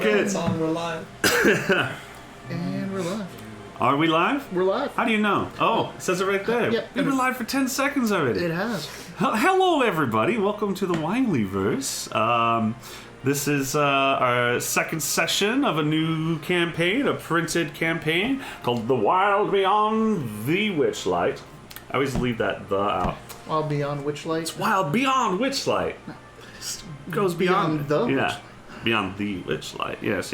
good. We're live. And we're live. Are we live? We're live. How do you know? Oh, it says it right there. Yep. We've been live for 10 seconds already. It has. Hello, everybody. Welcome to the Winelyverse. This is our second session of a new campaign, a printed campaign called The Wild Beyond the Witchlight. I always leave that "the" out. Wild Beyond Witchlight. It's Wild Beyond Witchlight. Goes beyond the Witchlight. Beyond the Witchlight. Yes.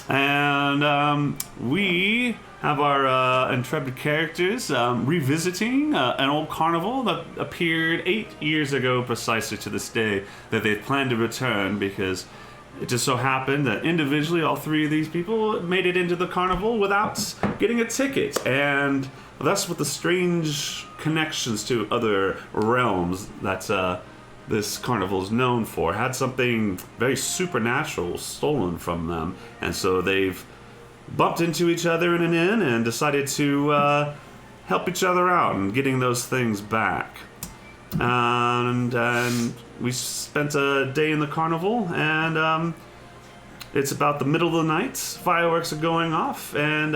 And we have our intrepid characters revisiting an old carnival that appeared 8 years ago precisely to this day, that they plan to return because it just so happened that individually all three of these people made it into the carnival without getting a ticket, and thus with the strange connections to other realms that this carnival is known for, had something very supernatural stolen from them, and so they've bumped into each other in an inn and decided to help each other out in getting those things back. And we spent a day in the carnival, and it's about the middle of the night. Fireworks are going off, and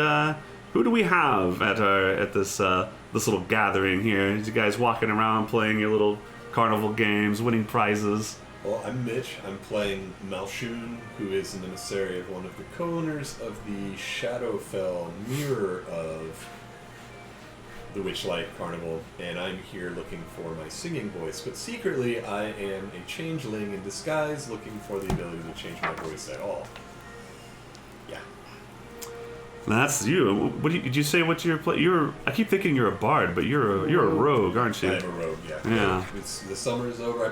who do we have at this little gathering here? You guys walking around playing your little carnival games, winning prizes. Well, I'm Mitch. I'm playing Malshun, who is an emissary of one of the co-owners of the Shadowfell mirror of the Witchlight Carnival, and I'm here looking for my singing voice. But secretly, I am a changeling in disguise, looking for the ability to change my voice at all. Yeah. That's you. What did you say? What you're? I keep thinking you're a bard, but you're a rogue, aren't you? I am a rogue. Yeah. Yeah. The summer is over. I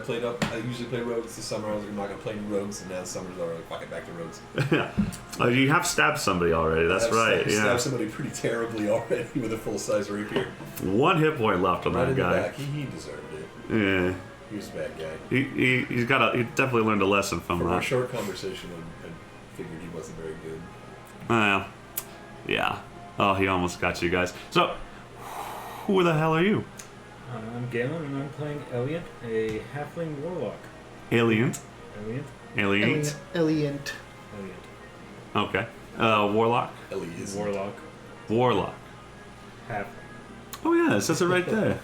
usually play rogues this summer. I was not gonna play any rogues, and now the summer's over. Fuck it, back to rogues. Oh, you have stabbed somebody already. That's right. I stabbed somebody pretty terribly already with a full-size rapier. 1 hit point left on Right that in guy. the back. He deserved it. Yeah. He was a bad guy. He definitely learned a lesson from From that. our short conversation, I figured he wasn't very good. Yeah. Oh, he almost got you guys. So, who the hell are you? I'm Galen, and I'm playing Elliot, a halfling warlock. Alien. Eliant. Elliot. Okay. Warlock. Elise. Warlock. Halfling. Oh yeah, it says it right there.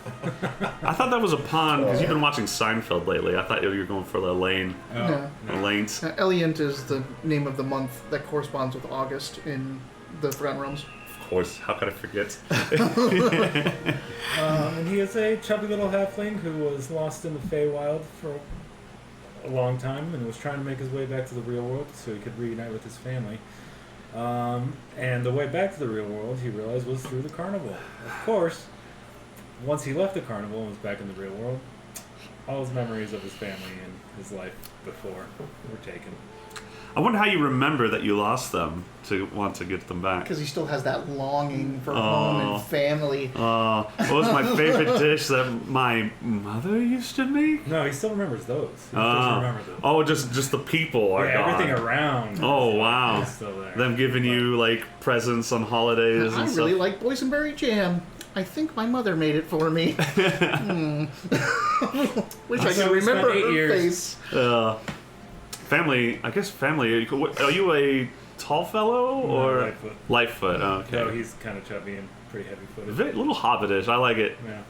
I thought that was a pun because you've been watching Seinfeld lately. I thought you were going for the lane. No. Lanes. Eliant is the name of the month that corresponds with August in the Forgotten Realms. Of course. How could I forget? And he is a chubby little halfling who was lost in the Feywild for a long time and was trying to make his way back to the real world so he could reunite with his family. And the way back to the real world, he realized, was through the carnival. Of course, once he left the carnival and was back in the real world, all his memories of his family and his life before were taken. I wonder how you remember that you lost them to want to get them back. Because he still has that longing for home and family. What was my favorite dish that my mother used to make? No, he still remembers those. He doesn't remember those. Oh, just the people are gone. Everything around. Oh, wow. Is still there. Them giving you, like, presents on holidays and I stuff. really like boysenberry jam. I think my mother made it for me. Wish I could remember her face. Family, I guess family. Are you a tall fellow or Lightfoot? Lightfoot. Oh, okay. No, he's kind of chubby and pretty heavy-footed. A little hobbitish. I like it. Yeah.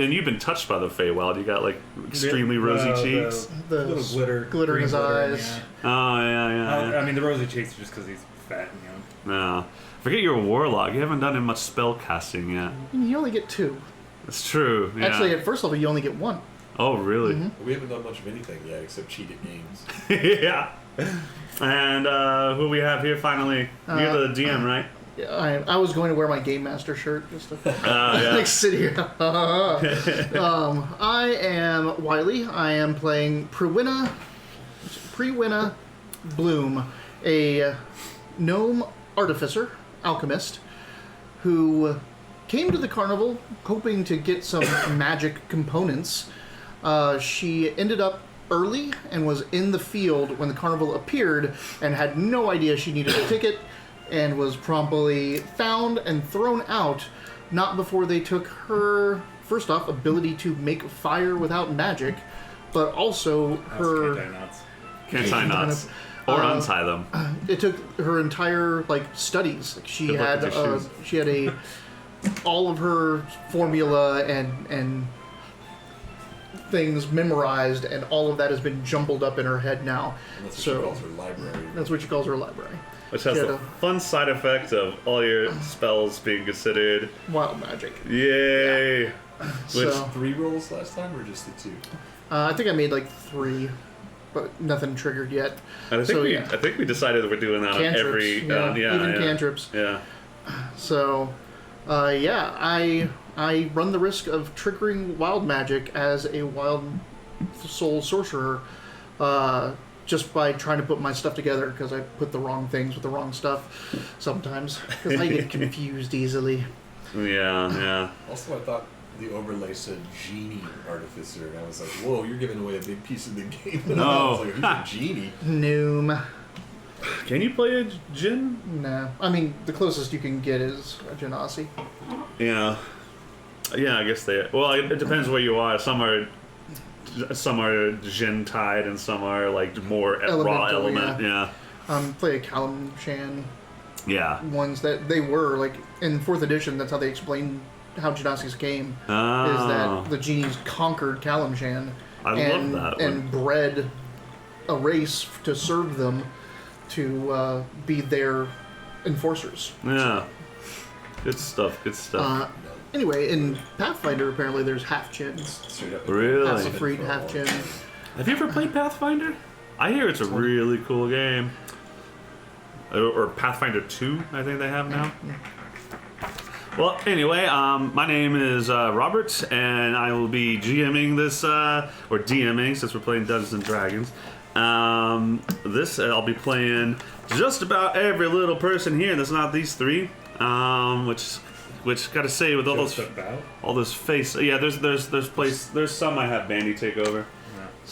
And you've been touched by the Feywild. You got like extremely rosy cheeks. The little glitter in his eyes. Yeah. Oh yeah. I mean, the rosy cheeks are just because he's fat and young. No. Forget you're a warlock. You haven't done much spell casting yet. You only get 2. That's true. Yeah. Actually, at first level, you only get 1. Oh, really? Mm-hmm. We haven't done much of anything yet except cheat at games. Yeah. And who we have here finally? You're the DM, right? Yeah, I was going to wear my Game Master shirt just to Yeah. like sit here. I am Wiley. I am playing Prewinna Bloom, a gnome artificer, alchemist, who came to the carnival hoping to get some magic components. She ended up early and was in the field when the carnival appeared and had no idea she needed a ticket and was promptly found and thrown out, not before they took her, first off, ability to make fire without magic, but also her... Can't tie knots. Or untie them. it took her entire like studies. Like she Good luck had with your shoes. she had all of her formula and things memorized, and all of that has been jumbled up in her head now. And that's what So- she calls her library. That's what she calls her library. Which has She had the a fun side effect of all your spells being considered. wild magic. Yay! Which So 3 rolls last time, or just the 2? I think I made like 3, but nothing triggered yet. I think so, we yeah. I think we decided that we're doing that on Cantrips, every even cantrips. Yeah. So, yeah, I run the risk of triggering wild magic as a wild soul sorcerer, just by trying to put my stuff together, because I put the wrong things with the wrong stuff sometimes, because I get confused easily. Yeah. Also, I thought the overlay said genie artificer, and I was like, whoa, you're giving away a big piece of the game. And No. I was like, who's a genie? Noom. Can you play a Jinn? No. I mean, the closest you can get is a Genasi. Yeah. Yeah, I guess they. Well, it depends where you are. Some are Jinn tied, and some are like more raw Elemental, element. Yeah. Play a Callum Shan Yeah. ones that they were, like, in 4th edition, that's how they explained how Genasi's came. Oh. Is that the genies conquered Kalimshan I and, love that one. and bred a race to serve them to be their enforcers. Yeah. Good stuff. Good stuff. Anyway, in Pathfinder, apparently there's half chins. Straight up. Really? Half Ifrit, half chin. Have you ever played Pathfinder? I hear it's a really cool game. Or Pathfinder 2, I think they have now. Well, anyway, my name is Robert, and I will be GMing this, or DMing, since we're playing Dungeons and Dragons. I'll be playing just about every little person here that's not these 3. Which gotta say, with Just about. all those face, yeah, there's some I have Bandy take over.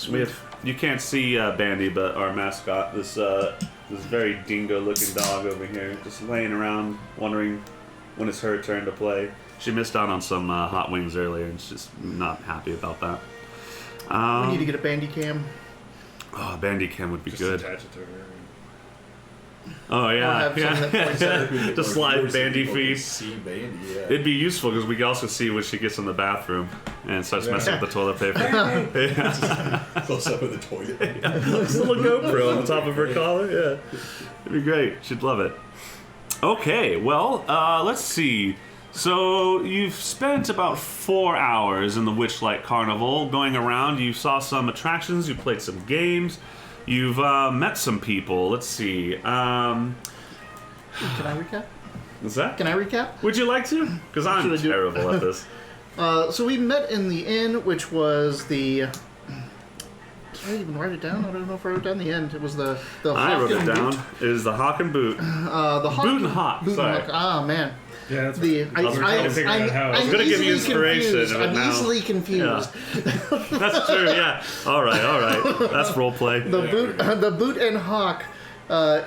Yeah. You can't see Bandy, but our mascot, this very dingo-looking dog over here, just laying around, wondering when it's her turn to play. She missed out on some hot wings earlier, and she's just not happy about that. We need to get a bandy cam. Oh, Bandy Cam would be Just good. attach it to her. Oh yeah, have something that points out. yeah. Just slide Bandy feet. See Bandy, yeah. It'd be useful because we can also see when she gets in the bathroom and starts Yeah. messing with the toilet paper. Close up of the toilet. Just a little GoPro on the top of her collar. Yeah, it'd be great. She'd love it. Okay, well, let's see. So you've spent about 4 hours in the Witchlight Carnival going around. You saw some attractions. You played some games. You've met some people. Let's see. Can I recap? Is that? Can I recap? Would you like to? Because I'm Should I do it? terrible at this. So we met in the inn, which was the... Did I even write it down? I don't know if I wrote down the end. It was the I Hawk wrote it and down. Boot. It is the Hawk and Boot. The Hawk, Boot and Hawk, Boot sorry. and Hawk. Ah, man. Yeah, that's The I was trying to figure out how. I'm I was gonna give you easily inspiration, confused. but I'm now- easily confused. That's true. Yeah. All right. That's role play. The Boot and Hawk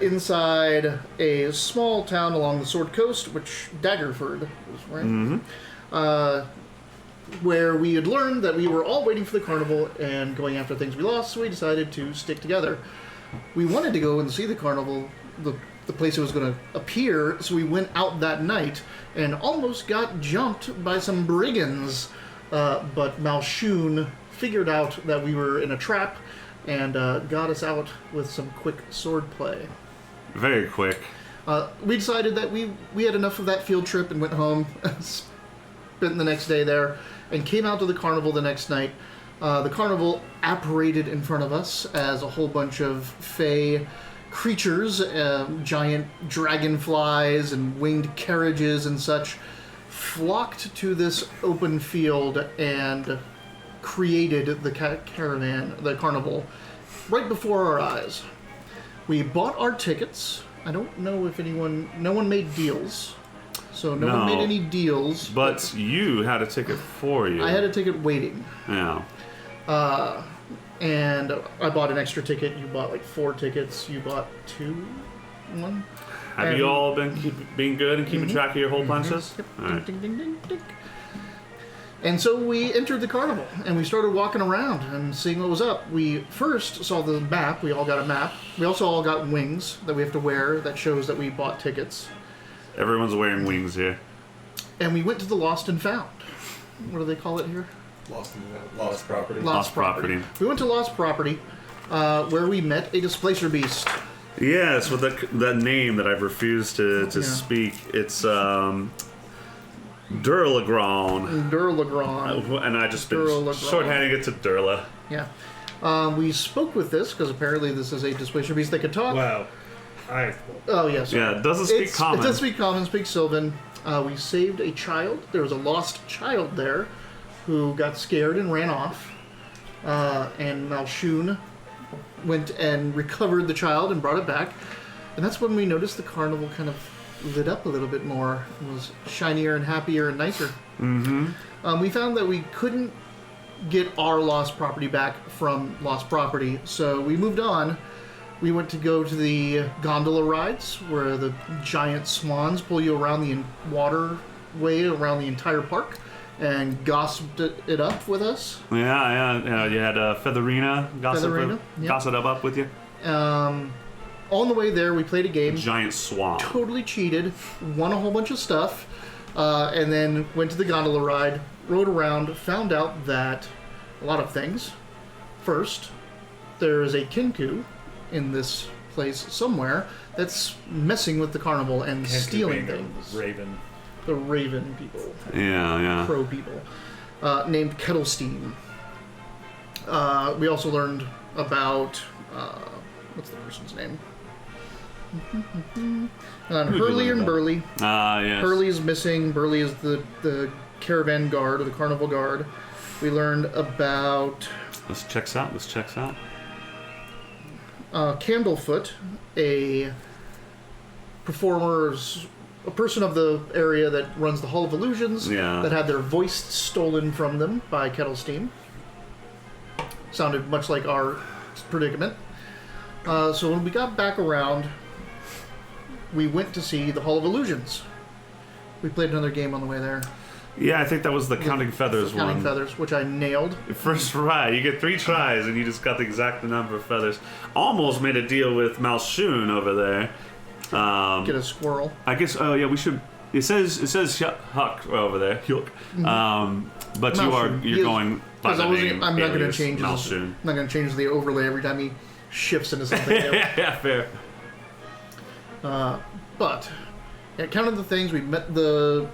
inside a small town along the Sword Coast, which Daggerford is, right? Mm-hmm. Where we had learned that we were all waiting for the carnival and going after things we lost, so we decided to stick together. We wanted to go and see the carnival, the place it was going to appear, so we went out that night and almost got jumped by some brigands, but Malshun figured out that we were in a trap and got us out with some quick sword play. Very quick. We decided that we had enough of that field trip and went home, spent the next day there, and came out to the carnival the next night. The carnival apparated in front of us as a whole bunch of fey creatures, giant dragonflies and winged carriages and such, flocked to this open field and created the caravan, the carnival, right before our eyes. We bought our tickets. I don't know if no one made deals. So no one made any deals. But you had a ticket for you. I had a ticket waiting. Yeah. And I bought an extra ticket. You bought like 4 tickets. You bought 2? 1? Have you all been being good and keeping track of your whole punches? Yep. All right. Ding, ding, ding, ding, ding. And so we entered the carnival, and we started walking around and seeing what was up. We first saw the map. We all got a map. We also all got wings that we have to wear that shows that we bought tickets. Everyone's wearing wings here. And we went to the Lost and Found. What do they call it here? Lost property. Lost property. We went to Lost Property, where we met a displacer beast. Yes, with that name that I've refused to Yeah. speak. It's Durlagron. Durlagron. And I just been Durlagron. shorthanding it to Durla. Yeah. We spoke with this because apparently this is a displacer beast that could talk. Wow. Oh, yes. Yeah, it doesn't speak common. It does speak common, speaks Sylvan. We saved a child. There was a lost child there who got scared and ran off. And Malshun went and recovered the child and brought it back. And that's when we noticed the carnival kind of lit up a little bit more. It was shinier and happier and nicer. Mm-hmm. We found that we couldn't get our lost property back from Lost Property, so we moved on. We went to go to the gondola rides, where the giant swans pull you around the waterway around the entire park, and gossiped it up with us. Yeah. You had Featherina Featherina, yep. gossip up with you. On the way there, we played a game. Giant swan. Totally cheated, won a whole bunch of stuff, and then went to the gondola ride, rode around, found out that a lot of things. First, there is a Kinku in this place somewhere that's messing with the carnival and stealing things. Raven. The Raven people. Yeah. Crow people. Named Kettlestein. We also learned about... what's the person's name? Hurley and Burley. Yes. Hurley is missing. Burley is the caravan guard, or the carnival guard. We learned about... This checks out. Candlefoot, a person of the area that runs the Hall of Illusions, that had their voice stolen from them by Kettlestein. Sounded much like our predicament. So when we got back around, we went to see the Hall of Illusions. We played another game on the way there. Yeah, I think that was the Counting Feathers one. Counting Feathers, which I nailed. First try. You get 3 tries, and you just got the exact number of feathers. Almost made a deal with Malshun over there. Get a squirrel. I guess. Oh yeah, we should. It says Huck over there. Huck. But Malshun. you're going by the name. I'm not going to alias change. Malshun. I'm not going to change the overlay every time he shifts into something new. Yeah, fair. But counted the things. We met the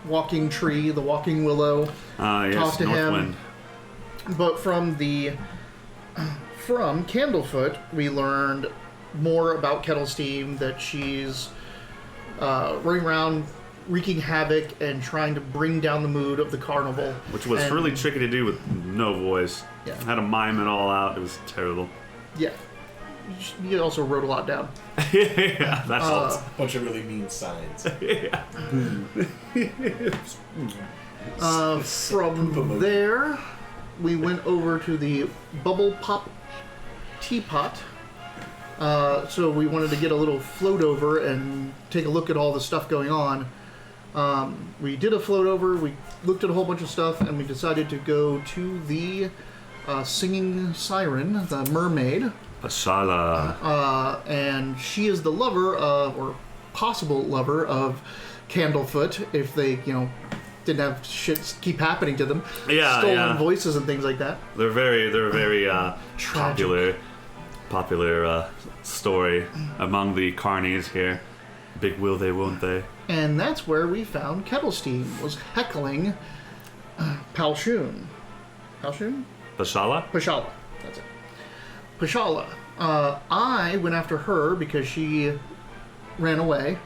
walking tree, the walking willow. Yes, talked to him. Northwind. But from Candlefoot, we learned more about Kettlestein, that she's running around wreaking havoc and trying to bring down the mood of the carnival. Which was really tricky to do with no voice. Yeah. Had to mime it all out. It was terrible. Yeah. You also wrote a lot down. Yeah, that's all. A bunch of really mean signs. Yeah. From there, we went over to the Bubble Pop Teapot. So we wanted to get a little float over and take a look at all the stuff going on. We did a float over, we looked at a whole bunch of stuff, and we decided to go to the singing siren, the mermaid. Ashala. And she is the lover of, or possible lover of, Candlefoot, if they, didn't have shit keep happening to them. Yeah, Stolen voices and things like that. They're very popular story among the carnies here. Big will they, won't they? And that's where we found Kettlestein was heckling Palshun. Palshun? Ashala? Pashala. That's it. Pashala. I went after her because she ran away,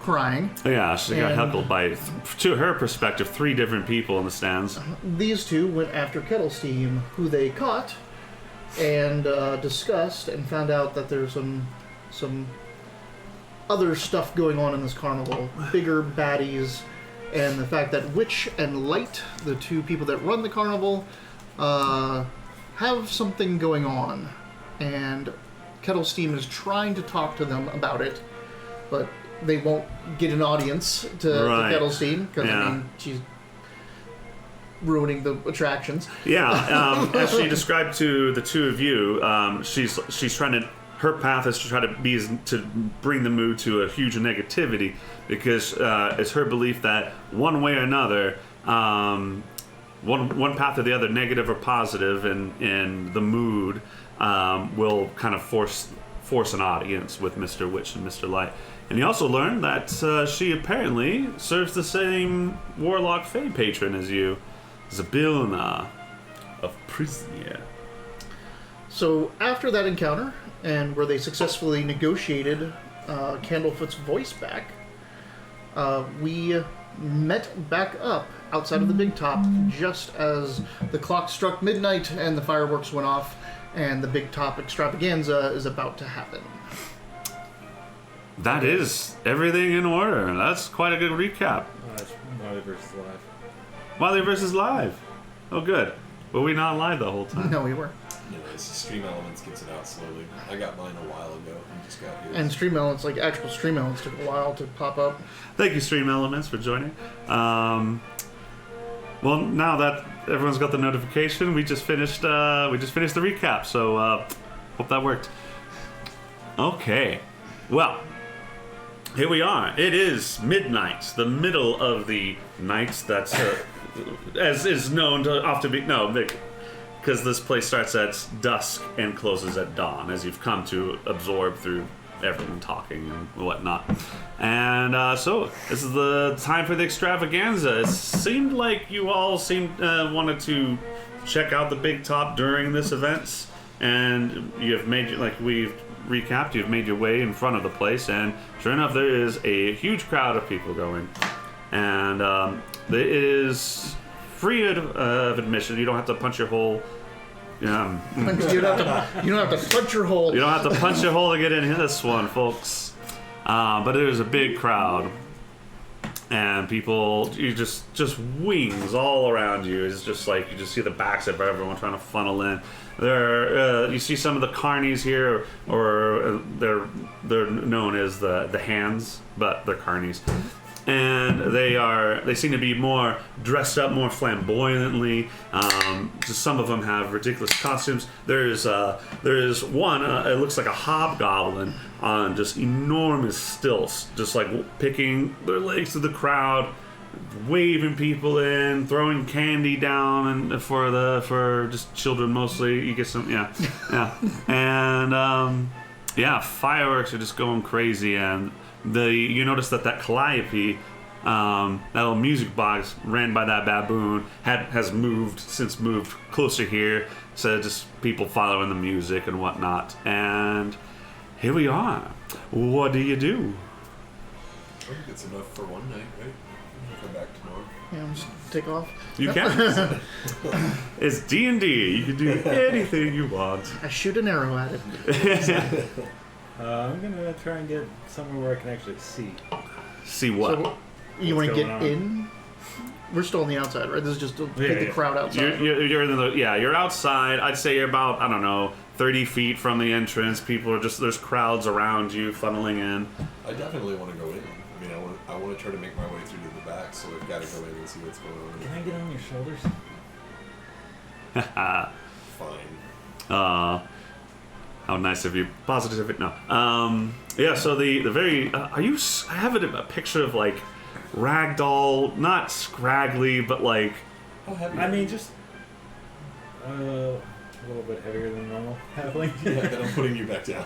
crying. Yeah, she got heckled by, to her perspective, 3 different people in the stands. These two went after Kettlestein, who they caught and discussed, and found out that there's some other stuff going on in this carnival, bigger baddies, and the fact that Witch and Light, the 2 people that run the carnival, have something going on, and Kettlestein is trying to talk to them about it, but they won't get an audience to Kettlestein, because she's ruining the attractions. Yeah, as she described to the two of you, she's trying to. Her path is to try to bring the mood to a huge negativity, because it's her belief that one way or another, one path or the other, negative or positive, in the mood, will kind of force an audience with Mr. Witch and Mr. Light. And you also learned that she apparently serves the same warlock fae patron as you, Zabilna of Prisnia. So after that encounter, and where they successfully negotiated Candlefoot's voice back, we met back up outside of the Big Top just as the clock struck midnight and the fireworks went off, and the Big Top extravaganza is about to happen. That is everything in order. That's quite a good recap. That's Wiley versus Live. Wiley versus Live. Oh, good. Were we not live the whole time? No, we were. You know, Stream Elements gets it out slowly. I got mine a while ago. I just got here. And Stream Elements, like actual Stream Elements, took a while to pop up. Thank you, Stream Elements, for joining. Well, now that everyone's got the notification, we just finished the recap. So hope that worked. Okay. Well, here we are. It is midnight, the middle of the night. That's as is known to often be because this place starts at dusk and closes at dawn, as you've come to absorb through everyone talking and whatnot. And so this is the time for the extravaganza. It seemed like you all wanted to check out the Big Top during this event, and you've made, like we've recapped, you've made your way in front of the place, and sure enough, there is a huge crowd of people going, and it is free of admission. You don't have to punch your hole. You don't have to punch your hole. You don't have to punch your hole to get in this one, folks. But there's a big crowd, and people, you just wings all around you. It's just like you just see the backs of everyone trying to funnel in. You see some of the carnies here, or they're known as the hands, but they're carnies. And they seem to be more dressed up, more flamboyantly. Just some of them have ridiculous costumes. There's one. It looks like a hobgoblin on just enormous stilts, just like picking their legs to the crowd, waving people in, throwing candy down, and for just children mostly. You get some, yeah, and fireworks are just going crazy. And you notice that calliope, that little music box ran by that baboon, has moved closer here, so just people following the music and whatnot. And here we are. What do you do? I think it's enough for one night, right? Come back tomorrow. Yeah, just take off. You can. It's D&D. You can do anything you want. I shoot an arrow at it. I'm gonna try and get somewhere where I can actually see. See what? So, you want to get going on? in? We're still on the outside, right? This is just to take the crowd outside. You're in you're outside. I'd say you're about, I don't know, 30 feet from the entrance. People are there's crowds around you funneling in. I definitely want to go in. I mean, I want to try to make my way through to the back, so I've got to go in and see what's going on. Can I get on your shoulders? Fine. How nice of you. Positive. No. So the very I have a picture of like ragdoll, not scraggly, but like, How heavy? I mean, just a little bit heavier than normal. Halfling. Yeah, then I'm putting you back down.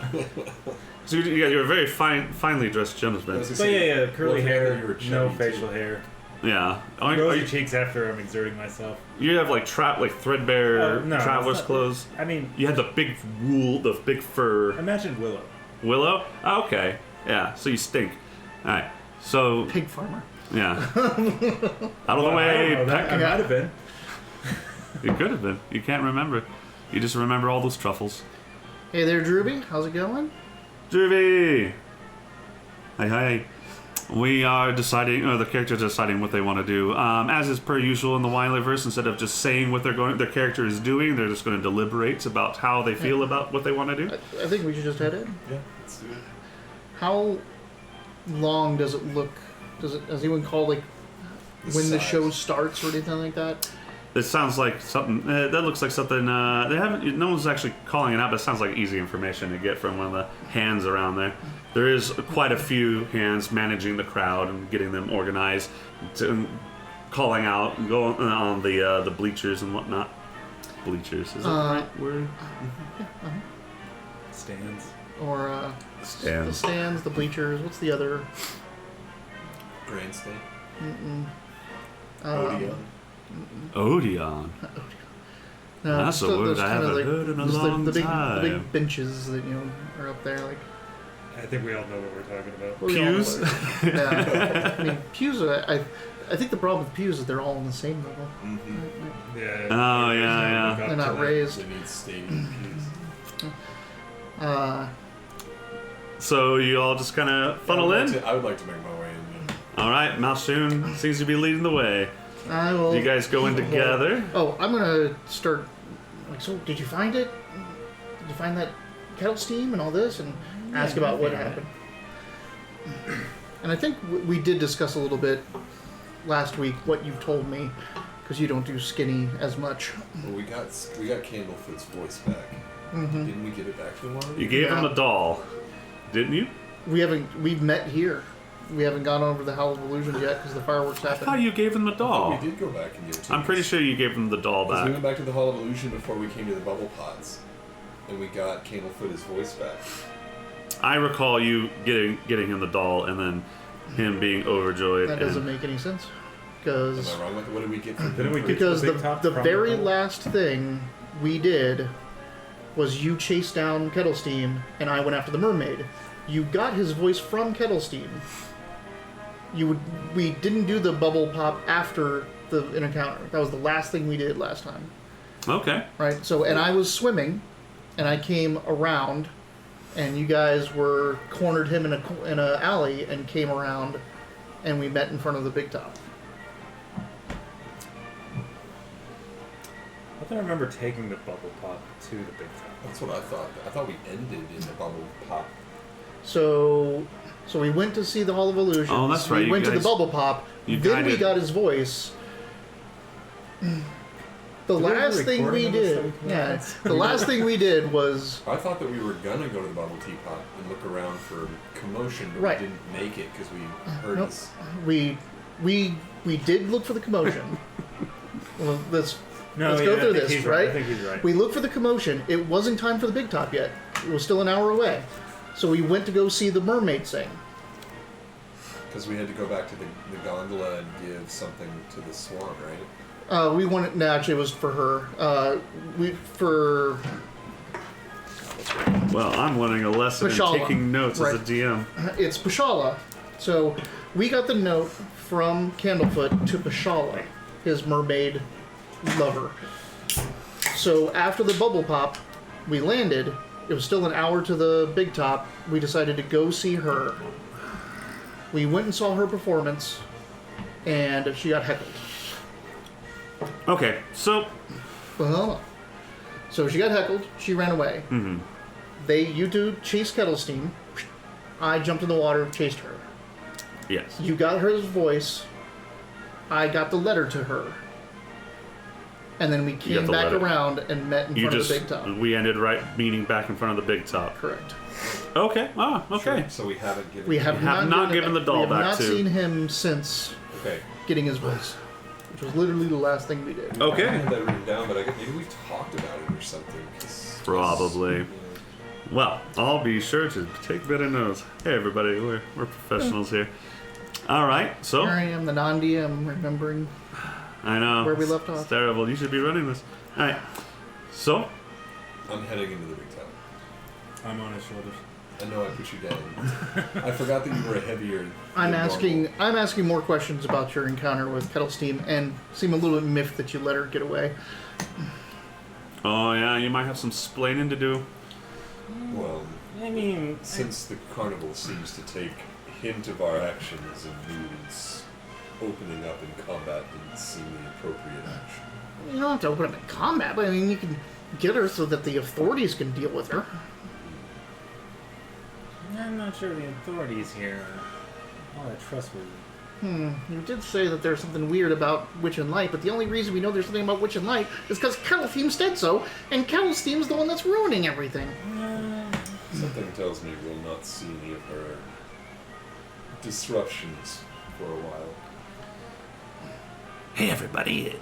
so you're a very finely dressed gentleman. But yeah, curly Well, hair, you were no chubby, facial too. hair. Yeah. Rosy cheeks after I'm exerting myself. You have like threadbare No, traveler's it's not- clothes. I mean, You had the big wool, the big fur. imagine Willow. Willow? Oh, okay. Yeah, so you stink. Alright. So, Pig farmer. yeah. Out of the I way. don't know, that I might have been. You could have been. You can't remember. You just remember all those truffles. Hey there, Drewby. How's it going? Druvy! Hi. We are deciding, the characters are deciding what they want to do. As is per usual in the Wilyverse, instead of just saying what their character is doing, they're just going to deliberate about how they feel about what they want to do. I think we should just head in. Yeah, let's do it. How long does it look? Does anyone call like The when the size. show starts or anything like that? It sounds like something. That looks like something. They haven't. No one's actually calling it out, but it sounds like easy information to get from one of the hands around there. There is quite a few hands managing the crowd and getting them organized, calling out, going on the bleachers and whatnot. Bleachers, is that the right word? Stands. Or the Stands. stands, the bleachers. What's the other? Grandstand. Um, Odeon. Odeon. No, That's a just word those I kinda haven't heard in a just long the time. big benches that are up there, like I think we all know what we're talking about. well, we all know Pews? what it is. Yeah, I mean pews. I think the problem with pews is they're all on the same level. Mm-hmm. Yeah. Oh, yeah. They're not raised. They need stadium pews. So you all just kind of funnel in. I would like to make my way in. Yeah. All right, Malshun seems to be leading the way. I will. You guys go in together. Oh, I'm gonna start. Like, so did you find it? Did you find that kettle steam and all this, and ask about what happened? And I think we did discuss a little bit last week what you've told me, because you don't do skinny as much. Well, we got Candlefoot's voice back. Mm-hmm. Didn't we give it back to the one? You gave him a doll, didn't you? We've met here. We haven't gone over the Howl of Illusions yet because the fireworks I happened. thought you gave him the doll. We did go back and give it to I'm pretty sure you gave him the doll we back. went back to the Hall of Illusion before we came to the bubble pots. And we got Candlefoot his voice back. I recall you getting him the doll and then him being overjoyed. That doesn't make any sense. Because Am I wrong? What did we get from Didn't we him? get because the big top the from very the bubble? last thing we did was you chased down Kettle Steam and I went after the mermaid. You got his voice from Kettle Steam. We didn't do the bubble pop after the encounter. That was the last thing we did last time. Okay. Right? So, and I was swimming and I came around and you guys were cornered him in a alley and came around and we met in front of the big top. I thought I remember taking the bubble pop to the big top. That's what I thought. I thought we ended in the bubble pop. So we went to see the Hall of Illusions. Oh, that's right, We you went to the guys- bubble pop. you Then we guided- got his voice. The Did we have a last thing we recording of this that did, we can yeah, watch? the last thing we did was I thought that we were gonna go to the bubble teapot and look around for commotion, but Right. we didn't make it because we heard nope. this. we did look for the commotion. Well, let's No, go yeah, through I think this, he's right? I think he's right. We looked for the commotion. It wasn't time for the big top yet. It was still an hour away. So we went to go see the mermaid sing. Because we had to go back to the gondola and give something to the swan, right? We wanted. No, actually, it was for her. Well, I'm learning a lesson Mashallah. in taking notes Right. as a DM. It's Pashala. So we got the note from Candlefoot to Pashala, his mermaid lover. So after the bubble pop, we landed. It was still an hour to the big top. We decided to go see her. We went and saw her performance, and she got heckled. Okay, so Well, so she got heckled. She ran away. mhm. You two chased Kettlestein. I jumped in the water, chased her. Yes. You got her voice. I got the letter to her. And then we got came the back letter. around and met in You front just of the big top. we ended right meeting back in front of the big top. Correct. Okay. Ah, okay. So we haven't given. We have, have not given the doll we have back not to- seen him since Okay. getting his voice, which was literally the last thing we did. Okay. I had that written down, but maybe we've talked about it or something. 'Cause Probably. yeah. Well, I'll be sure to take better notes. Hey, everybody, we're professionals here. All right, so Here I am, the non-DM, remembering. I know Where we left It's off. terrible. You should be running this. All right, so I'm heading into the big top. I'm on his shoulders. I know I put you down. I forgot that you were heavier. I'm than asking more questions about your encounter with Kettlestein, and seem a little bit miffed that you let her get away. oh yeah, you might have some splaining to do. normal. Well, I mean, since the carnival seems to take hint of our actions and moods, opening up in combat didn't seem the appropriate action. You don't have to open up in combat, but I mean, you can get her so that the authorities can deal with her. I'm not sure the authorities here are all that trustworthy. You did say that there's something weird about Witch and Light, but the only reason we know there's something about Witch and Light is because Kettletheme said so, and Kettletheme's the one that's ruining everything. Something tells me we'll not see any of her disruptions for a while. Hey everybody,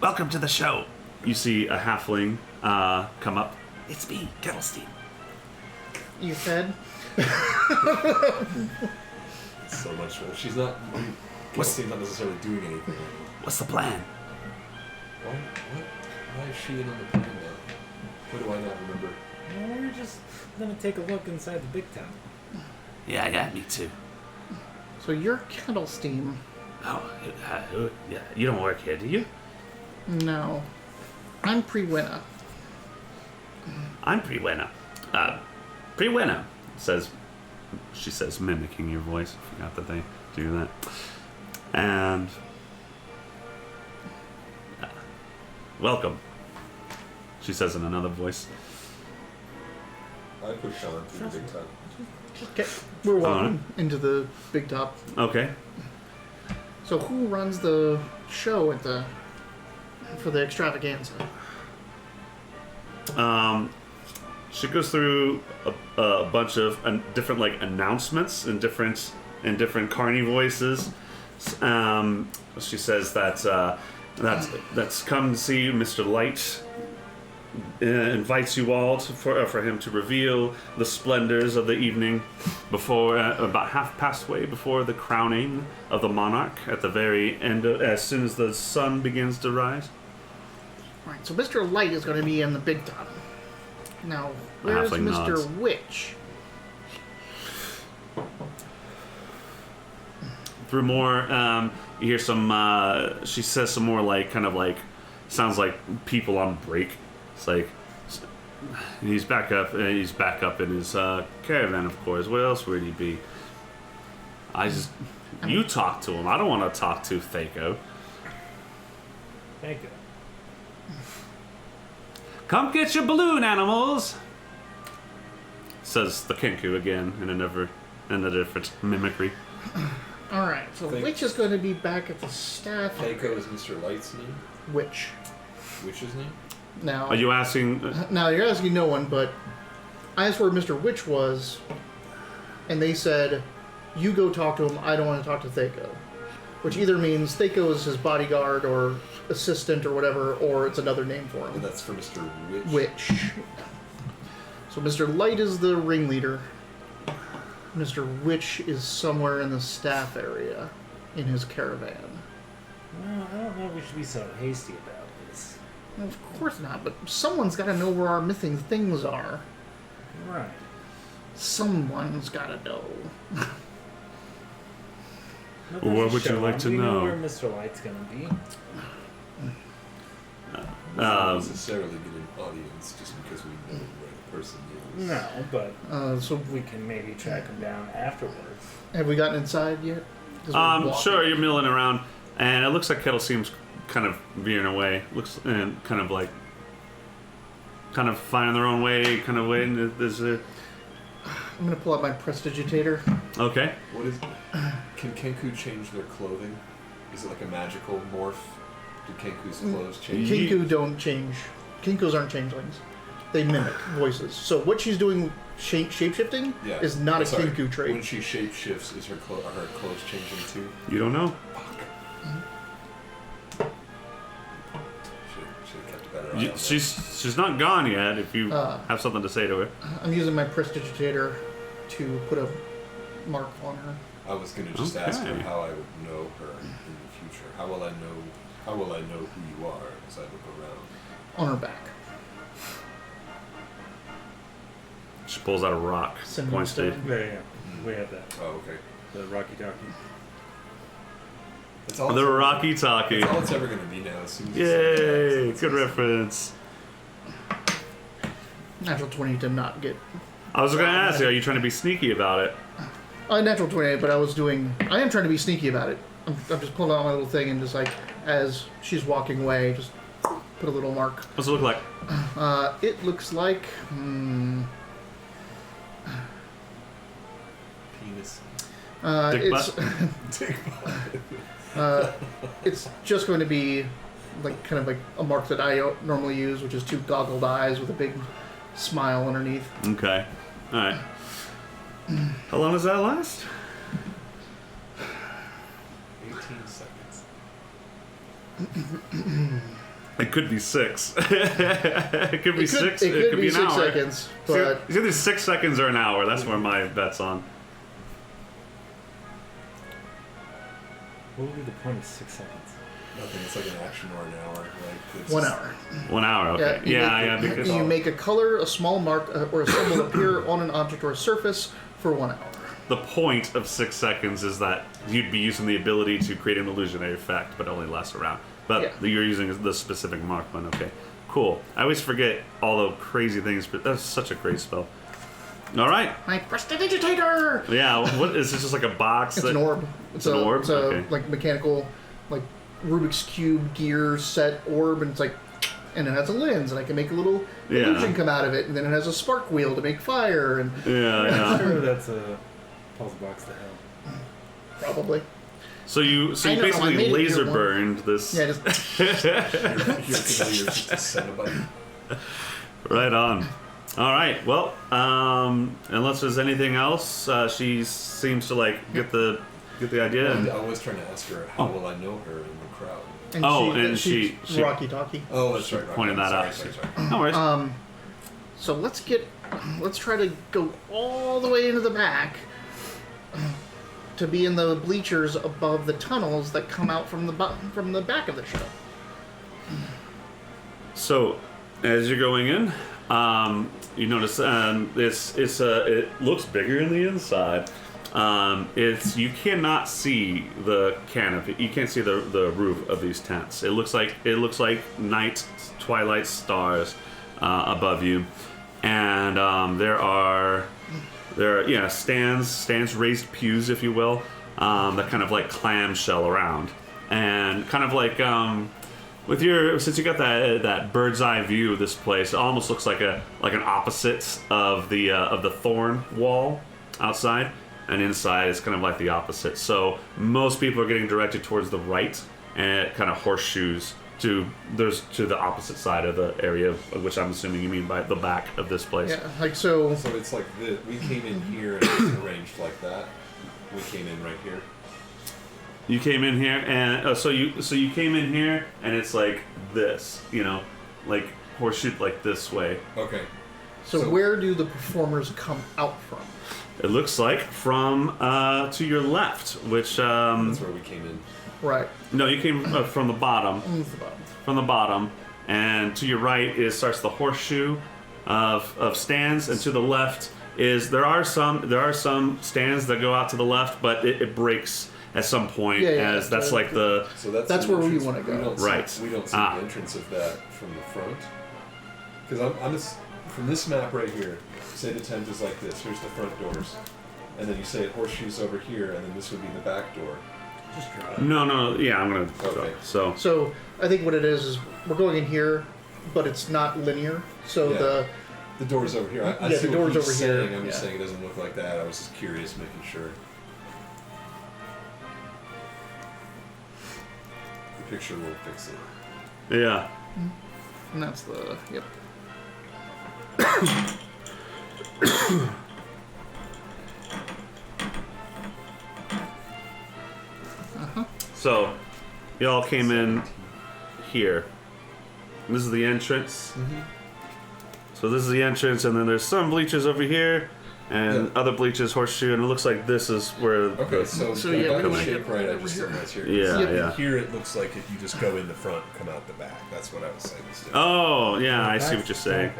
welcome to the show. You see a halfling come up. It's me, Kettlestein. You said? So much. She's not. She's not necessarily doing anything. What's the plan? Why is she in on the plan now? What do I not remember? Well, we're just gonna take a look inside the big town. Yeah, me too. So you're Kettlestein. Oh, yeah. You don't work here, do you? No. I'm Prewinna. I'm Prewinna. Prewinna she says, mimicking your voice. I forgot that they do that. And welcome, she says in another voice. I push on through the big time. Okay, we're walking into the big top. Okay. So who runs the show for the extravaganza? She goes through a bunch of different announcements in different Carney voices. She says that's come to see Mr. Light. Invites you all for him to reveal the splendors of the evening before about half past way before the crowning of the monarch at the very end as soon as the sun begins to rise. Right, so Mr. Light is going to be in the big top. Now, where's Halfling Mr. nods. Witch? Through more, you hear some. She says some more sounds like people on break. It's like he's back up. He's back up in his caravan, of course. Where else would he be? You talk to him. I don't want to talk to Thaco. Thank you. Come get your balloon, animals! Says the Kenku again in a different mimicry. Alright, so Witch is going to be back at the staff. Keiko is Mr. Light's name? Witch. Witch's name? Now, Are you asking? now, you're asking no one, but I asked where Mr. Witch was, and they said, you go talk to him, I don't want to talk to Thaco. Which either means Thaco is his bodyguard or assistant or whatever, or it's another name for And him. that's for Mr. Witch? Witch. So Mr. Light is the ringleader. Mr. Witch is somewhere in the staff area in his caravan. Well, I don't know if we should be so hasty about this. Well, of course not, but someone's got to know where our missing things are. Right. Someone's got to know. But What there's a would you show like on. to We know? where Mr. Light's gonna be. Not necessarily get an audience just because we know where the person is. No, but So we can maybe track him down afterwards. have we gotten inside yet? 'Cause we're walking. Sure. You're milling around, and it looks like Kettle seems kind of veering away. Looks and kind of finding their own way. Kind of waiting. There's a I'm going to pull out my prestidigitator. okay. What is... Can Kenku change their clothing? Is it like a magical morph? Do Kenku's clothes change? Kinku don't change. Kinkos aren't changelings. They mimic voices. So what she's doing shape-shifting Yeah. is not a Sorry. Kinku When trait. she shapeshifts, is her clothes changing too? You don't know. Should have kept a better eye on that. She's not gone yet. If you have something to say to her. I'm using my prestidigitator to put a mark on her. I was going to just ask her Okay. how I would know her in the future. How will I know who you are as I look around? On her back. She pulls out a rock. Cinnamon Points to. stone. Yeah. We have that. Oh, okay. The Rocky Talkie. That's all The it's ever- Rocky Talkie. That's all it's ever going to be now. As soon as you say Yay! that, Good reference. Natural 20 to not get... I was going to ask you, are you trying to be sneaky about it? Natural 28, but I am trying to be sneaky about it. I'm just pulling out my little thing and just like, as she's walking away, just put a little mark. What's it look like? It looks like... Penis. Dick It's butt? it's just going to be like kind of like a mark that I normally use, which is 2 goggled eyes with a big smile underneath. Okay. All right. How long does that last? 18 seconds. It could be 6. It could be 6. It could be an 6 hour. seconds, It's but either 6 seconds or an hour. That's where my bet's on. What would be the point of 6 seconds? Nothing. It's like an action or an hour. Like it's 1 just- hour. 1 hour. Okay. Yeah. Because You make a color, a small mark, or a symbol appear on an object or a surface for 1 hour. the point of 6 seconds is that you'd be using the ability to create an illusionary effect, but only lasts a round. But Yeah. you're using the specific mark one. Okay. Cool. I always forget all the crazy things, but that's such a great spell. All right. My prestidigitator! Yeah. What is this? Just like a box? It's an orb. It's an orb? It's a Okay. like mechanical, like Rubik's Cube gear set orb, and it's like, and it has a lens, and I can make a little Yeah. illusion come out of it, and then it has a spark wheel to make fire, and Yeah. I'm sure that's a puzzle box to hell. probably. So you I know, I basically made it laser here burned this. Yeah, just You're just a Cenobite. Right on. All right. Well, unless there's anything else, she seems to like get the idea. And I was trying to ask her, how will I know her in the crowd? and Oh, she, and she's she- Rocky Talkie. Oh, that's right. pointed that sorry, out. Sorry. No worries. So let's try to go all the way into the back to be in the bleachers above the tunnels that come out from the back of the show. So, as you're going in, you notice it looks bigger in the inside. You cannot see the canopy. You can't see the roof of these tents. It looks like night twilight stars above you, and there are stands, raised pews, if you will, that kind of like clamshell around, and kind of like since you got that bird's eye view of this place, it almost looks like an opposite of the thorn wall outside, and inside is kind of like the opposite. So most people are getting directed towards the right, and it kind of horseshoes to the opposite side of the area, which I'm assuming you mean by the back of this place. Yeah, like so. So it's like we came in here and it was arranged like that. We came in right here. You came in here, and so you came in here, and it's like this, like horseshoe like this way. Okay. So where do the performers come out from? It looks like from to your left, which That's where we came in. Right. no, you came from the bottom. Move the bottom. From the bottom, and to your right starts the horseshoe of stands, and to the left there are some stands that go out to the left, but it breaks at some point, as that's so like the So that's That's the where we entrance. wanna go. don't Right. See, we don't see Ah. the entrance of that from the front. Because I'm just from this map right here. Say the tent is like this. Here's the front doors, and then you say it horseshoes over here, and then this would be the back door. Just draw it. no, yeah, I'm gonna Okay. so So I think what it is we're going in here, but it's not linear. So Yeah. The door's over here. I Yeah, see the what door's he's over here, saying. I'm just yeah. saying it doesn't look like that. I was just curious, making sure. The picture will fix it. yeah. and that's the yep. So y'all came in here. This is the entrance. So this is the entrance, and then there's some bleachers over here, and Yeah. other bleachers, horseshoe, and it looks like this is where. Okay, so So, if yeah, I we go wanna shape get right, I over just here. sit right here. Yeah, Yep. yeah. Here it looks like if you just go in the front, come out the back. That's what I was saying. Still. Oh, yeah, I see what you're saying.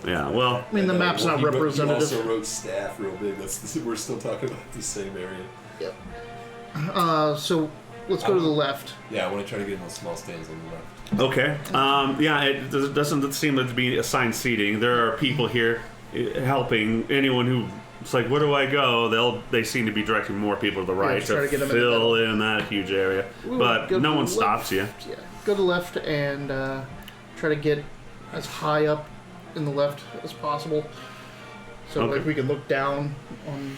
Yeah, well, I mean, the map's not He representative. also wrote staff real big. We're still talking about the same area. Yep. So let's go to the left. Yeah, I want to try to get in those small stands on the left. okay. Yeah, it doesn't seem to be assigned seating. There are people here helping anyone who. It's like, where do I go? They seem to be directing more people to the right try to to get them in the fill middle. in that huge area. Ooh, But go no to one the stops you. Yeah. Go to the left and try to get as high up in the left as possible. So Okay. like we can look down on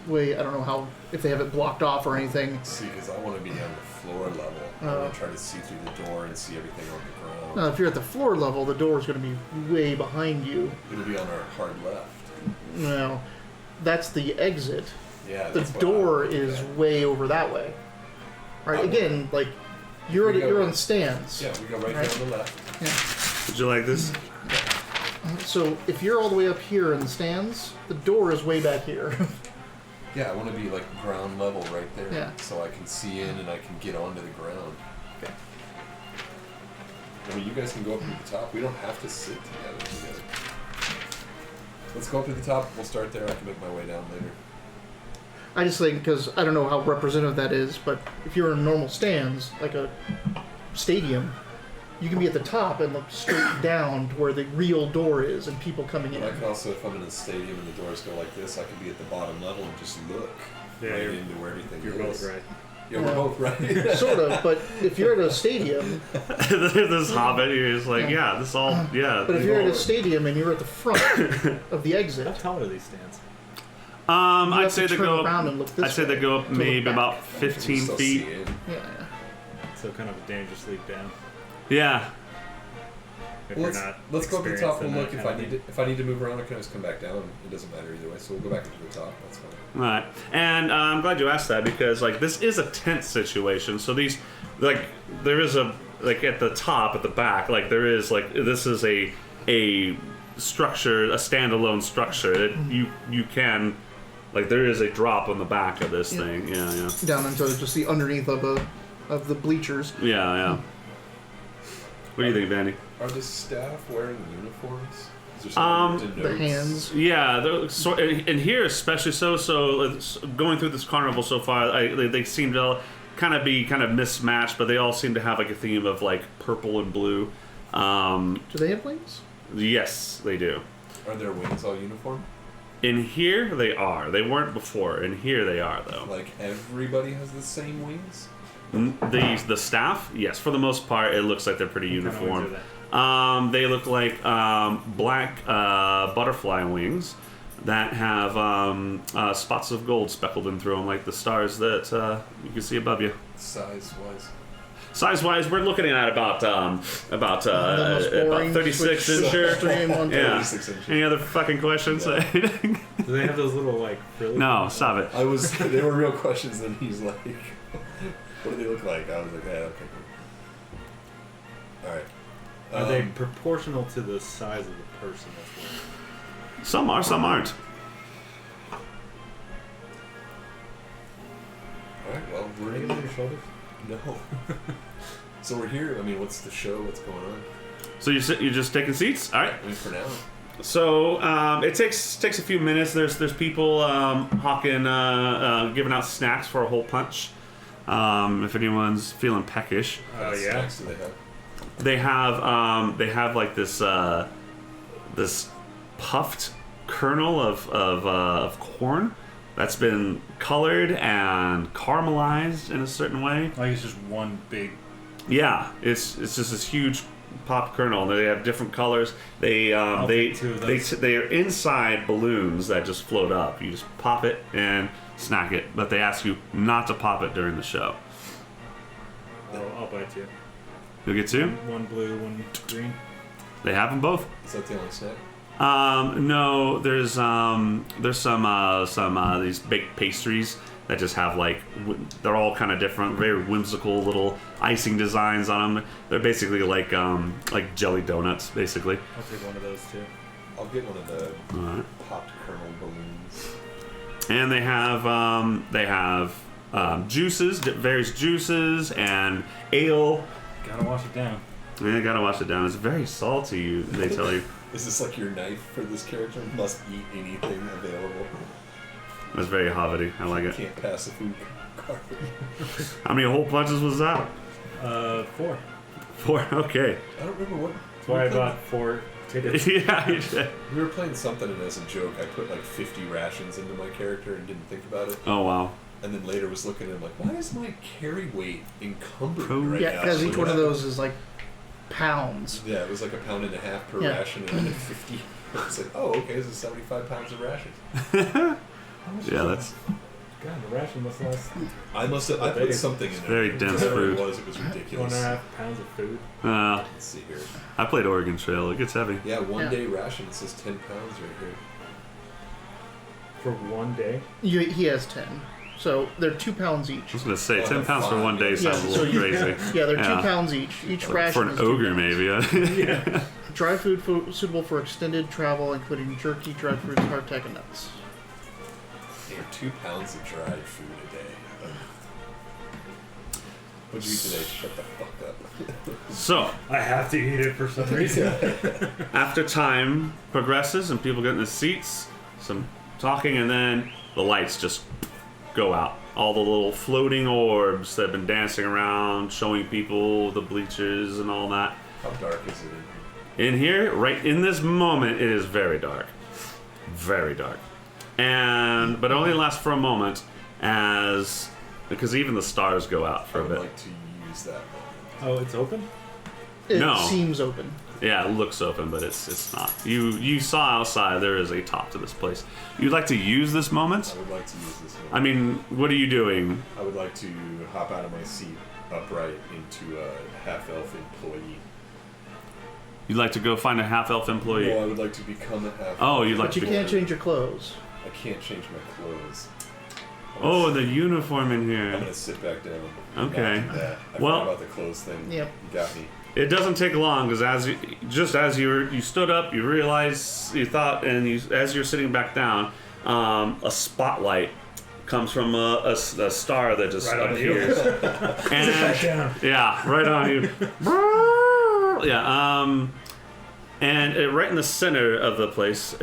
way. I don't know how if they have it blocked off or anything. See, because I want to be on the floor level. I want to try to see through the door and see everything on the ground. If you're at the floor level, the door is going to be way behind you. It'll be on our hard left. No, that's the exit. Yeah, The that's what door I would is look at. way over that way. Right? Again, like you're on stands. Yeah, we go right down the left. Yeah. Would you like this? So if you're all the way up here in the stands, the door is way back here. Yeah, I want to be like ground level right there. Yeah. So I can see in and I can get onto the ground. Okay. I mean, you guys can go up to the top. We don't have to sit together. Let's go up to the top. We'll start there. I can make my way down later. I just think because I don't know how representative that is, but if you're in normal stands, like a stadium, you can be at the top and look straight down to where the real door is and people coming in. But I can also, if I'm in a stadium and the doors go like this, I can be at the bottom level and just look right into where everything You're is. both right. Yeah, we're both right. Sort of, but if you're at a stadium, This hobbit, you're just like, yeah, this all, yeah. but if you're at a stadium and you're at the front of the exit, How tall are these stands? you I'd have say to they turn go around up. and look this I'd say way they go up to look maybe back. about You can 15 still feet. see in. Yeah. So kind of a dangerous leap down. Yeah. If Well, you're not let's go up to the top and experienced in look. that If kind I of need to, if I need to move around, I can always come back down. It doesn't matter either way. So we'll go back into the top. That's fine. All right, and I'm glad you asked that because like this is a tent situation. So these, like, there is a like at the top, at the back, like there is like this is a structure, a standalone structure that you can, like there is a drop on the back of this thing. Yeah, Down into just the underneath of the bleachers. yeah. What do you think, Vandy? Are the staff wearing uniforms? Is there something The denotes- hands. Yeah, so and here especially so it's going through this carnival so far, they seem to kind of mismatched, but they all seem to have like a theme of like purple and blue. Do they have wings? Yes, they do. Are their wings all uniform? In here they are. They weren't before. In here they are though. Like everybody has the same wings? The staff, yes, for the most part, it looks like they're pretty What kind of uniform. wings are They look like black butterfly wings that have spots of gold speckled in through them, like the stars that you can see above you. Size-wise. Size-wise, we're looking at about most boring 36 switch incher. stream on Yeah. 36 inches. Any other fucking questions? Yeah. Do they have those little like frilly? No, stop it. I was. They were real questions, and he's like, "What do they look like?" I was like, "Yeah, okay, cool." All right. Are they proportional to the size of the person that's wearing them? Some are, some aren't. All right. Well, we're Are they in. on your shoulders? No. So we're here. I mean, what's the show? What's going on? So you're just taking seats. All right. I mean, for now. So it takes a few minutes. There's people hawking, giving out snacks for a whole punch. If anyone's feeling peckish, Oh What yeah. snacks do they have? they have like this this puffed kernel of corn that's been colored and caramelized in a certain way. Like it's just one big. Yeah, it's just this huge pop kernel. They have different colors. They take two of those. they are inside balloons that just float up. You just pop it and snack it, but they ask you not to pop it during the show. I'll bite you. You'll get two. One blue, one green. They have them both. Is that the only snack? No, there's some these baked pastries that just have like they're all kind of different, very whimsical little icing designs on them. They're basically like jelly donuts, basically. I'll take one of those too. I'll get one of the All right. popped kernel balloons. And they have juices, various juices and ale. Gotta wash it down. Yeah, gotta wash it down. It's very salty. They tell you. Is this like your knife for this character? Must eat anything available. It's very hobbity. I like it. Can't pass the food card. How many hole punches was that? 4. 4. Okay. I don't remember what. That's why I bought 4 tickets. Yeah. You did. We were playing something, and as a joke, I put like 50 rations into my character and didn't think about it. Oh wow. And then later was looking at him like, why is my carry weight encumbered Cool. right now? Yeah, because each So one of that- those is like pounds. Yeah, it was like 1.5 pounds per Yeah. ration, and then 50. It's like, oh, okay, this is 75 pounds of rations. How much Yeah, is that's God, the ration must last I put something in there. very dense Whatever fruit. it was ridiculous. 1.5 pounds of food. uh, Let's see here. I played Oregon Trail. It gets heavy. Yeah, one Yeah. day ration. It says 10 pounds right here. For 1 day? He has 10. So they're 2 pounds each. I was gonna say Oh, 10 pounds for fine. one day sounds Yeah, a so little you- crazy. Yeah, they're Yeah. 2 pounds each. Each ration For an is 2 ogre, pounds. maybe. Yeah. Dry food suitable for extended travel, including jerky, dried fruits, hardtack, and nuts. Yeah, 2 pounds of dried food a day. What'd you eat today? Shut the fuck up. So, I have to eat it for some reason. after time progresses and people get in the seats, some talking, and then the lights just go out. All the little floating orbs that have been dancing around, showing people the bleachers and all that. How dark is it in here? In here, right in this moment, it is very dark. Very dark. But it only lasts for a moment because even the stars go out I for a would bit. like to use that moment. Oh, it's open? It No. seems open. Yeah, it looks open, but it's not. You saw outside there is a top to this place. You'd like to use this moment? I would like to use this moment. I mean, what are you doing? I would like to hop out of my seat upright into a half-elf employee. You'd like to go find a half-elf employee? No, I would like to become a half-elf. Oh, you'd like But to you be... can't change your clothes. I can't change my clothes. Oh, the uniform in I'm here. gonna sit back down. Okay. Not do that. I Well- forgot about the clothes thing. Yep. You got me. It doesn't take long because as you stood up, you realized you thought, and as you're sitting back down, a spotlight comes from a star that just Right on you. appears. And Back down. yeah, right on you. Yeah. And right in the center of the place, of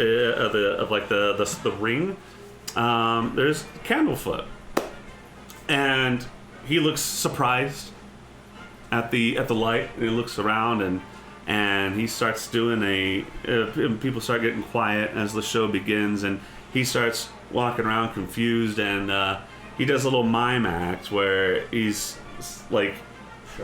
the ring, there's Candlefoot, and he looks surprised at the light. And he looks around and he starts doing people start getting quiet as the show begins, and he starts walking around confused, and he does a little mime act where he's like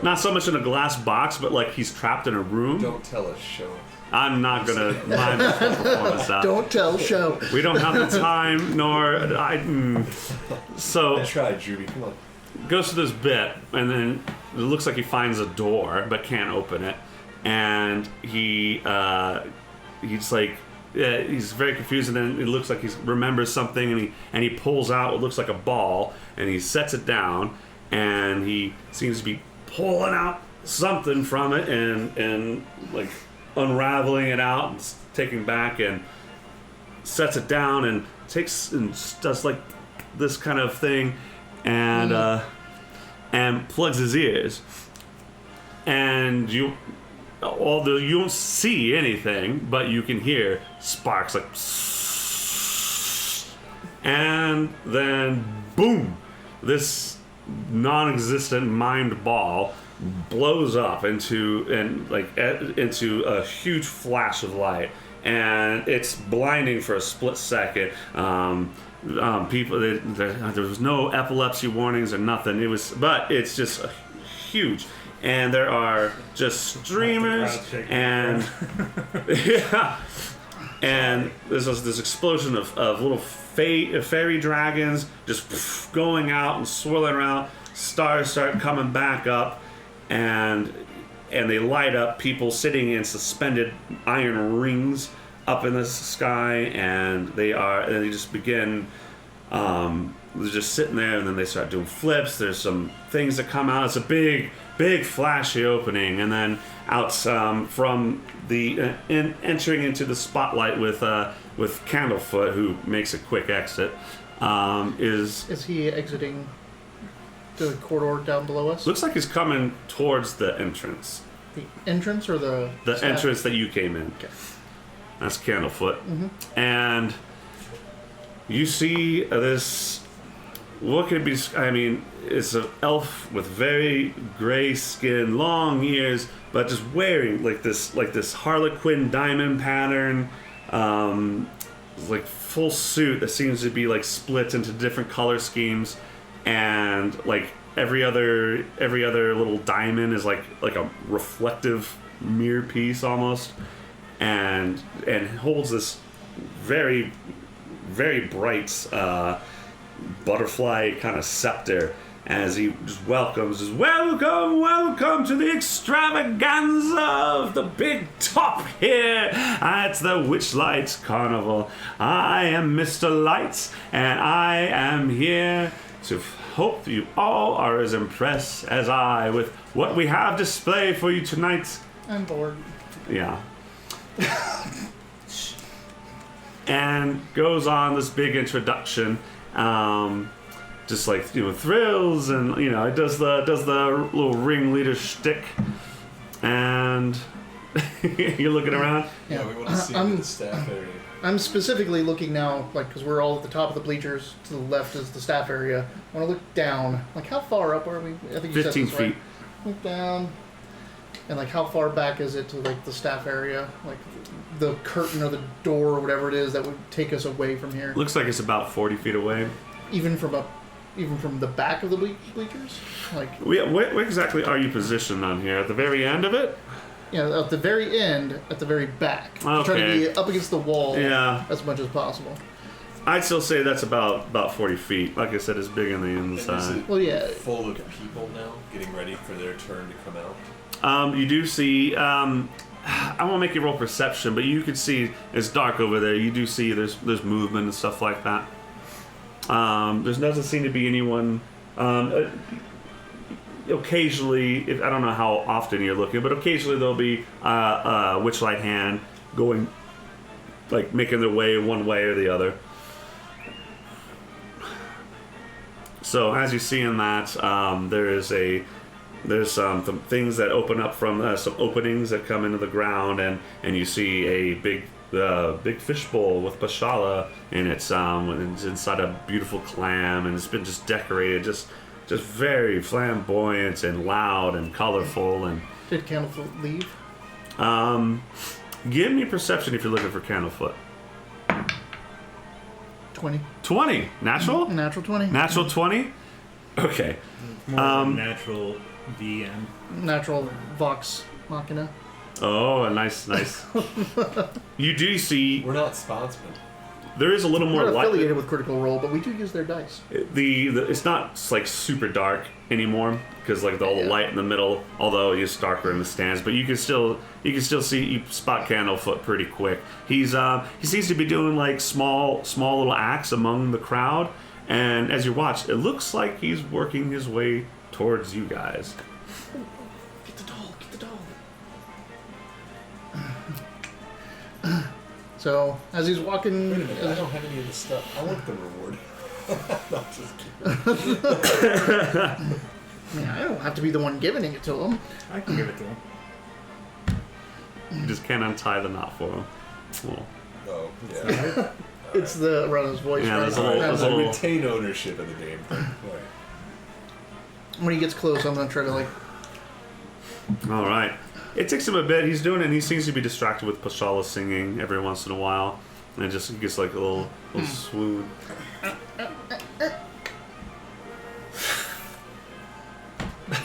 not so much in a glass box, but like he's trapped in a room. Don't tell us, show us. I'm not gonna mime this whole performance out. Don't tell, show. We don't have the time, nor So I tried, Judy. Come on. goes to this bit, and then it looks like he finds a door but can't open it, and he's like he's very confused, and then it looks like he remembers something, and he pulls out what looks like a ball, and he sets it down, and he seems to be pulling out something from it, and like unraveling it out and taking back, and sets it down, and takes and does like this kind of thing, and plugs his ears, and you don't see anything, but you can hear sparks like, and then boom, this non-existent mimed ball blows up into a huge flash of light, and it's blinding for a split second. People, there was no epilepsy warnings or nothing. But it's just huge, and there are just streamers and yeah, and there's this explosion of little fairy dragons just going out and swirling around. Stars start coming back up, and they light up people sitting in suspended iron rings up in the sky, and they just begin they're just sitting there, and then they start doing flips. There's some things that come out. It's a big flashy opening, and then out from the entering into the spotlight with Candlefoot, who makes a quick exit, Is he exiting the corridor down below us? looks like he's coming towards the entrance. The entrance or the staff? Entrance that you came in. Okay. That's Candlefoot. And you see this, what could be, I mean, it's an elf with very gray skin, long ears, but just wearing like this Harlequin diamond pattern, like full suit that seems to be like split into different color schemes, and like every other little diamond is like a reflective mirror piece almost, and holds this very very bright butterfly kind of scepter as he just welcomes us. Welcome to the extravaganza of the big top here at the Witchlight Carnival. I am Mr. Lights, and I am here to hope you all are as impressed as I with what we have displayed for you tonight. I'm bored. Yeah. And goes on this big introduction, just like thrills, and it does the little ringleader shtick, and you're looking around. Yeah, we want to see the staff area. I'm specifically looking now, because we're all at the top of the bleachers. To the left is the staff area. I want to look down. How far up are we? I think you 15 said this, right? feet. Look down. And how far back is it to the staff area? The curtain or the door or whatever it is that would take us away from here. Looks like it's about 40 feet away. Even from the back of the bleachers? Where exactly are you positioned on here? At the very end of it? Yeah, at the very end, at the very back. Okay. Trying to be up against the wall as much as possible. I'd still say that's about 40 feet. Like I said, it's big on the inside. Well, yeah. Full of people now, getting ready for their turn to come out. You do see, I won't make you roll perception, but you can see it's dark over there. You do see there's movement and stuff like that. There doesn't seem to be anyone. Occasionally, I don't know how often you're looking, but occasionally there'll be a Witchlight hand going, making their way one way or the other. So as you see in that, there's some things that open up from some openings that come into the ground, and you see a big fishbowl with pashala in it. It's inside a beautiful clam, and it's been just decorated, just very flamboyant and loud and colorful. And Did Candlefoot leave? give me perception if you're looking for Candlefoot. 20. Natural? Natural 20. Natural 20? Okay. More of a natural VM. Natural Vox Machina. Oh, nice. You do see We're not sponsored. there is a little more We're not light. affiliated with Critical Role, but we do use their dice. It's not super dark anymore because all the light in the middle, although it's darker in the stands, but you can still see, you spot Candlefoot pretty quick. He seems to be doing small little acts among the crowd, and as you watch, it looks like he's working his way towards you guys. Get the doll. So as he's walking, Wait a minute, I don't have any of this stuff. I want the reward. Not just keep it. I don't have to be the one giving it to him. I can give it to him. You just can't untie the knot for him. Well, Oh, yeah. It's the around his voice. Yeah, right? there's a little- there's a I little- retain ownership of the game. Right. When he gets close, I'm gonna try to all right. It takes him a bit. He's doing it, and he seems to be distracted with Pashala singing every once in a while, and it just gets a little swoon.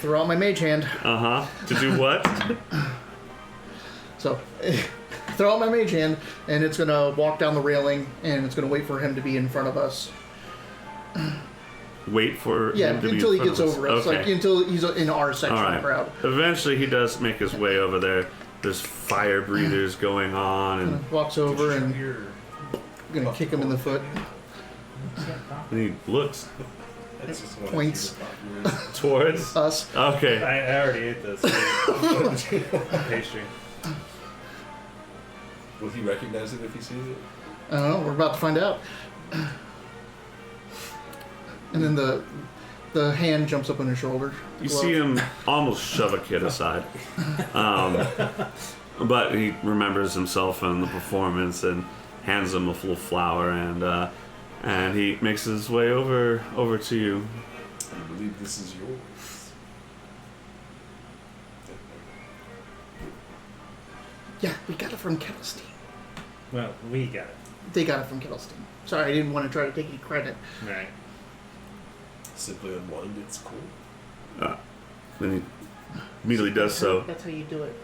throw out my mage hand. To do what? So throw out my mage hand, and it's gonna walk down the railing, and it's gonna wait for him to be in front of us. Wait for Yeah, him to be until in he front gets of us. over us. Okay. Until he's in our section All of right. the crowd. Eventually, he does make his way over there. There's fire breathers going on, and Walks over and Your gonna kick him in the foot. he looks That's just what Points. I towards Us. Okay. I already ate this pastry. Will he recognize it if he sees it? I don't know. We're about to find out. And then the hand jumps up on his shoulder. You see him almost shove a kid aside, but he remembers himself and the performance and hands him a full flower, and he makes his way over to you. I believe this is yours. Yeah, we got it from Kettlestein. Well, we got it. They got it from Kettlestein. Sorry, I didn't want to try to take any credit. Right. Simply unwind, it's cool. Then he immediately does so. That's how you do it.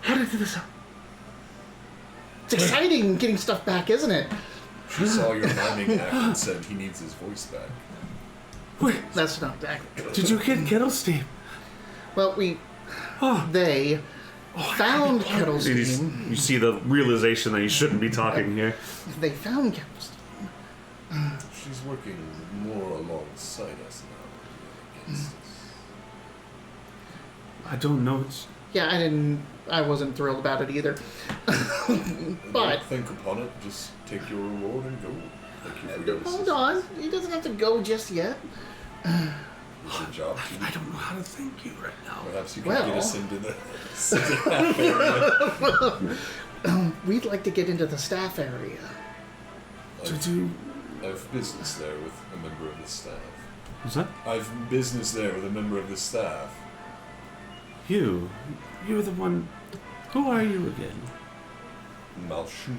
How did this happen? It's exciting getting stuff back, isn't it? She saw your miming act and said he needs his voice back. Wait, That's not accurate. did you get Kettle Steam? Well, they found Kettle You, Steam. you see the realization that you shouldn't be talking here. They found Kettle Steam. She's working more alongside us now than against us. I don't know. Yeah, I wasn't thrilled about it either. But Don't think upon it. Just take your reward and go. Thank you for your hold assistance. on, he doesn't have to go just yet. It's your job. I don't know how to thank you right now. Perhaps you can Well- get us into the staff area. We'd like to get into the staff area. To do. I've business there with a member of the staff. What's that? I've business there with a member of the staff. You're the one. Who are you again? Malshun.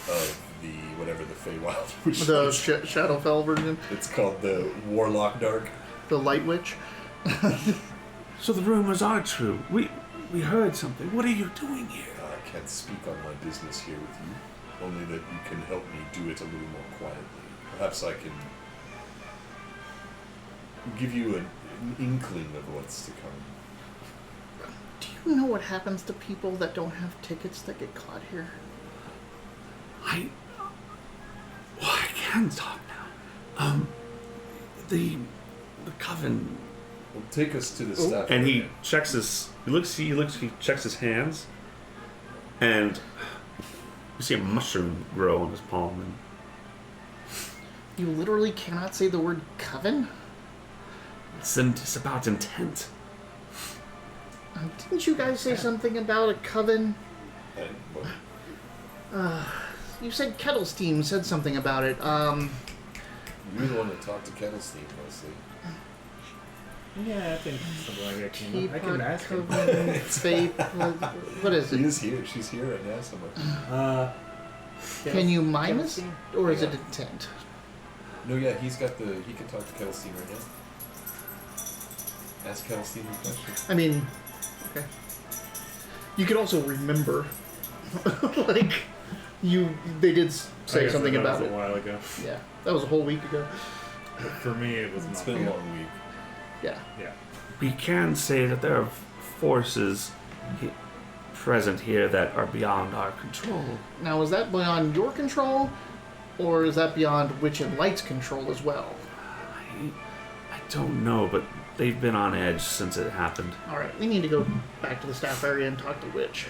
Of the whatever the Feywild which The Shadowfell version, it's called the Warlock Dark. the Light Witch. So the rumors are true. We heard something. What are you doing here? I can't speak on my business here with you. Only that you can help me do it a little more quietly. Perhaps I can give you an inkling of what's to come. Do you know what happens to people that don't have tickets that get caught here? I can talk now. The coven. Well, take us to the staff. And he area. checks his. He checks his hands, and you see a mushroom grow on his palm. And You literally cannot say the word coven? it's about intent. Didn't you guys say something about a coven? And, well, You said Kettle Steam said something about it. you're the one that talked to Kettlestein mostly. Yeah, I think something like that came up. I Teapot can ask him. Coven, Faith, what is She it? is here. She's here right now somewhere. Can you mime us? Kettlestein? Or is it Yeah. intent? No, yeah, he can talk to Kettlestein right now. Ask Kettlestein a question. I mean, okay. You could also remember, like, they did I say guess something that about was it. a while ago. Yeah, that was a whole week ago. But for me, it was It's not. been a long week. Yeah. Yeah. We can say that there are forces present here that are beyond our control. Now, is that beyond your control, or is that beyond Witch and Light's control as well? I don't know, but they've been on edge since it happened. All right, we need to go back to the staff area and talk to Witch.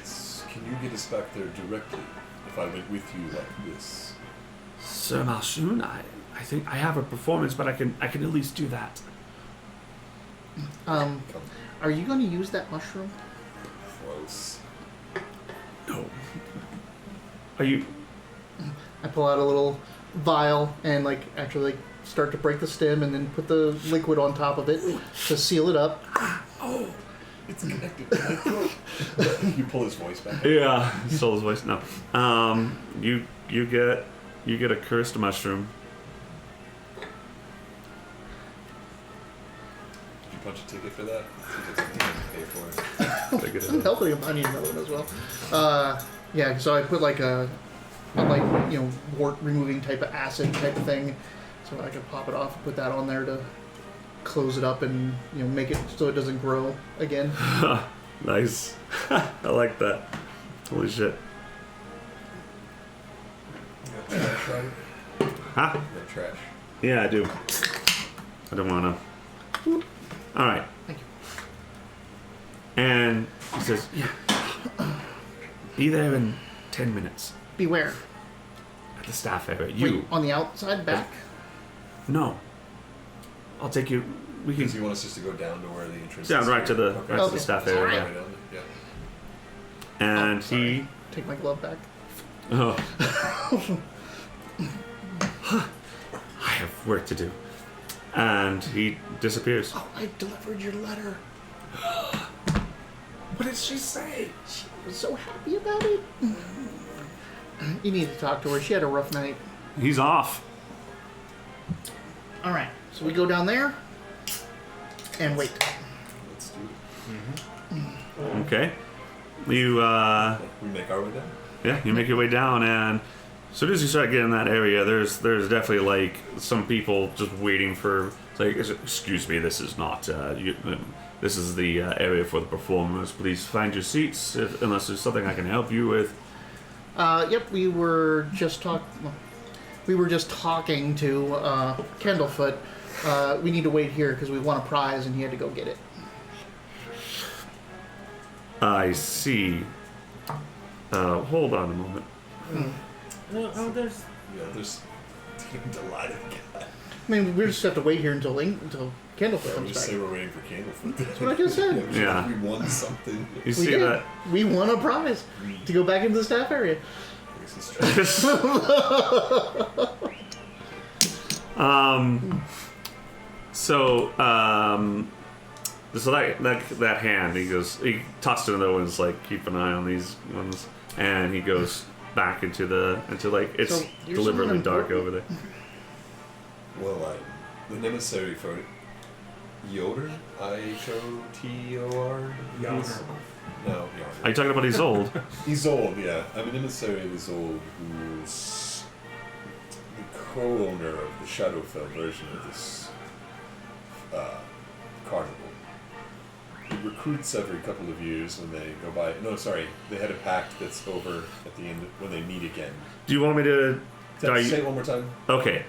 Can you get us back there directly if I went with you like this? Sir Malshun, I think I have a performance, but I can at least do that. Come Are you going to use that mushroom? close. No. Are you? I pull out a little vial and actually start to break the stem and then put the liquid on top of it to seal it up. Oh. It's connected to my throat. You pull his voice back. Yeah, stole his voice. No. You get a cursed mushroom. Did you punch a ticket for that? You get something to pay for it. Take it I'm in. helping him. I need another one as well. Yeah, so I put a wart removing type of acid type of thing, so I can pop it off and put that on there to close it up and make it so it doesn't grow again. Nice. I like that. Holy shit. You got trash, Robert? Huh? You got trash. Yeah, I do. I don't want to. All right. Thank you. And he says, "Yeah, be there in 10 minutes Beware. at the staff area." Wait, You? on the outside back? No. I'll take you. We Because can you want us just to go down to where the entrance down is right to the here? right to Okay. the staff All area. right. Right down there? Yeah. And Sorry. he. Take my glove back. Oh. I have work to do. And he disappears. Oh, I delivered your letter. What did she say? She was so happy about it. You need to talk to her. She had a rough night. He's off. All right, so we go down there and wait. Let's do it. Okay. you We make our way down. yeah, you make your way down, and as soon as you start getting in that area, there's definitely like some people just waiting for. It's like, excuse me, this is not this is the area for the performers. Please find your seats, unless there's something I can help you with. Yep, we were just talking to Candlefoot. We need to wait here because we won a prize and he had to go get it. I see. Hold on a moment. There's There's delighted guy. I mean, we just have to wait here until Candlefoot We comes just say back. we're waiting for Candlefoot. That's what I just said. Yeah. We won something. You We see did. that? We won a prize to go back into the staff area. So that hand, he tosses it in the ones, like, keep an eye on these ones, and he goes back into like, it's So, you're deliberately someone dark important? over there. Well, I'm the emissary for Yoder? I-H-O-T-O-R? Yoder. No, Are Yoder. you talking about he's old? He's old, yeah. I'm an emissary of Isolde, who's the co-owner of the Shadowfell version of this carnival. He recruits every couple of years when they go by. No, sorry, they had a pact that's over at the end when they meet again. Do you want me to? Say it one more time. Okay.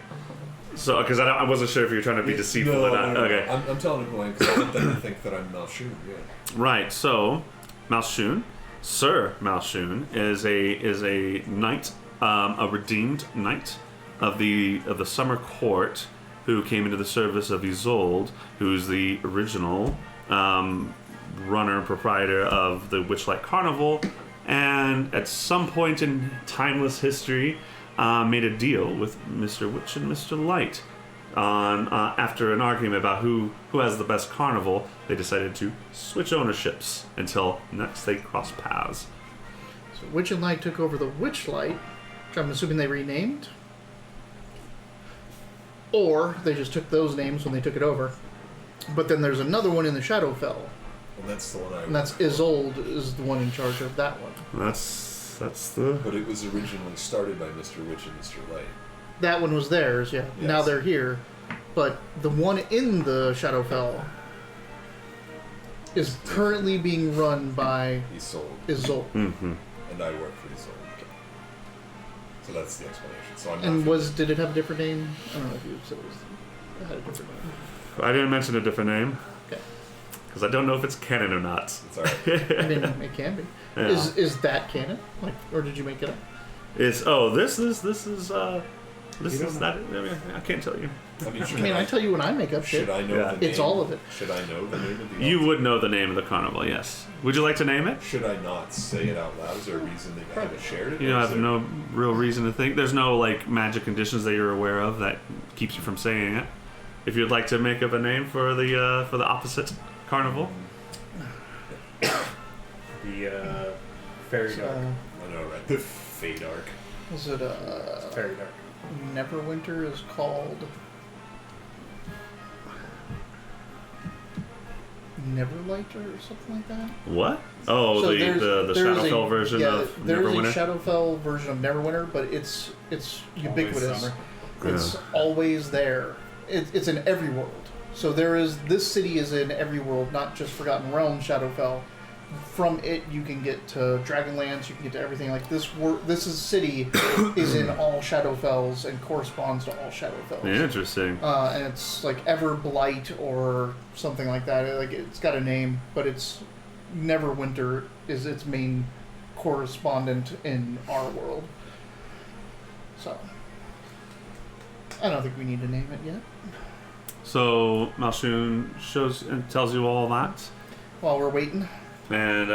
So, because I wasn't sure if you were trying to be deceitful or not. No. Okay. I'm telling him who I am because I want them to think that I'm Malshun. Yeah. Right. So, Malshun, Sir Malshun, is a knight, a redeemed knight of the summer court, who came into the service of Isolde, who's the original runner and proprietor of the Witchlight Carnival, and at some point in timeless history, made a deal with Mr. Witch and Mr. Light. After an argument about who has the best carnival, they decided to switch ownerships until next they cross paths. So Witch and Light took over the Witchlight, which I'm assuming they renamed. Or they just took those names when they took it over. But then there's another one in the Shadowfell, And that's the one and that's Isolde is the one in charge of that one. That's the. But it was originally started by Mr. Witch and Mr. Light. That one was theirs, yeah. Yes. Now they're here. But the one in the Shadowfell is currently being run by Isolde. Isolde. Mm-hmm. And I work for Isolde. So that's the explanation. So I'm And not did it have a different name? I don't know if you said it had a different name. I didn't mention a different name Okay. because I don't know if it's canon or not. It's alright. I mean, it can be. Yeah. Is that canon? Like, or did you make it up? It's this is that. I mean, I can't tell you. I mean, I mean, I tell you when I make up shit. should I know Yeah. the name? It's all of it. Should I know the name of the You outfit? would know the name of the carnival, yes. Would you like to name it? Should I not say it out loud? Is there a reason that you haven't shared it? You Or is have there- no real reason to think. There's no like magic conditions that you're aware of that keeps you from saying it. If you'd like to make up a name for the opposite carnival, the Fairy Dark. Uh, I know, right? The Fade Arc. is it Fairy Dark. Neverwinter is called Neverlight or something like that? what? Oh, So the there's Shadowfell a, version yeah, of there's Neverwinter. a Shadowfell version of Neverwinter, but it's ubiquitous. Summer. It's always there. It's in every world. So this city is in every world, not just Forgotten Realms, Shadowfell. From it, you can get to Dragonlance. You can get to everything. Like this city is in all Shadowfells and corresponds to all Shadowfells. Interesting. And it's like Everblight or something like that. Like it's got a name, but it's Neverwinter is its main correspondent in our world. So I don't think we need to name it yet. So Malshun shows and tells you all that, While we're waiting, and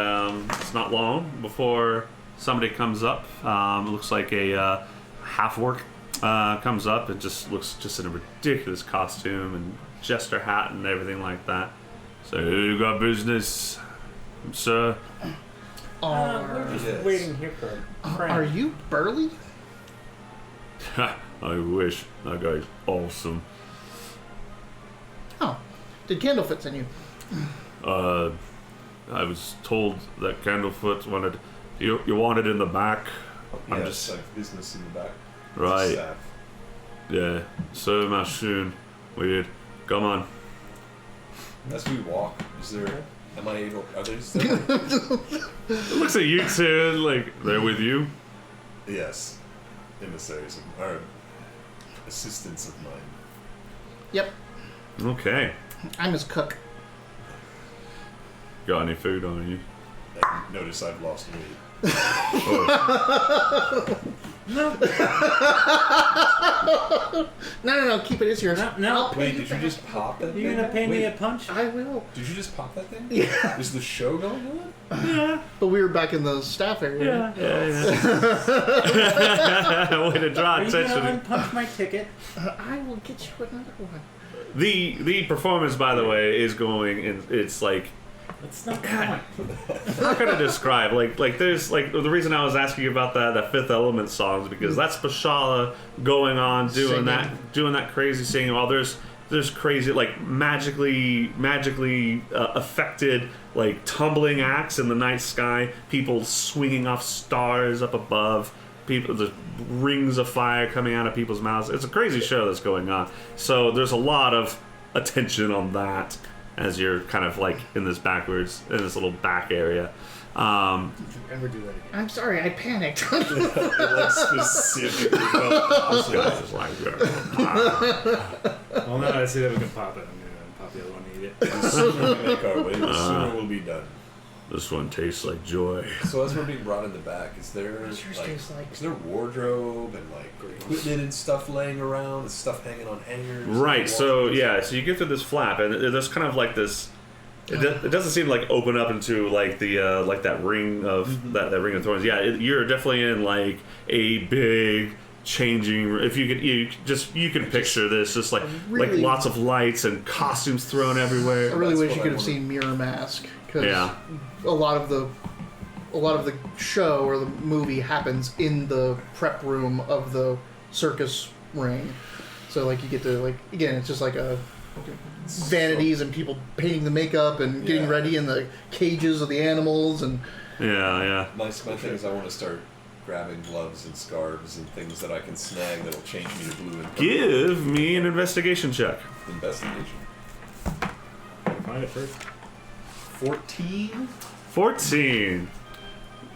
it's not long before somebody comes up. It looks like a half-orc comes up. It just looks just in a ridiculous costume and jester hat and everything like that. So you got business, sir? We're just Yes. waiting here for a friend. are you Burley? I wish. That guy's awesome. Oh, did Candlefoot send you? I was told that Candlefoot wanted you wanted in the back. I'm Yes, just like business in the back. right. Staff. Yeah. So Mashun, weird. Come on. As we walk, is there? Am I able? Are there? It looks at you two like they're with you. Yes, emissaries or assistants of mine. Yep, Okay. I'm his cook. Got any food on you? And notice I've lost weight. Oh, No, keep it. It's yours. No. I'll pay Wait, you did you back. just pop that? You thing? gonna pay me Wait, a punch? I will. Did you just pop that thing? Yeah, Is the show going on? yeah. but we were back in the staff area. Yeah. Way to draw Are you gonna attention. unpunch my ticket? I will get you another one. The performance, by the way, is going. It's like It's not going. how can I describe? Like there's like the reason I was asking you about that Fifth Element songs because that's Pashala going on doing that crazy singing. While there's crazy like magically affected like tumbling acts in the night sky, people swinging off stars up above. People, the rings of fire coming out of people's mouths. It's a crazy show that's going on. So there's a lot of attention on that as you're kind of like in this little back area. Ever do that again? I'm sorry, I panicked. It like specifically This guy's just like, Well, now that I see that we can pop it, I'm gonna pop the other one and eat it. the sooner we make our way, the sooner we'll be done. this one tastes like joy. So as we're being brought in the back, is there What's yours taste like? is there wardrobe and like equipment and stuff laying around, stuff hanging on hangers? Right. So yeah. So you get through this flap, and there's kind of like this. It doesn't seem like open up into like the like that ring of that ring of thorns. Yeah, you're definitely in like a big changing. If you can picture this, just like Really- lots of lights and costumes thrown everywhere. I really That's wish what you I could have wanted. seen Mirror Mask because Yeah. a lot of the show or the movie happens in the prep room of the circus ring. So like you get to like again, it's just like a vanities and people painting the makeup and getting Yeah. ready in the cages of the animals and Yeah. My thing is I want to start grabbing gloves and scarves and things that I can snag that'll change me to blue and purple. Give me an investigation check. Investigation. Find it first. 14. 14.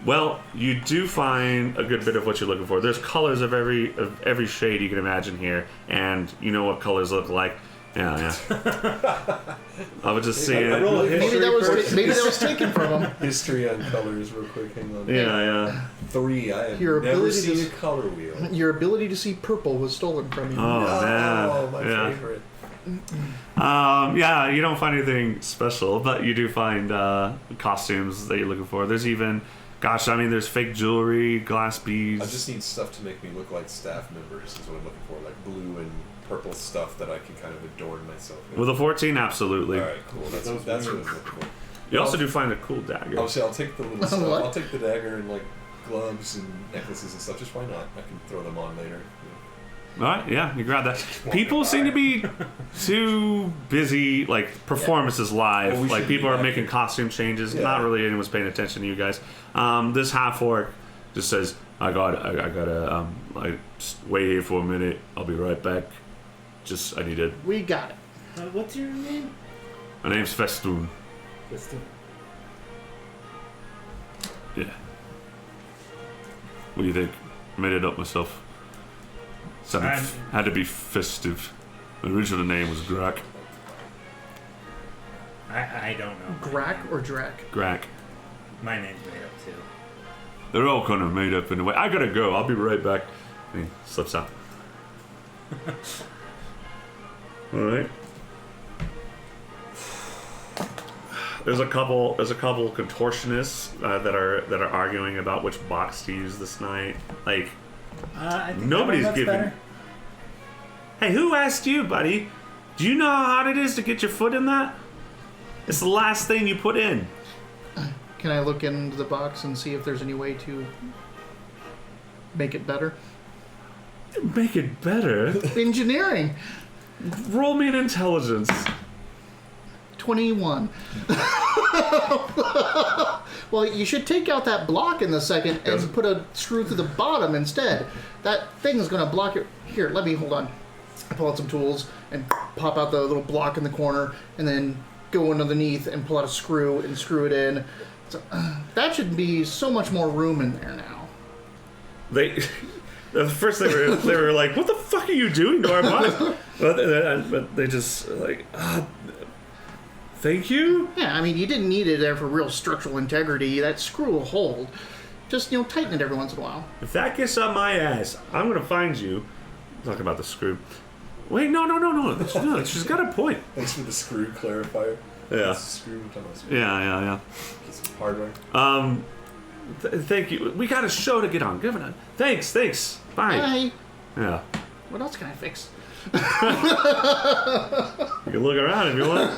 Well, you do find a good bit of what you're looking for. There's colors of every shade you can imagine here, and you know what colors look like. Yeah. I was just seeing. roll a maybe history that was first. maybe that was taken from him. History on colors, real quick. Hang on. Yeah. 3. I have Your never ability seen to- a color wheel. Your ability to see purple was stolen from you. Oh man. Oh, my Yeah. favorite. Yeah, you don't find anything special, but you do find costumes that you're looking for. There's even, gosh, I mean, there's fake jewelry, glass beads. I just need stuff to make me look like staff members. Is what I'm looking for, like blue and purple stuff that I can kind of adorn myself with. With a 14, absolutely. All right, cool. That's what I'm looking for. You also do find a cool dagger. Obviously, I'll take the little stuff. What? I'll take the dagger and like gloves and necklaces and stuff. Just why not? I can throw them on later. All right, yeah, you grab that. People seem to be too busy, like performances live. Well, we like should people be are back making here. costume changes. Yeah. Not really anyone's paying attention to you guys. This half orc just says, I gotta like just wait here for a minute. I'll be right back. I need it. We got it. What's your name? My name's Festoon. Yeah. What do you think? Made it up myself. Had to be festive. The original name was Grak. I don't know. Grack or Drac? Grak. My name's made up too. They're all kind of made up in a way. I gotta go. I'll be right back. And he slips out. All right. There's a couple contortionists that are arguing about which box to use this night. Like I think Nobody's that one's giving- better. Hey, who asked you, buddy? Do you know how hard it is to get your foot in that? It's the last thing you put in. Can I look into the box and see if there's any way to make it better? Make it better. Engineering. Roll me an intelligence. 21. Well, you should take out that block in the second and put a screw through the bottom instead. That thing is going to block it. Here, let me, hold on. I pull out some tools and pop out the little block in the corner and then go underneath and pull out a screw and screw it in. So, that should be so much more room in there now. The first thing they were like, "What the fuck are you doing to our box?" but they just like, "Thank you." Yeah, I mean, you didn't need it there for real structural integrity. That screw will hold. Just, tighten it every once in a while. If that gets up my ass, I'm gonna find you. Talking about the screw. Wait, no. She's got a point. Thanks for the screw clarifier. Yeah. Screw. Yeah. Get some hardware. Thank you. We got a show to get on. Give it a thanks. Bye. Hi. Yeah. What else can I fix? You can look around if you want.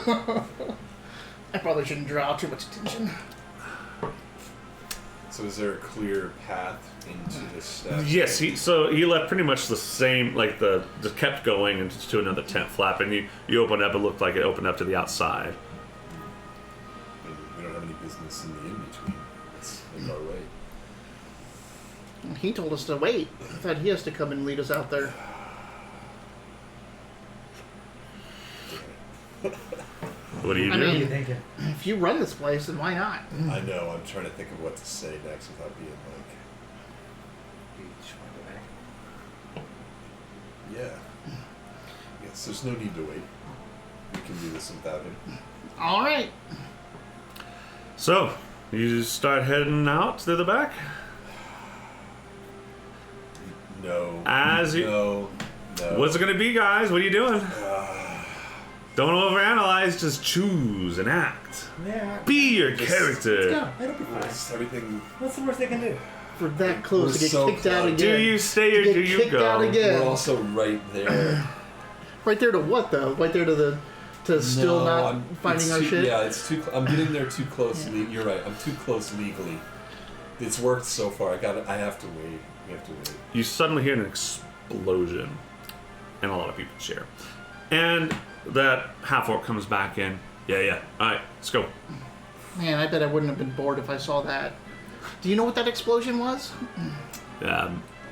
I probably shouldn't draw too much attention. So is there a clear path into this step? Yes, he left pretty much the same, like just kept going and to another tent flap, and you opened up. It looked like it opened up to the outside. And we don't have any business in the in-between. Let's make our way. He told us to wait. I thought he has to come and lead us out there. What do you I do? mean- What are you thinking? If you run this place, then why not? I know, I'm trying to think of what to say next without being like, You just want to go back? yeah. Yes, there's no need to wait. We can do this without him. All right. So you start heading out to the back. No. No. What's it gonna be, guys? What are you doing? Don't overanalyze. Just choose and act. Yeah. Be your Just- character. Yeah, it'll be fine. Everything. What's the worst they can do? We're that close We're to get so kicked out close. again. Do you stay or To do get you kicked go? out again. We're also right there. Right there to what, though? Right there to still not finding it's our too, shit? Yeah, it's too. I'm getting there too close. You're right. I'm too close legally. It's worked so far. I have to wait. We have to wait. You suddenly hear an explosion, and a lot of people cheer. And that half-orc comes back in. Yeah. All right, let's go. Man, I bet I wouldn't have been bored if I saw that. Do you know what that explosion was?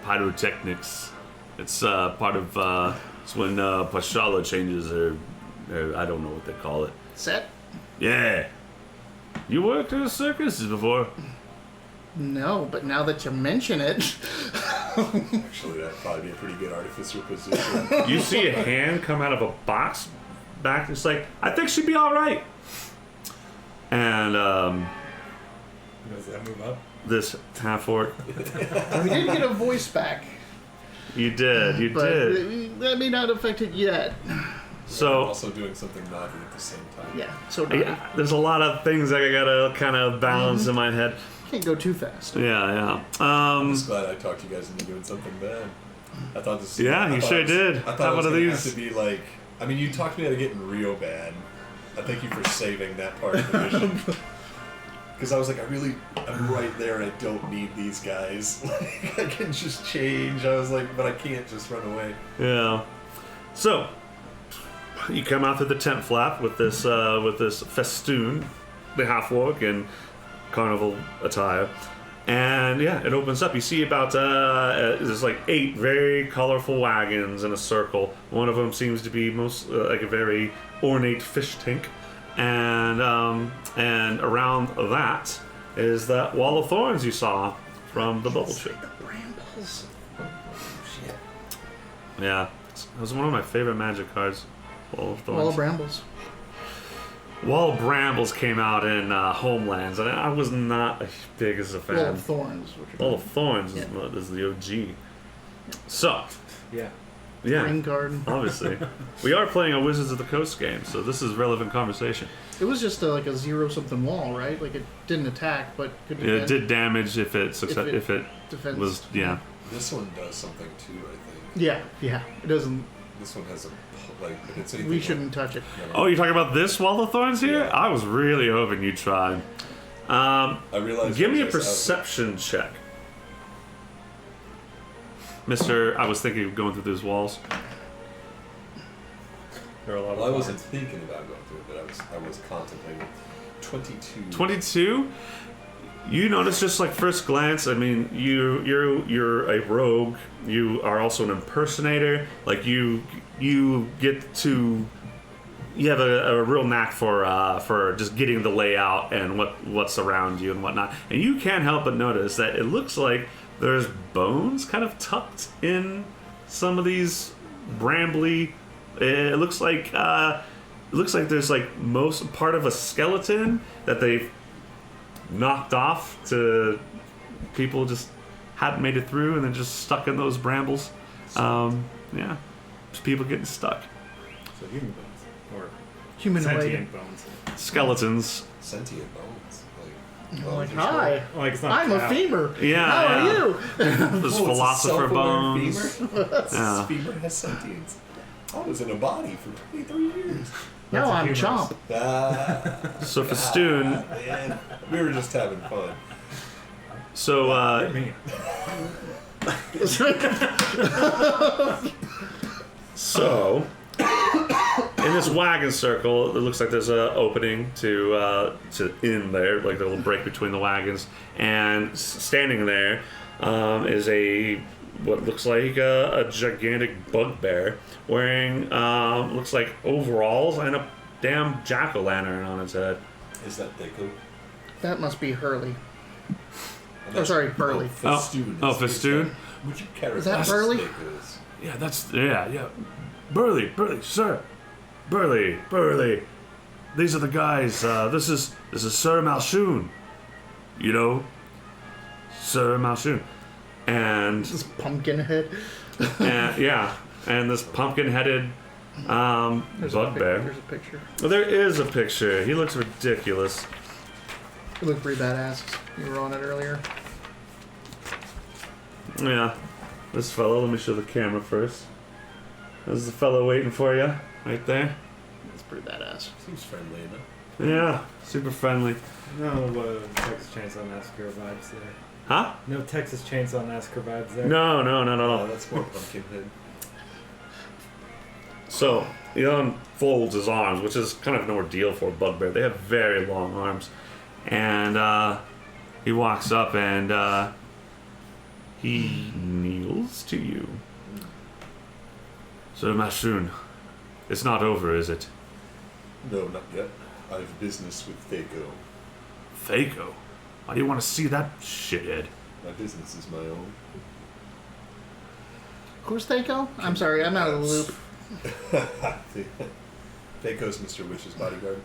Pyrotechnics. It's part of. It's when Pashala changes her. I don't know what they call it. Set? Yeah. You worked at a circus before? No, but now that you mention it, Actually, that'd probably be a pretty good artificer position. You see a hand come out of a box back. It's like, I think she'd be all right. And Does that move up? this half-orc. we did get a voice back, You did. but that may not affect it yet. I'm So, also doing something naughty at the same time. Yeah, so naughty. yeah, there's a lot of things that I gotta kind of balance in my head. Can't go too fast. Yeah. I'm just glad I talked you guys into doing something bad. I thought this. Yeah, I you thought sure it was- did. I thought Have it was one of gonna these. have to be like. I mean, you talked me out of getting real bad. I thank you for saving that part of the mission. Because I was like, I'm right there, and I don't need these guys. Like, I can just change. I was like, but I can't just run away. Yeah. So, you come out through the tent flap with this festoon, the half-orc in carnival attire. And yeah, it opens up. You see about there's like 8 very colorful wagons in a circle. One of them seems to be most like a very ornate fish tank, and around that is that wall of thorns you saw from the bubble ship. The brambles. Shit. Yeah, it was one of my favorite magic cards. Wall of thorns. Wall of brambles. Wall of Brambles came out in Homelands, and I was not as big as a fan. Wall of thorns. Which Wall of Thorns Yeah. is the OG. So, Yeah. yeah, Green card. obviously. We are playing a Wizards of the Coast game, so this is relevant conversation. It was just like a 0-something wall, right? Like it didn't attack, but could It did damage if it defense. was, yeah. This one does something too. I think Yeah. It doesn't. this one has a like. If it's anything We like- shouldn't touch it. Oh, you're talking about this Wall of Thorns here? Yeah. I was really hoping you'd try. I realized. Give me a I was just out perception check. Mister, I was thinking of going through those walls. There are a lot of Well, I wasn't farms. thinking about going through it, but I was contemplating. 22. 22. You notice just like first glance. I mean, you're a rogue. You are also an impersonator. Like you get to. You have a real knack for just getting the layout and what's around you and whatnot. And you can't help but notice that it looks like there's bones kind of tucked in some of these brambly. It looks like there's like most part of a skeleton that they've knocked off to people just hadn't made it through and then just stuck in those brambles. Yeah, just people getting stuck. So human bones. Or Humanoid. sentient bones. Skeletons. Sentient bones. I'm like, there's hi, Like it's not I'm a cow. femur. Yeah, How yeah. are you? There's Oh, it's a philosopher self-aware bones. Femur? Yeah. Femur has sentience. I was in a body for 23 years. Now That's a I'm humorous. Chomp. So Festoon. Man, we were just having fun. So Hit me. So, in this wagon circle, it looks like there's an opening to in there, like the little break between the wagons. And standing there is what looks like a gigantic bugbear wearing looks like overalls and a damn jack-o'-lantern on its head. Is that Deku? That must be Hurley. And Oh, sorry, Burley. Festoon. Oh, is- Festoon? Would you characterize Is that Burley? Deku's? Yeah, yeah. Burley, sir. Burley. These are the guys. This is Sir Malshun. You know, Sir Malshun, and This pumpkin head. yeah, and this pumpkin-headed There's bugbear. There's a picture. Well, there is a picture. He looks ridiculous. It looked pretty badass. You were on it earlier. Yeah, this fellow. Let me show the camera first. There's the fellow waiting for you, right there. It's pretty badass. Seems friendly enough. Yeah, super friendly. No Texas Chainsaw Massacre vibes there. Huh? No Texas Chainsaw Massacre vibes there. No. Oh, that's more Pumpkinhead. So he unfolds his arms, which is kind of an ordeal for a bugbear. They have very long arms, and he walks up and he kneels to you. Sir Mashun, it's not over, is it? No, not yet. I've business with Thaco. Thaco? Why do you want to see that shithead? My business is my own. Who's Thaco? I'm sorry, I'm out of the loop. Thaco's Mr. Witch's bodyguard.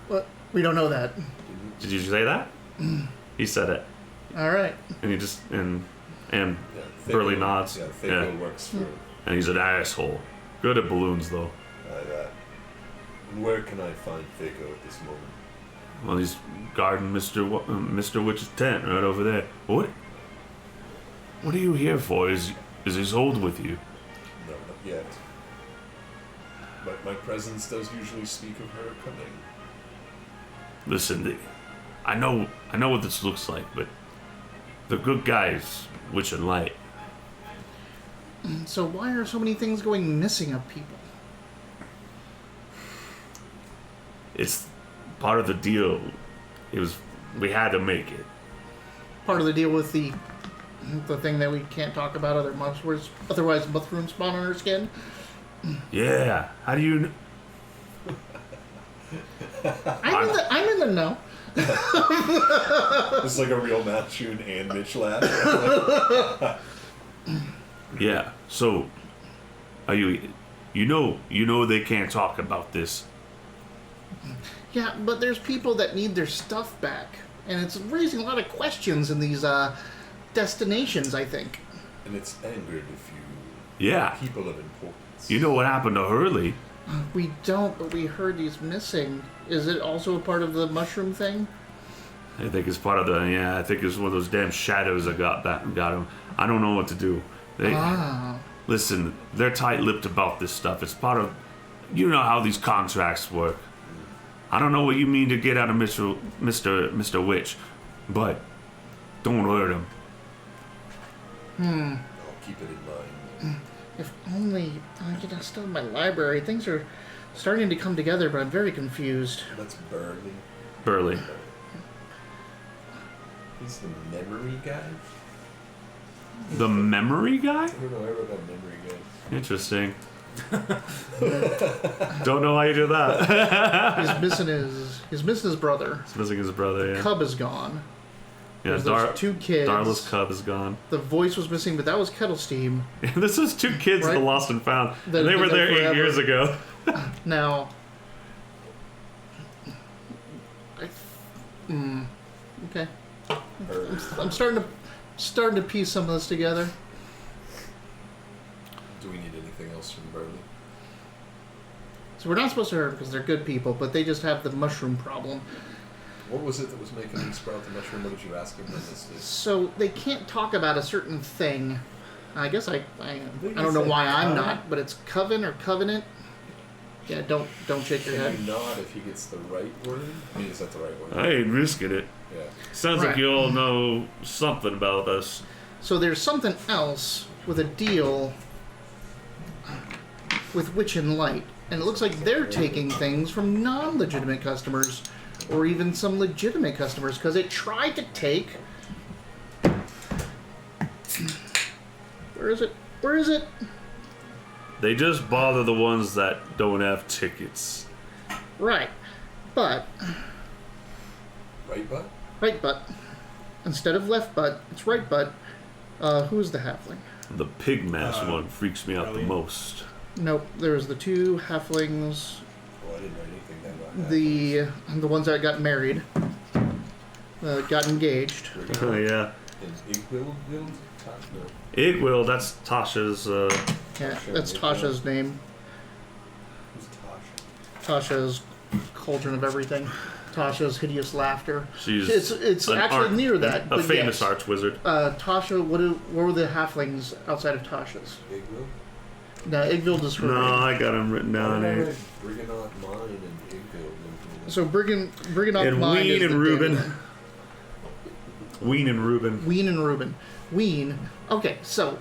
What? We don't know that. Did you say that? He said it, All right. and he just and Yeah, Burley nods. Yeah, Thaco Yeah. works for and he's an asshole. Good at balloons though. that. And where can I find Thaco at this moment? Well, he's guarding Mr. Witch's tent right over there. What are you here for? Is Isolde with you? No, not yet. But my presence does usually speak of her coming. Listen, I know what this looks like, but the good guys, Witch and Light. So why are so many things going missing of people? It's part of the deal. We had to make it. Part of the deal with the thing that we can't talk about, otherwise mushroom spawn on her skin. Yeah. How do you? I'm in the know. This is like a real Matchun and Mitch laugh. Yeah. So, are you? You know they can't talk about this. Yeah, but there's people that need their stuff back, and it's raising a lot of questions in these destinations, I think. And it's angered a few Yeah. people of importance. You know what happened to Hurley? We don't, but we heard he's missing. Is it also a part of the mushroom thing? I think it's part of the. Yeah. I think it's one of those damn shadows that got him. I don't know what to do. Listen, they're tight-lipped about this stuff. It's part of. You know how these contracts work. I don't know what you mean to get out of Mr. Witch, but don't hurt him. I'll keep it in mind. If only I could still in my library. Things are starting to come together, but I'm very confused. That's Burley. Burley. He's the memory guy? The memory guy? I don't know, I wrote that memory guy. Interesting. Don't know why you did that. He's missing his brother. He's missing his brother, yeah. Cub is gone. Yeah, There's those 2 kids. Darla's cub is gone. The voice was missing, but that was Kettle Steam. This is 2 kids Right. the lost and found. That And they have were been there there 8 forever. years ago. Now, okay. Burley. I'm starting to piece some of this together. Do we need anything else from Burley? So we're not supposed to hurt them because they're good people, but they just have the mushroom problem. What was it that was making him sprout the mushroom? What did you ask him when this is? So they can't talk about a certain thing. I guess I think don't you know said why I'm covenant? not, but it's coven or covenant. Yeah, don't shake your Can head. you nod if he gets the right word? I mean, is that the right word? I ain't risking it. Yeah. Sounds like Right. you all know something about this. So there's something else with a deal with Witchlight, and it looks like they're taking things from non-legitimate customers, or even some legitimate customers, because it tried to take. Where is it? Where is it? They just bother the ones that don't have tickets. Right, but Right butt? right butt instead of left butt, it's right butt. Who's the halfling? The pig mask one freaks me out the Elliot. Uh, most. Nope, there's the 2 halflings. Oh, I didn't know anything then about that. The ones that got married, got engaged. Oh, yeah. And Igwild? No. It will. That's Tasha's. Yeah, that's Tasha's name. Who's Tasha? Tasha's cauldron of everything. Tasha's hideous laughter. She's It's an actually art- near that. A but famous yes. arch wizard. Tasha, what were the halflings outside of Tasha's? Igwild? No, Igvild is her No, name. I got him written down here. Briganot Mine and Igwild. So Briganoff And Mine Ween is and the Reuben. dead one. Ween and Reuben. Ween and Reuben. Ween. Okay, so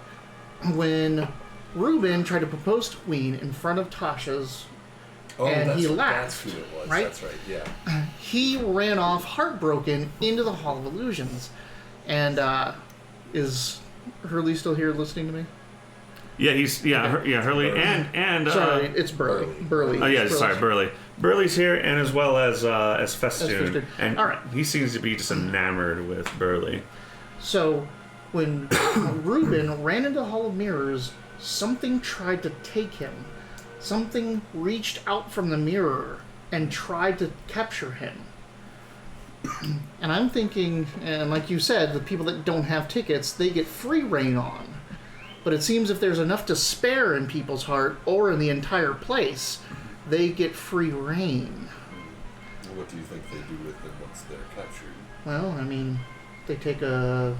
when Reuben tried to propose to Ween in front of Tasha's, Oh, and that's he what- laughed, That's who it was. right? That's right, yeah. he ran off heartbroken into the Hall of Illusions. And is Hurley still here listening to me? Yeah, he's Hurley and Sorry, it's Burley. Burley. Oh yeah, Burley's sorry, here. Burley. Burley's here, and as well as Festoon, Festoon. and All right. he seems to be just enamored with Burley. So when Reuben ran into the Hall of Mirrors, something tried to take him. Something reached out from the mirror and tried to capture him. And I'm thinking, and like you said, the people that don't have tickets, they get free reign on. But it seems if there's enough to spare in people's heart or in the entire place, they get free reign. What do you think they do with them once they're captured? Well, I mean, they take a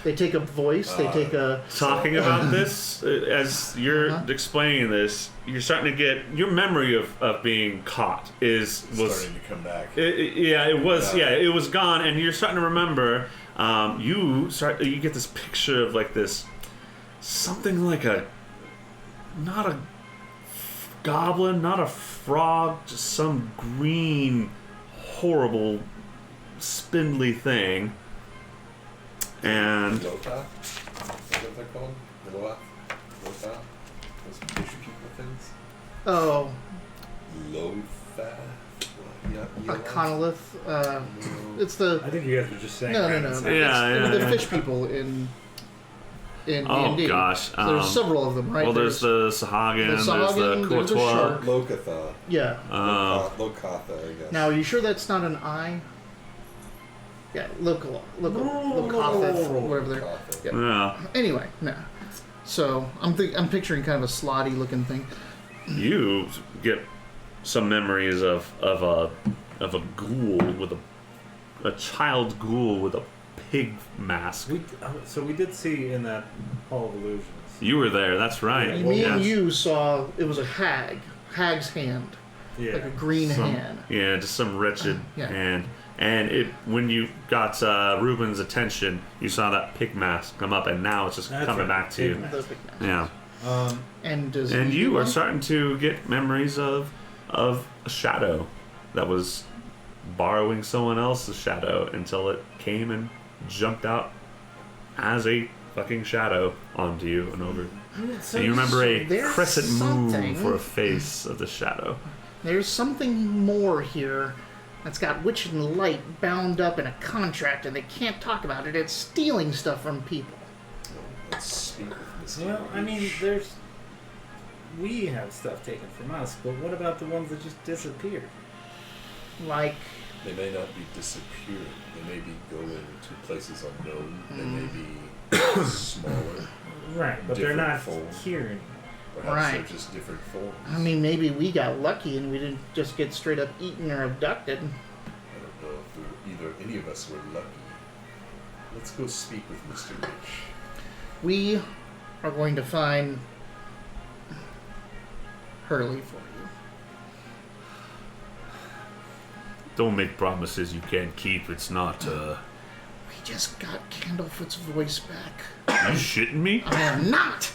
voice, they take a Talking about this, as you're Uh-huh. explaining this, you're starting to get your memory of being caught was Starting to come back. it was gone, and you're starting to remember. You get this picture of like this something like not a goblin, not a frog, just some green, horrible, spindly thing. And Lothar? Is that what they're called? Lothar? Those fish people things? oh, Lothar? a conolith. It's the I think you guys were just saying. no. random It's stuff. Yeah, the yeah. fish people in oh D&D. gosh, So there's several of them, right? well, there's the Sahagin, the Sahagin, there's the there's a Courtois. shark. Lokatha. Yeah. Lokatha, I guess. Now, are you sure that's not an I? Yeah, Lokatha, whatever they're. Lokatha. Yeah. Yeah, Anyway, no. So I'm picturing kind of a slotty looking thing. you get some memories of a ghoul with a child ghoul with a pig mask. So we did see in that Hall of Illusions. You were there. That's right. Yeah, Me Yes. and you saw it was a hag's hand, Yeah. like a green hand. Yeah, just some wretched Yeah. hand. And when you got Ruben's attention, you saw that pig mask come up, and now it's just That's coming right, back to pig you. mask. The big mask. Yeah. And does And he you do are one? starting to get memories of of a shadow that was borrowing someone else's shadow until it came and jumped out as a fucking shadow onto you and over. So, And you remember a there's crescent something- moon for a face of the shadow. There's something more here that's got Witchlight bound up in a contract and they can't talk about it. It's stealing stuff from people. Let's speak with Mr. Well, I mean, Witch. we have stuff taken from us, but what about the ones that just disappeared? Like, They may not be disappearing. They may be going to places unknown. They may be smaller. Right, but they're Different not forms. here anymore. Perhaps Right. they're just different forms. I mean, maybe we got lucky and we didn't just get straight up eaten or abducted. I don't know if either any of us were lucky. Let's go speak with Mr. Rich. We are going to find Hurley for you. Don't make promises you can't keep. It's not, We just got Candlefoot's voice back. You shitting me? I am not!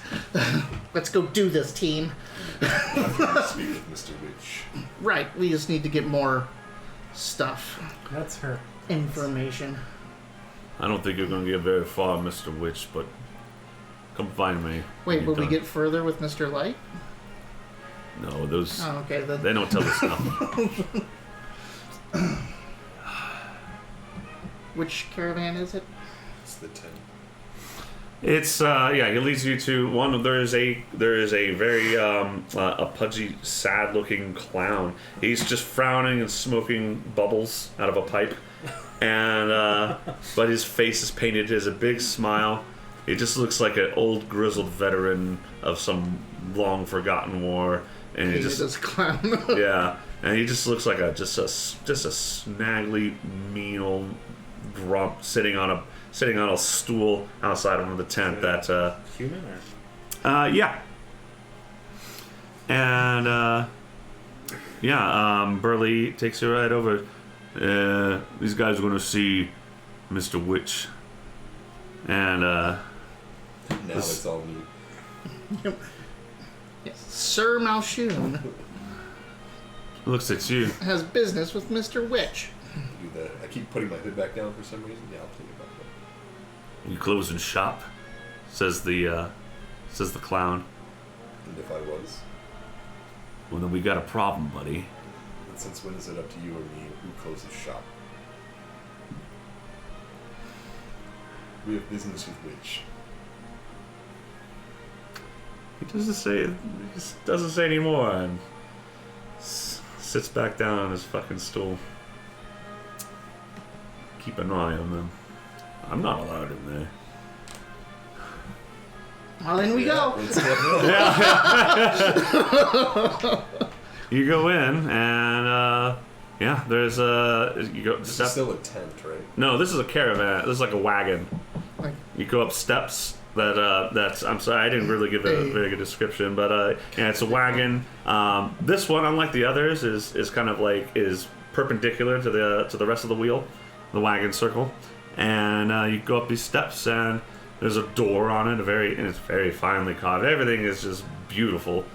Let's go do this, team. Speak with Mr. Rich. Right, we just need to get more stuff, That's her. information. I don't think you're gonna get very far, Mr. Witch, but come find me. Wait, when will you're we done. get further with Mr. Light? No, those... Oh, okay. Then. They don't tell us stuff. Which caravan is it? It's the 10. It's he leads you to one. There is a very a pudgy, sad-looking clown. He's just frowning and smoking bubbles out of a pipe, and but his face is painted as a big smile. He just looks like an old grizzled veteran of some long forgotten war, and he Hated just as a clown. yeah, and he just looks like a snaggly, mean old grump sitting on a stool outside of the tent. That Human or? yeah, and Burley takes you right over. These guys are going to see Mr. Witch, and Now This- it's all me. Yes. Sir Malshun looks at you. has business with Mr. Witch. Do that. I keep putting my hood back down for some reason. Yeah, I'll take it back up. You closing shop, says the clown. And if I was, Well, then we got a problem, buddy. and since when is it up to you or me who closes shop? We have business with Witch. He just doesn't say anymore, and sits back down on his fucking stool. Keep an eye on them. I'm not allowed in there. Well, in we go. Let's go. You go in, and there's you go This is step. still a tent, right? No, this is a caravan. This is like a wagon. Like, You go up steps. That's. I'm sorry, I didn't really give a very good description, but it's a wagon. This one, unlike the others, is kind of like is perpendicular to the rest of the wheel, the wagon circle, and you go up these steps, and there's a door on it, and it's very finely carved. Everything is just beautiful.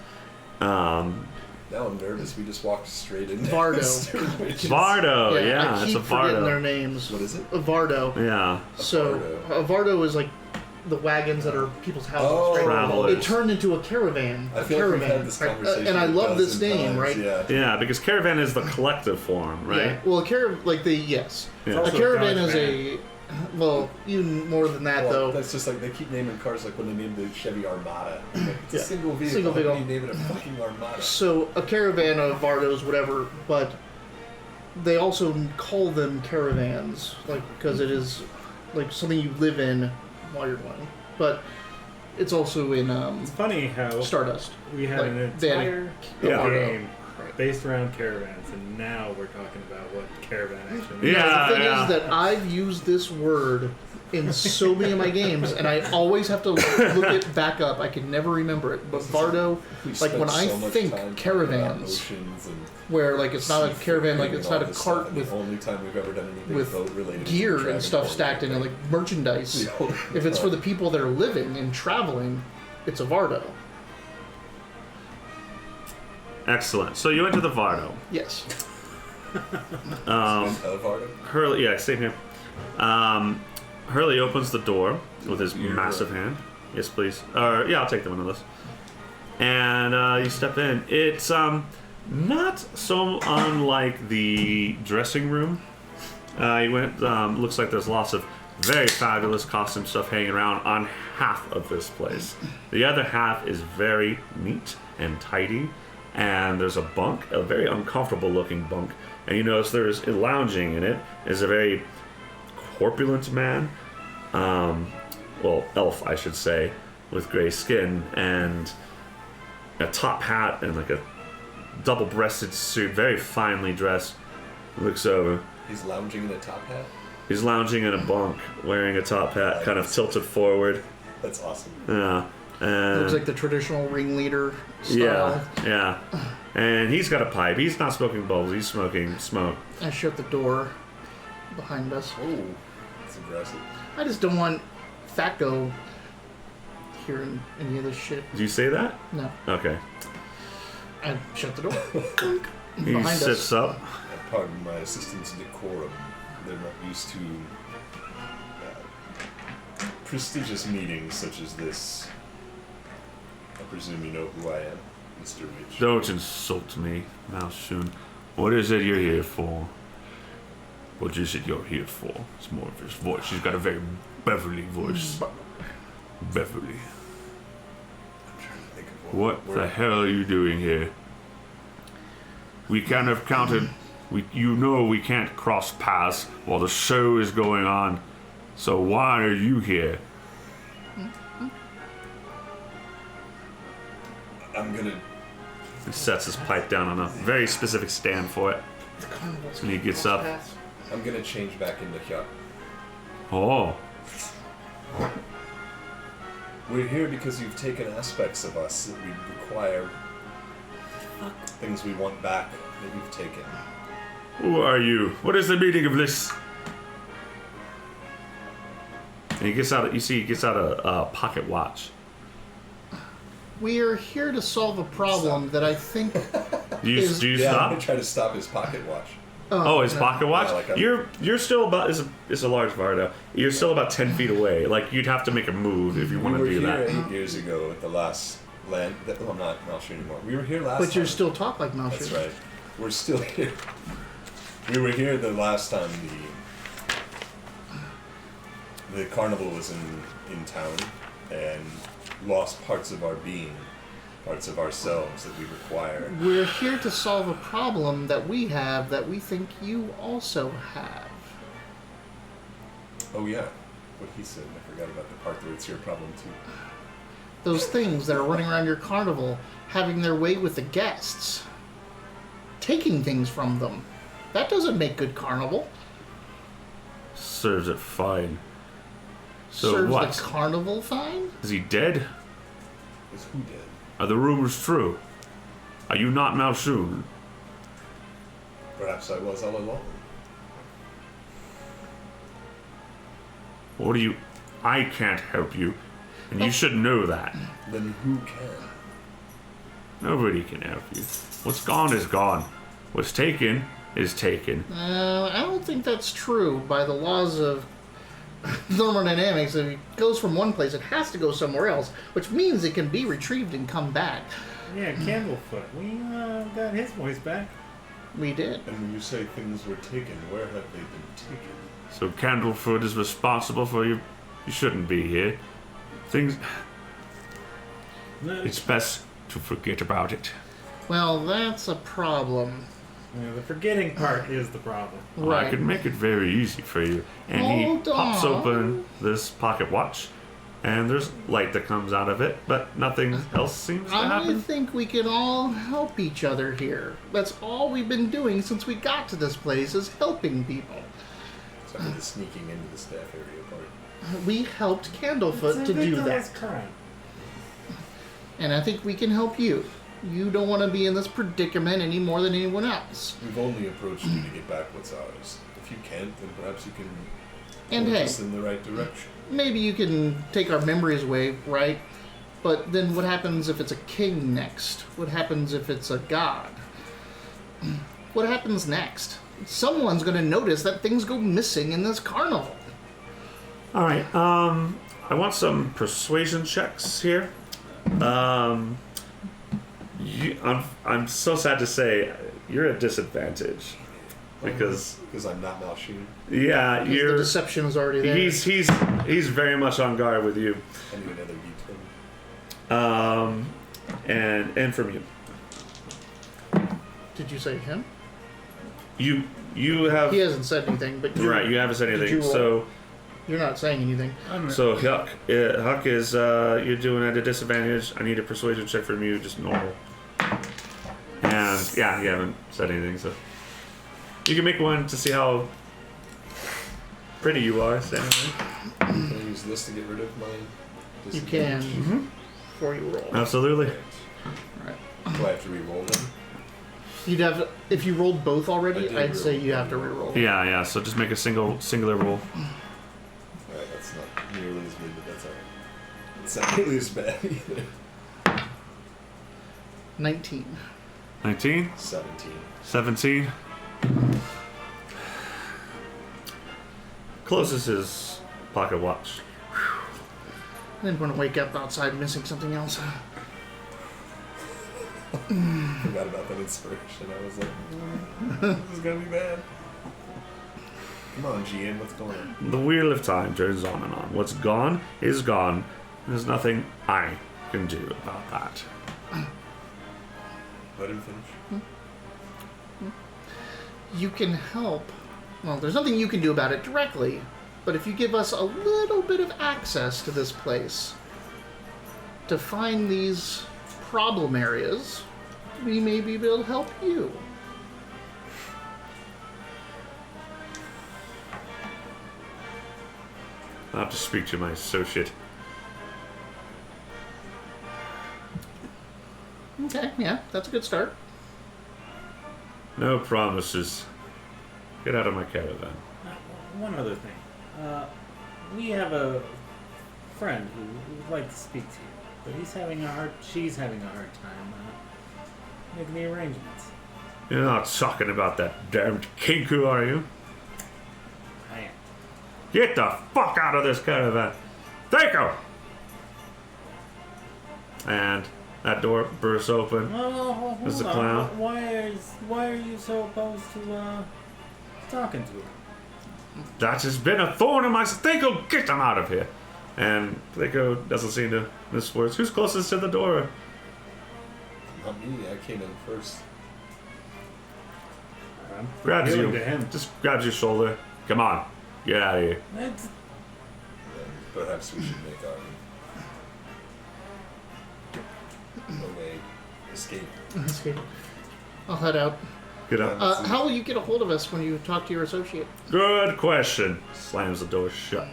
Now I'm nervous. We just walked straight in. Vardo. Vardo, yeah, I it's keep a forgetting their Vardo. names. What is it? Vardo. Yeah, So, Vardo. a Vardo is like the wagons that are people's houses, Oh, right? Travelers. It turned into a caravan. I A feel caravan. like we've had this right? conversation. And I a love this dozen name, times, right? Yeah. yeah, because caravan is the collective form, right? Yeah. Well, a caravan, like the, yes. Yeah. A Also a caravan Dodge is a, well, even more than that, Well, though. that's just like they keep naming cars like when they named the Chevy Armada. Like, it's a Yeah. single vehicle. Single How can vehicle. you name it a fucking Armada? So, a caravan of Vardos, whatever, but they also call them caravans, like, because it is, like, something you live in while you're going. But it's also in It's funny how Stardust. we had Like, an they had a- entire Yeah. game Right. based around caravans, and now we're talking about what caravan actually means. Yeah. No, the thing is that I've used this word in so many of my games, and I always have to look it back up. I can never remember it. But Vardo, We like spent when I so much think time talking about caravans, oceans and where like it's not a caravan, like seafood it's and not all a this cart stuff, and with the only time we've ever done anything with boat related to gear Dragon and stuff Ball, stacked in it, like merchandise. Yeah. If it's for the people that are living and traveling, it's a Vardo. Excellent. So you enter the Vardo. Yes. Hurley, yeah, same here. Hurley opens the door with his massive hand. Yes, please. Yeah, I'll take the one of those. And you step in. It's not so unlike the dressing room. You went. Looks like there's lots of very fabulous costume stuff hanging around on half of this place. The other half is very neat and tidy. And there's a bunk, a very uncomfortable looking bunk. And you notice there's lounging in it is a very corpulent man. Well, elf, I should say, with gray skin and a top hat and like a double-breasted suit, very finely dressed. Looks over. He's lounging in a top hat? He's lounging in a bunk, wearing a top hat, kind of tilted forward. That's awesome. Yeah. Looks like the traditional ringleader style. Yeah. And he's got a pipe. He's not smoking bubbles. He's smoking smoke. I shut the door behind us. Oh, that's aggressive. I just don't want Fatgo hearing any of this shit. Did you say that? No. Okay. I shut the door. He behind sits us. up. Pardon my assistant's decorum. They're not used to prestigious meetings such as this. I presume you know who I am, Mr. Witch. Don't insult me, Malshun. What is it you're here for? What is it you're here for? It's more of his voice. He's got a very Beverly voice. Beverly. I'm trying to think of What word. the hell are you doing here? We kind of counted. We can't cross paths while the show is going on. So why are you here? I'm gonna. He sets his pipe down on a very specific stand for it. And he gets up. I'm gonna change back into Hyuk. Oh, We're here because you've taken aspects of us that we require. Things we want back that you've taken. who are you? What is the meaning of this? And he gets out. You see, he gets out a pocket watch. We are here to solve a problem that I think. Do you Yeah, I'm stop? gonna try to stop his pocket watch. Oh, his pocket watch. Yeah, like a- You're still about. It's a large Vardo. You're still about 10 feet away. Like you'd have to make a move if you want We to were do here that. 8 years ago at the last land. Well, I'm not Malshun anymore. We were here last. But you time. still talk like Malshun. That's right. We're still here. We were here the last time the carnival was in town and lost parts of our being, parts of ourselves that we require. We're here to solve a problem that we have that we think you also have. Oh yeah, what he said. I forgot about the part where it's your problem too. Those things that are running around your carnival, having their way with the guests, taking things from them. That doesn't make good carnival. Serves it fine. So Serves what? the carnival fine? Is he dead? Is who did? Are the rumors true? Are you not Malshun? Perhaps I was all along. What do you... I can't help you. And you should know that. Then who can? Nobody can help you. What's gone is gone. What's taken is taken. I don't think that's true. By the laws of thermodynamics, if it goes from one place, it has to go somewhere else, which means it can be retrieved and come back. Yeah, Candlefoot. We got his voice back. We did. And when you say things were taken, where have they been taken? So Candlefoot is responsible for you. You shouldn't be here. Things... It's best to forget about it. Well, that's a problem. Yeah, the forgetting part is the problem. Well, I Right. could make it very easy for you. And Hold he pops on. open this pocket watch, and there's light that comes out of it, but nothing else seems to I happen. think we can all help each other here. That's all we've been doing since we got to this place, is helping people. Except for the sneaking into the staff area part. We helped Candlefoot to do that. Crime. And I think we can help you. You don't want to be in this predicament any more than anyone else. We've only approached you to get back what's ours. If you can't, then perhaps you can And point hey, us in the right direction. maybe you can take our memories away, right? But then what happens if it's a king next? What happens if it's a god? What happens next? Someone's going to notice that things go missing in this carnival. All right. I want some persuasion checks here. I'm so sad to say you're at disadvantage because I'm not Malshun. yeah, The you're. deception is already there. He's very much on guard with you. I need another D20. And from you. Did you say him? You have He hasn't said anything, but you, right. You haven't said Did anything. you roll? So you're not saying anything. so Huck is you're doing at a disadvantage. I need a persuasion check from you, just normal. And yeah, you haven't said anything, so you can make one to see how pretty you are standing there. Can I use this to get rid of my You can Mm-hmm. before you roll. Absolutely. Right. Do I have to re-roll them? You'd have if you rolled both I already. did I'd say re-roll. you have to re-roll. Yeah. So just make a singular roll. Alright, that's not nearly as good, but that's alright. It's not nearly as bad either. 19. 19, 17. 17. Closes his pocket watch. I didn't want to wake up outside missing something else. Forgot about that inspiration. I was like, this is gonna be bad. Come on, GM, what's going on? The wheel of time turns on and on. What's gone is gone. There's nothing I can do about that. Let him finish. You can help. Well, there's nothing you can do about it directly, but if you give us a little bit of access to this place to find these problem areas, we may be able to help you. I'll have to speak to my associate. Okay, yeah, that's a good start. No promises. Get out of my caravan. One other thing. We have a friend who would like to speak to you, but she's having a hard time making the arrangements. You're not talking about that damned kinku, are you? I am. Get the fuck out of this caravan! Thaco! And that door bursts open. Oh, There's hold the on. clown. Why are you so opposed to talking to her? That has been a thorn in my side. Thaco, get them out of here! And Thaco doesn't seem to miss words. Who's closest to the door? Not me, I came in first. I'm Grabs appealing you. to him. Just grabs your shoulder. Come on. Get out of here. It's- Then perhaps we should make our away escape. Okay. I'll head out. Get up. How will you get a hold of us when you talk to your associate? Good question. Slams the door shut.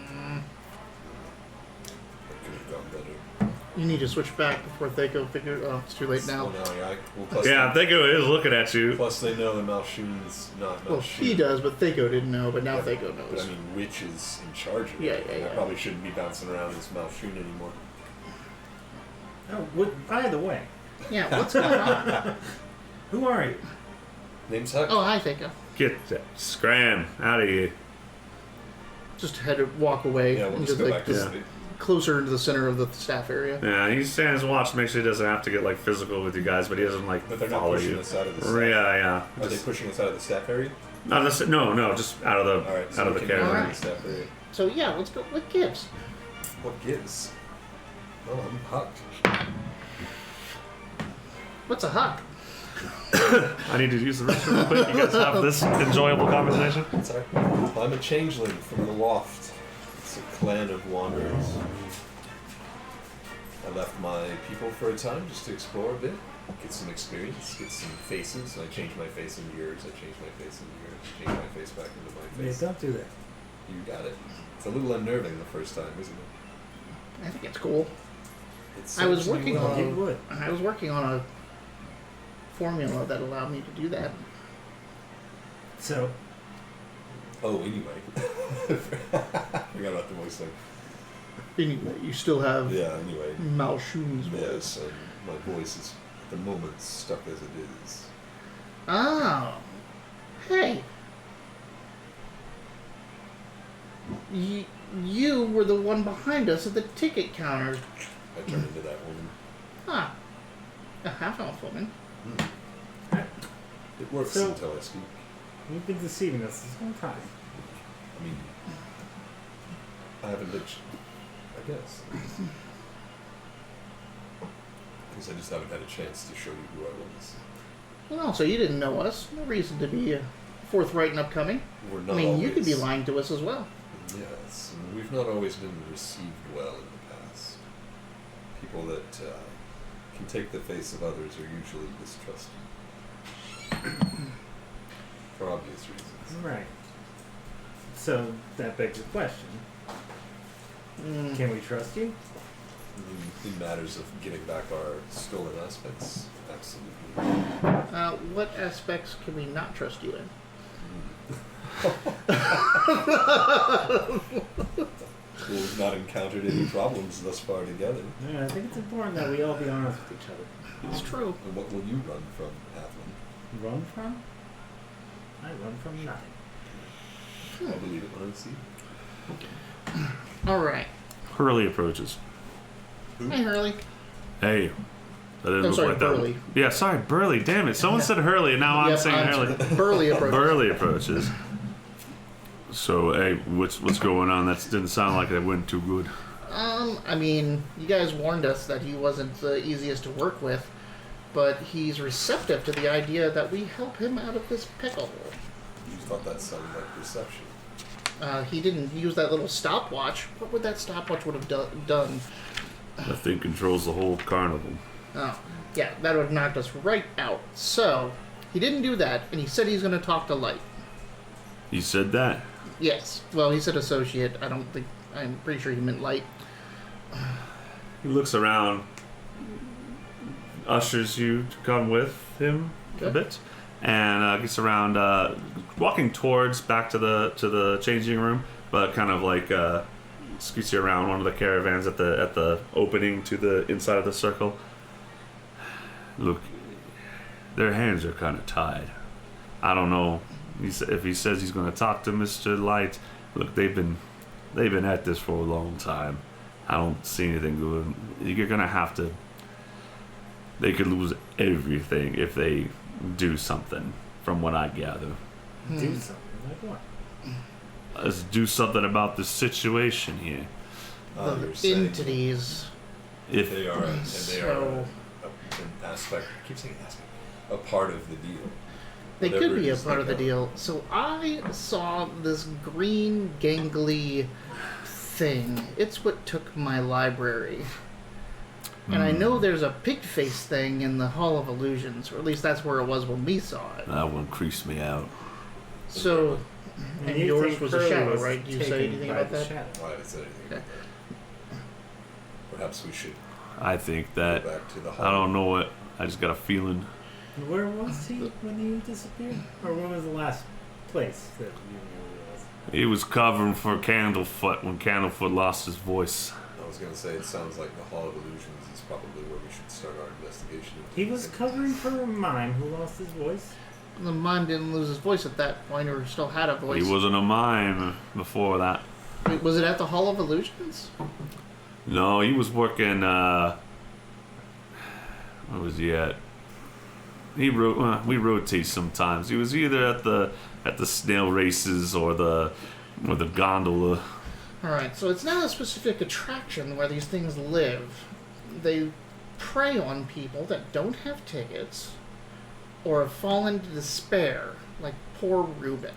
That could have gone better. You need to switch back before Thaco figure. Oh, it's too late now. Well, yeah, plus Yeah, Thaco is looking at you. plus they know that Malshun's not Malshun. Well, he does, but Thaco didn't know, but now Thaco But I knows. mean, Witch is in charge of Yeah, it. yeah, yeah. I probably shouldn't be bouncing around as Malshun anymore. Oh, by the way, Yeah, what's going on? who are you? Name's Huck. Oh, hi, Thaco. Get that scram out of here. Just walk away Yeah, we'll into just go the, back to yeah. sleep. closer into the center of the staff area. Yeah, he stands watch to make sure he doesn't have to get like physical with you guys, but he doesn't like But they're not follow pushing you. us out of the staff. Yeah. Are they pushing us out of the staff area? No, just out of the Alright, so out of we the can go caravan. in the staff area. So yeah, let's go. What gives? What gives? Oh, I'm Huck. What's a huck? I need to use the restroom real quick. You guys have this enjoyable conversation. Sorry. I'm a changeling from the Loft. It's a clan of wanderers. I left my people for a time just to explore a bit, get some experience, get some faces. I changed my face into yours. I changed my face into yours. Changed my face back into my Yeah, face. don't do that. You got it. It's a little unnerving the first time, isn't it? I think it's cool. It I was serves me working well. on- You would. I was working on a formula that allowed me to do that. So, Oh, anyway. Forgot about the voice thing. Anyway, you still have Yeah, anyway. Malshun's voice. Yes, and my voice is, at the moment, stuck as it is. Oh. Hey. You were the one behind us at the ticket counter. I turn into that woman. Huh. A half-elf woman. It works So- until I speak. You've been deceiving us this whole time. I mean, I haven't been, I guess. Because I just haven't had a chance to show you who I was. Well, so you didn't know us. No reason to be forthright and upcoming. We're I not mean, always, you could be lying to us as well. Yes, and we've not always been received well in the past. People that can take the face of others are usually distrusted. For obvious reasons. Right. So that begs the question: Mm. can we trust you? In matters of getting back our stolen aspects, absolutely. What aspects can we not trust you in? Well, we've not encountered any problems thus far together. Yeah, I think it's important that we all be honest with each other. It's true. And what will you run from, Halfling? Run from? I run from nothing. I'll believe it when I see it. All right. Hurley approaches. Hey, Hurley. Hey. That didn't I'm look sorry, like that. Burley. Yeah, sorry, Burley. Damn it. Someone said Hurley, and now I'm Yep, saying Hurley. Burley approaches. Burley approaches. So, hey, what's going on? That didn't sound like it went too good. I mean, you guys warned us that he wasn't the easiest to work with, but he's receptive to the idea that we help him out of this pickle. You thought that sounded like perception. He didn't use that little stopwatch. What would that stopwatch would have done? That thing controls the whole carnival. Oh, yeah, that would have knocked us right out. So, he didn't do that, and he said he's going to talk to Light. He said that. Yes. Well, he said associate. I'm pretty sure he meant Light. He looks around, ushers you to come with him a Okay. bit, and gets around, walking towards back to the changing room, but kind of like scoots you around one of the caravans at the opening to the inside of the circle. Look, their hands are kind of tied. I don't know if he says he's going to talk to Mr. Light. Look, they've been at this for a long time. I don't see anything good. You're gonna have to. They could lose everything if they do something, from what I gather. Do something like what? Let's do something about the situation here. The You're saying entities. If they are, and they So- are an aspect. I keep saying aspect. A part of the deal. They Whatever could be it a is part they of the are. deal. So I saw this green, gangly thing. It's what took my library. And I know there's a pig face thing in the Hall of Illusions, or at least that's where it was when we saw it. that one creased me out. So, and you yours think was a Curly shadow, was right? Did you say taken anything by about the that? shadow? Why did I say anything Okay. about that? Perhaps we should I think go that back to the I don't know what. I just got a feeling. Where was he when you disappeared? Or where was the last place that you knew he was? He was covering for Candlefoot when Candlefoot lost his voice. I was going to say, it sounds like the Hall of Illusions is probably where we should start our investigation. He was covering for a mime who lost his voice. The mime didn't lose his voice at that point, or still had a voice. He wasn't a mime before that. Wait, was it at the Hall of Illusions? No, he was working. Where was he at? We rotate sometimes. He was either at the snail races or the gondola. Alright, so it's not a specific attraction where these things live. They prey on people that don't have tickets or have fallen to despair, like poor Reuben.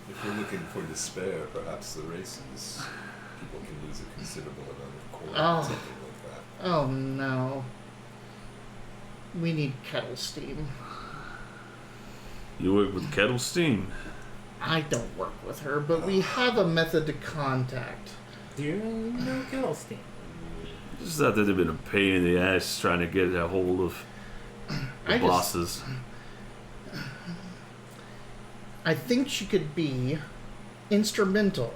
If we're looking for despair, perhaps the races, people can lose a considerable amount of coin Oh. or something like that. Oh no. We need kettle steam. You work with Kettle Steam. I don't work with her, but we have a method to contact. Do you know Kettlestein? Just thought that they've been a pain in the ass trying to get a hold of the bosses. I think she could be instrumental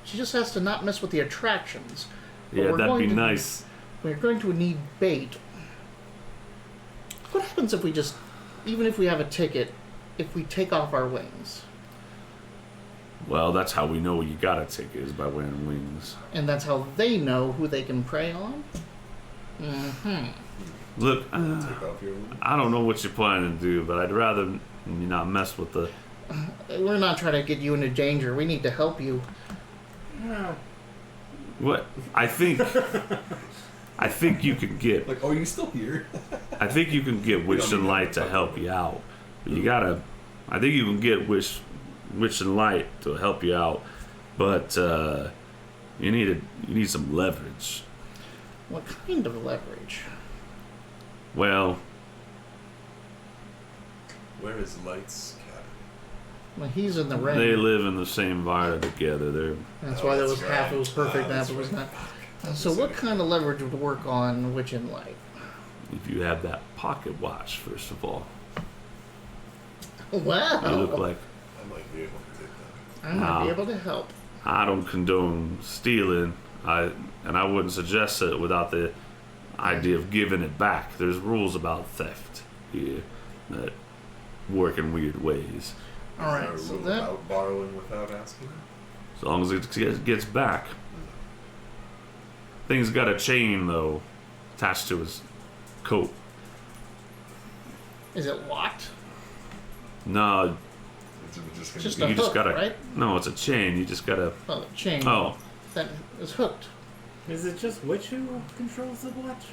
She just has to not mess with the attractions. But Yeah, we're that'd going be to- nice. We're going to need bait. What happens if we just, even if we have a ticket, if we take off our wings? Well, that's how we know you got a ticket, is by wearing wings. And that's how they know who they can prey on? Mm-hmm. Look, Take off your I don't know what you're planning to do, but I'd rather you not mess with the... We're not trying to get you into danger. We need to help you. Well, What? I think you can get... like, oh, are you still here? I think you can get Witch and Light to help you out. But you gotta... I think you can get Witch and Light to help you out. But, you need some leverage. What kind of leverage? Well, Where is Light's cabin? Well, he's in the ring. they live in the same Varda together. They're... That's Oh, why there that's was half. It right. was perfect. Ah, Half that's it was right. not. That So was what it. kind of leverage would work on Witch and Light? If you have that pocket watch, first of all. Wow. You look like... I might be able to take that. I might be Wow. able to help. I don't condone stealing, and I wouldn't suggest it without the idea of giving it back. There's rules about theft here that work in weird ways. All right. Is So there a rule that about borrowing without asking? As long as it gets back. Thing's got a chain though, attached to his coat. is it locked? No, It's just gonna Just be a you just hook, gotta. right? No, it's a chain. You just gotta. Oh, the chain. Oh, That is hooked. is it just Witch who controls the watch?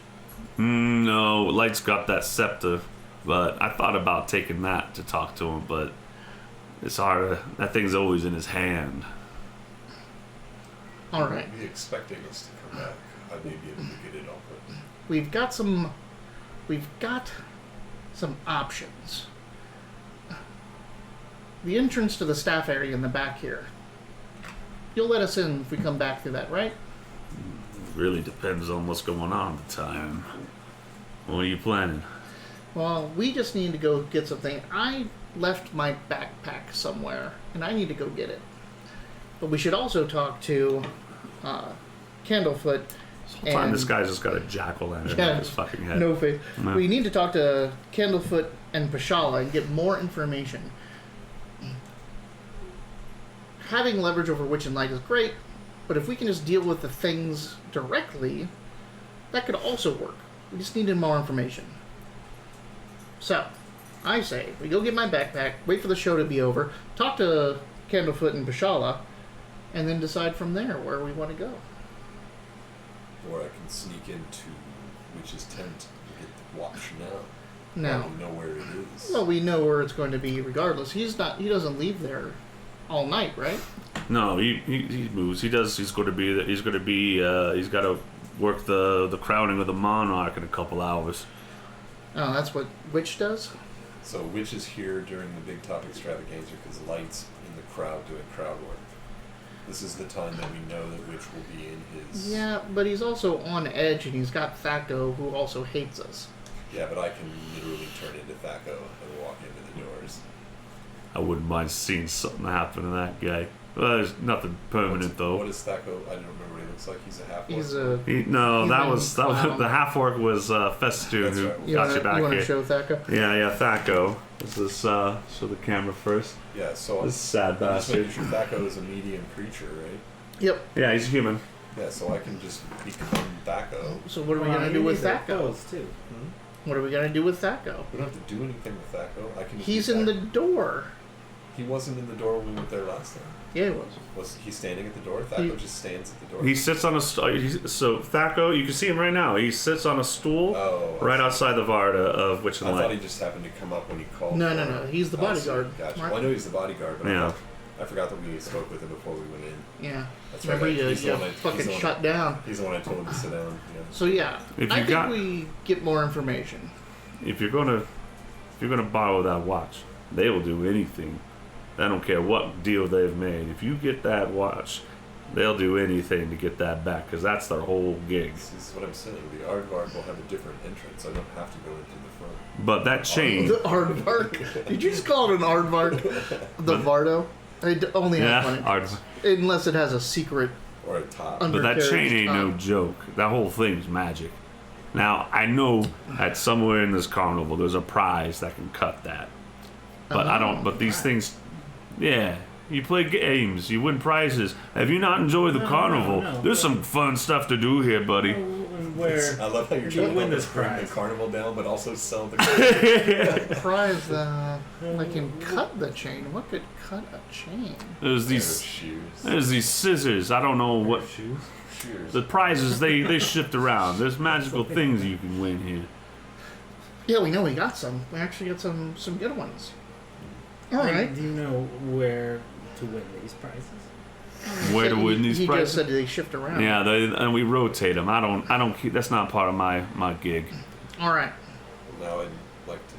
no. Light's got that scepter, but I thought about taking that to talk to him, but it's hard. That thing's always in his hand. All right. Be expecting us to come back. I may be able to get it all put. We've got some options. The entrance to the staff area in the back here. You'll let us in if we come back through that, right? Really depends on what's going on at the time. What are you planning? Well, we just need to go get something. I left my backpack somewhere, and I need to go get it. But we should also talk to Candlefoot. This whole time, And- this guy's just got a jack-o'-lantern Yeah, on his fucking head. No faith. No. We need to talk to Candlefoot and Pashala and get more information. Having leverage over Witch and Light is great, but if we can just deal with the things directly, that could also work. We just needed more information. So, I say, we go get my backpack, wait for the show to be over, talk to Candlefoot and Pashala, and then decide from there where we want to go. Or I can sneak into Witch's tent and get the watch now. Now, We know where it is. well, we know where it's going to be regardless. He doesn't leave there all night, right? No, he moves. He's got to work the crowning of the monarch in a couple hours. Oh, that's what Witch does? So Witch is here during the Big Top Extravaganza because Light's in the crowd doing crowd work. This is the time that we know that Witch will be in his... Yeah, but he's also on edge and he's got Thaco who also hates us. Yeah, but I can literally turn into Thaco and walk into the doors. I wouldn't mind seeing something happen to that guy. Well, there's nothing permanent though. What is Thaco? I don't remember what he looks like. He's a half-orc. He's a... No, that Human was clown. the half orc was Festoon That's who right. got you back want to here. show Thaco? Yeah, Thaco. This is show the camera first. Yeah, so This sad I'm just bastard. making sure Thaco is a medium creature, right? Yep. Yeah, he's human. Yeah, so I can just become Thaco. So what are we going to do with Thaco? Too. What are we going to do with Thaco? We don't have to do anything with Thaco. I can just He's be in the Thaco. door. He wasn't in the door when we went there last time. Yeah, he was. Was he standing at the door? Thaco He- just stands at the door. He sits on a so Thaco. You can see him right now. He sits on a stool Oh, I right see. outside the Varda of Witch I and thought Light. he just happened to come up when he called. No, for no, it. no, he's the I see. bodyguard. Gotcha. Right. Well, I know he's the bodyguard, but Yeah. I forgot that we spoke with him before we went in. Yeah. That's Remember, right. you He's the one I- fucking he's the one- shut down. He's the one I told him to sit down. Yeah. So yeah, If I you think got- we get more information. If you're gonna borrow that watch, they will do anything. I don't care what deal they've made. If you get that watch, they'll do anything to get that back because that's their whole gig. This is what I'm saying. The Aardvark will have a different entrance. I don't have to go into the front. But that chain, The aardvark. Did you just call it an aardvark? The Vardo? It only has Yeah, one hard. entrance. Unless it has a secret Or a top. But that undercarriage chain ain't no top. joke. That whole thing's magic. Now, I know that somewhere in this carnival there's a prize that can cut that. But I don't, but these things, yeah. You play games, you win prizes. Have you not enjoyed the carnival? no, There's some fun stuff to do here, buddy. And where I love how you're You trying win to this bring the prize. carnival down, but also sell the Prize, I can cut the chain. What could cut a chain? There's pair of these, shoes. there's these scissors. I don't know what shoes? Shears. the prizes they shift around. There's magical things you can win here. Yeah, we know we got some. We actually got some good ones. All right. Do you know where to win these prizes? Where to win these He prizes? just said they shift around. Yeah, and we rotate them. I don't keep. That's not part of my gig. All right. Now I'd like to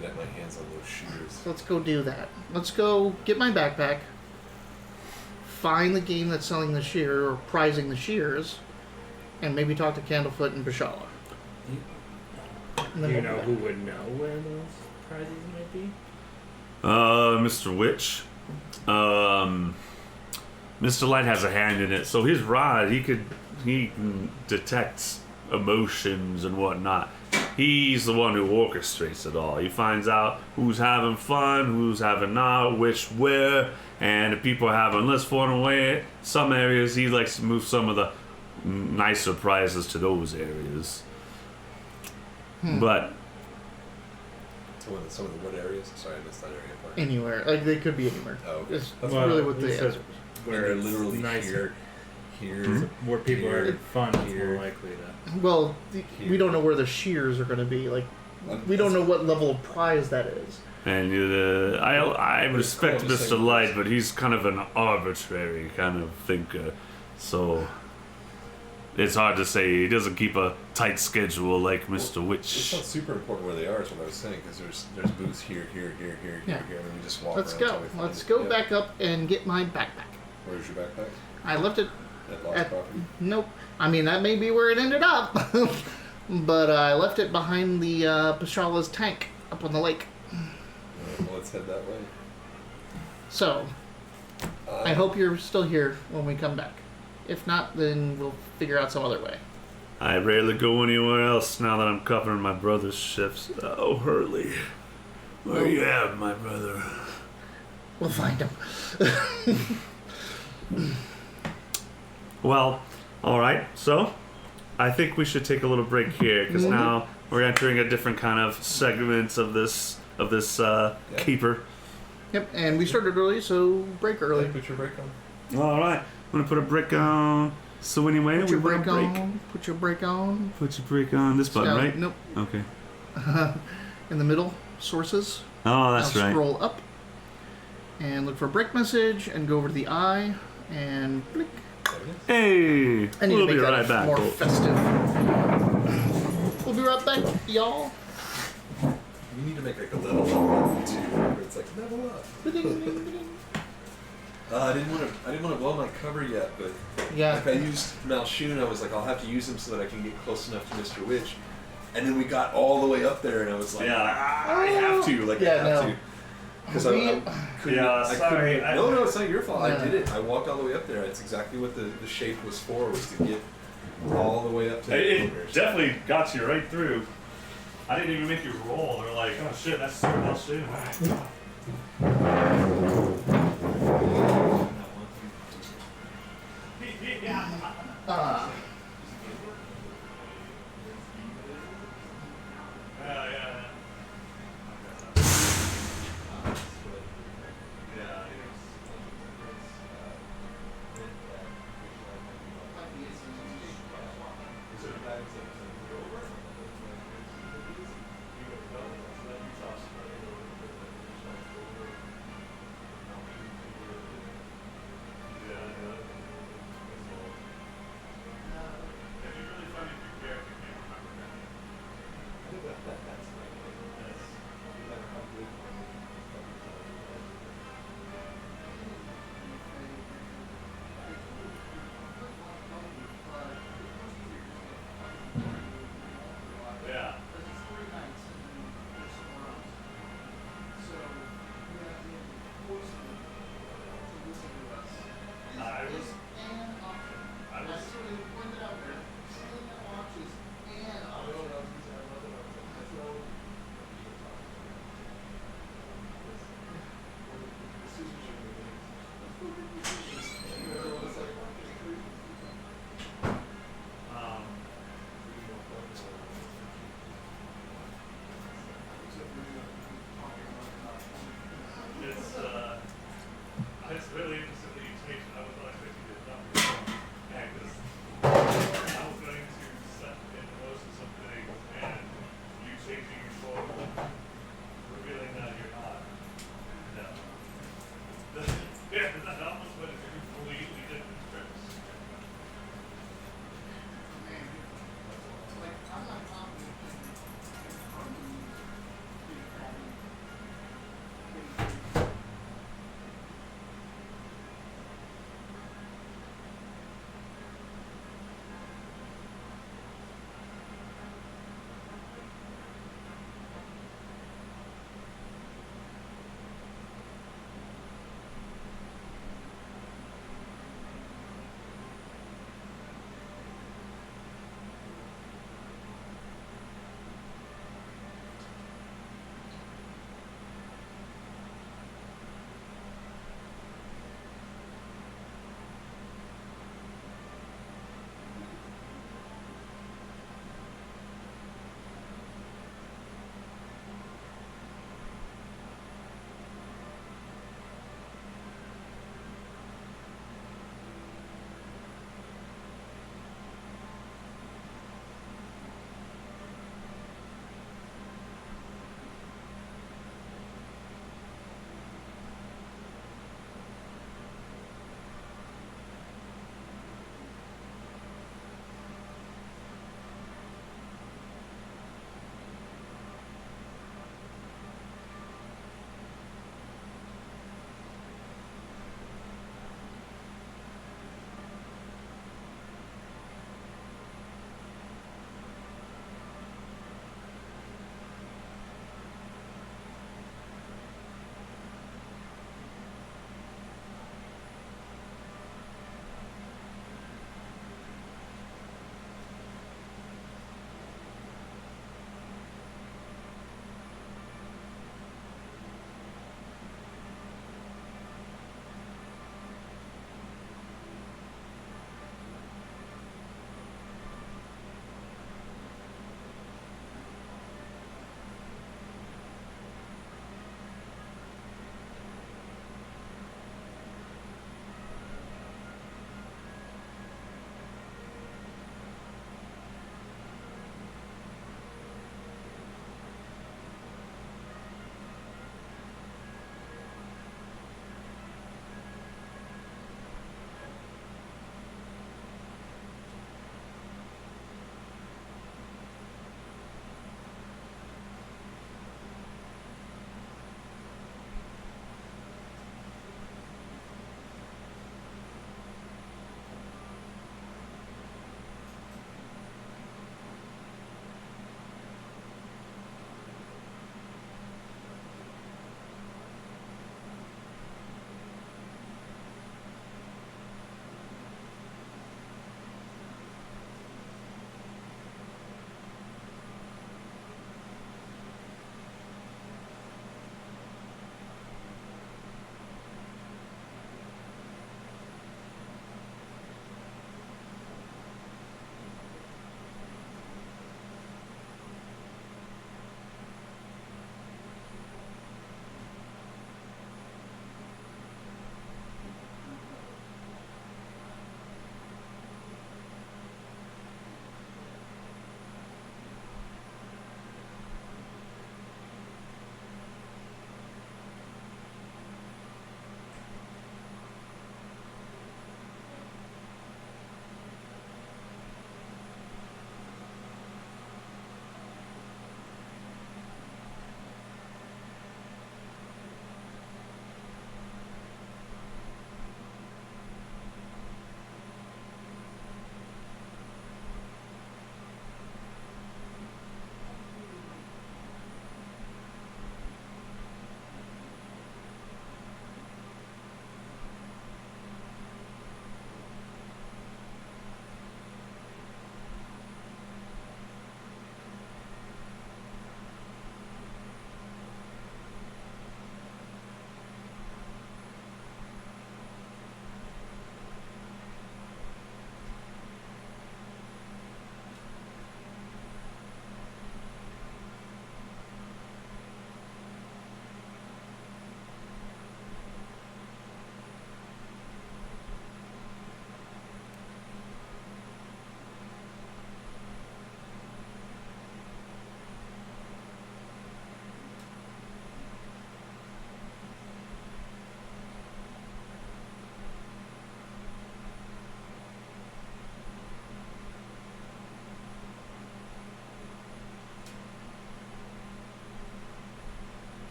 get at my hands on those shears. So let's go do that. Let's go get my backpack. Find the game that's selling the shear or prizing the shears, and maybe talk to Candlefoot and Bashala. And Do then you we'll know go who back. would know where those prizes might be? Mr. Witch. Mr. Light has a hand in it, so his rod, he can detect emotions and whatnot. He's the one who orchestrates it all. He finds out who's having fun, who's having not, which where, and if people are having less fun away some areas, he likes to move some of the nicer prizes to those areas. But Some of the wood areas. Sorry, I missed that area part. Anywhere. Like, they could be anywhere. Oh, okay. It's That's really Well, what he the said answer is. Where where they're literally nicer. here. Where people are Here, having fun, it's here. more likely to. Well, Here. we don't know where the shears are going to be. Like, we don't know what level of prize that is. and I respect called the Mr. same Light, person. but he's kind of an arbitrary kind of thinker. So it's hard to say. He doesn't keep a tight schedule like Mr. It's Witch. not super important where they are, is what I was saying, because there's booths here, here, here, here, Yeah. here, and we just walk Let's around go. until we find Let's it. go Yeah. back up and get my backpack. Where's your backpack? I left it. At Lost At- Property? Nope. I mean, that may be where it ended up. But I left it behind the Pashala's tank up on the lake. Alright, well, let's head that way. So, I hope you're still here when we come back. If not, then we'll figure out some other way. I rarely go anywhere else now that I'm covering my brother's shifts. Oh, Hurley. Where you at, my brother? We'll find him. Well, all right. So, I think we should take a little break here because now we're entering a different kind of segment of this keeper. Yep, and we started early, so break early. Put your brake on. All right. I'm gonna put a brick on. So anyway, Put we your put a brake break. on. Put your brake on. Put your brick on this button, Down- right? Nope. Okay. In the middle, sources. Oh, that's Now right. scroll up and look for break message and go over to the eye and click. Hey, I need we'll to be make that right back. more folks. festive. We'll be right back, y'all. You need to make like a level up too, where it's like level up. I didn't want to blow my cover yet, but Yeah. like I used Malshun, I was like, I'll have to use him so that I can get close enough to Mr. Witch. And then we got all the way up there, and I was like, Yeah. I have to, like Yeah, I have no. to. Because We- I couldn't, Yeah, I sorry, couldn't, I- no, it's not your fault. No, I no. did it. I walked all the way up there. It's exactly what the shape was for, was to get all the way up to the It owners. definitely got you right through. I didn't even make you roll. They're like, oh shit, that's so well shit. Uh,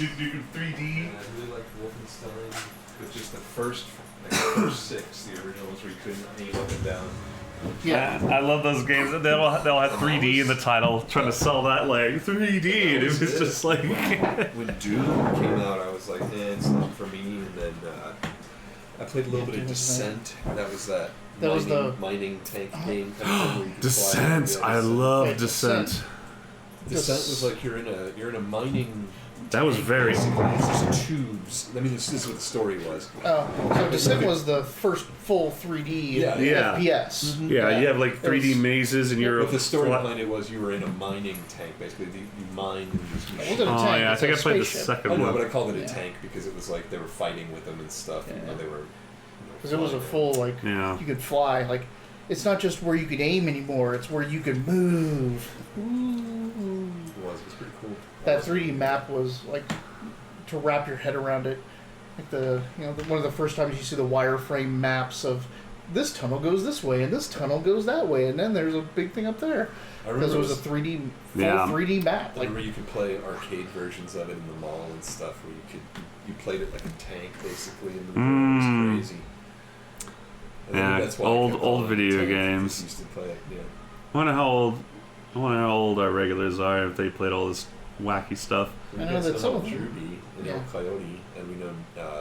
do 3D. I really liked Wolfenstein, but just the first 6, the originals where you couldn't aim up and down. Yeah. I love those games. They'll have 3D in the title, trying to sell that like 3D, and it was just like. When Doom came out, I was like, it's not for me. And then I played a little bit of Descent. That was the mining tank game. Kind of thing where you could Descent. fly I love Yeah, Descent. Descent was like you're in a mining. That was very. Basically, it's just tubes. I mean, this is what the story was. So Descent was the first full 3D Yeah. FPS. Yeah, you have like 3D mazes, and you're. But the story behind it was you were in a mining tank. Basically, you mined in this machine. wasn't a Oh tank, yeah, I it's think a I played the spaceship. second I know, one. but I called it a Yeah. tank because it was like they were fighting with them and stuff. Even though they were. Because it was a full Yeah. you could fly. Like, it's not just where you could aim anymore; it's where you could move. Ooh. It was pretty cool. That 3D map was like to wrap your head around it. Like one of the first times you see the wireframe maps of this tunnel goes this way and this tunnel goes that way, and then there's a big thing up there I because remember it was a 3D full 3D map. I Like, remember you could play arcade versions of it in the mall and stuff, where you played it like a tank basically in the middle. It was crazy. I think Yeah, that's why I old- kept old calling it video tank, because games. I used to play it. Yeah. I wonder how old our regulars are if they played all this wacky stuff. We I know guys that some know of them- Druby and yeah. El Coyote, and we know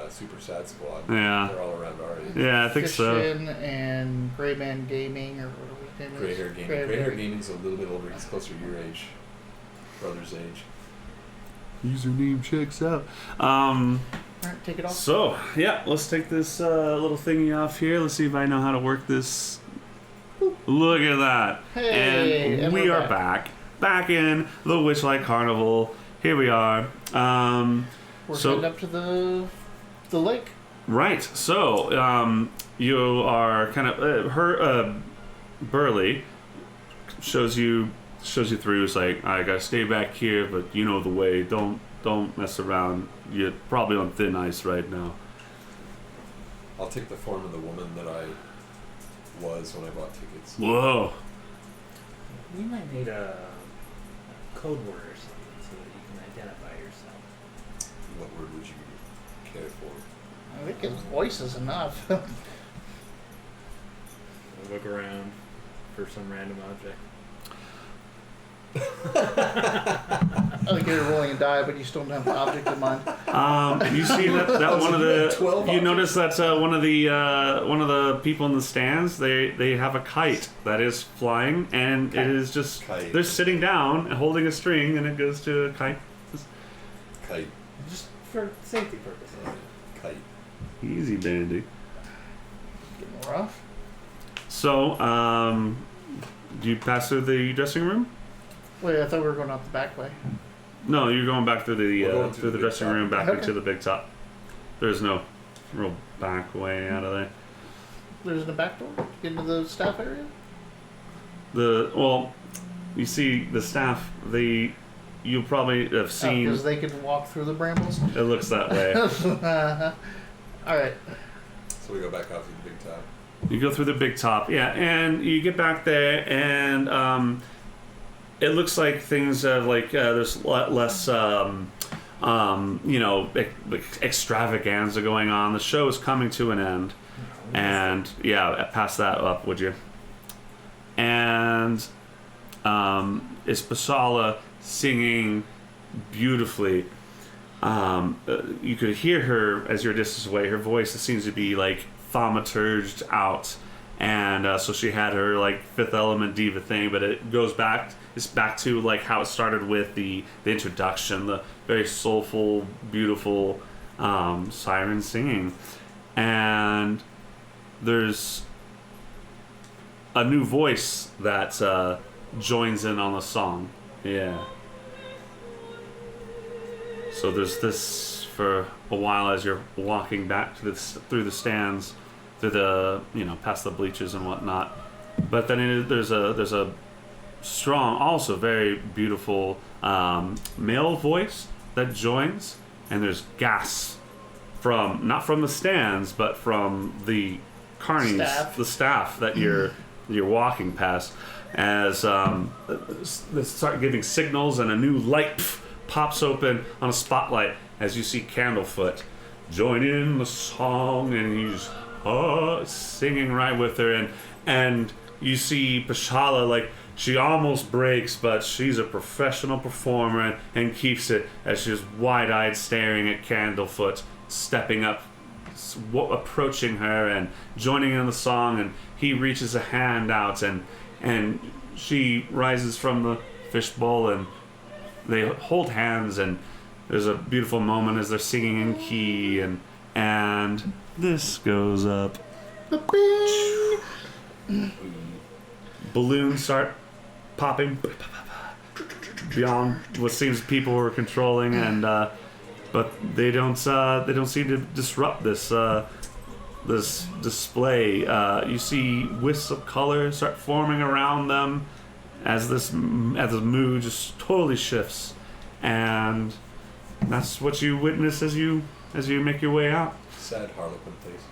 Super Sad Squad. Yeah. They're all around our age. Yeah, I think so. Fiction and Gray Man Gaming, or whatever his name Gray is. Hair Gaming. Gray Hair Gaming's a little bit older. He's closer to your age, brother's age. Username checks out. Alright, take it off. So yeah, let's take this little thingy off here. Let's see if I know how to work this. Look at that. Hey, and we we're are back in the Witchlight Carnival. Here we are. We're so- heading up to the lake. Right. So you are kind of Burley shows you through. It's like, I gotta stay back here, but you know the way. Don't mess around. You're probably on thin ice right now. I'll take the form of the woman that I was when I bought tickets. Whoa. We might need a code word or something so that you can identify yourself. What word would you care for? I think his voice is enough. I'll look around for some random object. I think you're rolling a die, but you still don't have the object in mind. You see that one of the 12 you notice that one of the people in the stands, they have a kite that is flying, and it is just Kite. they're sitting down and holding a string, and it goes to a kite. Kite. Just for safety purposes. Kite. Easy, Bandy. Getting rough. So do you pass through the dressing room? Wait, I thought we were going out the back way. No, you're going back through We're the going through the big dressing top. room, back Okay. into the big top. There's no real back way out of there. There's a back door to get into the staff area. You see the staff. You probably have seen. Because they can walk through the brambles. It looks that way. All right. So we go back out to the big top. You go through the big top, yeah, and you get back there, and it looks like things have there's a lot less extravaganza going on. The show is coming to an end, and yeah, pass that up, would you? And it's Basala singing beautifully. You could hear her as you're a distance away. Her voice seems to be like thaumaturged out, and so she had her like Fifth Element diva thing, but it goes back. It's back to like how it started with the introduction, the very soulful, beautiful siren singing, and there's a new voice that joins in on the song. Yeah. So there's this for a while as you're walking back to through the stands, through the past the bleachers and whatnot. But then there's a strong, also very beautiful male voice that joins, and there's gas from not from the stands but from the carnies, the staff that you're walking past, as they start giving signals, and a new light pops open on a spotlight, as you see Candlefoot join in the song, and he's singing right with her, and you see Pashala, like, she almost breaks, but she's a professional performer and keeps it as she's wide-eyed staring at Candlefoot, stepping up, approaching her and joining in the song, and he reaches a hand out, and she rises from the fishbowl, and they hold hands, and there's a beautiful moment as they're singing in key, and this goes up. Balloons start popping beyond what seems people were controlling, and but they don't seem to disrupt this this display. You see wisps of color start forming around them as the mood just totally shifts, and that's what you witness as you make your way out. Sad Harlequin face.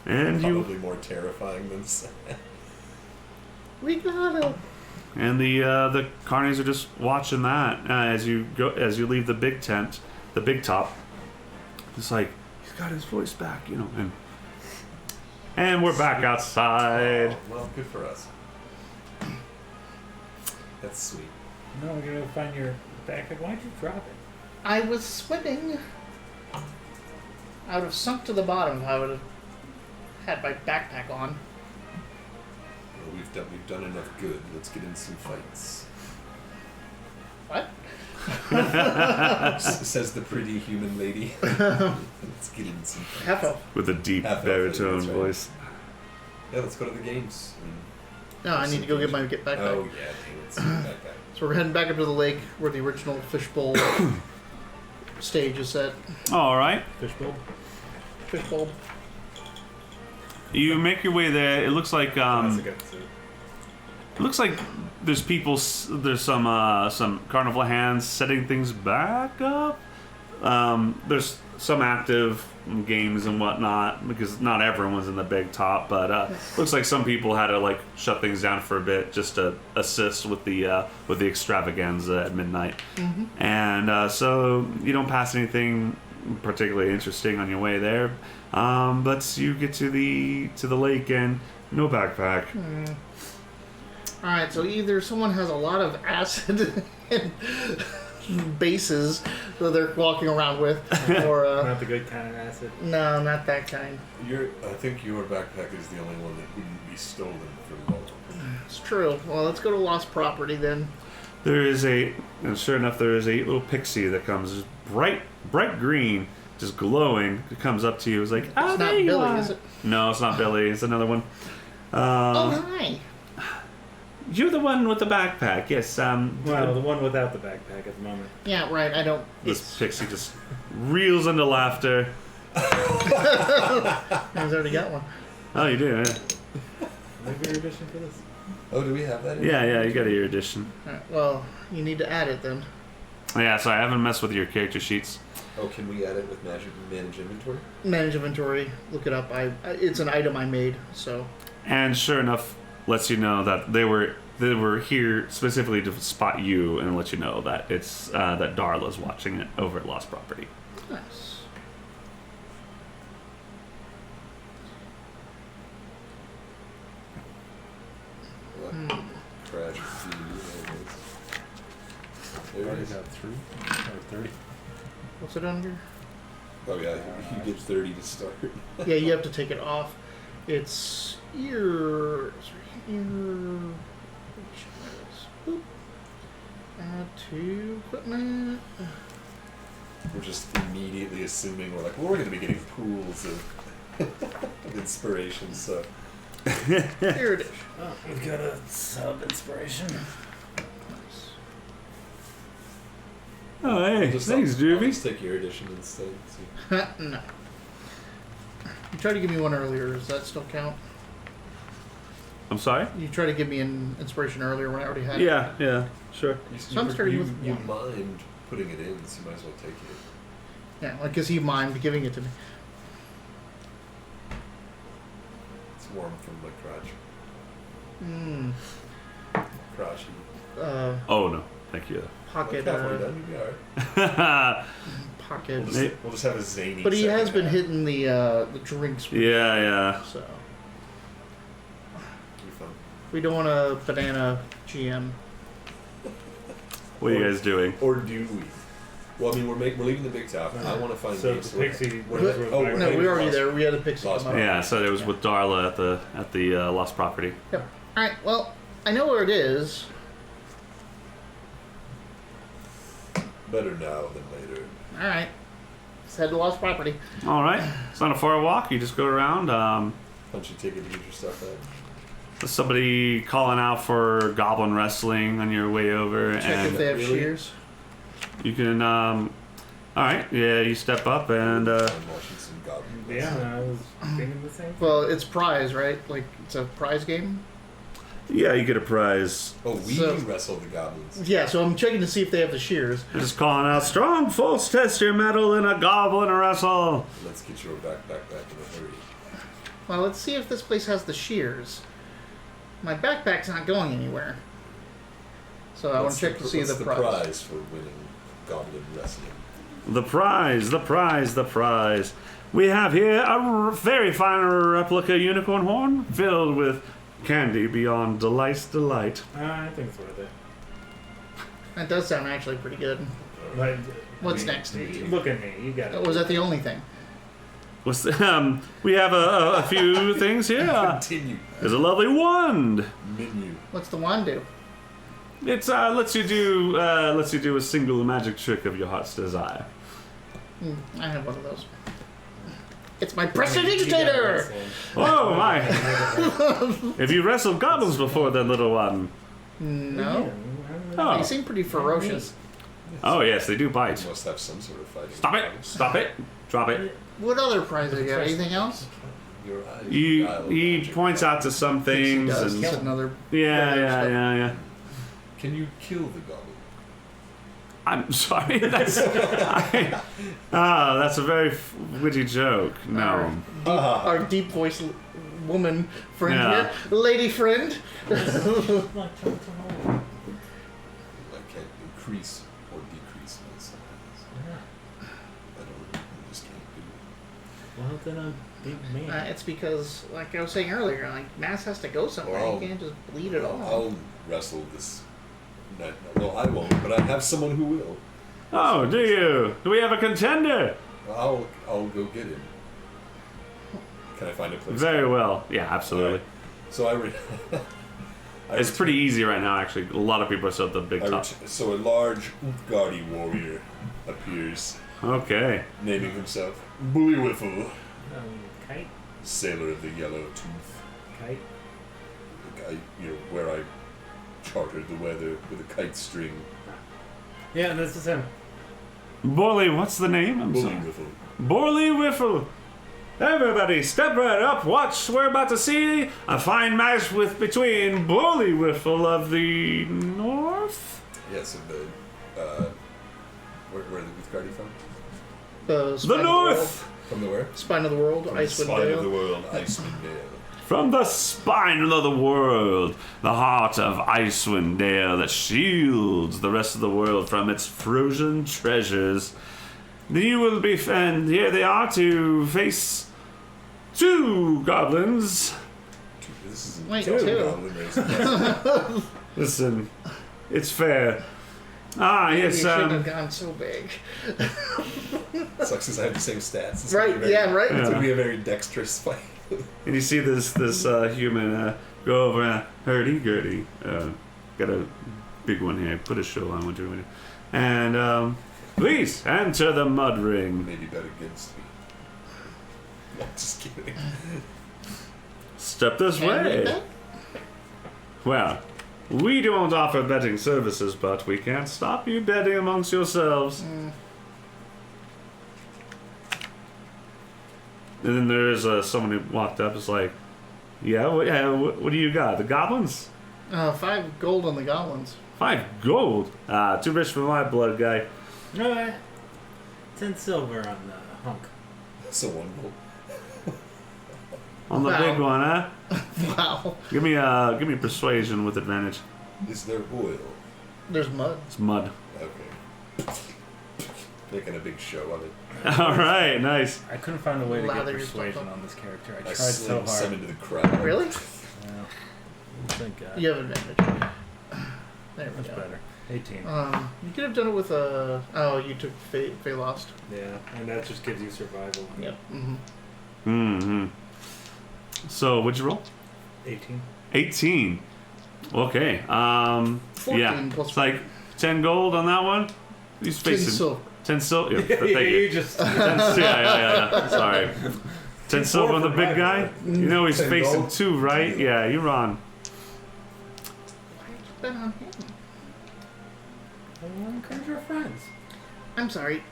And Probably more terrifying than sad. We got him. And the carnies are just watching that as you leave the big tent, the big top. It's like, he's got his voice back, you know. And we're back outside. Oh, well, good for us. That's sweet. No, we're gonna find your backpack. Why'd you drop it? I was swimming. I would have sunk to the bottom if I would have had my backpack on. Well, we've done enough good. Let's get in some fights. What? Says the pretty human lady. Let's get in some fights. Half elf. With a deep Half-elf, baritone that's right. voice. Yeah, let's go to the games. No, I need to go get my backpack. Oh yeah, dang it. So backpack. So we're heading back up to the lake where the original fishbowl stage is set. All right. Fishbowl? Fishbowl. You make your way there. It looks like Classic episode. it looks like there's people. There's some carnival hands setting things back up. There's some active games and whatnot because not everyone's in the big top, but looks like some people had to like shut things down for a bit just to assist with the extravaganza at midnight. Mm-hmm. And so you don't pass anything particularly interesting on your way there, but you get to the lake and no backpack. All right, so either someone has a lot of acid and bases that they're walking around with, or Not the good kind of acid. no, not that kind. I think your backpack is the only one that wouldn't be stolen for long. It's true. Well, let's go to lost property then. There is and sure enough, there is a little pixie that comes bright green, just glowing. It comes up to you. It's like, It's oh, not there you Billy, are. is it? No, it's not Billy. It's another one. Oh, hi. You're the one with the backpack. Yes. Well, the one without the backpack at the moment. Yeah, right. I don't. This pixie just reels into laughter. He's already got one. Oh, you do, yeah. Maybe your edition for this? Oh, do we have that? Yeah, you got your edition. All right, well, you need to add it then. Yeah, so I haven't messed with your character sheets. Oh, can we add it with manage inventory? Manage inventory. Look it up. It's an item I made. So. And sure enough, lets you know that they were here specifically to spot you and let you know that it's that Darla's watching it over at Lost Property. Nice. Crash. There it is. got 3 or 30. What's it under? Oh yeah, you get 30 to start. Yeah, you have to take it off. It's ear. Boop. Add to equipment. We're just immediately assuming we're like, well, we're going to be getting pools of inspiration. So Here it is. Oh, we've got a sub inspiration. Oh, hey, I'll thanks, I'll Juvie. just take your edition instead. See. No. You tried to give me one earlier. Does that still count? I'm sorry? You tried to give me an inspiration earlier when I already had it. Yeah, sure. So I'm starting with you one. mind putting it in, so you might as well take it. Yeah, like because he mimed giving it to me. It's warm from my crotch. Hmm. Crotchy. Oh, no. Thank you. pocket, Halfway done, you'll be alright. pocket. We'll just have a zany. But he has second been half. hitting the drinks. Yeah. So Be fun. we don't want a banana GM. What are you guys doing? Or do we? Well, I mean, we're leaving the big top. I want to find So Gabe's the pixie. Where- was oh, back- we're No, heading we were already lost- there. We had a pixie lost come up. Yeah, so it was with Darla at the lost property. Yep. All right. Well, I know where it is. Better now than later. All right. Let's head to lost property. All right. It's not a far walk. You just go around. Punch your ticket to get your stuff back. There's somebody calling out for goblin wrestling on your way over, Check and if they have Really? shears. you can. All right. Yeah, you step up and. I'm watching some goblin. Yeah, I was thinking the same thing. Well, it's prize, right? Like it's a prize game. Yeah, you get a prize. Oh, we So- wrestle the goblins. Yeah. So I'm checking to see if they have the shears. They're just calling out, strong folks, test your metal in a goblin wrestle. Let's get your back in a hurry. Well, let's see if this place has the shears. My backpack's not going anywhere. So I want What's to check to see what's the the prize. prize for winning goblin wrestling. The prize. We have here a very fine replica unicorn horn filled with candy beyond delight's delight. I think it's worth it. That does sound actually pretty good. Like, What's next? Look at me. You got it. Was that the only thing? What's the, we have a few things here. Continue. There's a lovely wand. Menu. What's the wand do? It's lets you do a single magic trick of your heart's desire. I have one of those. It's my You got prestidigitator! wrestling. Oh my! Have you wrestled goblins before, then, little one? No. Oh. They seem pretty ferocious. Oh yes, they do You bite. must have some sort of fighting. Stop it! Stop it! Drop it! What other prize you got? Anything else? Your eyes. He magic. points out to some He things does. and It's another. yeah. Can you kill the goblin? I'm sorry. That's that's a very witty joke. No. Our deep voiced woman friend Yeah. here. Lady friend. I can't increase or decrease my size. I just can't do it. Well, then a big man. It's because, like I was saying earlier, like mass has to go somewhere. Well, You can't just bleed it all. I'll wrestle this. Well, I won't, but I have someone who will. Oh, do you? Do we have a contender? I'll go get him. Can I find a place? Very well. Yeah, absolutely. Alright. So It's pretty easy right now, actually. A lot of people are still at the big top. So a large Utgardi warrior appears, Okay. naming himself Bullywhiffle, Kite? sailor of the Yellow Tooth. Kite? The guy, where I chartered the weather with a kite string. Yeah, this is him. Borley, what's the name? I'm sorry. Bullywhiffle. Borley Whiffle. Everybody, step right up. Watch. We're about to see a fine match between Borley Whiffle of the North. Yes, of the where are the Utgardi from? The The North. From the where? Spine of the world, From the Icewind spine of the Dale. world, Icewind Dale. From the spine of the world, the heart of Icewind Dale that shields the rest of the world from its frozen treasures. You will be, and here they are to face two goblins. This is Wait, two two. goblin race. Listen, it's fair. Ah, You yes, shouldn't have gone so big. Sucks because I have the same stats. It's Right, gonna be yeah, right. It's Yeah. gonna be a very dexterous fight. and you see this human go over and hurdy-gurdy. Got a big one here. Put a show on what you're doing. And please enter the mud ring. Maybe bet against me. No, just kidding. Step this Can we way. bet? Well, we don't offer betting services, but we can't stop you betting amongst yourselves. And then there is someone who walked up. It's like, yeah, what do you got? The goblins? 5 gold on the goblins. 5 gold. Too rich for my blood, guy. No, 10 silver on the hunk. So one goal. On the Wow. big one, huh? Wow. Give me persuasion with advantage. Is there oil? There's mud. It's mud. Okay. Making a big show of it. All right, nice. I couldn't find a way to get Lather yourself persuasion up. on this character. I I tried so slid hard. some into the crowd. Really? Yeah. Thank God. You have advantage. There we Much go. better. 18. You could have done it with oh, you took Fey Lost. Yeah, and that just gives you survival. Yep. Mm-hmm. Mm-hmm. So, what'd you roll? 18. 18. Okay. 14 yeah. plus It's like 10 gold on that one. He's 10 facing silver. 10 silver. Yeah, thank you you. just. 10, yeah. Sorry. 10 silver on the big guy. You know he's 10 facing gold. 2, right? Yeah, you're on. Why did you bet on him? Encourage your friends. I'm sorry.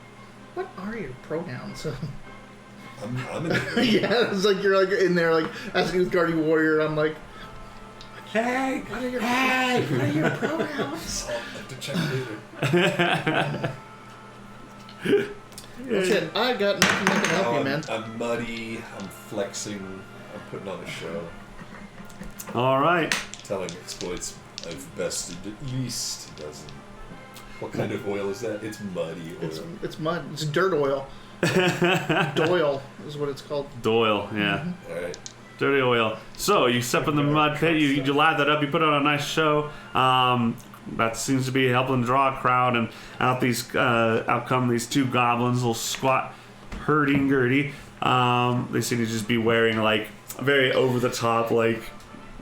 What are your pronouns? I'm in Yeah, it's like you're like in there like asking with Guardian Warrior. I'm like, Hey! what are your pronouns? I'll have to check later. Well, shit, I got nothing that can help you, man. I'm muddy. I'm flexing. I'm putting on a show. All right. Telling exploits I've bested at least a dozen. What kind of oil is that? It's muddy oil. It's mud. It's dirt oil. Doyle is what it's called. Doyle, yeah. All right. Dirty oil. So you step in the mud pit, you lather that up, you put on a nice show. That seems to be helping draw a crowd, and out come these 2 goblins, little squat, hurting Gertie. They seem to just be wearing like very over the top, like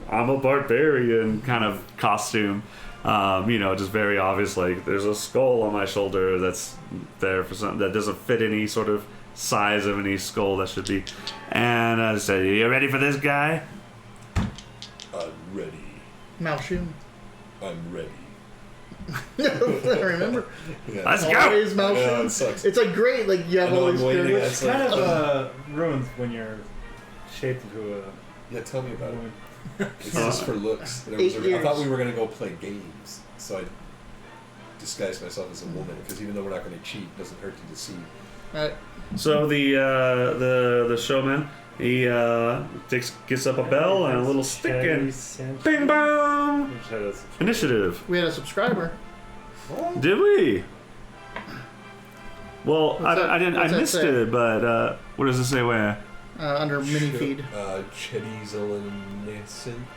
I'm a barbarian kind of costume. Just very obvious, like there's a skull on my shoulder that's there for something that doesn't fit any sort of size of any skull that should be. And I said, you ready for this guy? I'm ready. Malshun. I'm ready. Remember? Yeah. Let's go! Always I know, Malshun. it sucks. It's like great. Like you have I know, all I'm these waiting. characters. It's like, Kind of ruins when you're shaped into a. yeah, tell me about it. woman. It's just for looks. There was 8 I thought years. we were going to go play games, so I disguised myself as a woman, because even though we're not going to cheat, it doesn't hurt to deceive. So the showman, he gets up a bell and a little stick and bing bong. Initiative. We had a subscriber. Did we? Well, What's that- I didn't. I what's that missed say? it, but what does it say? Where? Under mini feed. Chetty's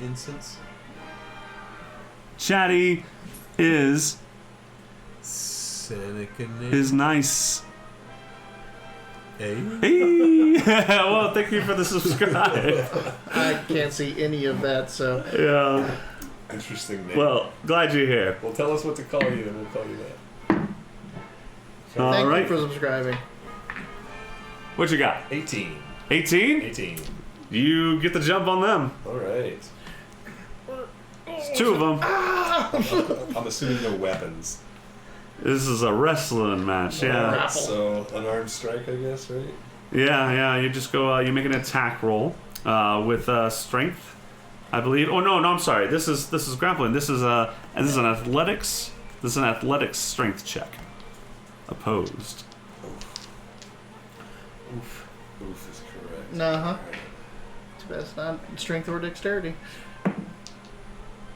incense. Chatty is Seneca nice. Hey? Hey. Well, thank you for the subscribe. I can't see any of that, so Yeah. Interesting name. Well, glad you're here. Well, tell us what to call you, and we'll call you that. All thank right. you for subscribing. What you got? 18. 18? 18. You get the jump on them. All right. It's 2 of them. I'm assuming they're weapons. This is a wrestling match. Yeah. Grapple. So, unarmed strike, I guess, right? Yeah. You just go. You make an attack roll with strength, I believe. Oh no, I'm sorry. This is grappling. This is an athletics. This is an athletics strength check. Opposed. Oof is correct. Uh-huh. Too bad it's not strength or dexterity.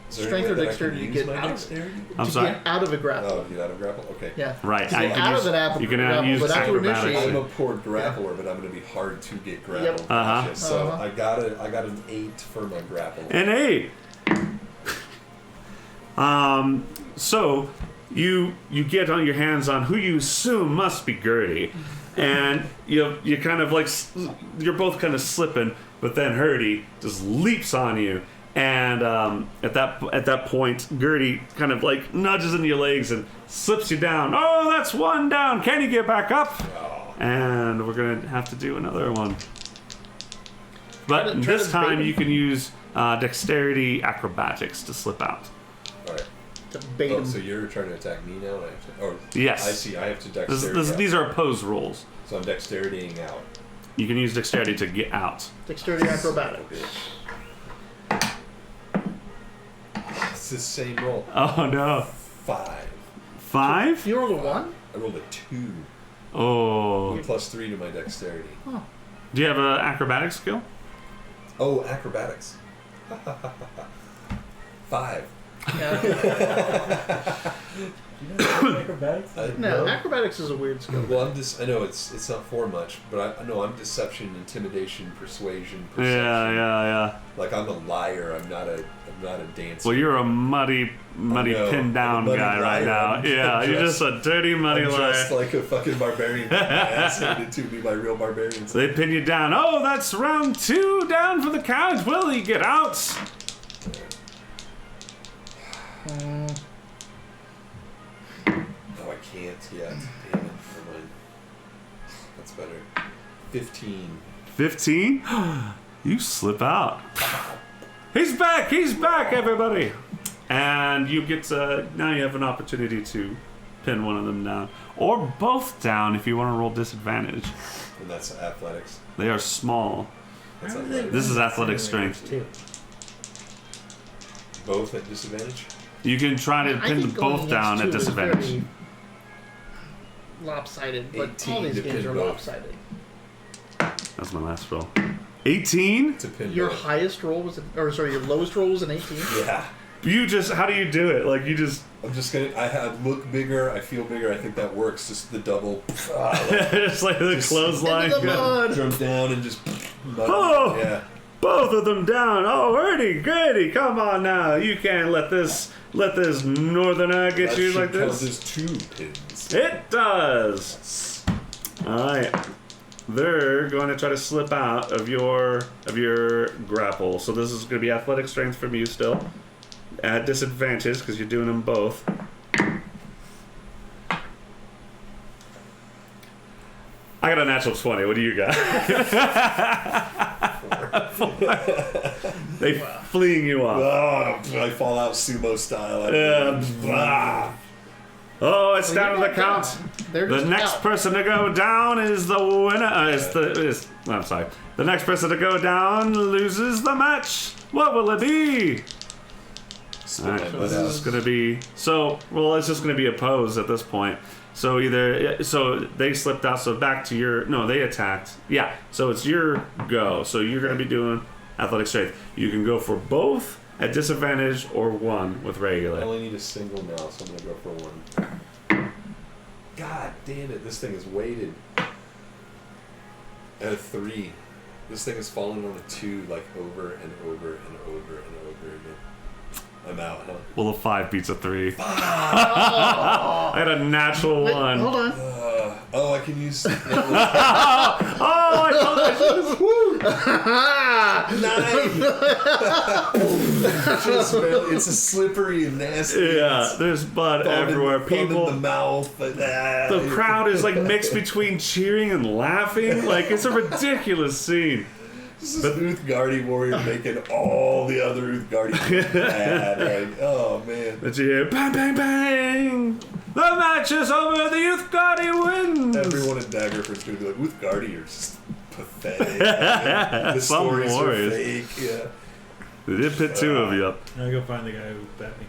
Is there Strength any or way that I dexterity can to use get my out. dexterity? I'm to sorry. get out of a grapple. Oh, get out of grapple? Okay. Yeah. Right. To get can out use, of an apple. you can grapple, use but not to acrobatics. initiate. I'm a poor grappler, but I'm going to be hard to get grappled. Yep. Uh-huh. So Uh-huh. I got an 8 for my grapple. An 8. So you get on your hands on who you assume must be Gertie, and you kind of like you're both kind of slipping, but then Gertie just leaps on you, and at that point Gertie kind of like nudges into your legs and slips you down. Oh, that's 1 down. Can you get back up? Oh. And we're gonna have to do another one. But Try to this time bait him. you can use dexterity acrobatics to slip out. All right. To bait Oh, him. so you're trying to attack me now? I have to, or Yes. I see. I have to dexterity. These are opposed rolls. So I'm dexteritying out. You can use dexterity to get out. Dexterity acrobatics. It's the same roll. Oh no. 5. 5? You rolled a 1? I rolled a 2. Oh. Plus 3 to my dexterity. Do you have an acrobatics skill? Oh, acrobatics. 5. Yeah. You know acrobatics? No, acrobatics is a weird skill. Well, I know it's not for much, but I know I'm deception, intimidation, persuasion, perception. Yeah. Like I'm a liar. I'm not a dancer. Well, you're a muddy know, pinned down I'm a muddy guy right liar. now. Yeah, you're just a dirty muddy I'm dressed liar. like a fucking barbarian. Ass handed to me by real barbarians. They pin you down. Oh, that's round 2 down for the count. Will he get out? No, I can't yet. Damn it. Never mind. That's better. 15. 15? You slip out. He's back, everybody. And you get now you have an opportunity to pin one of them down. Or both down if you want to roll disadvantage. And that's athletics. They are small. That's How are athletic. This is athletic simulators, strength. too? Both at disadvantage? You can try to I pin think going both down at against two is disadvantage. very lopsided, but 18 all these to games pin are both. lopsided. That's my last roll. 18? To pin Your both. highest roll was, your lowest roll was an 18. Yeah. You just, how do you do it? Like, you just, I'm just gonna. I look bigger. I feel bigger. I think that works. Just the double. Like, it's like the Just- clothesline. Into the mud. jump down and just. Oh! Yeah. Both of them down. Alrighty, goody. Come on now. You can't let this northerner get That you should like count this. as 2 pins. It does. Alright. They're going to try to slip out of your grapple. So this is going to be athletic strength from you still. At disadvantage because you're doing them both. I got a natural 20. What do you got? They fleeing you off. Oh, I fall out sumo style. Oh, it's down to the count. They're The just next out. person to go down is the winner. I'm sorry. The next person to go down loses the match. What will it be? Alright, this is gonna be it's just gonna be opposed at this point. So they slipped out. So back to they attacked. Yeah. So it's your go. So you're gonna be doing athletic strength. You can go for both at disadvantage or one with I regular. only need a single now, so I'm gonna go for 1. God damn it! This thing is weighted at a 3. This thing has fallen on a 2 like over and over and over and over again. I'm out, huh? Well, a 5 beats a 3. I had a natural Wait, 1. hold on. I can use. Oh, I told you. It's a slippery and nasty. Yeah, It's there's blood thumb in- everywhere. thumb in People, the mouth. the crowd is like mixed between cheering and laughing. Like it's a ridiculous scene. This is Uthgardi warrior making all the other Uthgardi mad. Like, oh man. But you hear bang, bang, bang. The match is over. The Uthgardi wins. Everyone in Daggerford's gonna be like, Uthgardi are just pathetic. The Some stories warriors. are fake. Yeah. They did pit 2 of you up. I'll go find the guy who bet me.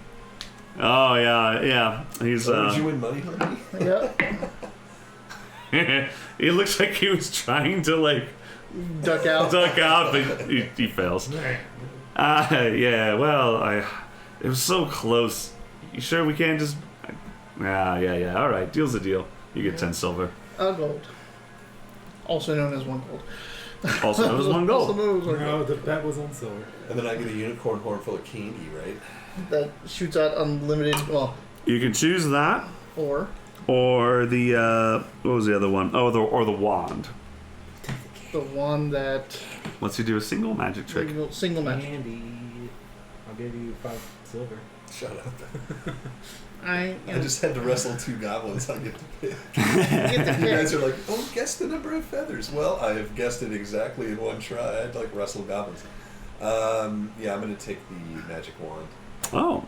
Oh yeah. He's Would you win money, honey? Yep. he looks like he was trying to like Duck out. duck out, but he fails. Yeah. Well, it was so close. You sure we can't just? Yeah. All right, deal's a deal. You get 10 silver. A gold. Also known as 1 gold. Also known as 1 Also gold. known as 1 No, gold. the bet was on silver. And then I get a unicorn horn full of candy, right? That shoots out unlimited, You can choose that or the what was the other one? Oh, the wand. the one that Lets you do a single magic trick. single match. Andy, I'll give you 5 silver. Shut up. I just had to wrestle 2 goblins. I get to pick. get the You guys pick. are like, oh, guess the number of feathers. Well, I have guessed it exactly in 1 try. I had to wrestle goblins. I'm going to take the magic wand. Oh,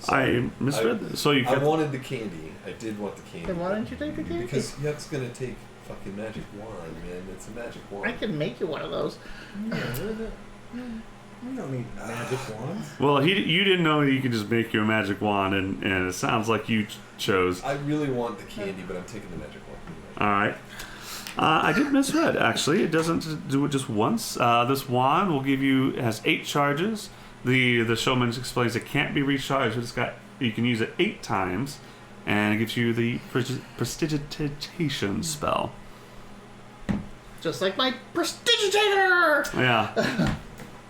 I misread. So you I kept. wanted the candy. I did want the candy. Then why didn't you take the candy? Because that's going to take fucking magic wand, man. It's a magic wand. I can make you one of those. We don't need magic wands. Well, you didn't know you could just make your magic wand, and it sounds like you chose. I really want the candy, but I'm taking the magic wand. All right. I did misread, actually. It doesn't do it just once. This wand will it has 8 charges. the showman explains it can't be recharged. You can use it 8 times, and it gives you the prestidigitation spell. Just like my Prestigitator! Yeah.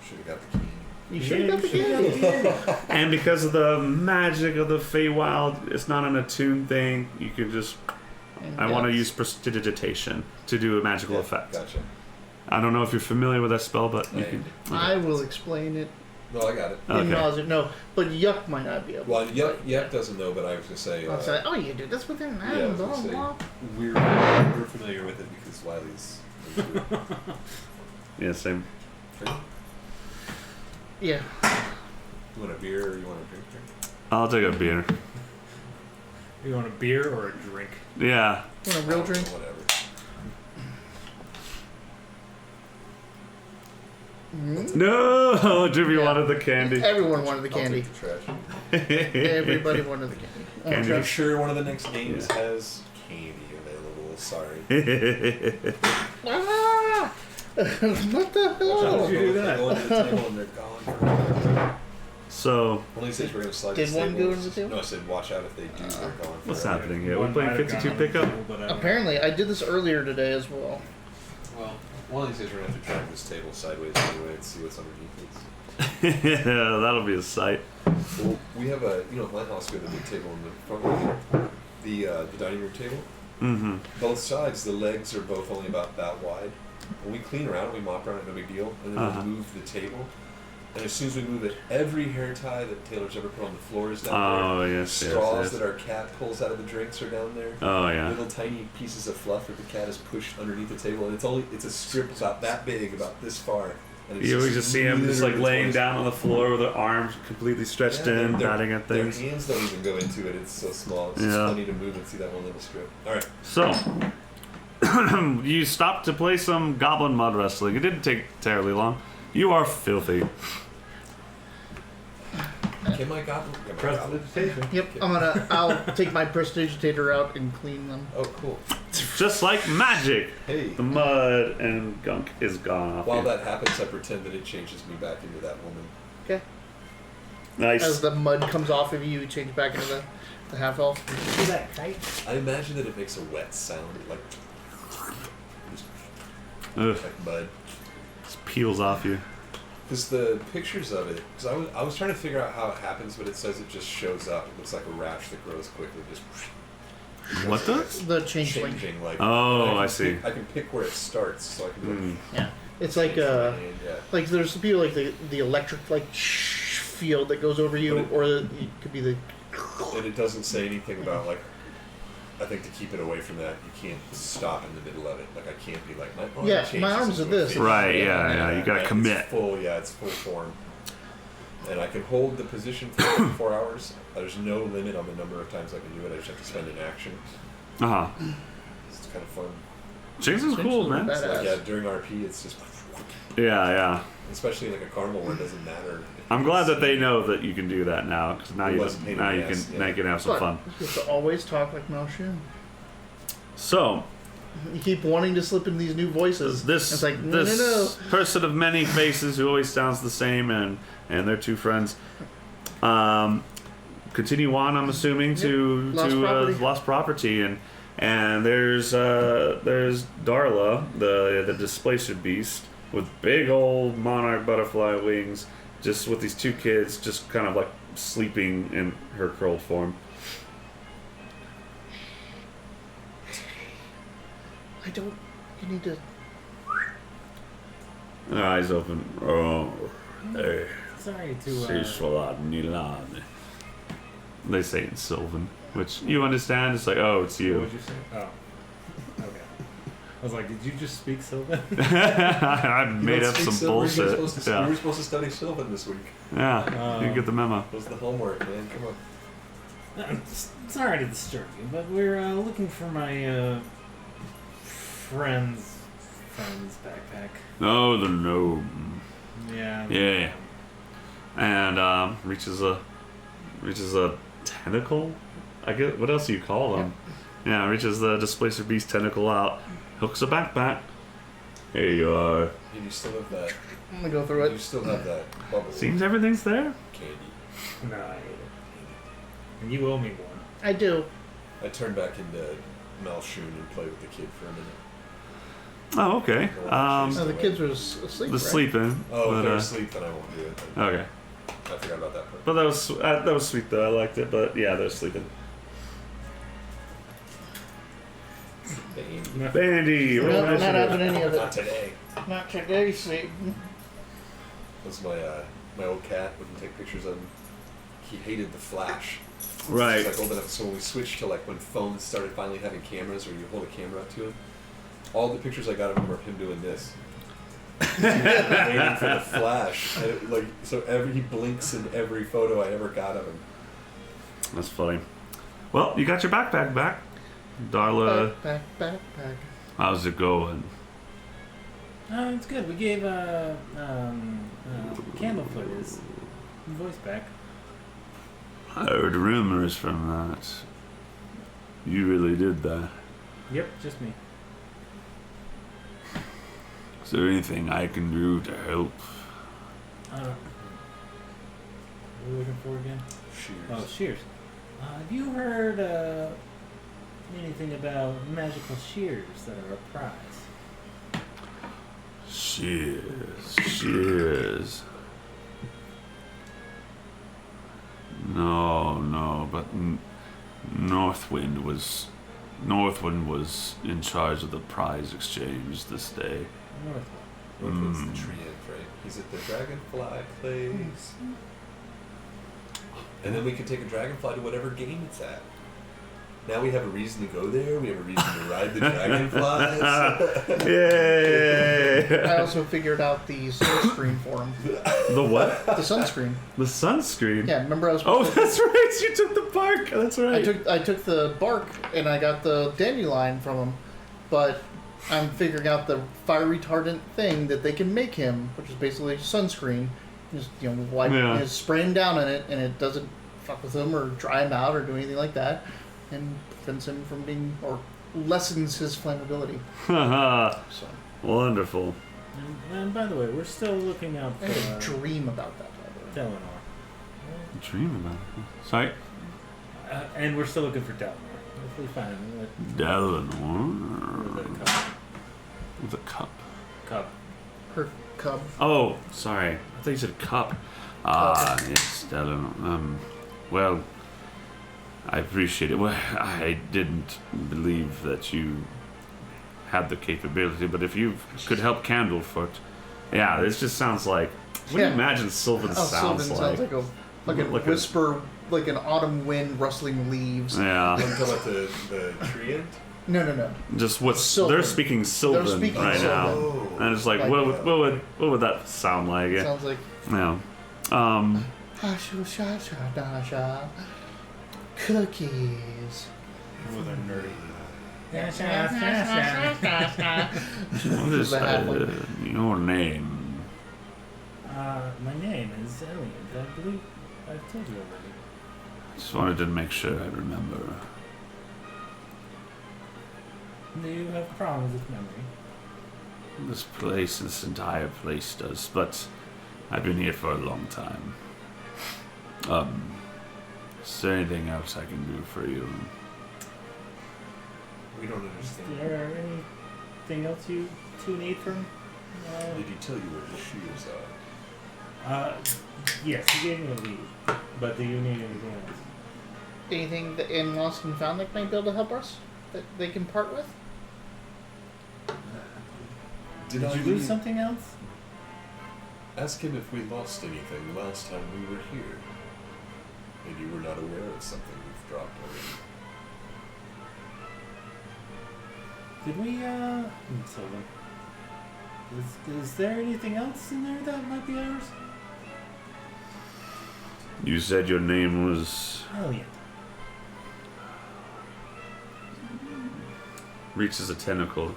Should have got the key. You should have got the candy. And because of the magic of the Feywild, it's not an attuned thing. You can just... I want to use prestidigitation to do a magical effect. Gotcha. I don't know if you're familiar with that spell, but you Yeah, can... I will explain it No, I got it. in Okay. nausea. No, but Yuck might not be able Well, to. Yuck doesn't know, but I was going to say... I'll say, oh, you do this with him? yeah, I was Blah, gonna say, blah. we're familiar with it because Wiley's... Yeah, same. Yeah. You want a beer or you want a drink? I'll take a beer. You want a beer or a drink? Yeah. Want a real drink? Whatever. No! Jimmy Yeah. wanted the candy. Everyone wanted the I'll candy. take the trash. Everybody wanted the candy. Oh, Candy. I'm trash. sure one of the next games Yeah. has candy available. Sorry. Ah! What the Watch out, hell? did you do that? They go into the table and they're gone forever. So, One of these days we're going to slide Did this one table. go into the table? No, I said watch out if they do. They're gone what's forever. happening here? We're One playing might have 52 gone on the pickup? table, but I don't Apparently, I did this earlier today as well. Well, one of these days we're going to have to drag this table sideways anyway and see what's underneath it. Yeah, that'll be a sight. Well, we have a, at my house we have a big table in the front room. The dining room table. Mm-hmm. Both sides, the legs are both only about that wide. When we clean around it, we mop around it, no big deal. And then Uh-huh. we'll move the table. And as soon as we move it, every hair tie that Taylor's ever put on the floor is down Oh, there. yes, yes, Straws yes. that our cat pulls out of the drinks are down there. Oh, yeah. Little tiny pieces of fluff that the cat has pushed underneath the table, and it's a strip about that big, about this far. And it's You always just see him just like literally laying 20 down on the floor with their arms completely stretched Yeah, in, their- batting at things. Their hands don't even go into it. It's so small. It's just Yeah. funny to move and see that one little strip. All right. So, you stopped to play some goblin mud wrestling. It didn't take terribly long. You are filthy. Can my goblin? Yeah, my Press goblin. vegetation. Yep, I'll take my Prestigitator out and clean them. Oh, cool. Just like magic. Hey. The mud and gunk is gone off While you. that happens, I pretend that it changes me back into that woman. Okay. Nice. As the mud comes off of you, you change back into the half elf. Do that, right? I imagine that it makes a wet sound, like Ugh, like mud. just peels off you. Because the pictures of it, because I was trying to figure out how it happens, but it says it just shows up. It looks like a rash that grows quickly. Just What does? The changeling. changing, like. Oh, and I can see. pick- I can pick where it starts, so I can be like. Mm. Yeah. It's like yeah. there's the people like the electric like field that goes over you, But it- or it could be the And it doesn't say anything about like. I think to keep it away from that, you can't stop in the middle of it. Like I can't be like my arm Yeah, changes my arms into are a this. fish. Right, yeah, you gotta It's commit. full, yeah, it's full form. And I can hold the position for 4 hours. There's no limit on the number of times I can do it. I just have to spend an action. Uh huh. It's kind of fun. Jason's cool, Essentially man. badass. It's like, yeah, during RP, it's just, Yeah, yeah. especially like a carnival where it doesn't matter. I'm glad that they know that you can do that now, because now It you was a pain in now the you ass, can yeah. now you can have some But fun. you have to always talk like Malshun. So You keep wanting to slip in these new voices. this It's like no, this no, no. person of many faces who always sounds the same, and their two friends. Continue on, I'm assuming, to Lost property. lost property, and there's Darla, the displacer beast with big old monarch butterfly wings, just with these two kids, just kind of like sleeping in her curled form. I don't. You need to. Her eyes open. Oh, hey, Sorry to. Nilad. They say it in Sylvan, which you understand. It's like, oh, it's What you. would you say? Oh. Okay. I was like, did you just speak Sylvan? I You made don't up speak some Sylvan. bullshit. We Yeah, were supposed to study Sylvan this week. yeah. You get the memo. That was the homework, man. Come on. Sorry to disturb you, but we're looking for my friend's backpack. Oh, the gnome. Yeah. Yeah. And reaches a tentacle. I get what else do you call them? Yeah, reaches the displacer beast tentacle out, hooks a backpack. Here you are. And you still have that. I'm gonna go through You it. still have that bubble Seems everything's there. candy. No, I hate it. And you owe me one. I do. I turn back into Malshun and play with the kid for a minute. Oh, okay. No, the kids were asleep. Was right? sleeping. Oh, but, if they're asleep, then I won't do it. Then. Okay. I forgot about that part. But that was sweet though. I liked it. But yeah, they're sleeping. Bandy. No, roll not having initiative. any of Not it. today. Not today, sleep. That's my old cat. When you take pictures of him, he hated the flash. Right. It's like old enough. So when we switched to like when phones started finally having cameras, where you hold a camera up to him, all the pictures I got of him were him doing this. Waiting for the flash. And he blinks in every photo I ever got of him. That's funny. Well, you got your backpack back. Darla, Back. how's it going? It's good. We gave Candlefoot his voice back. I heard rumors from that. You really did that. Yep, just me. Is there anything I can do to help? What are we looking for again? Shears. Oh, shears. Have you heard anything about magical shears that are a prize? Shears. No, but Northwind was in charge of the prize exchange this day. Northwind's the tree ant, right? He's at the dragonfly place. And then we can take a dragonfly to whatever game it's at. Now we have a reason to go there. We have a reason to ride the dragonflies. Yay! I also figured out the sunscreen for him. The what? The sunscreen. The sunscreen? Yeah, remember I was. Oh, that's right. You took the bark. That's right. I took the bark and I got the dandelion from him, but I'm figuring out the fire retardant thing that they can make him, which is basically sunscreen. Just just spray him down in it, and it doesn't fuck with him or dry him out or do anything like that, and prevents him from being or lessens his flammability. Haha. So Wonderful. And by the way, we're still looking out I had a for dream about that. By the way. Delanor. Dream about it. Sorry? And we're still looking for Delanor. If we find him, Delanor. with a cup. With a cup. Cup. Her cub. Oh, sorry. I thought you said cup. Yes, Delanor. Well, I appreciate it. Well, I didn't believe that you had the capability, but if you could help Candlefoot, yeah, this just sounds like. What do you imagine Sylvan sounds Sylvan like? sounds like a fucking whisper, like an autumn wind rustling leaves. Yeah, I'm talking about the tree ant? No. just what Sylvan. they're speaking Sylvan They're speaking right now, Sylvan. and it's like, Like, what would that sound like? Yeah. Sounds like Yeah. Hasha cookies. With a nerdy. What is The halfling. your name? My name is Elliot. I believe I've told you already. Just wanted to make sure I remember. Do you have problems with memory? This entire place does, but I've been here for a long time. Is there anything else I can do for you? We don't Is understand. there anything else you two need from? Did he tell you where the shears are? Yes, he gave me a lead. But do you need anything else? Anything that in Lost and Found that might be able to help us that they can part with? Did you lose something else? Ask him if we lost anything last time we were here. And you were not aware of something we've dropped already. Did we, Sylvan? Is there anything else in there that might be ours? You said your name was... Elliot. Reaches a tentacle.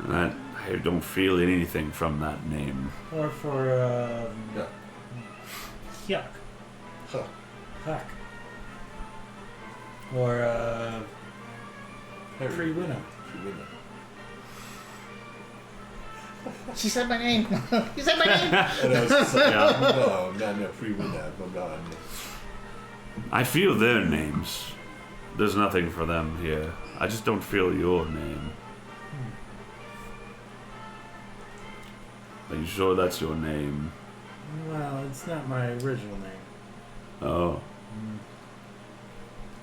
And I don't feel anything from that name. Or for, Yeah. Yuck. Huh. Huck. Or, Free Winnow. Free Winnow. She said my name. You said my name. And I was just like, Yeah. no, pre-winner, no. I feel their names. There's nothing for them here. I just don't feel your name. Are you sure that's your name? Well, it's not my original name. Oh.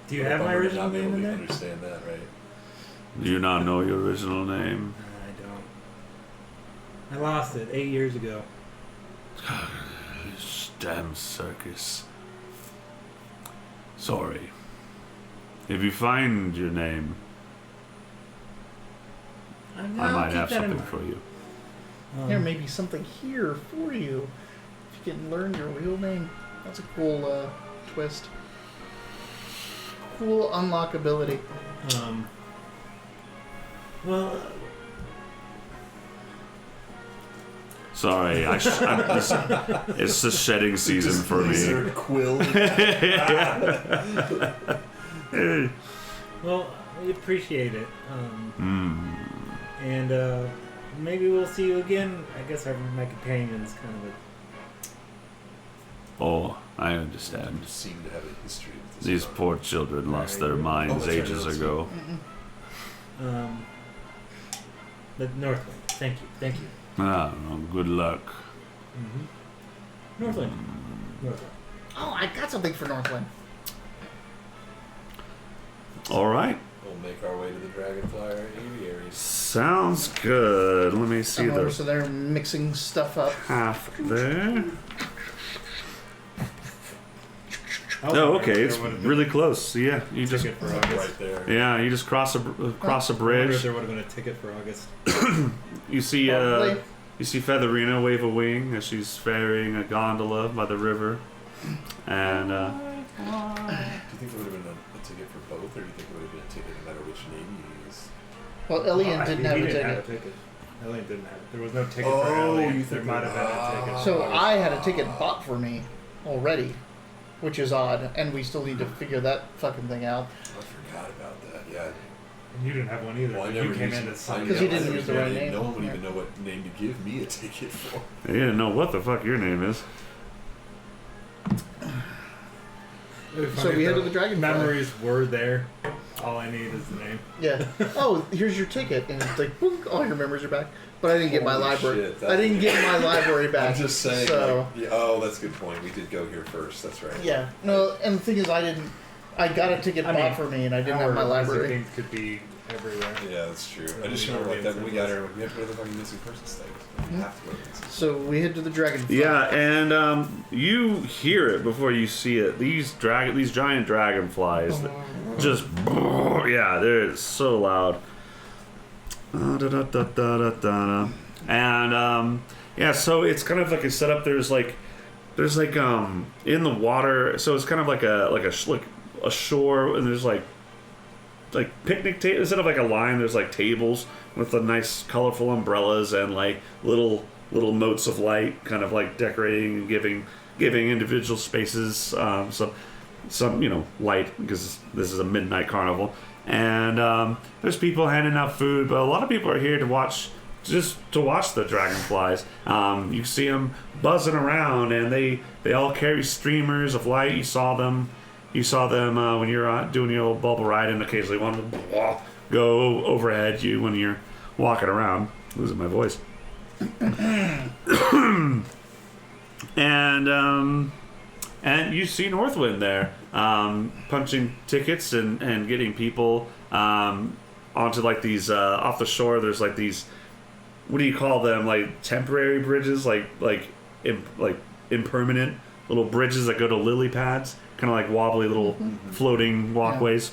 Do you have my original name in there? Understand that, right? Do you not know your original name? I don't. I lost it 8 years ago. Damn circus. Sorry. If you find your name, I might have something for you. There may be something here for you. If you can learn your real name. That's a cool twist. Cool unlockability. Well, Sorry, it's the shedding season for me. Lizard quill. well, we appreciate it. And maybe we'll see you again. I guess my companion's kind of a... Oh, I understand. You seem to have a history with this. These poor children lost their minds that's right, ages that's ago. The Northwind. Thank you. Ah, well, good luck. Northwind. Oh, I got something for Northwind. All right. We'll make our way to the Dragonflyer aviaries. Sounds good. Let me see the So they're mixing stuff up. path there. Oh, okay. It's really close. So yeah, you just Ticket for August. Right there. yeah, you just cross a I wonder if bridge. there would have been a ticket for August. You see Probably. you see Featherina wave a wing as she's ferrying a gondola by the river, and Do you think there would have been a ticket for both, or do you think it would have been a ticket no matter which name you use? Well, Elian didn't have a He ticket. have a ticket. Elliot didn't have it. There was no ticket Oh, for Elliot. you There think might have been a ticket. So I had a ticket bought for me already, which is odd, and we still need to figure that fucking thing out. I forgot about that. Yeah. And you didn't have one either. Well, I but never you came used in it. as some. Because he didn't I use the never right did. name. No one would Yeah. even know what name to give me a ticket for. you didn't know what the fuck your name is. So we head to the Dragonfly. Memories were there. All I need is the name. Yeah. Oh, here's your ticket, and it's like, boink, all your memories are back. But I didn't get my Holy library. shit, that- I didn't get my library back. I'm just saying. So Like, yeah, oh, that's a good point. We did go here first. That's right. yeah. No, and the thing is, I got a ticket I bought mean, for me, and I didn't Our have my laser library. games could be everywhere. Yeah, that's true. I just We remember like already that when we got here, we have to go to the fucking missing persons thing. We have to go to the missing. So we head to the Dragonfly. Yeah, and you hear it before you see it. These giant dragonflies, that just yeah, they're so loud. And yeah, so it's kind of like a setup. There's like in the water, so it's kind of like a shore, and there's like picnic tables instead of like a line. There's like tables with the nice colorful umbrellas and like little motes of light, kind of like decorating and giving individual spaces some light, because this is a midnight carnival. And there's people handing out food, but a lot of people are here to watch the dragonflies. You see them buzzing around, and they all carry streamers of light. You saw them when you're doing your old bubble ride, and occasionally one will go overhead you when you're walking around. Losing my voice. And you see Northwind there, punching tickets and getting people onto like these off the shore. There's like these, what do you call them? Like temporary bridges, like impermanent little bridges that go to lily pads, kind of like wobbly little floating walkways.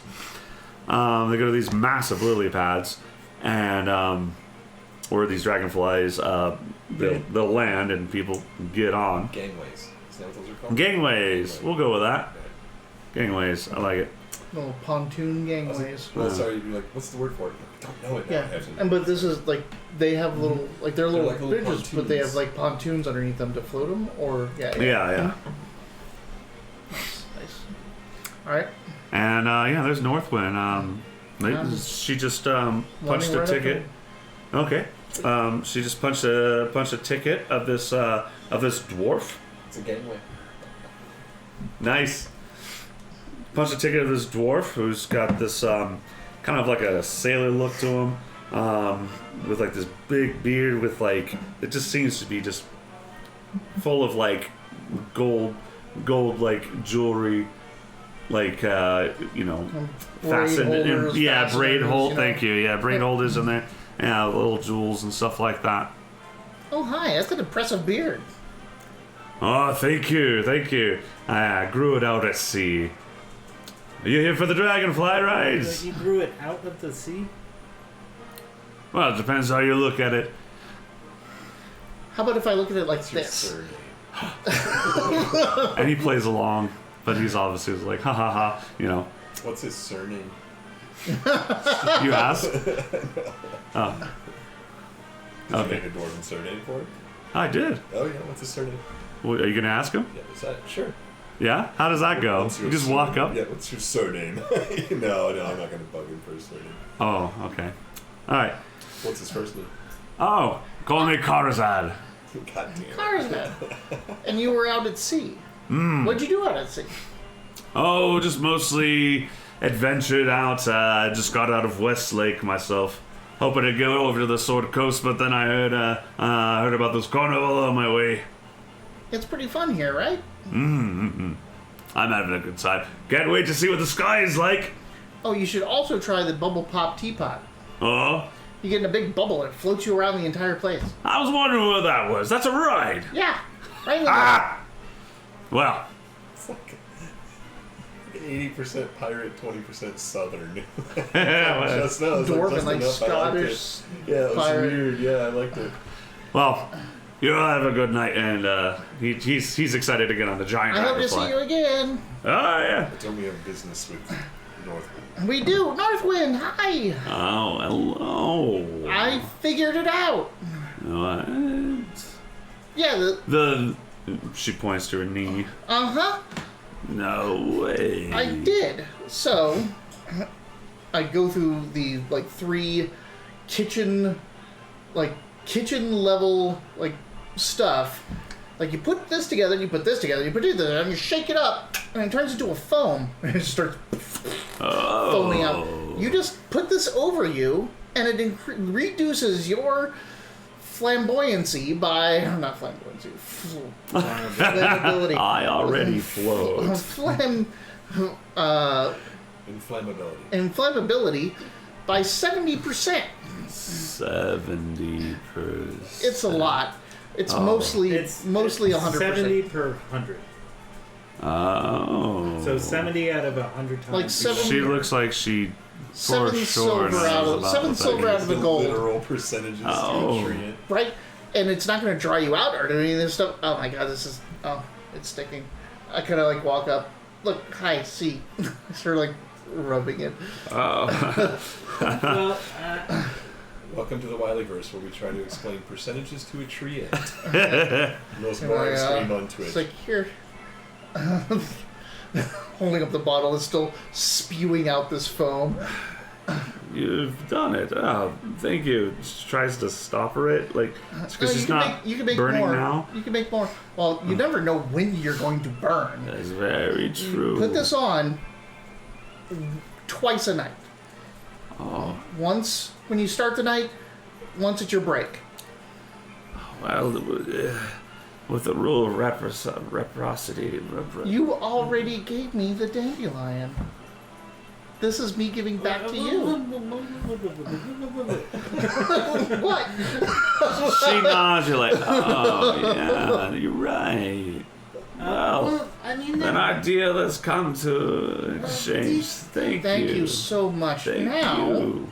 They go to these massive lily pads, and where these dragonflies they'll land and people get on. Gangways. Is that what those are called? Gangways. We'll go with that. Gangways. I like it. Little pontoon gangways. Well, sorry, you're like, what's the word for it? I don't know it now. Yeah, but this is like they have little like they're little like little bridges, but they have pontoons. like pontoons underneath them to float them. Or Yeah. Nice. All right. And there's Northwind. She just punched Running a right ticket. up Okay. She just punched a ticket of this dwarf. It's a gangway. Nice. Punched a ticket of this dwarf who's got this kind of like a sailor look to him, with like this big beard with like it just seems to be just full of like gold like jewelry, like fastened holders, yeah, braid fasteners, hold. you know. Thank you. Yeah, braid holders in there. Yeah, little jewels and stuff like that. Oh, hi. That's an impressive beard. Oh, thank you. I grew it out at sea. Are you here for the dragonfly rides? You grew it out of the sea? Well, it depends how you look at it. How about if I look at it like Your this? surname. And he plays along, but he's obviously like, ha ha ha, What's his surname? You asked? Oh. Did Okay. you make a dwarven surname for it? I did. Oh yeah, what's his surname? Well, are you going to ask him? Yeah, is that sure? Yeah? How does that go? What's You your just walk surname? up? Yeah, what's your surname? No, I'm not gonna bug him for his surname. Oh, okay. Alright. What's his first name? Oh, call me Karazad. God damn it. Carsman. And you were out at sea. What'd you do out at sea? Oh, just mostly adventured out. Just got out of Westlake myself. Hoping to go over to the Sword Coast, but then I heard about this carnival on my way. It's pretty fun here, right? I'm having a good time. Can't wait to see what the sky is like. Oh, you should also try the bubble pop teapot. Oh, You get in a big bubble and it floats you around the entire place. I was wondering what that was. That's a ride. Yeah, right in the Ah! Well, It's like 80% pirate, 20% southern. well, Just no, it's dwarf just and like enough. I liked it. Scottish Yeah, it was pirate. weird. Yeah, I liked it. well, you all have a good night, and he's excited to get on the giant I hope to see dragonfly. you again. Oh yeah. I told me of business with Northwood. We do. Northwind, hi. Oh, hello. I figured it out. What? Yeah, She points to her knee. uh-huh. No way. I did. So, I go through the, like, 3 kitchen level, like, stuff. Like, you put this together, you put this together, you put it together, and you shake it up, and it turns into a foam. And it starts foaming out. You just put this over you, and it reduces your flamboyancy by... Not flamboyancy. Flammability. I already float. Inflammability. Inflammability by 70%. 70%. It's a lot. It's mostly 100%. 70 per 100. Oh. So 70 out of 100 times. Like 7 She looks like she for 7 sure silver out knows of about 7 the silver out of the The gold, literal percentages Oh. to treat it. right? And it's not going to dry you out or do any of this stuff. Oh my god, this is it's sticking. I kind of like walk up. Look, hi, see. Sort of like rubbing it. Oh. Well, Welcome to the Wilyverse, where we try to explain percentages to a tree ant. Most And boring I, stream on Twitch. It's like here. Holding up the bottle, it's still spewing out this foam. You've done it. Oh, thank you. She tries to stop her it, like because she's not you can make burning more. now. You can make more. Well, you never know when you're going to burn. That's very true. Put this on twice a night. Oh, Once when you start the night, once at your break. well, with the rule of reciprocity. You already gave me the dandelion. This is me giving back to you. What? She nods. You're like, oh yeah, you're right. Well, I mean, an idea that's come to exchange. Thank you so much. Thank Now you.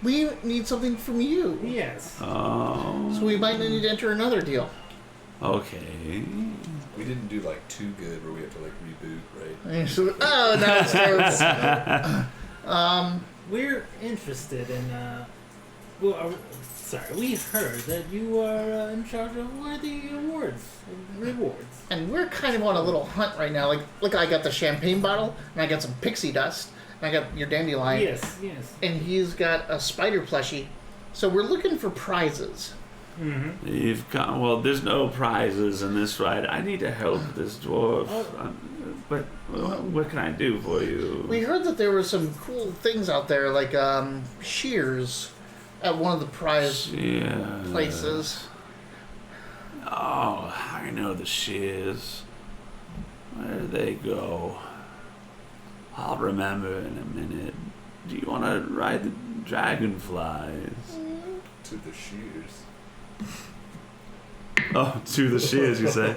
we need something from you, yes. Oh, so we might need to enter another deal. okay. We didn't do like Too Good, where we have to like reboot, right? Oh, now it starts. We're interested in, sorry, we heard that you are in charge of worthy rewards. And we're kind of on a little hunt right now. Like, look, I got the champagne bottle, and I got some pixie dust, I got your dandelion. Yes, yes. And he's got a spider plushie. So we're looking for prizes. Mm-hmm. You've got, well, there's no prizes in this ride. I need to help this dwarf. But what can I do for you? We heard that there were some cool things out there, like shears at one of the prize places. Oh, I know the shears. Where do they go? I'll remember in a minute. Do you want to ride the dragonflies? To the shears. Oh, to the shears, you say?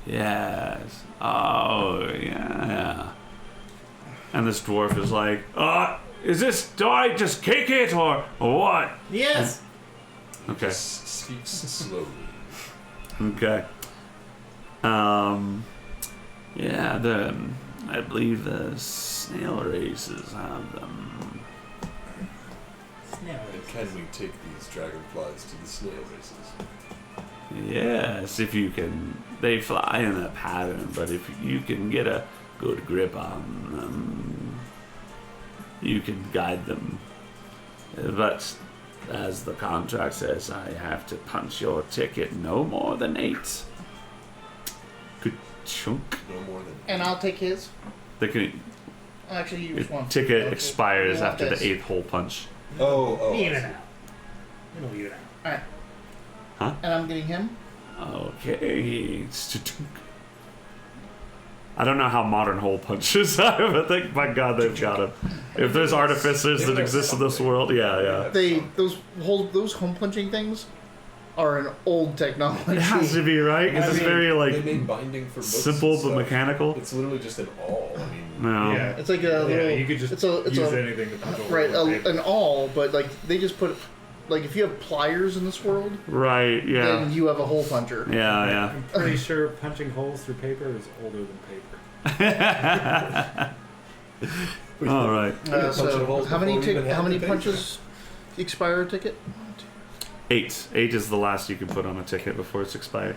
Yes. Oh, yeah. And this dwarf is like, is this, do I just kick it or what? Yes. Okay. Just speaks slowly. Okay. Yeah, I believe the snail races have them. Snail And can we take these dragonflies to the snail races? Yes, if you can. They fly in a pattern, but if you can get a good grip on them, you can guide them. But as the contract says, I have to punch your ticket no more than 8. Good chunk. No more than. And I'll take his. They can, Actually, your use one. ticket Okay. expires You want after this. the 8th hole punch. Oh. Leave it out. It'll leave it out. Alright. Huh? And I'm getting him. Okay. I don't know how modern hole punches are, but I think, my God, they've got them. If there's artificers that exist in this world, yeah. Those home punching things are an old technology. It has to be, right? Because it's very, they like, made binding for books simple and but stuff. mechanical. It's literally just an awl. I mean, No. Yeah. It's like a little. You could just it's a use anything to punch a hole right in paper. an awl, but like they just put like if you have pliers in this world, Right, yeah. then you have a hole puncher. Yeah, I'm pretty sure punching holes through paper is older than paper. yeah. All right. punch So holes how many before we even how had many the paper. punches expire a ticket? 8. 8 is the last you can put on a ticket before it's expired.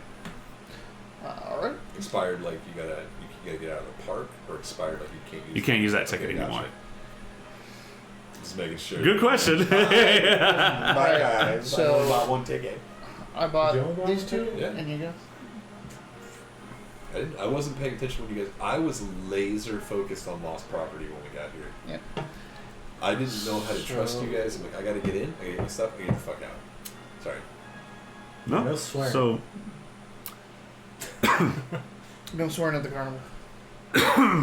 All right. expired like you gotta get out of the park, or expired like you can't use. You can't use that Okay, ticket gotcha. anymore. Just making sure. Good question. My guys. So- I only bought one ticket. I bought Did you only buy these one two, ticket? Yeah. and you go. I wasn't paying attention when you guys. I was laser focused on lost property when we got here. Yeah. I didn't know how to trust So- you guys. I'm like, I gotta get in. I gotta get my stuff. I gotta get the fuck out. Sorry. No. No swearing. So No swearing at the carnival.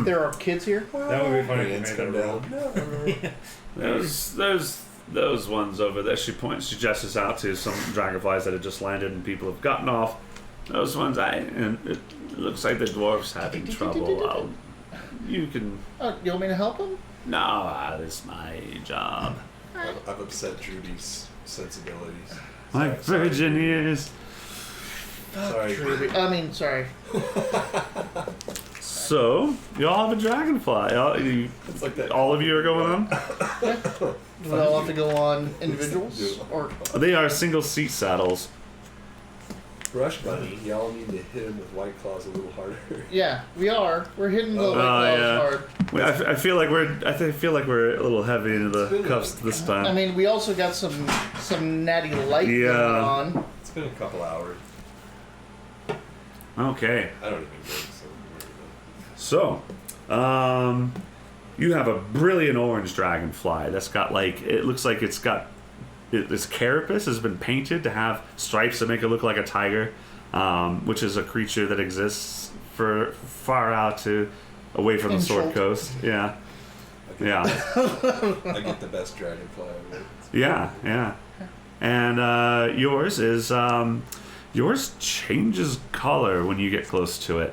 There are kids here. That would be funny if you Hands made come that down. rule. those ones over there. She gestures out to some dragonflies that had just landed and people have gotten off. Those ones, and it looks like the dwarf's having trouble. You can. Oh, you want me to help them? No, that's my job. I've upset Judy's sensibilities. My Sorry. virgin ears. Sorry. I mean, sorry. So you all have a dragonfly. It's like that. All of you are going on. Do we all have to go on individuals, or They are single seat saddles. Brush Bunny, y'all need to hit him with White Claws a little harder. yeah, we are. We're hitting the Oh, white claws yeah. hard. I feel like we're a little heavy into the It's been cuffs this time. I mean, we also got some natty light Yeah. going on. It's been a couple hours. Okay. I don't even drink, so. So, you have a brilliant orange dragonfly that's got it looks like it's got its carapace has been painted to have stripes that make it look like a tiger, which is a creature that exists for far out away from the Sword Inchult. Coast. Yeah, I get, yeah, I get the best dragonfly ever. yeah. And yours changes color when you get close to it,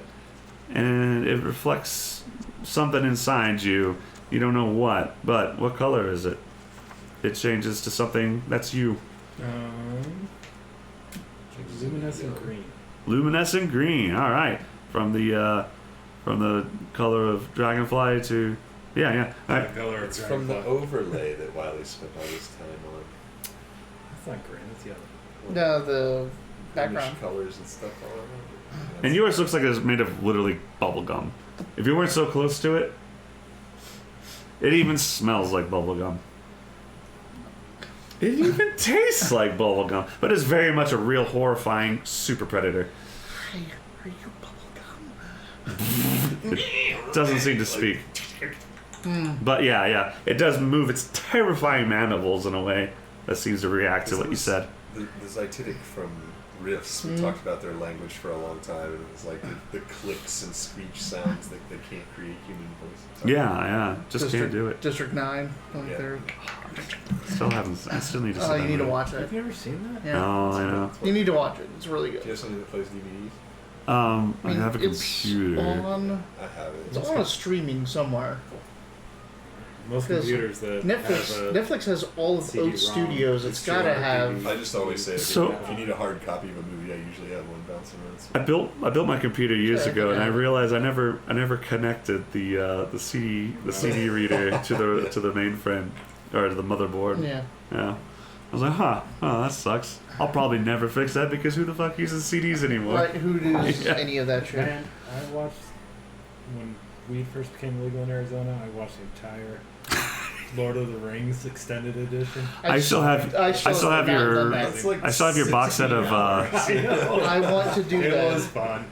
and it reflects something inside you. You don't know what, but what color is it? It changes to something that's you. Luminescent green. Luminescent green. All right, from the color of dragonfly to yeah. All right. The color of It's from the dragonfly. overlay that Wiley spent all his time on. That's not green. That's yellow. No, the Greenish background. colors and stuff all around it. And yours looks like it's made of literally bubble gum. If you weren't so close to it, It even smells like bubblegum. It even tastes like bubblegum, but it's very much a real horrifying super predator. Hi, are you bubblegum? It doesn't seem to speak. But yeah, it does move its terrifying mandibles in a way that seems to react to what you said. The Zytidic from Rifts, we talked about their language for a long time, and it was like the clicks and screech sounds that they can't create human voices. Yeah, just can't do it. District 9. Yeah. There. Still haven't. I still need to. Oh, sit you down need to there. watch it. Have you ever seen that? Yeah. Oh, I know. You need to watch it. It's really Do you good. have something that plays DVDs? I have a It's computer. on. I have it. It's on a streaming somewhere. Most Because computers that Netflix. have a Netflix has all of CD-ROM. Oat Studios. It's It's gotta true. have. I just always say So- if you need a hard copy of a movie, I usually have one bouncing around. I built my computer years Okay, ago, and I okay. realized I never connected the CD reader to the mainframe or to the motherboard. Yeah. Yeah. I was like, oh, that sucks. I'll probably never fix that because who the fuck uses CDs anymore? Right. Who does Yeah. any of that shit? Man, I watched when weed first became legal in Arizona. I watched the entire Lord of the Rings extended edition. I still have I still have not your- done that. That's like I still have your box set of 16 hours. I know. I want to do It that. was fun.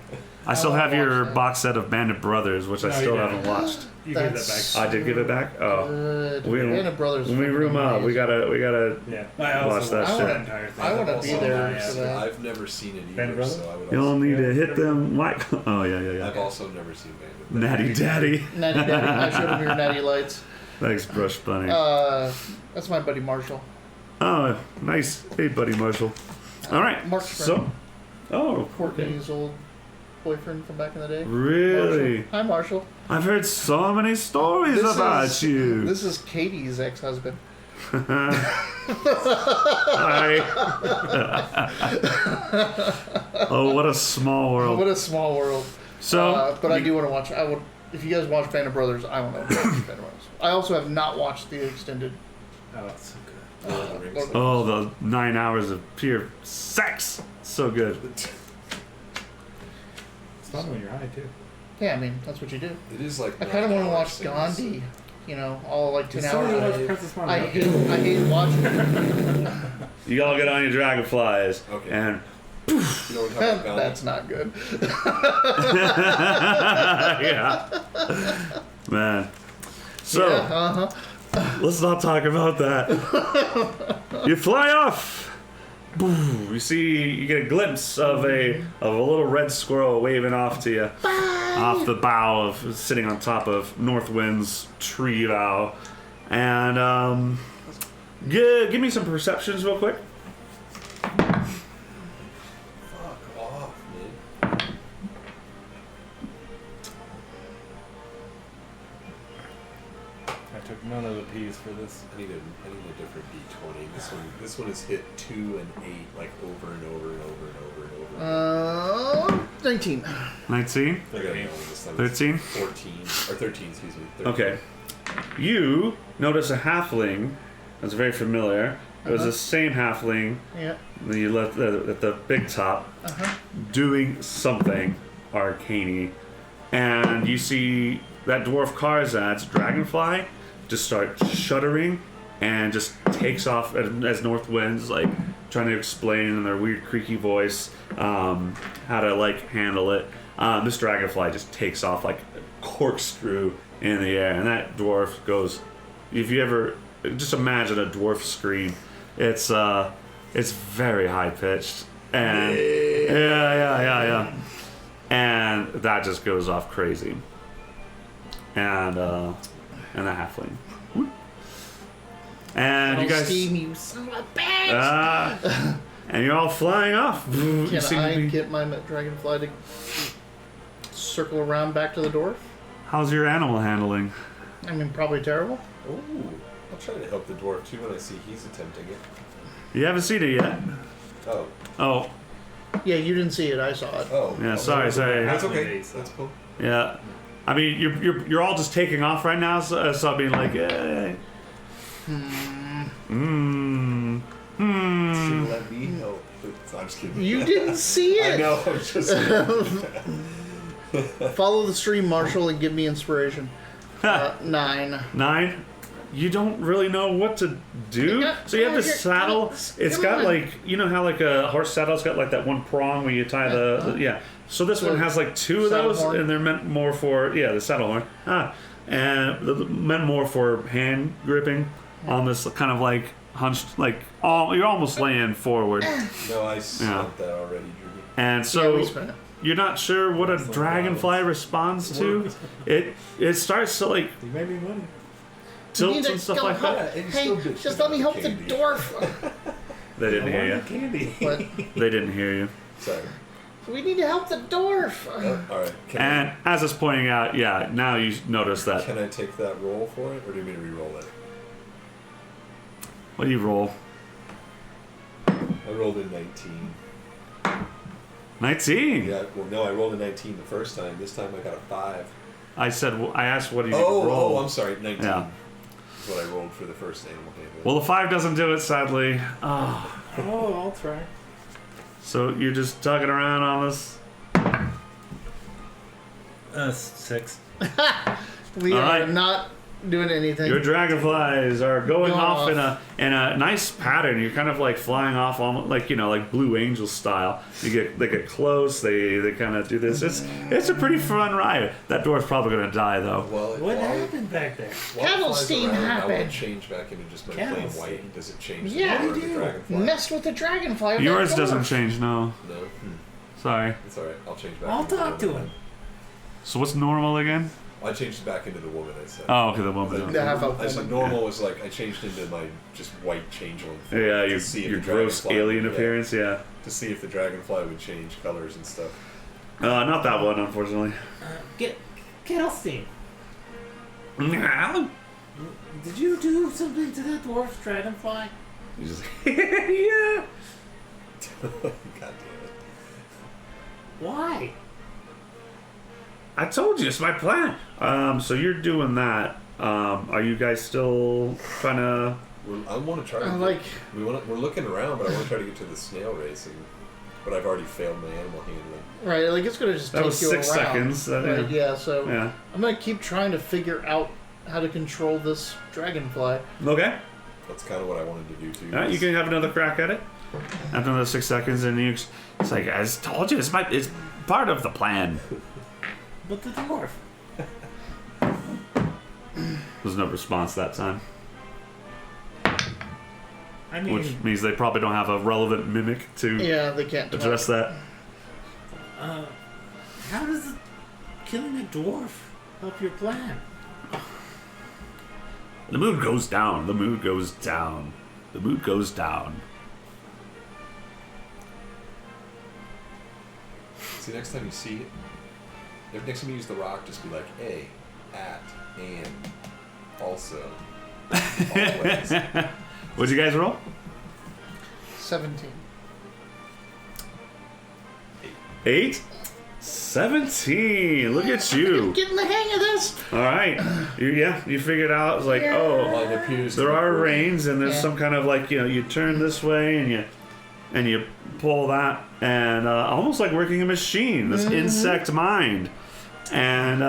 I still have your watch that. box set of Bandit Brothers, which I No, still you haven't didn't. watched. You gave that That's- back. I did give it back. Oh, Good. We- Band of Brothers. when we fucking room up, we amazing. gotta. Yeah, I Watch also that watched shit. that entire thing. I wanna be Also, there yeah. for that. I've never seen it Band of either, Brothers? so I would You'll also, need to hit them. White. Oh yeah. I've also never seen Band of Brothers. Natty Daddy. Natty Daddy. I showed him your Natty Lights. Thanks, Brush Bunny. That's my buddy Marshall. Oh, nice. Hey, buddy Marshall. All right. Mark's So, oh, okay. Courtney's old boyfriend from back in the day. Really? Marshall. Hi, Marshall. I've heard so many stories about you. This is Katie's ex-husband. Hi. Oh, what a small world. What a small world. So, But I do want to watch. I would. If you guys watch Band of Brothers, I want to watch Band of Brothers. I also have not watched the extended. Oh, it's so good. Lord of the Rings. oh, the 9 hours of pure sex. So good. It's fun when you're high too. Yeah, I mean that's what you do. It is like I kind of want to 9 watch hours, Gandhi. You know, all like 10 Somebody hours. watch Princess I Mononoke. hate watching it. You all get on your dragonflies. Okay. And You know what we're talking about? That's not good. yeah. Man. So, Yeah, let's not talk about that. You fly off. Boom. You see, you get a glimpse of a little red squirrel waving off to you, off the bough of sitting on top of Northwind's tree bough, and give me some perceptions real quick. Fuck off, man. I took none of the P's for this. I need a different D20. This one is hit 2 and 8 like over and over and over and over and over. 19. 19, I gotta know this time. 13. 14 or 13, excuse me. 13. Okay. You notice a halfling that's very familiar. It was the same halfling Yeah. that you left at the big top doing something arcane, and you see that dwarf Karzad's dragonfly just start shuddering and just takes off as Northwind's like trying to explain in their weird creaky voice how to like handle it. This dragonfly just takes off like a corkscrew in the air, and that dwarf goes. If you ever just imagine a dwarf scream, it's very high pitched, and yeah, and that just goes off crazy, and the halfling, and you guys, Steam, you son of a bitch! and you're all flying off. You Can seem to I be- get my dragonfly to circle around back to the dwarf? How's your animal handling? I mean, probably terrible. Ooh, I'll try to help the dwarf too when I see he's attempting it. You haven't seen it yet. Oh, Oh, Yeah, you didn't see it. I saw it. oh. yeah. oh, Sorry. That's Halfling okay. base, That's cool. Yeah. I mean, you're all just taking off right now, so I'm being like, eh. Let me help. I'm just kidding. You didn't see it. I know. I'm just. Follow the stream, Marshall, and give me inspiration. 9. 9. You don't really know what to do. Yeah, So you have the here, saddle. It's come got on. like, you know how like a horse saddle's got like that one prong where you tie yeah. So this The one has like 2 of saddle those, horn? and they're meant more for the saddle horn. And meant more for hand gripping on this kind of like hunched, like you're almost laying forward. No, I spent that already, Drew. And Yeah, so we spent it. you're not sure what a dragonfly responds to. It starts to like You made me money. tilts and stuff like that. And you Hey, still bitch just about let me help the candy. dwarf. They didn't hear I you. want the candy. But They didn't hear you. Sorry. we need to help the dwarf. All right. And as it's pointing out, now you notice that. Can I take that roll for it, or do you mean to re-roll it? What do you roll? I rolled a 19. 19. Yeah, well, no, I rolled a 19 the first time. This time I got a 5. I asked what do you roll? Oh, I'm sorry, 19. Yeah. Is what I rolled for the first animal handling. Well, the 5 doesn't do it, sadly. Oh, Oh, I'll try. so you're just tugging around on this. 6. We All are right. not doing anything. Your dragonflies are going Going off off. in a nice pattern. You're kind of like flying off, almost like like Blue Angel style. They get close. They kind of do this. It's a pretty fun ride. That dwarf's probably gonna die though. Well, What happened back there? while it Cattle flies steam around, I happened. want to change back into just my Cattle plain steam. white. Does it change Yeah. the color What of do the you dragonfly? Messed with the dragonfly. of Yours that doesn't dwarf. change, no. No? Sorry. It's alright. I'll change back. I'll into the talk to woman him. So what's normal again? then. I changed back into the woman, I said. Oh, okay, the woman. The half-elf I said woman. normal was like, I changed into my just white changeling. form Yeah, to see if your the gross dragonfly- alien yeah, appearance. Yeah. To see if the dragonfly would change colors and stuff. Not that one, unfortunately. Get Kettlestein. Did you do something to that dwarf's dragonfly? You just yeah. God damn it. Why? I told you, it's my plan. So you're doing that. Are you guys still trying to? I want to try to I get- like. we're looking around, but I want to try to get to the snail racing. But I've already failed my animal handling. Right, like it's gonna just That take was you 6 around. seconds. Right, yeah, so Yeah. I'm gonna keep trying to figure out how to control this dragonfly. Okay. That's kind of what I wanted to do too. All right, you can have another crack at it. After another 6 seconds, and it's like I just told you, it's part of the plan. But the dwarf. There's no response that time, I mean, which means they probably don't have a relevant mimic to Yeah, they can't talk. address that. how does killing a dwarf help your plan? The mood goes down. The mood goes down. The mood goes down. See, next time you see it, next time you use the rock, just be like, a, at, and, also, always. What'd you guys roll? 17. 8? 17. Look at you. Getting the hang of this. All right. You figured out. It's like, Yeah. oh, Well, it appears to there be are working. reins, and there's Yeah. some kind of like, you turn this way, and you pull that, and almost like working a machine. This insect mind, and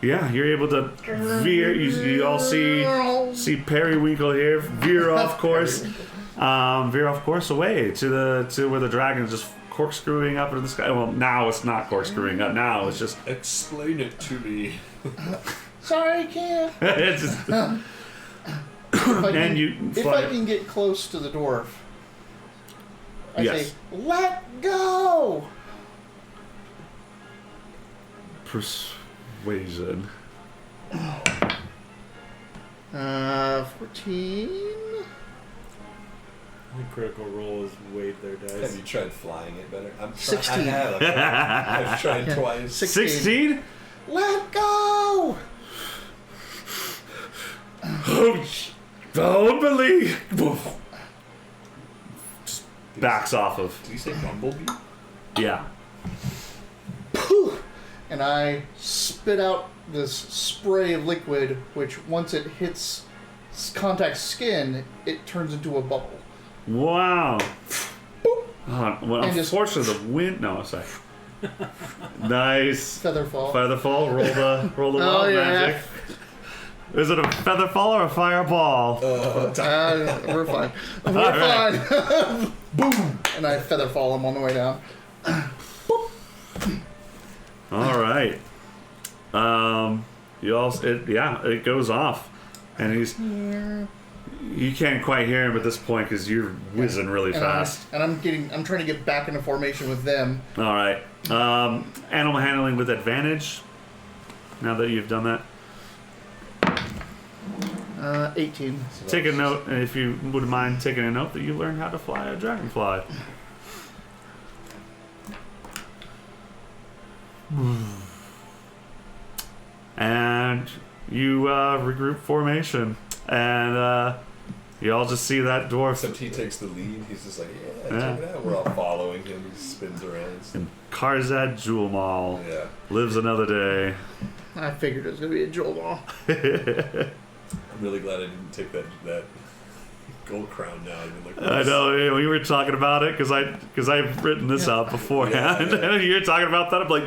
you're able to veer. You all see Periwinkle here veer off course, away to where the dragon is just corkscrewing up into the sky. Well, now it's not corkscrewing up. Now it's just Explain it to me. Sorry, I can't. it's just, If I and can, you if fly. I can get close to the dwarf, I Yes. say, "Let go." Persuasion. 14. The critical roll is weight their Have dice. you tried flying it better? I'm 16. I have. I've tried Yeah. twice. 16? Let go. Don't believe. Just backs off of. Did you say bumblebee? Yeah. And I spit out this spray of liquid, which once it hits contact skin, it turns into a bubble. Wow. Well, And just- unfortunately, the wind. No, sorry. Nice. Featherfall. Featherfall. Roll the Oh, wild yeah. magic. Is it a feather fall or a fireball? We're fine. We're fine. Boom! And I feather fall him on the way down. All right. It goes off, and you can't quite hear him at this point because you're whizzing really fast. And I'm trying to get back into formation with them. All right. Animal handling with advantage. Now that you've done that, 18. take a note, and if you wouldn't mind taking a note that you learned how to fly a dragonfly. And you regroup formation, and you all just see that dwarf. Except he takes the lead. He's just like, check it out. We're all following him. He spins around. And Karzad Jewel Mall Yeah. lives another day. I figured it was going to be a jewel ball. I'm really glad I didn't take that gold crown now. I've been like, I know we were talking about it because I've written this out beforehand. Yeah. You're talking about that. I'm like,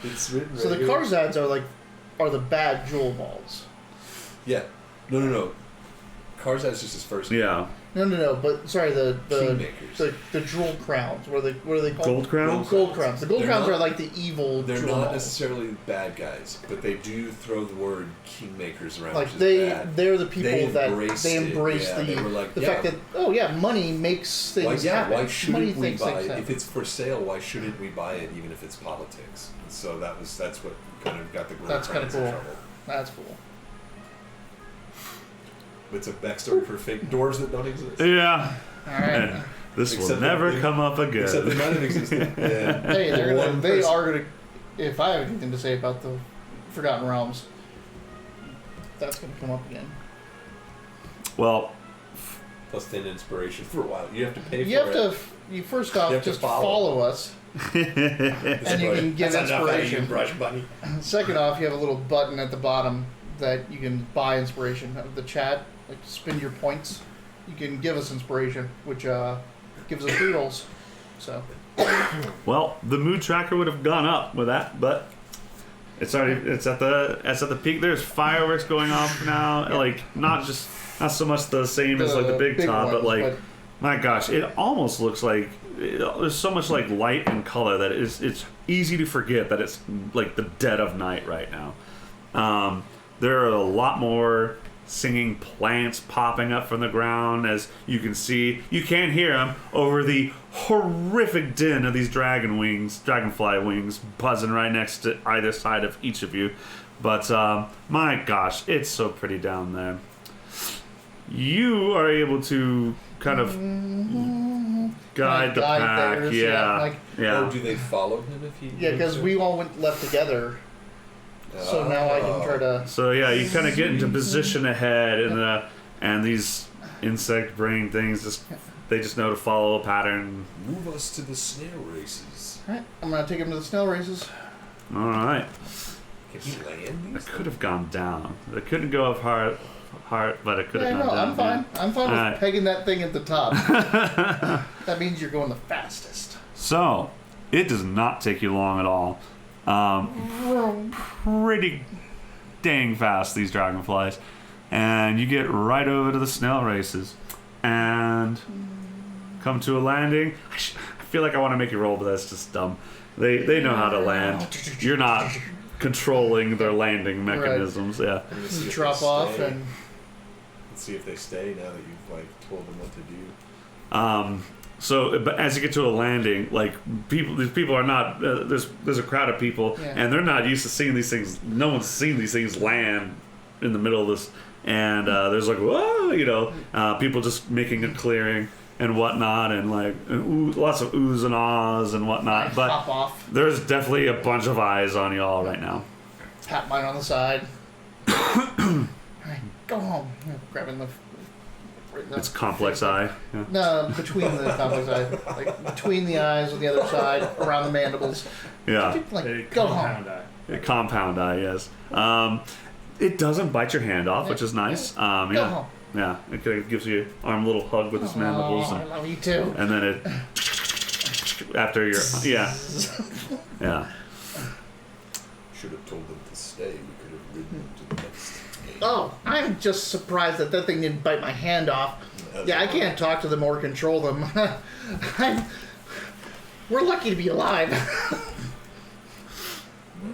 It's written So the right here. Karzads are the bad jewel balls. Yeah. No. Karzad's just his first name. yeah, No. But sorry, the Kingmakers. the jewel crowns. What are they called? gold crowns. Gold crowns. The gold They're crowns not- are like the evil. They're jewel not balls. necessarily bad guys, but they do throw the word kingmakers around. Like which is bad. they're the people They that embraced they it. embrace Yeah, they were like, the yeah. fact that money makes things happen. Why money shouldn't we makes buy things it? happen. If it's for sale, why shouldn't we buy it even if it's politics? And so that's what kind of got the gold That's kinda crowns in cool. trouble. That's cool. It's a backstory for fake dwarves that don't exist. Yeah, All right. and this will Except never they- come up again. Except they might have existed. Yeah. Hey, One they person. are gonna. If I have anything to say about the Forgotten Realms, that's gonna come up again. Well, Plus 10 inspiration for a while. You have to pay for You have it. to. You first off You have to just follow. follow us, and you can give That's enough out of you, inspiration. brush bunny. Second off, you have a little button at the bottom that you can buy inspiration of the chat. Like spend your points. You can give us inspiration, which gives us rerolls. So well, the mood tracker would have gone up with that, but it's at the peak. There's fireworks going off now. Like not so much the same as like the big top, but ones, like my gosh, it almost looks like there's so much like light and color that it's easy to forget that it's like the dead of night right now. There are a lot more singing plants popping up from the ground, as you can see. You can't hear them over the horrific din of these dragonfly wings buzzing right next to either side of each of you. But my gosh, it's so pretty down there. You are able to kind of guide the pack. theirs, Yeah. Or do they follow him if he? Yeah, because we all went left together. So now I can try to. So yeah, you kind of get into position ahead, and these insect brain things just know to follow a pattern. Move us to the snail races. Alright, I'm gonna take him to the snail races. All right, Can he land it these? could have gone down. It couldn't go up hard, but it could have Yeah, gone no, down. I'm fine. I'm fine with Alright. pegging that thing at the top. That means you're going the fastest. So it does not take you long at all. Pretty dang fast, these dragonflies, and you get right over to the snail races and come to a landing. I feel like I want to make you roll, but that's just dumb. They know how to land. You're not controlling their landing mechanisms. Yeah. I'm gonna see if Drop they off stay. and. Let's see if they stay now that you've like told them what to do. So, but as you get to a landing, like these people are not. There's a crowd of people, Yeah. and they're not used to seeing these things. No one's seen these things land in the middle of this, and there's like whoa, people just making a clearing and whatnot, and like lots of oohs and ahs and whatnot. I But hop off, there's definitely a bunch of eyes on you all right now. pat mine on the side. Alright, go home. Grabbing the. It's complex eye. Yeah. No, between the complex eyes. Like between the eyes on the other side, around the mandibles. Yeah. Like, A go home. compound eye. A compound eye, yes. It doesn't bite your hand off, which is nice. Go Yeah. home. Yeah. It kind of gives you an arm little hug with its mandibles. Oh, I love you too. And then it after your yeah should have told them to stay. We could have ridden them to the next game. Oh, I'm just surprised that that thing didn't bite my hand off. That's Yeah, I fine. can't talk to them or control them. We're lucky to be alive.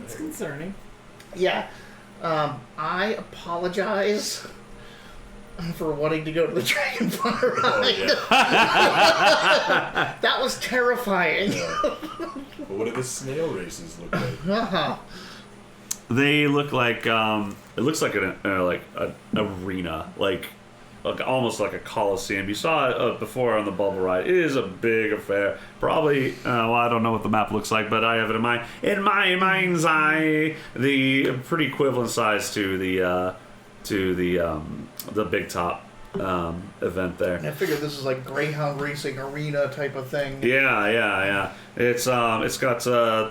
It's concerning. Yeah. I apologize for wanting to go to the Dragonfire Oh, ride. yeah. That was terrifying. But what do the snail races look like? Uh-huh. They look like it looks like an arena, like almost like a coliseum. You saw it before on the bubble ride. It is a big affair. Probably, well, I don't know what the map looks like, but I have it in my mind's eye, the pretty equivalent size to the big top event there. I figured this is like Greyhound racing arena type of thing. Yeah. It's got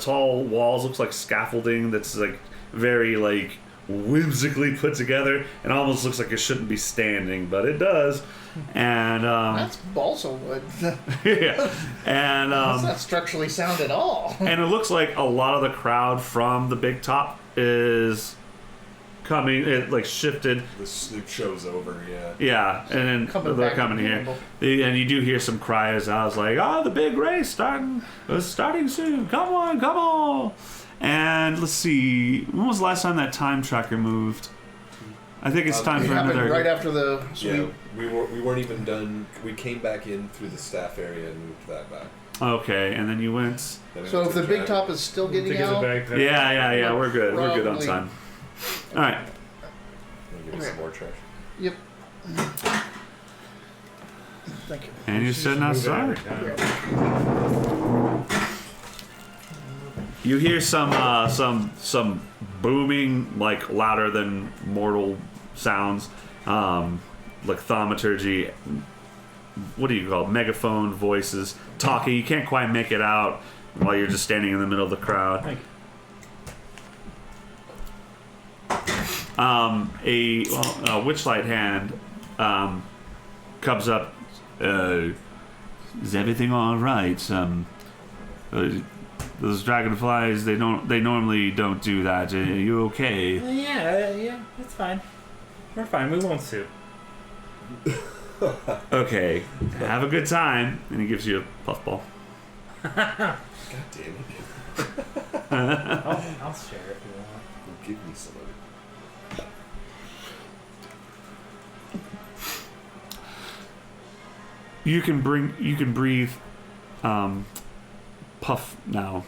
tall walls, looks like scaffolding that's like very like whimsically put together, and almost looks like it shouldn't be standing, but it does. And That's balsa wood. yeah, and That's not structurally sound at all. and it looks like a lot of the crowd from the big top is coming. It like shifted. The show's over, yeah. Yeah, and then Coming they're back coming to here, Campbell. and you do hear some cries. I was like, "Oh, the big race starting soon! Come on!" And let's see, when was the last time that time tracker moved? I think it's time It for happened another. right after the Yeah, sweep. we weren't even done. We came back in through the staff area and moved that back. Okay, and then you went. Then we So went if to the big Dragon. top is still getting Together out, backpack. Yeah, we're good. We're good on Probably. time. All right. Wanna give me some more trash. yep. Thank you. And you're sitting Move it every outside. time. You hear some booming, like louder than mortal sounds, like thaumaturgy. What do you call it? Megaphone voices talking. You can't quite make it out while you're just standing in the middle of the crowd. Thank A Witchlight hand comes up. Is everything all right? Those dragonflies, they normally don't do that. Are you okay? Yeah, it's fine. We're fine. We won't sue. Okay. Have a good time. And he gives you a puffball. God damn it! I'll share if you want. Give me some of it. You can breathe puff now.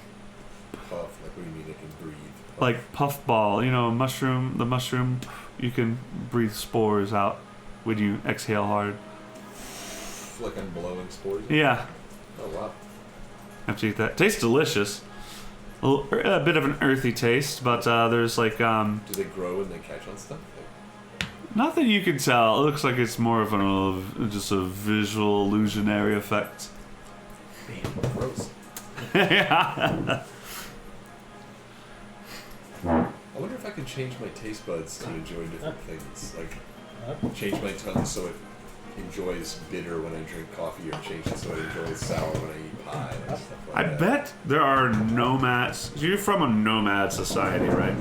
Puff, like what do you mean it can breathe? Like puffball, the mushroom, you can breathe spores out when you exhale hard. Like I'm blowing spores? Yeah. Oh wow. After you eat that. Tastes delicious. A bit of an earthy taste, but there's like Do they grow and they catch on stuff? not that you can tell. It looks like it's more of just a visual illusionary effect. Like, gross. Yeah. I wonder if I can change my taste buds to enjoy different things. Like change my tongue so it enjoys bitter when I drink coffee, or change it so it enjoys sour when I eat pie. And stuff like I that. bet there are nomads. You're from a nomad society, right?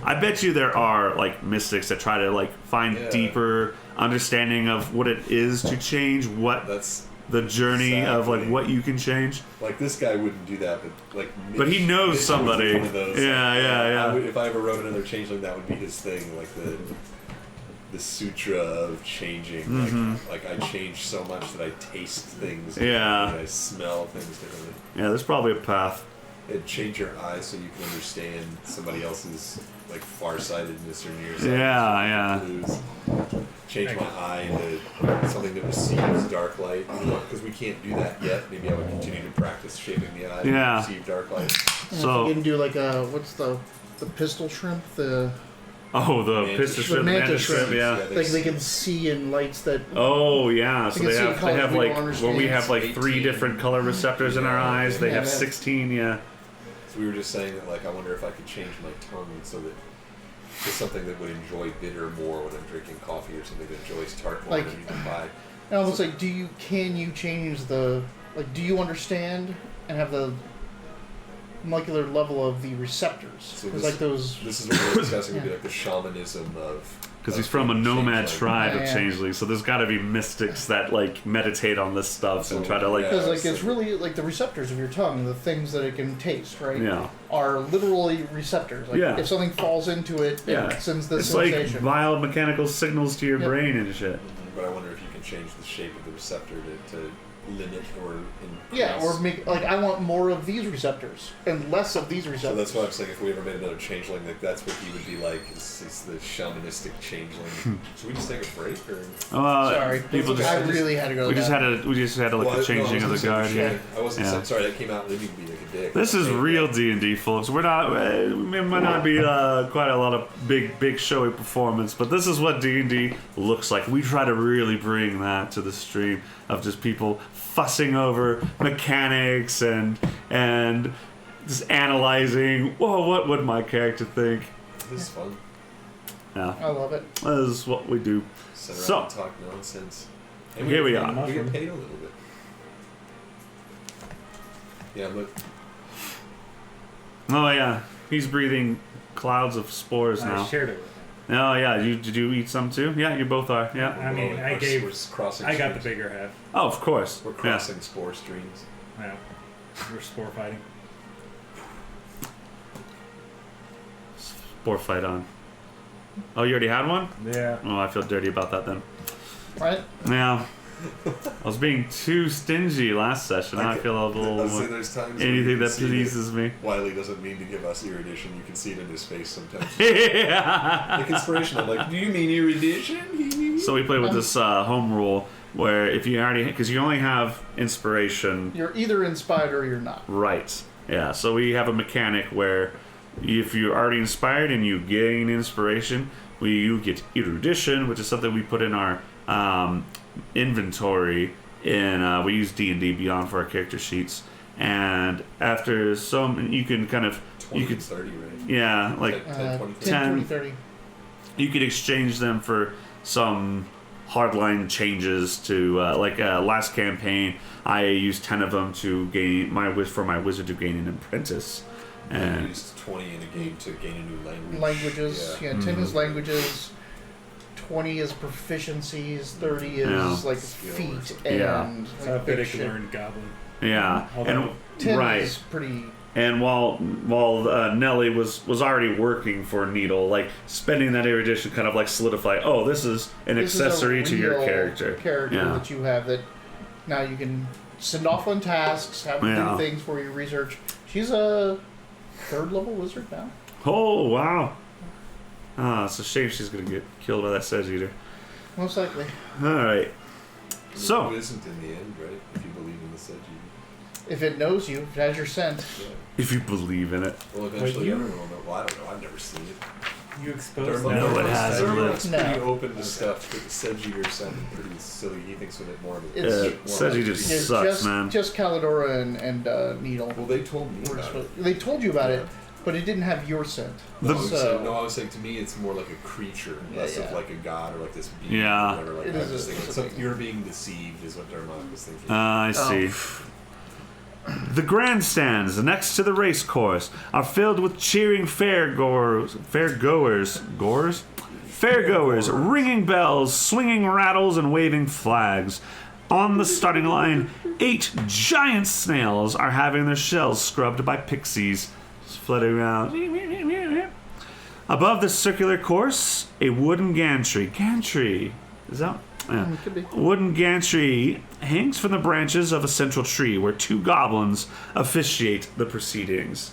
I bet you there are like mystics that try to like find Yeah. deeper understanding of what it is to change, what That's the journey of like Exactly. what you can change. like this guy wouldn't do that, but like. But he knows Mitch would somebody. be one of those, Yeah, yeah. I would, if I ever wrote another changeling, that would be his thing, like the sutra of changing. Like I change so much that I taste things. Mm-hmm. Yeah. differently, I smell things differently. Yeah, there's probably a path. And change your eyes so you can understand somebody else's like farsightedness or nearsightedness. Yeah. Clues. Change my eye into something that receives dark light, because we can't do that yet. Maybe I would continue to practice shaping the eye Yeah. to receive dark light. So- you can do like what's the pistol shrimp? The Oh, the Mantis pistis shrimp. shrimp, Mantis mantis shrimp, shrimp. yeah. like they can see in lights that. Oh yeah, so can they see have colors we like don't where we understand. have like 3 18. different color receptors in our eyes. They Yeah, have man. 16, yeah. So we were just saying that, like, I wonder if I could change my tongue so that it's something that would enjoy bitter more when I'm drinking coffee, or something that enjoys tart more Like- when I'm eating pie. And almost like, can you change the, like, do you understand and have the molecular level of the receptors. So It's like those. This is what we're discussing would be like the shamanism of. Because he's from a nomad changeling. tribe of Yeah. changelings, so there's got to be mystics that like meditate on this stuff and try to like. Because like Yeah, it's really like the receptors of your tongue, the things that it can taste, right? Yeah. Are literally receptors. Like Yeah. if something falls into it, Yeah. it sends this It's like sensation. biomechanical signals to your Yep. brain and shit. But I wonder if you can change the shape of the receptor to limit or increase. Yeah, or make like I want more of these receptors and less of these So receptors. that's why I'm saying if we ever made another changeling, like that's what he would be like. Is the shamanistic changeling. Should we just take a break or? Sorry, people just I really had to go. we to just that. had to look Well, at no, changing I of the wasn't guard saying- here. I wasn't Yeah. saying, sorry, that came out. Didn't mean to be like a dick. This is real D&D, folks. We're not. It might not be quite a lot of big showy performance, but this is what D&D looks like. We try to really bring that to the stream of just people fussing over mechanics and just analyzing. Whoa, what would my character think? This is fun. Yeah, I love it. this is what we do. Sit around So- and talk nonsense. And Here we get- are. We get paid a little bit. Yeah, look. Oh yeah, he's breathing clouds of spores I now. shared it with him. Oh yeah, did you eat some too? Yeah, you both are. Yeah. I mean, We're- I gave. we're crossing I got the streams. bigger half. Oh, of course. We're Yeah. crossing spore streams. Yeah. We're spore fighting. Spore fight on. Oh, you already had one? Yeah. Oh, I feel dirty about that then. Right? Yeah. I was being too stingy last session. Now I feel a little I'll say more, there's times where you anything can that see pleases me. Wiley doesn't mean to give us erudition. You can see it in his face sometimes. Yeah. Like inspiration. I'm like, do you mean erudition? So we play with this home rule where if you already, because you only have inspiration, You're either inspired or you're not. right? Yeah. So we have a mechanic where if you're already inspired and you gain inspiration, you get erudition, which is something we put in our inventory. In we use D&D Beyond for our character sheets, and after some, you can kind of 20 you could 30, right? yeah like 10, 20, 10, 20, 10. 30. you could exchange them for some hardline changes to last campaign I used 10 of them to gain my wizard to gain an apprentice, I and used 20 in a game to gain a new language. Languages. Yeah, 10 is languages. 20 is proficiencies. 30 is Yeah. like Skills. feet Yeah. and So like big Fiddick shit. learned Goblin. yeah, Although- 10 right. is pretty. And while Nelly was already working for Needle, like spending that erudition kind of like solidify. Oh, this is an This is a accessory to your real character. Yeah. that you have that now you can send off on tasks, have them Yeah. do things for your research. She's a 3rd level wizard now. Oh wow! Ah, it's a shame she's gonna get killed by that sedge eater. Most likely. All right. So- Who isn't in the end, right? If you believe in the Seiji. If it knows you, if it has your scent. Yeah. If you believe in it. Well, eventually you- everyone will know. Well, I don't know. I've never seen it. You exposed Dermot- No, it that. has Dermot's lived. pretty No. open to stuff, but the Seiji sounded pretty silly. He thinks of it more of a... It's- Yeah, Seiji just It's sucks, man. just Calidora and Needle. Well, they told me Were about supposed- it. They told you about Yeah. it, but it didn't have your scent. The- I was So- saying, no, I was saying to me it's more like a creature, less Yeah, of yeah. like a god or like this being. Yeah. Or whatever. Like, It I is just a- think it's it's a- you're being deceived is what Dermot was thinking. I see. The grandstands next to the race course are filled with cheering fairgoers, ringing bells, swinging rattles, and waving flags. On the starting line, 8 giant snails are having their shells scrubbed by pixies, just flitting around. Above the circular course, a wooden gantry. Gantry. Is that? Yeah. It could be. A wooden gantry hangs from the branches of a central tree where 2 goblins officiate the proceedings.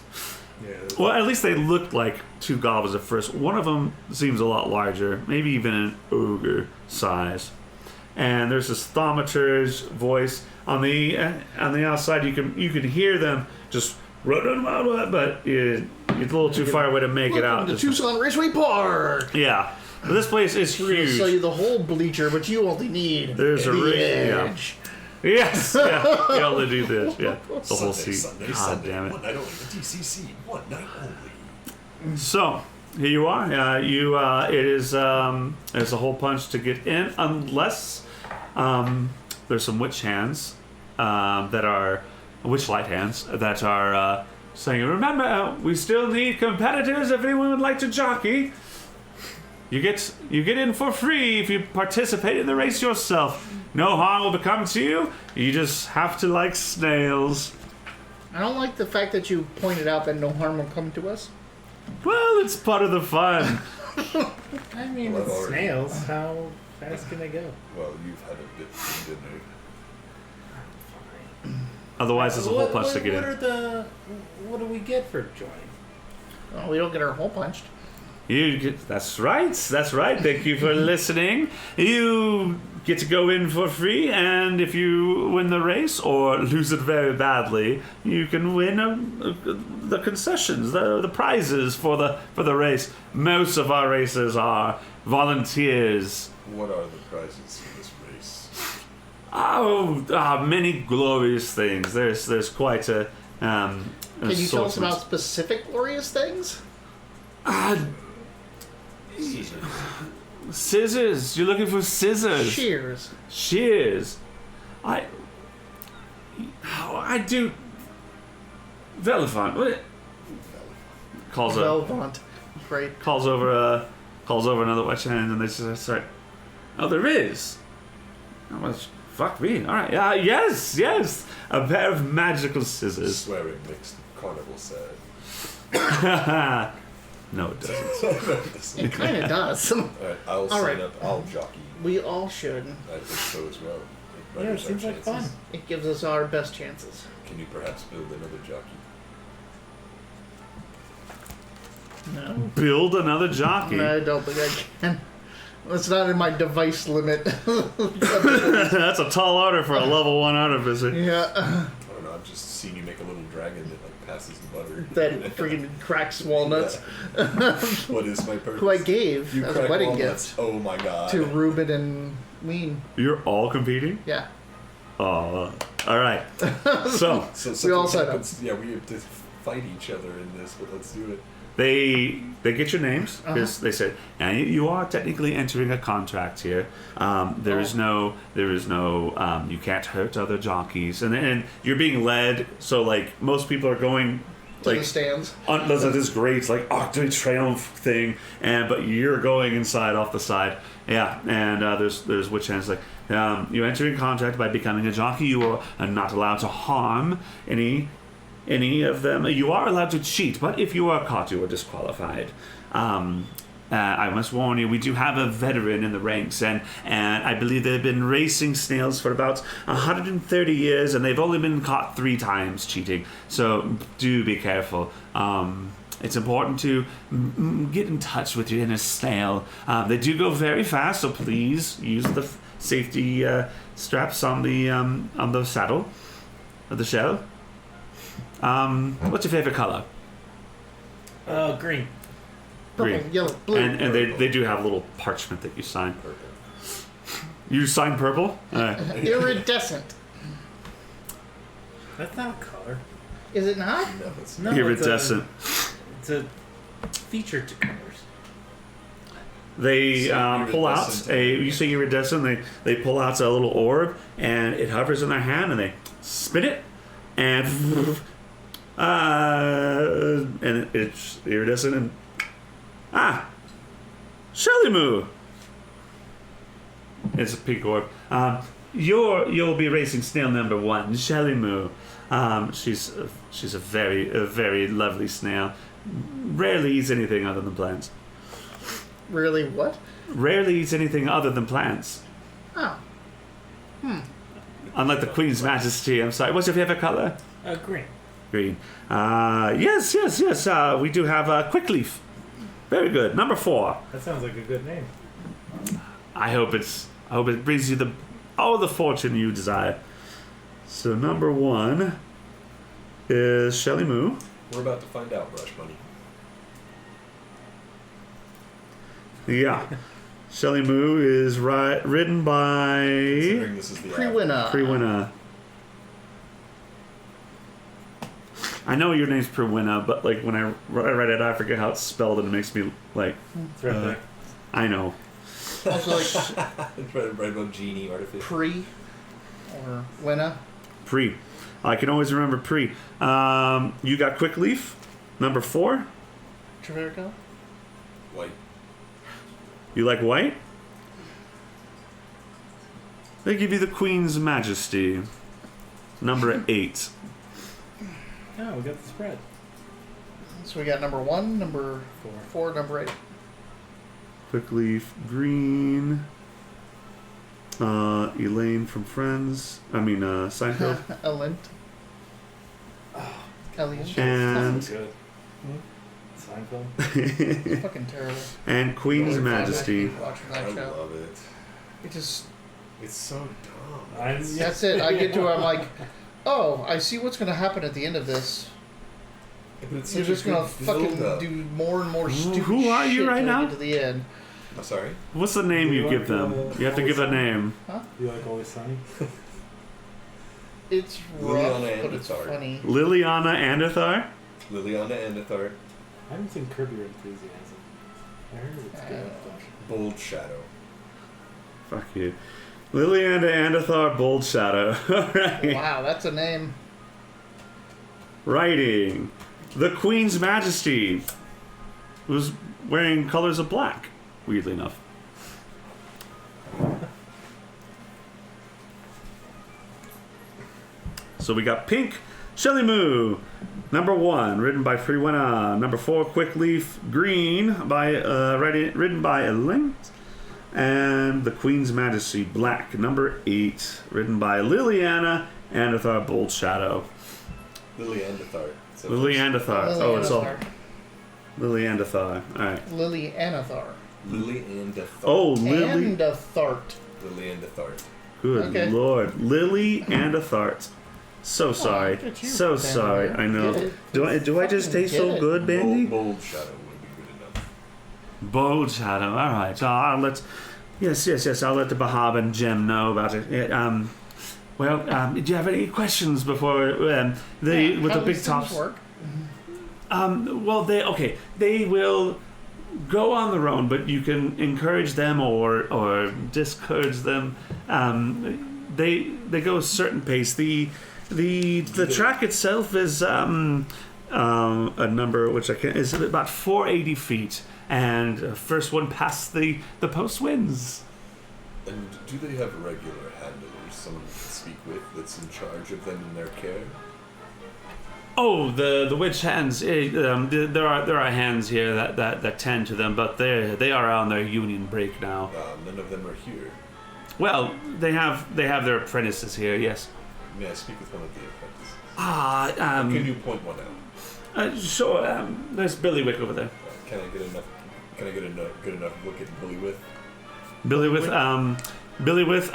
Yeah. Well, at least they looked like 2 goblins at first. One of them seems a lot larger, maybe even an ogre size. And there's this thaumaturge voice on the outside. You can hear them just running around, but you're a little too far away to make it out. Welcome to Just- Tucson Raceway Park. yeah, but this place is We're gonna sell you huge. the whole bleacher, but you only need There's a the race- yeah. edge. Yes, yeah, you only do this. Yeah, the whole seat. Sunday, God Sunday, damn it. one night only. The DCC, one night only. So here you are. It is there's a whole punch to get in, unless there's some witch hands that are witchlight hands that are saying, remember, we still need competitors if anyone would like to jockey. You get in for free if you participate in the race yourself. No harm will come to you. You just have to like snails. I don't like the fact that you pointed out that no harm will come to us. Well, it's part of the fun. I mean, Well, it's already- snails. How fast can they go? Well, you've had a bit of dinner. Otherwise, there's a hole punch to get in. What do we get for joining? Well, we don't get our hole punched. That's right. Thank you for listening. You get to go in for free, and if you win the race or lose it very badly, you can win the concessions, the prizes for the race. Most of our races are volunteers. What are the prizes for this race? Many glorious things. There's quite a. Can you tell us about specific glorious things? Scissors. You're looking for scissors. Cheers. Shears. I do. Velifant. What? Calls Velvant. Great. over another witch hand, and they just start. Oh, there is. How much? Fuck me. All right. Yes. A pair of magical scissors. Swearing makes the carnival sad. No, it doesn't. It kind of does. Alright, I'll All sign right. up. I'll jockey. We all should. I think so as well. Yeah, it Betters our seems like fun. chances. It gives us our best chances. Can you perhaps build another jockey? No. Build another jockey. I don't think I can. It's not in my device limit. That's a tall order for a level 1 artificer. Yeah. I don't know. I've just seen you make a little dragon that like passes the butter. That freaking cracks walnuts. What is my purpose? Who I gave You as a crack wedding walnuts. gift Oh my god. to Ruben and Ween. You're all competing? Yeah. Oh, all right. So So We all something signed up. happens. Yeah, we have to fight each other in this, but let's do it. they get your names because they said, now you are technically entering a contract here. There is no you can't hurt other jockeys, and you're being led. So like most people are going To like the stands. on there's like this great like Arc de Triomphe thing, but you're going inside off the side. Yeah, and there's witch hands like you enter in contract by becoming a jockey. You are not allowed to harm any of them. You are allowed to cheat, but if you are caught, you are disqualified. I must warn you, we do have a veteran in the ranks, and I believe they've been racing snails for about 130 years, and they've only been caught 3 times cheating. So do be careful. It's important to get in touch with your inner snail. They do go very fast, so please use the safety straps on the saddle of the shell. What's your favorite color? Green. Purple, Green. yellow, blue. And they do have a little parchment that you sign. Purple. You sign purple? Iridescent. That's not a color. Is it not? No, it's No, Iridescent. It's a feature to colors. They So pull out iridescent. you say iridescent, they pull out a little orb, and it hovers in their hand, and they spin it, and it's iridescent, and Shelly Moo. It's a pink orb. You'll be racing snail number 1, Shelly Moo. She's a very lovely snail. Rarely eats anything other than plants. Really, what? Rarely eats anything other than plants. Oh. Unlike the Queen's Majesty. I'm sorry. What's your favorite color? Green. Green. Yes. We do have Quickleaf. Very good. Number 4. That sounds like a good name. I hope it brings you the fortune you desire. So number 1 is Shelly Moo. We're about to find out, Rush Money. Yeah. Shelly Moo is ridden by Considering this is the Prewinna. Prewinna. I know your name's Prewinna, but like when I read it, I forget how it's spelled, and it makes me like. It's right there. I know. Also like It's right above Genie Artificial. pre or winna. Pre. I can always remember pre. You got Quick Leaf, number 4. Treverico? White. You like white? They give you the Queen's Majesty, number 8. Oh, we got the spread. So we got number 1, number 4, number 8. Quick Leaf, green. Elaine from Friends. Seinfeld. Elent. Elliot. And Good. Seinfeld. It's fucking terrible. and Queen's Really Majesty. watching I that show. love it. It just It's so dumb. that's it. I get to where I'm like, oh, I see what's gonna happen at the end of this. But it's You're such a just gonna good fucking build-up. do more and more stupid Who are you shit right till now? we get to the end. I'm sorry. What's the name Do you you give like, them? You have to give a name. You like Always Sunny? It's rough, Liliana but it's Andethar. funny. Liliana Andethar? Liliana Andethar, I haven't seen Curb Your Enthusiasm. I heard it's good. Bold Shadow. Fuck you. Liliana Andethar, Bold Shadow. Alright. Wow, that's a name. Writing. The Queen's Majesty was wearing colors of black, weirdly enough. So we got Pink, Shelly Moo, number 1, written by Freewena. Number 4, Quick Leaf, green, written by Elaine. And The Queen's Majesty, black, number 8, written by Liliana Andethar, Bold Shadow. Lily Andethar. So Lily Andethar. Lily Oh, it's all Anathar. Lily Andethar. All right. Lily Anathar. Lily Andethar. Oh, Lily. Andethart. Lily Andethar. Good Okay. Lord, Lily Andethart. So sorry. look at you, So Bandy. sorry. I know. Get it. Do I just Fucking taste so get it. good, Bandy? Bold Shadow would be good enough. Bold Shadow. All right. So I'll let. Yes. I'll let the Bahab and Jem know about it. Do you have any questions before with How the big these things tops? work? Well, they will go on their own, but you can encourage them or discourage them. They go a certain pace. The track itself is a number which I can is about 480 feet, and first one past the post wins. And do they have regular handlers, someone you can speak with that's in charge of them in their care? Oh, the witch hands. There are hands here that tend to them, but they are on their union break now. None of them are here. Well, they have their apprentices here. Yes. May I speak with one of the apprentices? Can you point one out? Sure. There's Billy Wick over there. Can I get enough? Can I get a good enough look at Billy with? Billy with.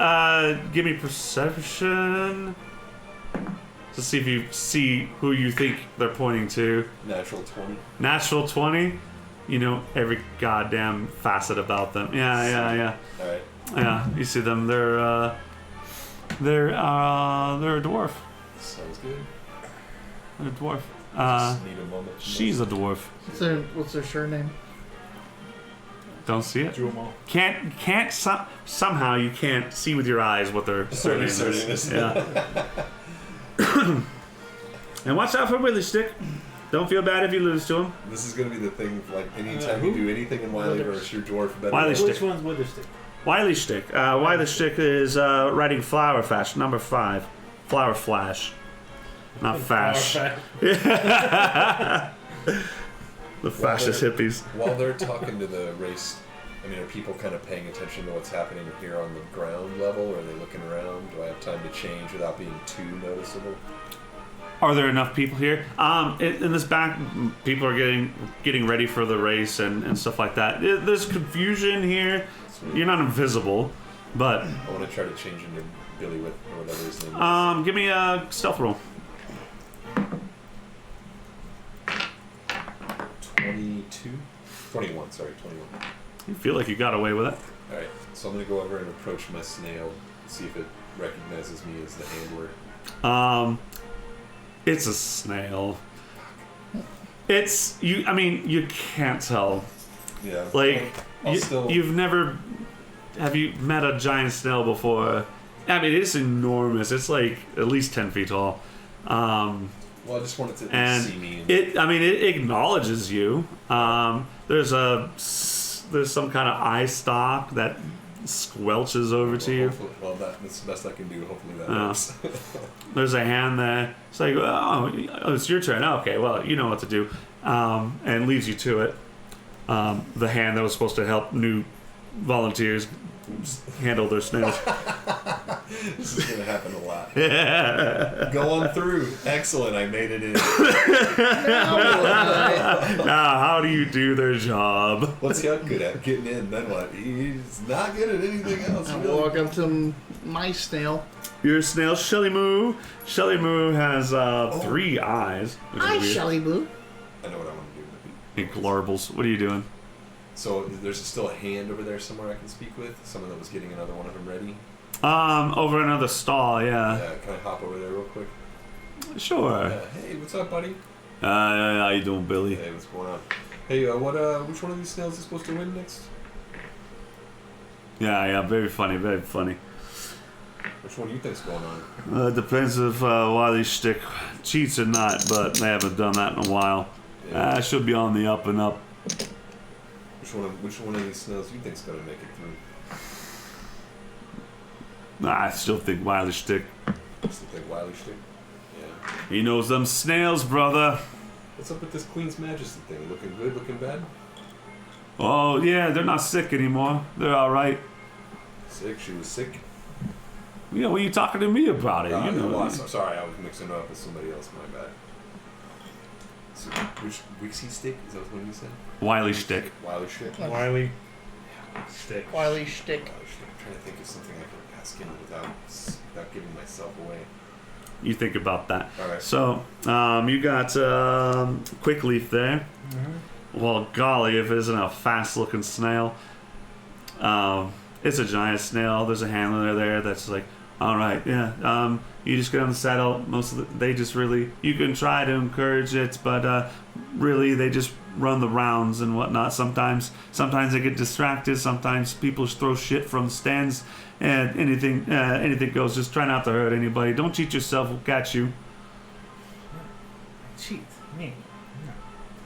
Give me perception. To see if you see who you think they're pointing to. Natural 20. Natural 20. You know every goddamn facet about them. Yeah. All right. Yeah, you see them. They're a dwarf. Sounds good. They're a dwarf. Just need a moment. She's a dwarf. What's their surname? Don't see it. Jumal. Can't somehow you can't see with your eyes what their surname is. Yeah. And watch out for Willy Stick. Don't feel bad if you lose to him. This is gonna be the thing. Like anytime you do anything in Wilyverse, your dwarf better. Wiley Which Stick. one's Witherstick? Wiley Stick. Wiley Stick is writing Flower Fash, number 5. Flower Flash. Not Fash. The fascist hippies. While they're talking to the race, I mean, are people kind of paying attention to what's happening here on the ground level? Or are they looking around? Do I have time to change without being too noticeable? Are there enough people here? In this back, people are getting ready for the race and stuff like that. There's confusion here. You're not invisible, but I want to try to change into Billy with or whatever his name is. give me a stealth roll. 21. Sorry, 21. You feel like you got away with it. All right, so I'm gonna go over and approach my snail, see if it recognizes me as the handler. It's a snail. It's you. I mean, you can't tell. Yeah. Like I'll still. you've never. Have you met a giant snail before? I mean, it's enormous. It's like at least 10 feet tall. Well, I just wanted to And see me. it acknowledges you. There's some kind of eye stalk that squelches over to you. Well, that's the best I can do. Hopefully that Oh. works. There's a hand there. It's like, oh, it's your turn. Okay, well, you know what to do. And leads you to it. The hand that was supposed to help new volunteers handle their snails. This is gonna happen a lot. Yeah. Go on through. Excellent. I made it in. Now, how do you do their job? What's he good at? Getting in. Then what? He's not good at anything else. I Really. walk up to my snail. Your snail, Shelly Moo. Shelly Moo has 3 eyes. which is Hi, weird. Shelly Boo. I know what I want to do. Hey, Glorbles. What are you doing? So there's still a hand over there somewhere I can speak with. Someone that was getting another one of them ready. Over another stall, yeah. Can I hop over there real quick? Sure. Hey, what's up, buddy? How you doing, Billy? Hey, what's going on? Hey, which one of these snails is supposed to win next? Yeah, very funny, very funny. Which one do you think's going on? Depends if Wiley Shtick cheats or not, but they haven't done that in a while. Yeah. Should be on the up and up. Which one of these snails do you think's gonna make it through? I still think Wiley Shtick. Just think Wiley Stick? Yeah. He knows them snails, brother. What's up with this Queen's Majesty thing? Looking good? Looking bad? Oh, yeah, they're not sick anymore. They're all right. Sick? She was sick? You know, when you talking to me about it, you know. Well, sorry, I was mixing it up with somebody else. My bad. So, which Wixie Stick? Is that what you said? Wiley Shtick. Wiley Stick? Wiley. Stick. Wiley Shtick. Wiley Stick. I'm trying to think of something I can ask him without giving myself away. You think about that. All right. So, you got Quick Leaf there. Mm-hmm. Well, golly, if it isn't a fast-looking snail. It's a giant snail. There's a handler there that's like, all right, yeah. You just get on the saddle. They just really, you can try to encourage it, but really they just run the rounds and whatnot. Sometimes they get distracted. Sometimes people throw shit from stands, and anything goes. Just try not to hurt anybody. Don't cheat yourself. We'll catch you. Cheat me.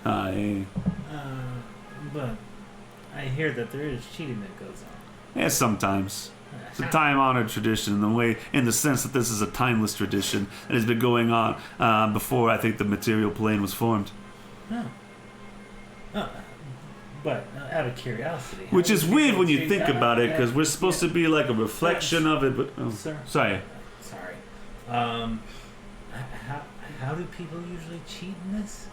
Yeah. But I hear that there is cheating that goes on. Yeah, sometimes. It's a time-honored tradition in the sense that this is a timeless tradition that has been going on before I think the material plane was formed. But out of curiosity, how Which do is people weird when you cheat? think about it, because we're supposed to be like a reflection of it. But Sir. sorry. Sorry. How do people usually cheat in this?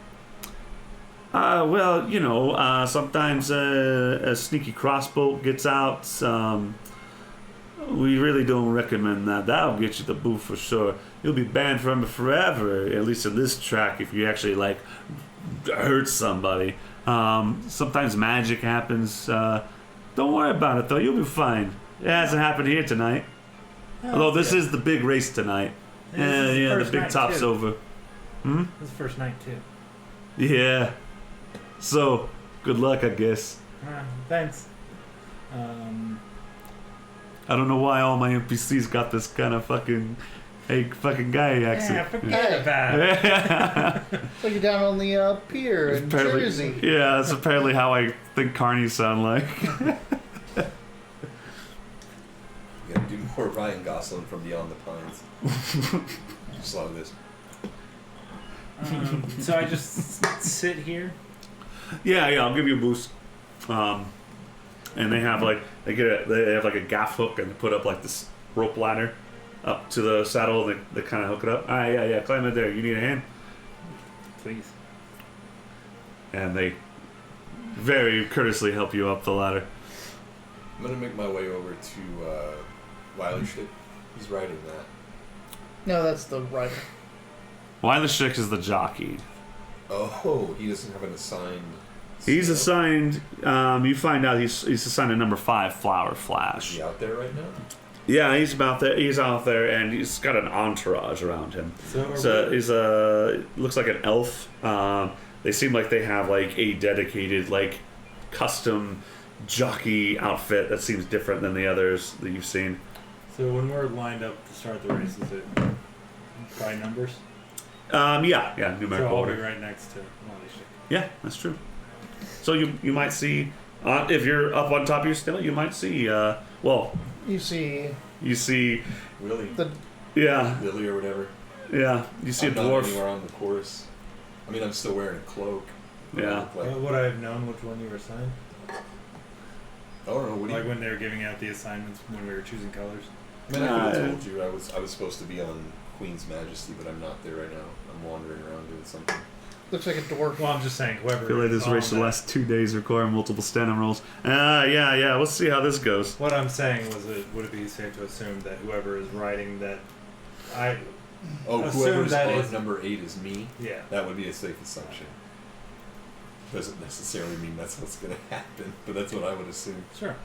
Well, you know, sometimes a sneaky crossbow gets out. We really don't recommend that. That'll get you the boot for sure. You'll be banned from it forever, at least in this track, if you actually, like, hurt somebody. Sometimes magic happens. Don't worry about it, though. You'll be fine. It hasn't happened here tonight. Although this is the big race tonight. This is Yeah, the first big night, top's too. over. This is the first night too. Yeah. So, good luck, I guess. Thanks. I don't know why all my NPCs got this kind of fucking guy Yeah, accent. forget about it. Like you're down on the pier in Apparently- Jersey. Yeah, that's apparently how I think carnies sound like. You gotta do more Ryan Gosling from Beyond the Pines. Just love this. So I just sit here. Yeah, I'll give you a boost. And they have like they have like a gaff hook and they put up like this rope ladder up to the saddle and they kind of hook it up. All right, yeah, climb it there. You need a hand? Please. And they very courteously help you up the ladder. I'm gonna make my way over to Wiley Stick. He's riding that. No, that's the rider. Wiley Shtick is the jockey. Oh, he doesn't have an assigned. He's snail? assigned. You find out he's assigned to number 5, Flower Is Flash. he out there right now? Yeah, he's about there. He's out there, and he's got an entourage around him. So So he's looks like an elf. They seem like they have like a dedicated like custom jockey outfit that seems different than the others that you've seen. when we're lined up to start the race, is it by numbers? Yeah, So numerical I'll be order. right next to Molly Shik. Yeah, that's true. So you might see, if you're up on top of your snail, you might see, You see you see, Willie. the yeah, Lily or whatever. you see I'm a not dwarf. anywhere on the course. I mean, I'm still wearing a cloak. but I Yeah. look like, Would I have known which one you were assigned? I don't know. What do you? Like when they were giving out the assignments when we were choosing colors? I mean, I could have told you I was supposed to be on Queen's Majesty, but I'm not there right now. I'm wandering around doing something. looks like a dwarf. Well, I'm just saying, whoever. I feel like this is on race the that- last 2 days require multiple stand-up rolls. Yeah. We'll see how this goes. What I'm saying was, would it be safe to assume that whoever is riding that, Oh, Assume whoever's that on is- number 8 is me. yeah. That would be a safe assumption. Doesn't necessarily mean that's what's going to happen, but that's what I would assume. Sure.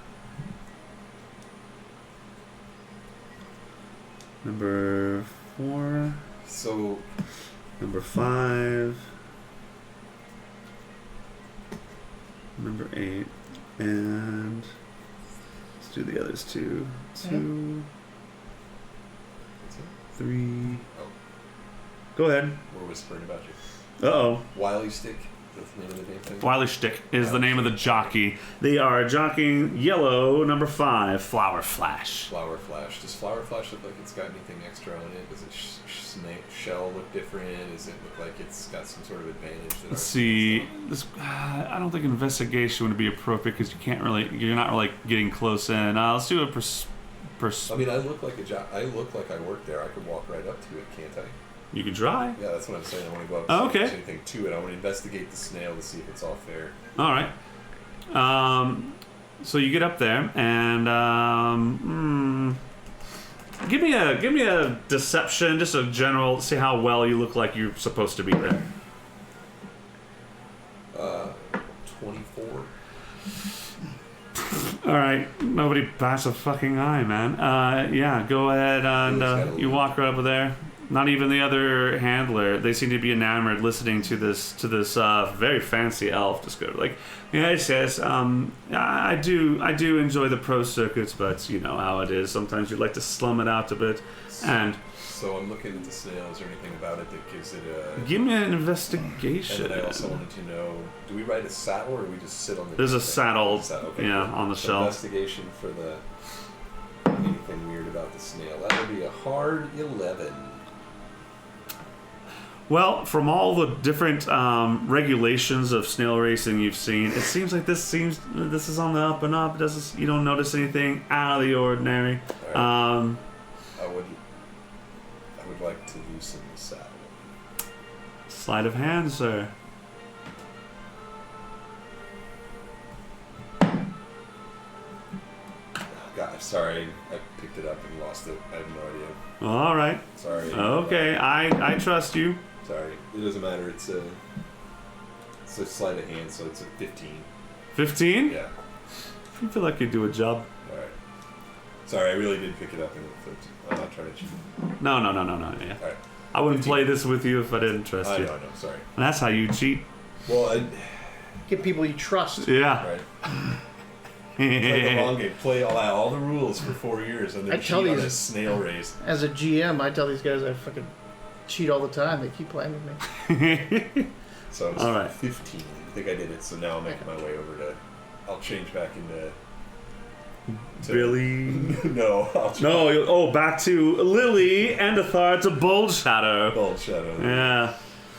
Number 4, So, number 5, number 8, and let's do the others too. 2, what's it? 3. Oh. Go ahead. We're whispering about you. Uh-oh. Wily Stick. That's the name of the damn thing. Wily Stick is the name of the jockey. They are jockeying yellow, number 5, Flower Flash. Flower Flash. Does Flower Flash look like it's got anything extra on it? Does its shell look different? Does it look like it's got some sort of advantage? That Let's ours see. doesn't? This, I don't think investigation would be appropriate because you're not really getting close in. Let's do a I mean, I look like I look like I work there. I could walk right up to it, can't I? You can try. Yeah, that's what I'm saying. I want to go up Oh, and see if okay. there's anything to it. I want to investigate the snail to see if it's all fair. All right. So you get up there and give me a deception, just a general, see how well you look like you're supposed to be there. 24. All right, nobody bats a fucking eye, man. Yeah, go ahead and you walk right over there. Not even the other handler. They seem to be enamored listening to this very fancy elf just go like, yes. I do enjoy the pro circuits, but you know how it is. Sometimes you'd like to slum it out a bit. And So I'm looking at the snail. Is there anything about it that gives it a... give me an And investigation. then I also wanted to know, do we ride a saddle or do we just sit on the... There's a thing? saddle, Okay, yeah, cool. on the So shelf. Investigation for the... Anything weird about the snail. That would be a hard 11. Well, from all the different regulations of snail racing you've seen, it seems like this is on the up and up. You don't notice anything out of the ordinary. All right. I would like to loosen the saddle. Sleight of hand, sir. God, sorry, I picked it up and lost it. I have no idea. All right. Sorry. Okay, I trust you. Sorry, it doesn't matter. It's a sleight of hand, so it's a 15. 15? Yeah. You feel like you do a job. All right. Sorry, I really did pick it up and it flipped. I'm not trying to cheat. No. Yeah. All right. I wouldn't 15. play this with you if I didn't trust I you. know. Sorry. And that's how you cheat. Well, Get people you trust. Yeah. right. Play the long game. Play all the rules for 4 years and I then tell cheat on these- a snail race. As a GM, I tell these guys I fucking cheat all the time. They keep playing with me. So I was All right. 15. I think I did it. So now I'm making my way over to. I'll change back into. Billy. No. I'll change Back to Lily and Athar to Bold Shadow. Bold Shadow. Yeah.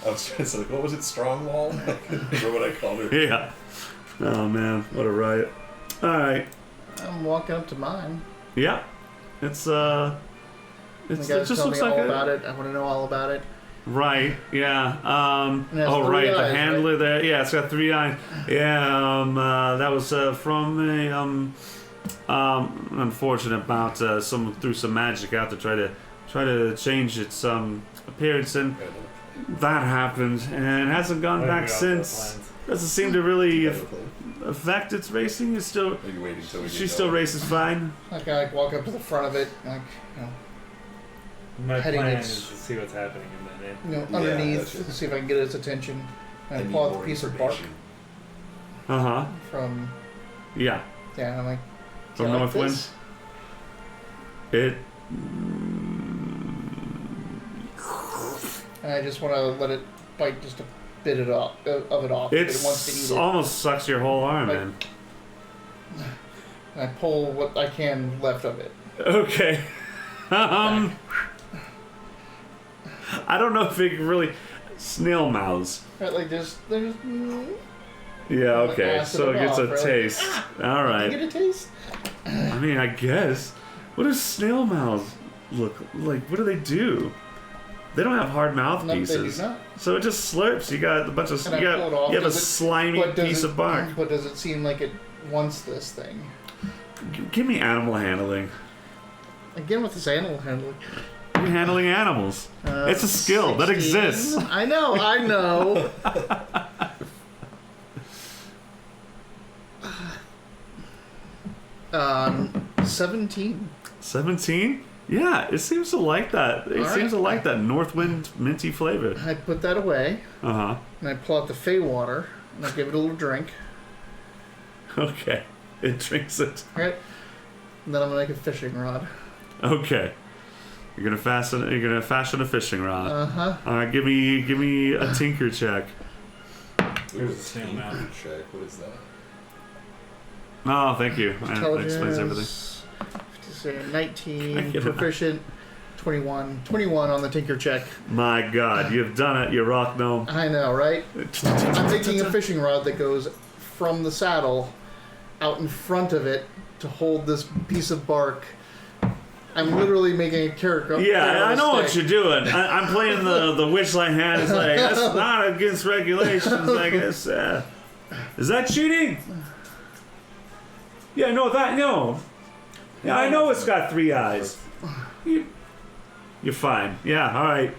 I was just like, what was it? Strong Wall? I couldn't remember what I called her. Yeah. Oh man, what a riot. All right. I'm walking up to mine. Yeah. It The just guys tell looks me like all about it. I want to know all about it. Right. Yeah. And it has Oh, three right. The eyes, handler there. Yeah, it's got 3 eyes. Yeah. That was from a unfortunate bout. Someone threw some magic out to try to change its appearance, and that happened, and it hasn't gone back since. Doesn't seem to really affect its racing. It's still. Maybe waiting until we get She still going. races fine. Like I walk up to the front of it, like My Heading plan its- is to see what's happening and then you know, underneath that's it. to see if I can get its attention. I And I need pull out the more piece of bark information. from Yeah. and I'm like, From "Do you like Northwind. this?" It. And I just want to let it bite just a bit of it off. If it wants to eat it. Almost sucks your whole arm, Like- man. I pull what I can left of it. Okay. I don't know if it can really snail mouths. Right, like there's Yeah, Like okay. acid So it it gets off, a right? taste. All you right. get a taste. I mean, I guess. What do snail mouths look like? What do they do? They don't have hard No, they do mouthpieces. not. So it just slurps. You got a bunch of. And I You pull it off. have a Does it- slimy But does piece it- of bark. But does it seem like it wants this thing? Give me animal handling. Again with this animal handling. You're handling animals. It's a skill that 16. exists. I know. 17. 17? Yeah, it seems to like that. It All seems to right. like that Northwind minty flavor. I put that away, Uh huh. and I pull out the Fey water, and I give it a little drink. Okay. It drinks it. Right? And then I'm gonna make a fishing rod. Okay. You're gonna fashion a fishing rod. Uh-huh. All right, give me a tinker check. Here's the snail mouth. Check. What is that? Oh, thank you. That explains everything. Say 19, I get it. proficient, 21. 21 on the tinker check. My God, you've done it, you rock gnome. I know, right? I'm making a fishing rod that goes from the saddle out in front of it to hold this piece of bark. I'm literally making a character. Yeah, I know what you're doing. I'm playing the Witchlight hand. It's like, that's not against regulations, I guess. Is that cheating? Yeah, no, that, no. Yeah, I know it's got 3 eyes. You're fine. Yeah, all right.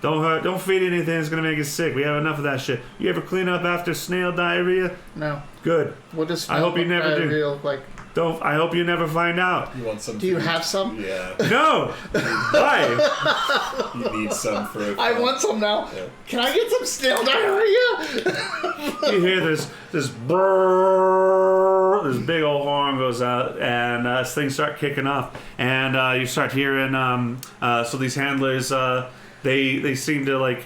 Don't feed anything that's gonna make it sick. We have enough of that shit. You ever clean up after snail diarrhea? No. Good. What does I hope you never do. diarrhea look like? I hope you never find out. You want some? Do you food? have some? Yeah. No. Why? You need some for. I want some now. Yeah. Can I get some snail diarrhea? You hear this brrrr, this big old horn goes out, and things start kicking off, and you start hearing. So these handlers, they seem to like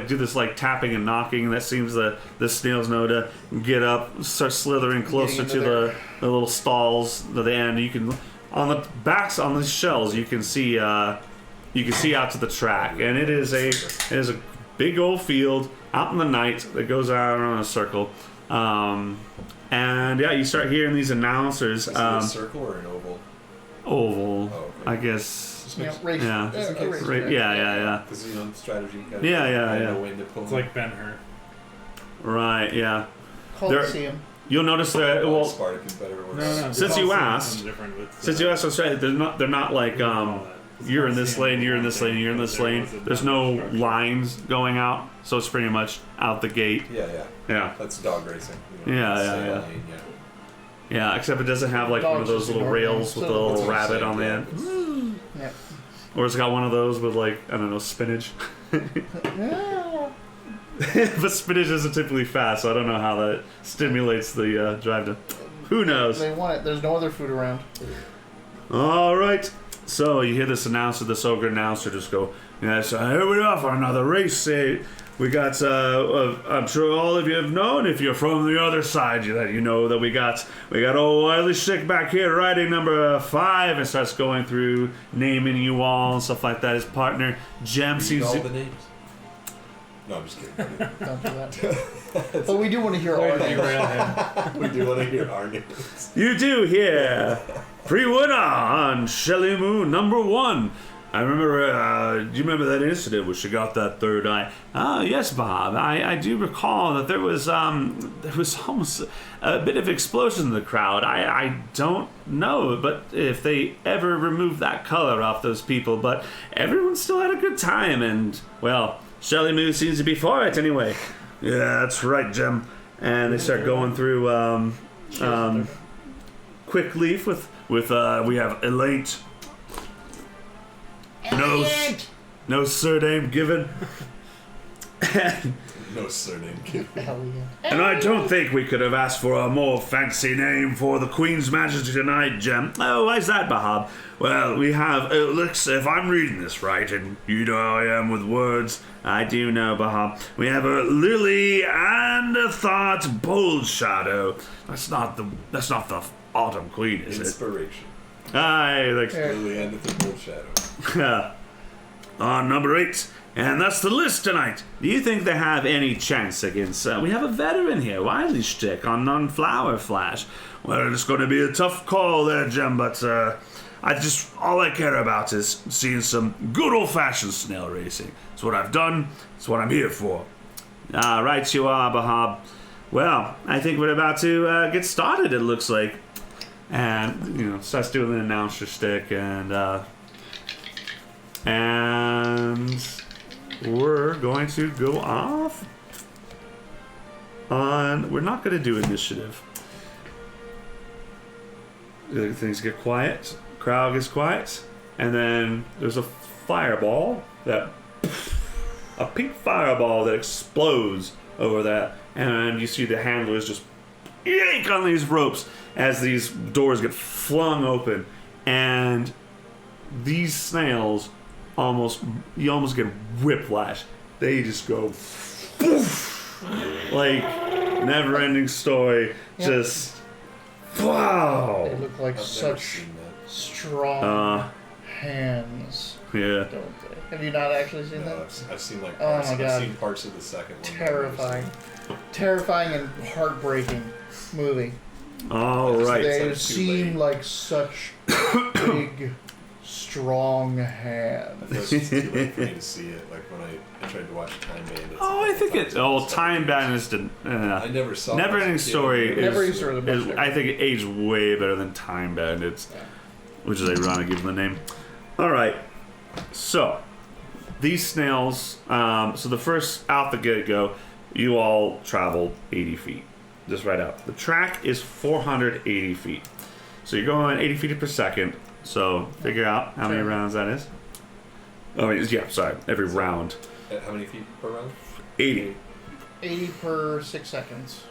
do this like tapping and knocking. That seems the snails know to get up, start slithering closer Getting to into the little stalls to the end. You can on the backs on the shells you can see out to the track, and it is a big old field out in the night that goes out in a circle. And yeah, you start hearing these announcers. Is it a circle or an oval? Oval, Oh, okay. I guess. Yeah, race, Yeah. race, Right, yeah. Because strategy. Kind of, Yeah, yeah, I yeah. know when to pull. It's like Ben-Hur. Right, yeah. Coliseum. You'll notice that. Well, Spartacus better or worse. No, Since you asked- since you asked, I'm they're not like you're in this lane, you're in this lane, you're in this lane. There's no lines going out, so it's pretty much out the gate. Yeah. Yeah, That's dog racing. Yeah, Sail yeah. lane, yeah. yeah. Except it doesn't have like one of those little rails with the That's little what I'm rabbit saying, on the yeah. end, Yeah. or it's got one of those with like I don't know spinach. Yeah. But spinach isn't typically fast, so I don't know how that stimulates the drive to. Who knows? They want it. There's no other food around. All right. So you hear this ogre announcer just go, yes, here we are for another race. We got, I'm sure all of you have known, if you're from the other side, that you know that we got old Wiley Schick back here riding number 5 and starts going through naming you all and stuff like that. His partner, Jem, Read seems all to... the names. No, I'm just kidding. Don't do that. But we do want to hear Way our to names. derail him. We do want to hear our names. You do hear pre-winner on Shelly Moon number 1. I remember, do you remember that incident where she got that third eye? Yes, Bob. I do recall that there was almost a bit of explosion in the crowd. I don't know, but if they ever removed that color off those people, but everyone still had a good time, and, well, Shelly Moon seems to be for it anyway. Yeah, that's right, Jim. And they start going through Quick Leaf with we have Elate. No surname given. No surname given. Elliot. And I don't think we could have asked for a more fancy name for the Queen's Majesty tonight, Jem. Oh, why's that, Bahab? Well, we have, looks, if I'm reading this right, and you know how I am with words, I do know, Bahab. We have a Lily and a Thought Bold Shadow. That's not the Autumn Queen, is it? Inspiration. Aye, like, Lily and the Bold Shadow. on number 8. And that's the list tonight. Do you think they have any chance against... we have a veteran here, Wiley Stick, on non-flower flash. Well, it's going to be a tough call there, Jem, but all I care about is seeing some good old-fashioned snail racing. It's what I've done. It's what I'm here for. Right you are, Bahab. Well, I think we're about to get started, it looks like. And, starts doing the announcer stick, and we're going to go off on... We're not going to do initiative. Things get quiet. Crowd gets quiet. And then there's a fireball that... A pink fireball that explodes over that. And you see the handlers just yank on these ropes as these doors get flung open. And these snails... you almost get whiplash. They just go poof, like never-ending story. Yep. Just wow. They look like I've never such seen that. strong hands, Yeah. don't they? Have you not actually seen No, that? I've seen like Oh parts. my I've God. seen parts of the second one. Terrifying. Terrifying and heartbreaking movie. All right. They It's too seem late. like such big, strong I hands. feel like it's too late for me to see it. Like when I tried to watch Time Bandits. Oh, I think it. Oh, Time Bandits didn't. I never saw. Never-ending Story Never-ending Story is is, much I think it aged way better than Time Bandits, Yeah. which is ironic given the name. All right, so these snails. So the first out the get-go, you all traveled 80 feet, just right out. The track is 480 feet, so you're going 80 feet per second. So figure out how many Sure. rounds that is. Oh, yeah, sorry, every round. How many feet per round? 80. 80 per 6 seconds.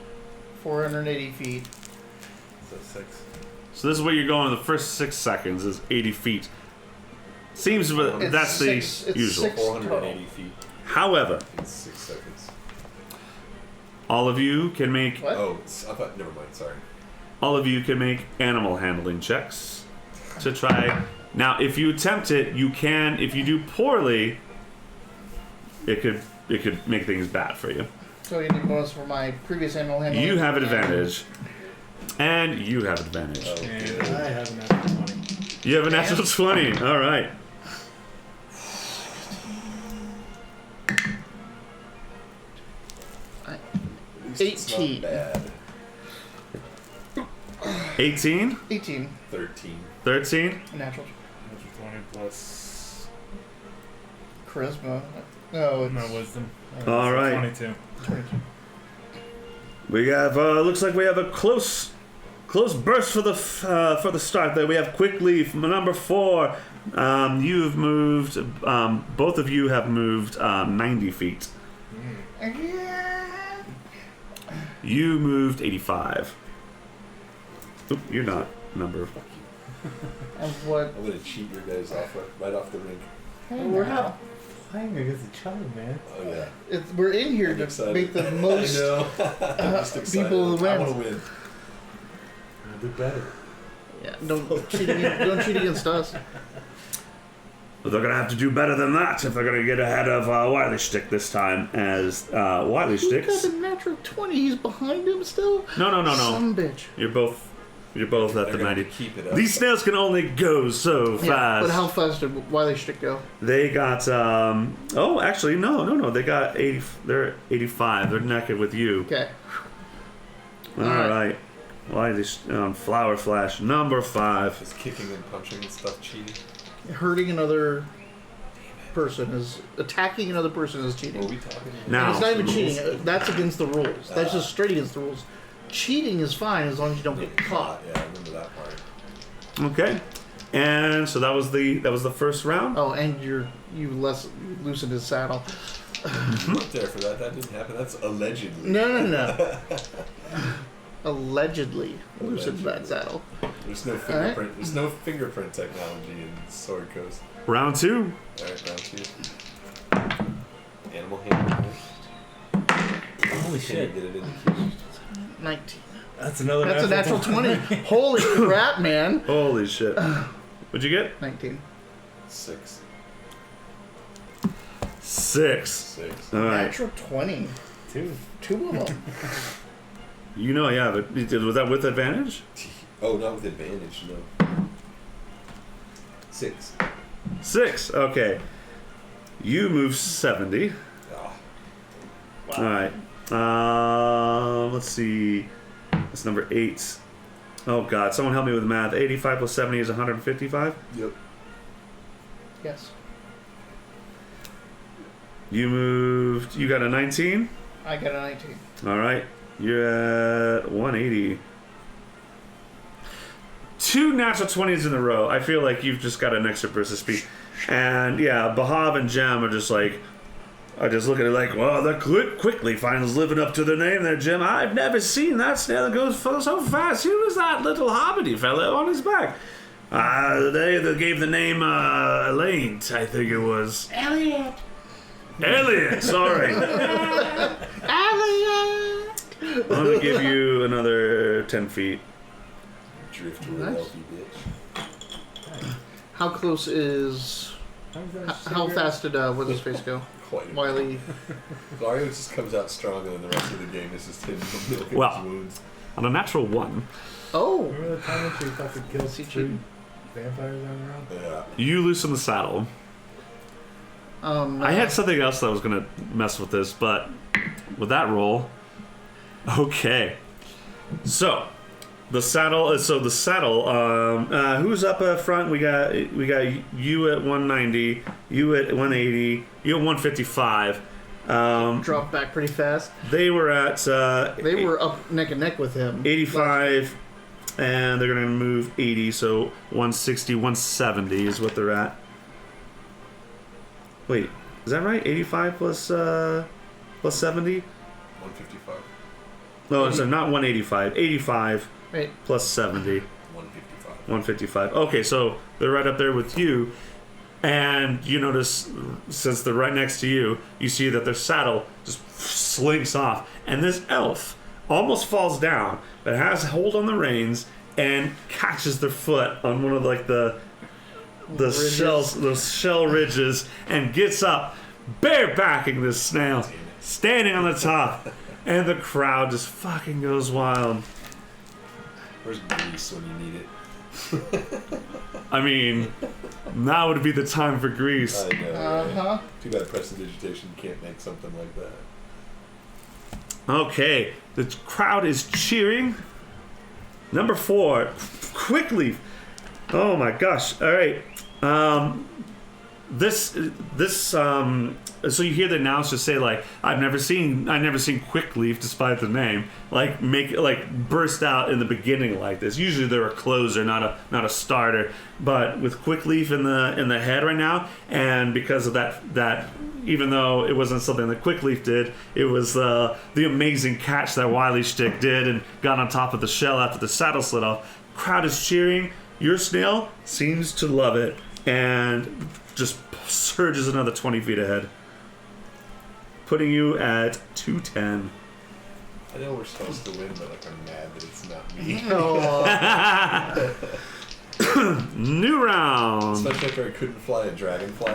480 feet. So 6. So this is what you're going the first 6 seconds is 80 feet. Seems It's that's the usual. 480 feet However, in 6 seconds. all of you can make What? Oh, I thought. Never mind. Sorry. all of you can make animal handling checks to try. Now, if you attempt it, you can. If you do poorly, it could make things bad for you. So you need bonus for my previous animal handling. You have an advantage, and you have advantage. Oh, And good. I have an natural 20. You have a natural 20. All right. At least it's not 18. bad. 18, 18. 13. 13. Natural. Natural 20 plus Charisma. No, it's no wisdom. All So right. 22. 22. We have looks like we have a close burst for the start. There we have quickly from number 4. You've moved. Both of you have moved 90 feet. You moved 85. Oop, you're not number. And what? I'm gonna cheat your guys off right off the rink. We're not playing against each other, man. Oh yeah. We're in here I'm to excited. make the most. I know. I'm just excited. people who I win. want to win. We'll do better. Yeah, don't cheat against us. But they're gonna have to do better than that if they're gonna get ahead of Wiley Stick this time. As Wiley Who got Sticks. a natural 20? He's behind him still. No. Some bitch. You're both at They're the gonna 90. keep it up. These snails can only go so Yeah, fast. but how fast did Wiley Stick go? They got oh, actually no. They got 80. They're 85. They're naked with you. Okay. All right. Wiley Flower Flash number 5. Is kicking and punching and stuff cheating? Hurting another person is attacking another person is cheating. What are we talking about? Now- And it's not even cheating. That's against the rules. That's just straight against the rules. Cheating is fine as long as you don't get caught. Yeah, I remember that part. Okay. And so that was the first round. Oh, and you loosened his saddle. You weren't there for that. That didn't happen. That's allegedly. No. Allegedly loosened that saddle. There's no fingerprint. Right. There's no fingerprint technology in Sword Coast. Round 2. All right, round 2. Animal handling. Holy shit! Get it in the queue. 19. That's another. That's a natural 20. Holy crap, man! Holy shit! What'd you get? 19. 6. 6. All right. Natural 20. Two of them. You know, yeah, but was that with advantage? Oh, not with advantage, no. 6. 6. Okay. You move 70. Oh. Wow. All right. Let's see. That's number 8. Oh God! Someone help me with math. 85 plus 70 is 155. Yep. Yes. You moved. You got a 19. I got a 19. All right. You're at 180. 2 natural 20s in a row. I feel like you've just got an extra burst of speed. And yeah, Bahav and Jem are just like, I just look at it like, well, that quickly finds living up to their name there, Jim. I've never seen that snail that goes so fast. Who was that little hobbity fellow on his back? They gave the name Elaine, I think it was. Elliot, sorry. Elliot! I'm going to give you another 10 feet. Drift with Nice. healthy bitch. How close is... How fast did where's his face go? Quite a Wiley. Mario just comes out stronger than the rest of the game. It's just him milking Well. his wounds. On a natural 1, Oh! Remember the time when she fucking killed See, 3 vampires on around? Yeah. you loosen the saddle. I had something else that was going to mess with this, but with that roll, okay. So the saddle. Who's up front? We got you at 190, you at 180, you at 155. Dropped back pretty fast. They were at. They were up neck and neck with him. 85, and they're going to move 80, so 160, 170 is what they're at. Wait, is that right? 85 plus 70? 155. No, so not 185. 85 Right. plus 70. 155. 155. Okay, so they're right up there with you. And you notice, since they're right next to you, you see that their saddle just slinks off. And this elf almost falls down, but has hold on the reins and catches their foot on one of like the shells, those shell ridges, and gets up, barebacking this snail, standing on the top, and the crowd just fucking goes wild. Where's Grease when you need it? I mean, now would be the time for Grease. I know. Uh-huh. Right? Too bad prestidigitation can't make something like that. Okay, the crowd is cheering. Number 4, quickly. Oh my gosh! All right. So you hear the announcer say like, I've never seen Quickleaf, despite the name, burst out in the beginning like this. Usually they're a closer, not a starter. But with Quickleaf in the head right now, and because of that, even though it wasn't something that Quickleaf did, it was the amazing catch that Wily Stick did and got on top of the shell after the saddle slid off. Crowd is cheering. Your snail seems to love it and just surges another 20 feet ahead, putting you at 210. I know we're supposed to win, but like I'm mad that it's not me. Oh, New round. Especially after I couldn't fly a dragonfly.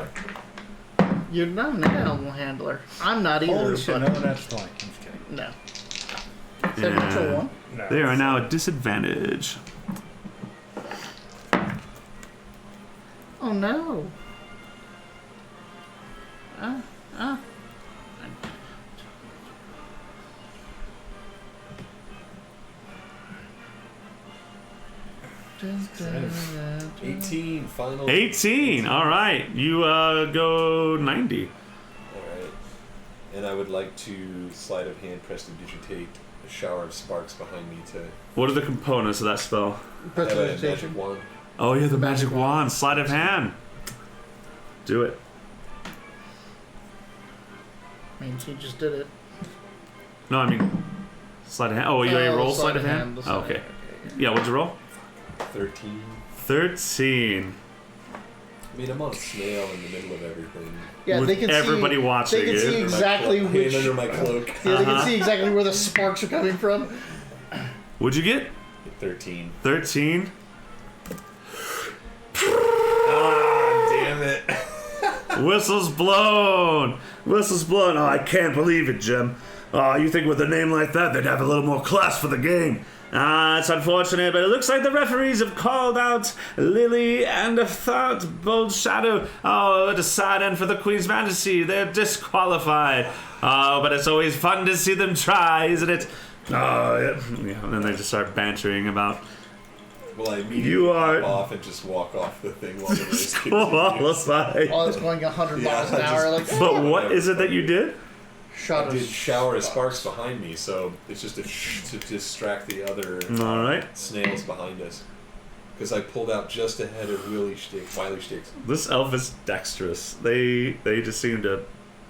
you're not an animal handler. I'm not either. Holy shit, but no, that's 20. I'm just kidding. no. Is that natural one? No, They are now at disadvantage. Oh no. Exciting. 18, final. 18. All right, you go 90. Alright. And I would like to sleight of hand prestidigitate a shower of sparks behind me to What are the components of that spell? have a magic Prestidigitation. wand. Oh, yeah, the magic wand, sleight of hand. Do it. I mean, he just did it. No, I mean, sleight of hand. Oh, you already roll sleight of hand? the Oh, sleight of okay. hand, Yeah, what'd you roll? 13. 13. I mean, I'm on a snail in the middle of everything. Yeah, With they can everybody see, watching They can it. see exactly Hand which. under my cloak. Yeah, they can see exactly where the sparks are coming from. What'd you get? 13. 13. Ah, damn it. Whistle's blown. Whistle's blown. Oh, I can't believe it, Jim. Oh, you think with a name like that, they'd have a little more class for the game. It's unfortunate, but it looks like the referees have called out Lily and a third Bold Shadow. Oh, at a side end for the Queen's Majesty. They're disqualified. Oh, but it's always fun to see them try, isn't it? Oh, yeah. And then they just start bantering about. Well, I immediately You are- hop off and just walk off the thing while the race continues. Disqualified. Oh, it's going 100 miles an Yeah, hour. just- Like, But what is it that you did? shot I of did shower of sparks behind me, so it's just to distract the other All right. snails behind us. Because I pulled out just ahead of Wiley Sticks. This elf is dexterous. They just seem to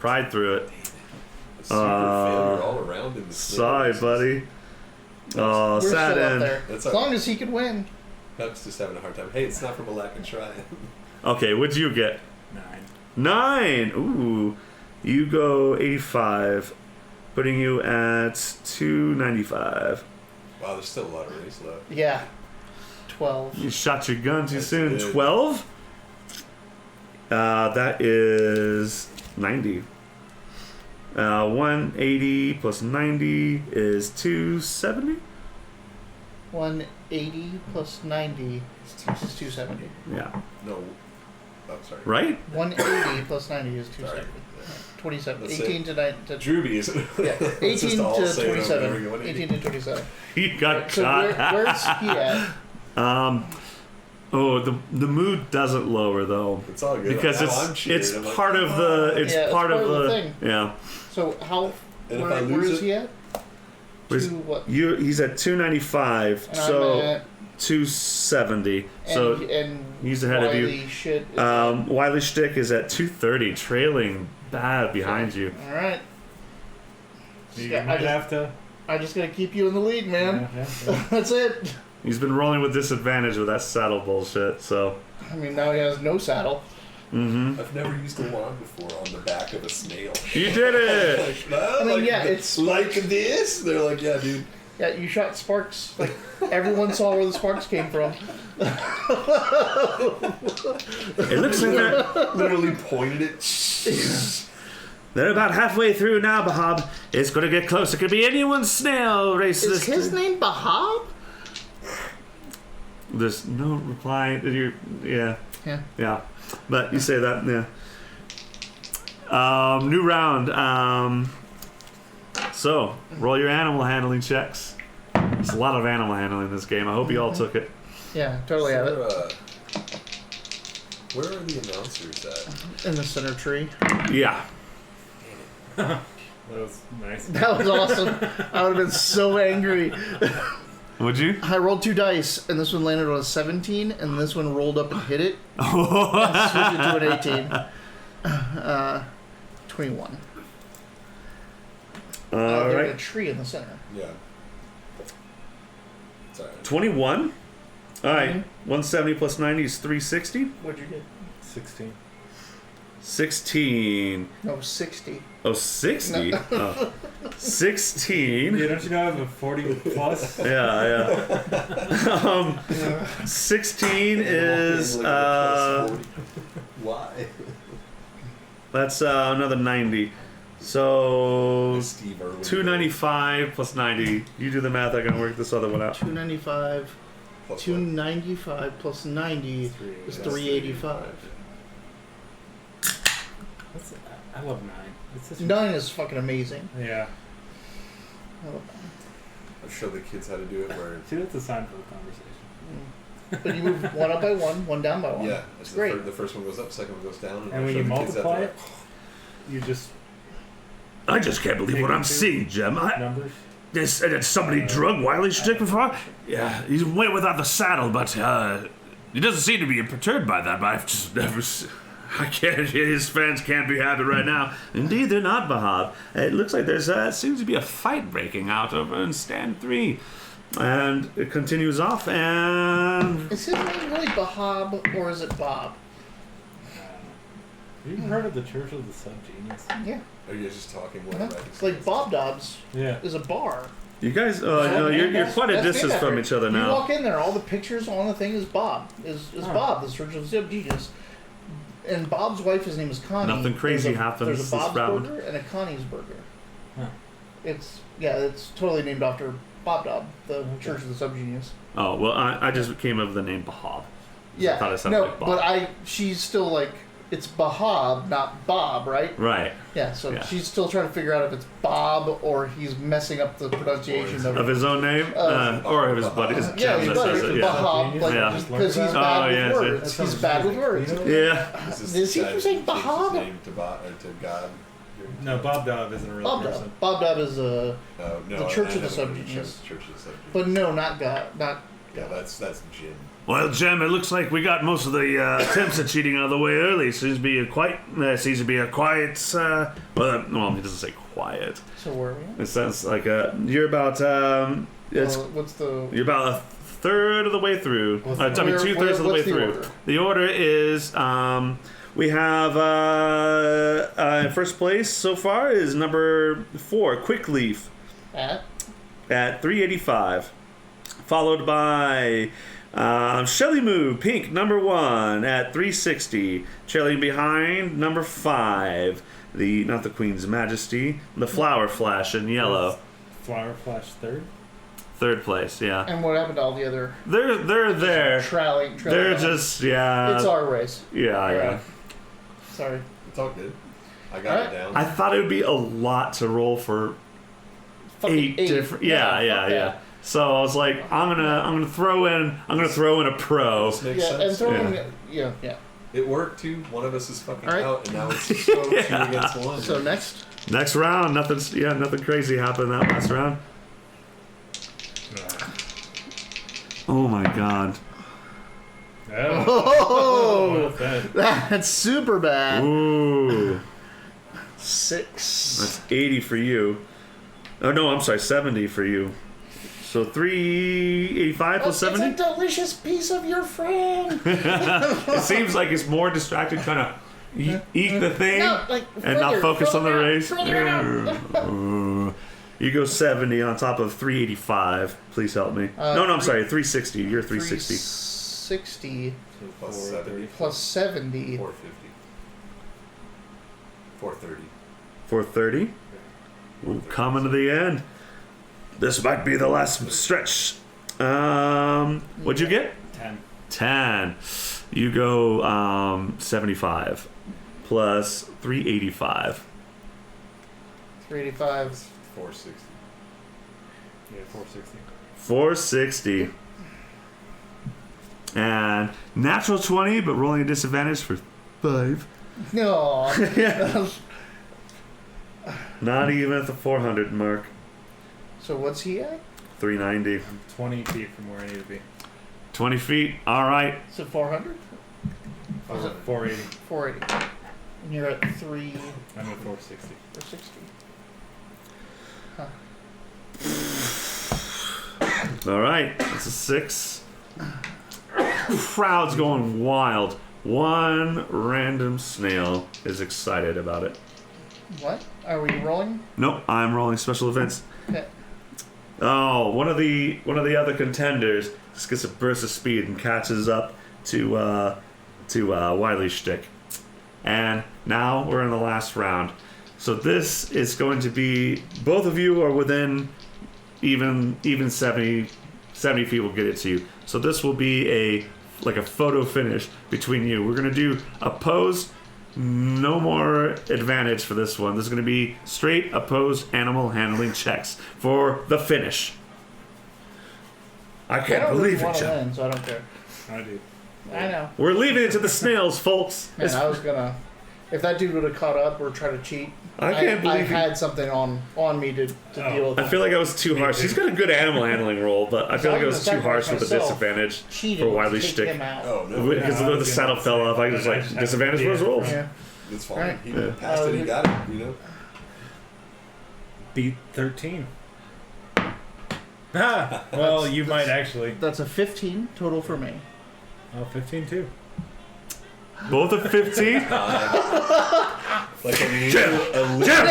pride through it. A super failure all around in the snail Sorry, races. buddy. Oh, We're sad still up end. there. That's As long as he can win. Pep's just having a hard time. Hey, it's not from a lack and try. Okay, what'd you get? 9. 9. Ooh, you go 85, putting you at 295. Wow, there's still a lot of race left. Yeah. 12. You shot your gun too That's soon. good. 12. That is 90. 180 plus 90 is 270. 180 plus 90 is 270. Yeah. No. Oh, sorry. Right? 180 plus 90 is Sorry. 270. 27. Let's 18 to 9 to Drewby is yeah. 18 just all to say it over and over 27. again. 180. 18 to 27. He got So caught. where's he at? Oh, the mood doesn't lower though. It's all good. Because Now I'm cheering. it's I'm like, part of the it's part of the thing. yeah. So how And if where, I where lose is it- he at? Where's- To what? He's at 295, And so I'm at, 270. and, So and he's ahead of you. Wiley Shit is Wiley Stick is at 230, trailing bad behind you. all right. You Yeah, might have to. I just gotta keep you in the lead, man. Yeah. That's it. He's been rolling with disadvantage with that saddle bullshit. So I mean, now he has no saddle. I've never used a wand before on the back of a snail. you did it. Like, "No, I mean, like, yeah, it's like this. They're like, yeah, dude. Yeah, you shot sparks. Like everyone saw where the sparks came from. It looks like Literally pointed it. they're about halfway through now, Bahab. It's gonna get close. It could be anyone's snail race. Is his name Bahab? There's no reply. Yeah. Yeah. But you say that, yeah. New round. So, roll your animal handling checks. There's a lot of animal handling in this game. I hope you all took it. Yeah, totally have it. Where are the announcers at? In the center tree. Yeah. That was nice. That was awesome. I would have been so angry. Would you? I rolled 2 dice, and this one landed on a 17, and this one rolled up and hit it. And switched it to an 18. 21. All There's right. a tree in the center. Yeah. Sorry. 21. All right. Mhm. 170 plus 90 is 360. What'd you get? 16. 16. No, 60. Oh, 60? Oh. 16. Yeah, don't you know I have a 40 plus? Yeah. 16 is Like a plus 40. Why? that's another 90. So Steve Irwin. 295 plus 90. You do the math. I can work this other one out. 295. Plus 295 plus 90 is 385. That's, I love 9. It's such a, 9 is fucking amazing. yeah. I love I'll show the kids how to do it where. See, that's a sign for the conversation. 9. But you move one up by one down by one. Yeah, It's the great. The first one goes up, second one goes down, And I'll when show you the kids multiply after it, you just I just can't believe what I'm seeing, Jim. numbers. Did somebody drug Wiley Stick before? Yeah, he went without the saddle, but he doesn't seem to be perturbed by that. But I've just never. I can't. His fans can't be happy right now. Indeed, they're not, Bahab. It looks like there's seems to be a fight breaking out over in stand 3, and it continues off. And Is his name really Bahab or is it Bob? Have you heard of the Church of the Subgenius? Yeah. Are you guys just talking what It's like Bob Dobbs Yeah. is a bar. you guys, you're quite a That's distance named from after each other it. You now. walk in there, all the pictures on the thing is Bob. Is Bob, the Church of the Genius. And Bob's wife, his name is Connie. Nothing crazy happens There's this a Bob's round. burger and a Connie's burger. Huh. It's totally named after Bob Dobb, the Church of the Subgenius. Oh well, I just came up with the name Bahab. Yeah, I thought it sounded no, like Bob. but she's still like, it's Bahab, not Bob, right? Right. Yeah, so Yeah. she's still trying to figure out if it's Bob or he's messing up the pronunciation Of his own name, or of his buddy's. yeah, his buddy, Yeah. Bahab, like, Yeah. because he's Oh, bad yeah, with words. yeah. He's bad with words. Yeah. Does he keep saying Bahab? Name to God. No, Bob Dobb isn't a real Bob person. Dobb. Bob Dobb is No, the Church of the I know Subgenius. Church of the Subgenius. but no, not God, not. Yeah, that's Jin. Well, Jim, it looks like we got most of the attempts at cheating out of the way early. Seems to be a quiet. Well, he doesn't say quiet. So where are we at? It sounds like you're about What's the? you're about a third of the way through. What's I mean, 2/3 of the way what's the through. order? The order is we have in first place so far is number 4, Quick Leaf, At? at 385, followed by Shelly Moo Pink number 1 at 360, trailing behind number 5, not the Queen's Majesty, the Flower Flash in yellow. Flower Flash third. Third place, yeah. And what happened to all the other They're there. trailing? They're just It's our race. yeah. Sorry. It's all good. I got Alright. it down. I thought it would be a lot to roll for Fucking 8 different. Yeah. fuck that. So I was like, I'm gonna throw in a pro. This makes Yeah, and sense. throwing. Yeah. It worked too. One of us is fucking Alright. out, and now it's so 2 against 1. So next. Next round, nothing crazy happened that last round. Oh my god. Oh, What's that? that's super bad. Ooh. 6. That's 80 for you. Oh no, I'm sorry, 70 for you. So 385 plus 70? It's a delicious piece of your friend. It seems like it's more distracted trying to eat the thing No, like, and not further, focus on the further out, race. further out. You go 70 on top of 385. Please help me. No, I'm sorry, 360. You're 360. 360 Plus 70. plus 70. 450. 430. 430. Ooh, coming to the end. This might be the last stretch. What'd you get? 10. 10. You go 75 plus 385. 385. 460. Yeah, 460. 460. And natural 20, but rolling a disadvantage for 5. No. Not even at the 400 mark. So what's he at? 390. I'm 20 feet from where I need to be. 20 feet. All right. Is it 400? Was it 480? 480. And you're at 3 I'm at 460. 460. All right. That's a 6. Crowd's going wild. One random snail is excited about it. What? Are we rolling? Nope, I'm rolling special events. Okay. Oh, one of the other contenders just gets a burst of speed and catches up to Wiley's shtick. And now we're in the last round. So this is going to be, both of you are within even 70 feet will get it to you. So this will be a photo finish between you. We're gonna do opposed. No more advantage for this one. This is going to be straight opposed animal handling checks for the finish. I can't believe it, want to Chuck. win, so I don't care. I do. I know. We're leaving it to the snails, folks. Man, I was gonna If that dude would have caught up or tried to cheat, I can't believe I you- had something on me to deal with. I feel like I was too harsh. He's got a good animal handling roll, but I feel like I was too harsh with the Myself. disadvantage cheated for Wiley's to take shtick. him out. Oh no, Because Yeah, I the was saddle gonna fell say- off. I was like, I- disadvantage for his rolls. Yeah. it's fine. Right. He Yeah. passed it. He got it. You know. Beat 13. Ah, well, you might actually. That's a 15 total for me. Oh, 15 too. Both of 15? Like a Jim! little Jim!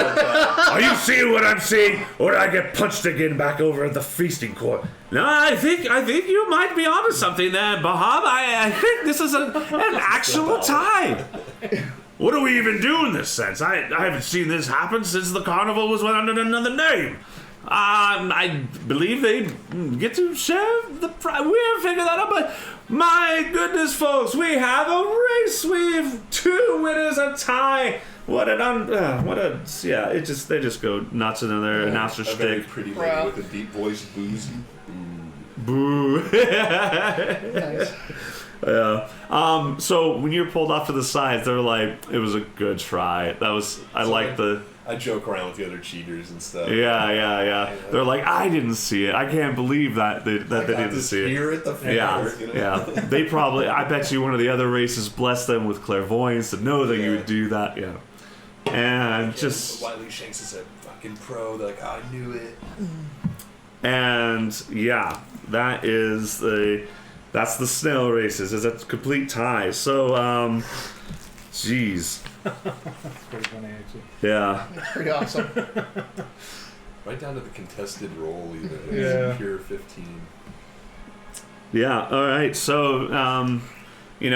Are you seeing what I'm seeing? Or did I get punched again back over at the feasting court? No, I think you might be onto something there, Bahab. I think this is an actual tie. What do we even do in this sense? I haven't seen this happen since the carnival was under another name. I believe they get to share the prize. We'll figure that out, but my goodness, folks, we have a race. We have 2 winners, a tie. They just go nuts in their announcer a very shtick. pretty Wow. lady with a deep voice, boozy. Boo. Nice. Yeah. So when you're pulled off to the side, they're like, it was a good try. I like the. I joke around with the other cheaters and stuff. Yeah. They're like, I didn't see it. I can't believe that they I got didn't this see it. here at the fair. Yeah, You know? yeah. They probably. I bet you one of the other races blessed them with clairvoyance to know that you would do that. Yeah. And just Wiley Shanks is a fucking pro. They're like, I knew it. and yeah, that's the snail races. It's a complete tie. So jeez. That's pretty funny, actually. Yeah. Pretty awesome. Right down to the contested roll, even. Yeah. It's pure 15. Yeah. All right. So, you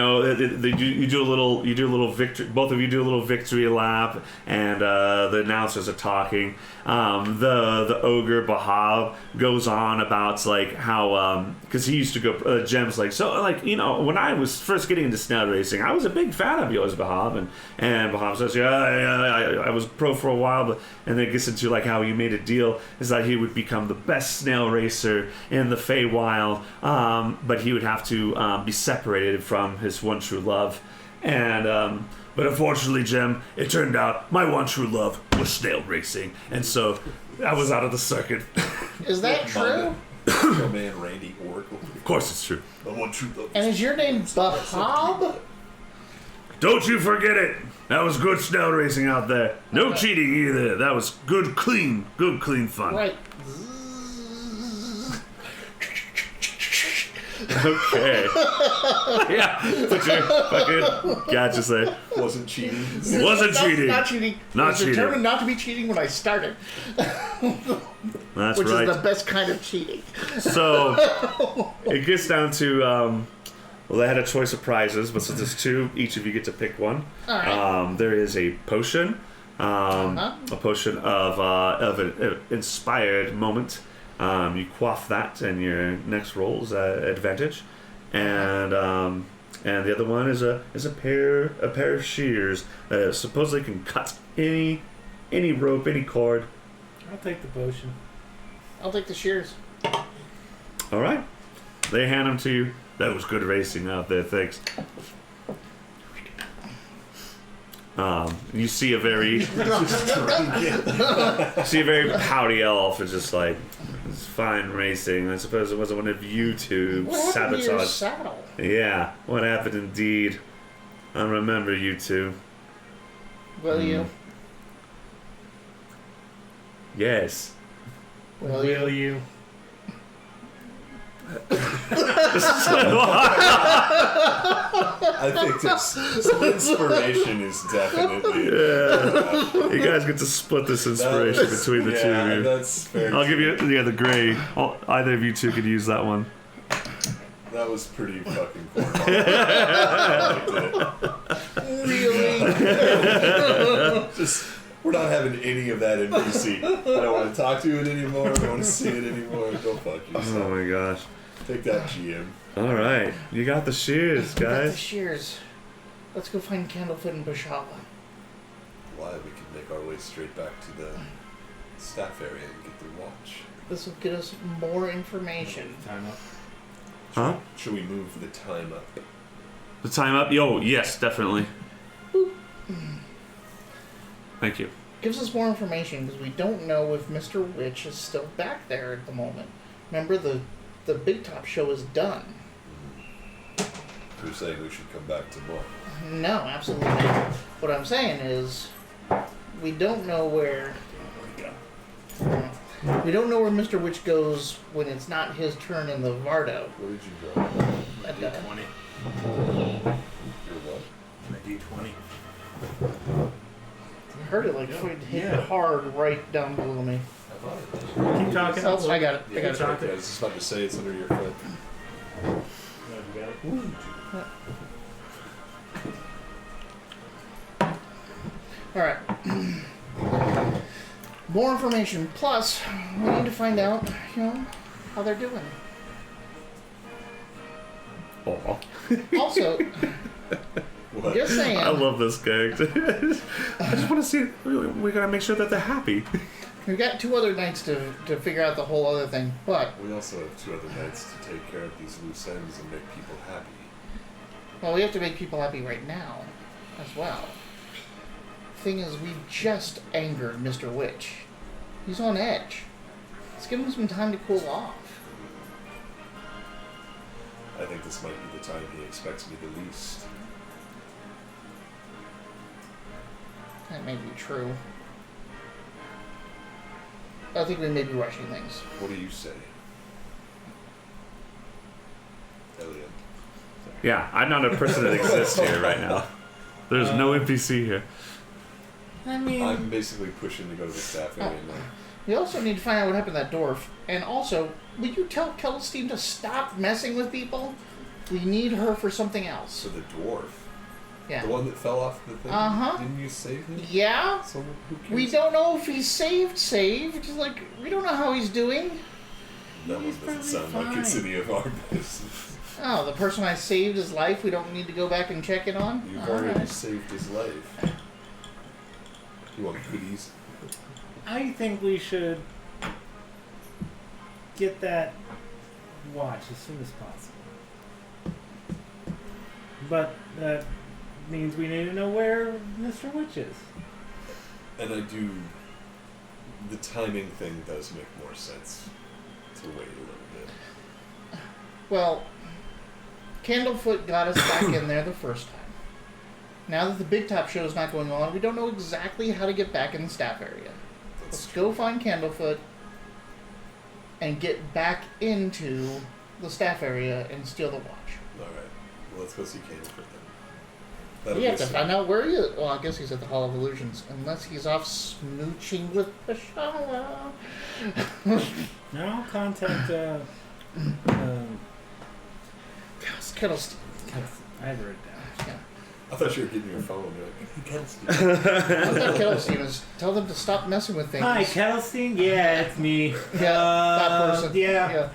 do a little victory. Both of you do a little victory lap, and the announcers are talking. The ogre Bahab goes on about like how because he used to go. Jem's like, so like when I was first getting into snail racing, I was a big fan of yours, Bahab, and Bahab says, I was pro for a while, but and then it gets into like how you made a deal is that he would become the best snail racer in the Feywild, but he would have to be separated from his one true love, and but unfortunately, Jem, it turned out my one true love was snail racing, and so I was out of the circuit. Is that true? My man Randy Oracle. Of course it's true. The one true love. And is your name Bahab? Don't you forget it. That was good snail racing out there. No cheating either. That was good, clean fun. Right. Okay. Yeah. Put your fucking gadgets there. Wasn't cheating. Wasn't cheating. Not cheating. Not I was cheating. determined not to be cheating when I started, That's which right. is the best kind of cheating. So it gets down to well, they had a choice of prizes, but since there's 2, each of you get to pick one. All right. There is a potion, a potion of an inspired moment. You quaff that, and your next roll's advantage, and the other one is a pair of shears that supposedly can cut any rope, any cord. I'll take the potion. I'll take the shears. All right, they hand them to you. That was good racing out there, thanks. You see a very pouty elf. It's just like, it's fine racing. I suppose it wasn't one of you two What happened to your sabotage. saddle? Yeah, what happened indeed. I remember you two. Will you? Yes. Will you? Will you? I think some inspiration is definitely. Yeah. You guys get to split this inspiration between the two of you. That's fair. I'll give you the gray. Either of you two could use that one. That was pretty fucking cool. I liked Really? it. Just, we're not having any of that NPC. I don't want to talk to it anymore. I don't want to see it anymore. Go fuck Oh yourself. my gosh. Take that, GM. All right, you got the shears, We got the guys. shears. Let's go find Candlefoot and Bashaba. Why we can make our way straight back to the staff area and get the watch. This will get us more information. Time up. Huh? Should we move the time up? The time up? Yo, yes, definitely. Thank you. Gives us more information because we don't know if Mr. Witch is still back there at the moment. Remember, the Big Top show is done. You're saying we should come back tomorrow? No, absolutely not. What I'm saying is, we don't know where. We don't know where Mr. Witch goes when it's not his turn in the Vardo. What did you draw? At, D20. Your what? My D20. I heard it like hit hard right down below me. I thought it was. Keep talking. Oh, I got it. Yeah, I got it's it. right there. I was just about to say it's under your foot. All right. More information. Plus, we need to find out, how they're doing. Oh. Also, What? just saying. I love this character. I just want to see. We gotta make sure that they're happy. We've got 2 other nights to figure out the whole other thing, but We also have 2 other nights to take care of these loose ends and make people happy. well, we have to make people happy right now, as well. Thing is, we just angered Mr. Witch. He's on edge. Let's give him some time to cool off. I think this might be the time he expects me the least. That may be true. I think we may be rushing things. What do you say? Elliot. Yeah, I'm not a person that exists here right now. There's no NPC here. I mean, I'm basically pushing to go to the staff area now. We also need to find out what happened to that dwarf. And also, will you tell Kelstein to stop messing with people? We need her for something else. So the dwarf, Yeah. the one that fell off the thing, Uh-huh. didn't you save him? Yeah? So who cares? We don't know if he's saved. Like, we don't know how he's doing. That one He's doesn't sound probably like it's fine. any of our business. Oh, the person I saved his life, we don't need to go back and check it on? You've All already right. saved his life. You want goodies? I think we should get that watch as soon as possible. But that means we need to know where Mr. Witch is. And I do. The timing thing does make more sense to wait a little bit. Well, Candlefoot got us back in there the first time. Now that the Big Top show is not going on, we don't know exactly how to get back in the staff area. Let's go find Candlefoot and get back into the staff area and steal the watch. Alright. Well, let's go see Candlefoot then. We have to soon. find out where he is. Well, I guess he's at the Hall of Illusions, unless he's off smooching with Bashala. Now I'll contact Kettlestein. I have it written down. Yeah. I thought you were getting your phone. You're like, Kettlestein. I thought Kettlestein was tell them to stop messing with things. Hi, Kelstein. Yeah, it's me. Yeah, that person. Yeah.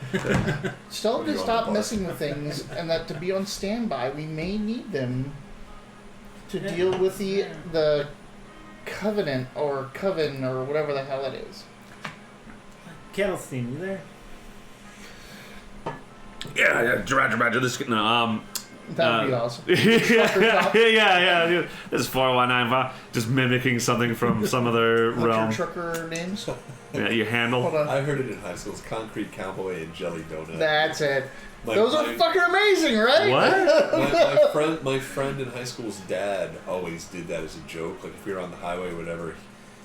Just tell them Are to you on stop the bus? messing with things, and that to be on standby, we may need them to Yeah. deal with the covenant or coven or whatever the hell it is. Kelstein, you there? Yeah, Roger, this is That would be awesome. yeah. This is 4195, just mimicking something from some other What's realm. your trucker names? Yeah, your handle. Hold on. I heard it in high school. It's Concrete Cowboy and Jelly Donut. That's it. My- Those are my- fucking amazing, right? What? my friend in high school's dad always did that as a joke. Like if we were on the highway or whatever,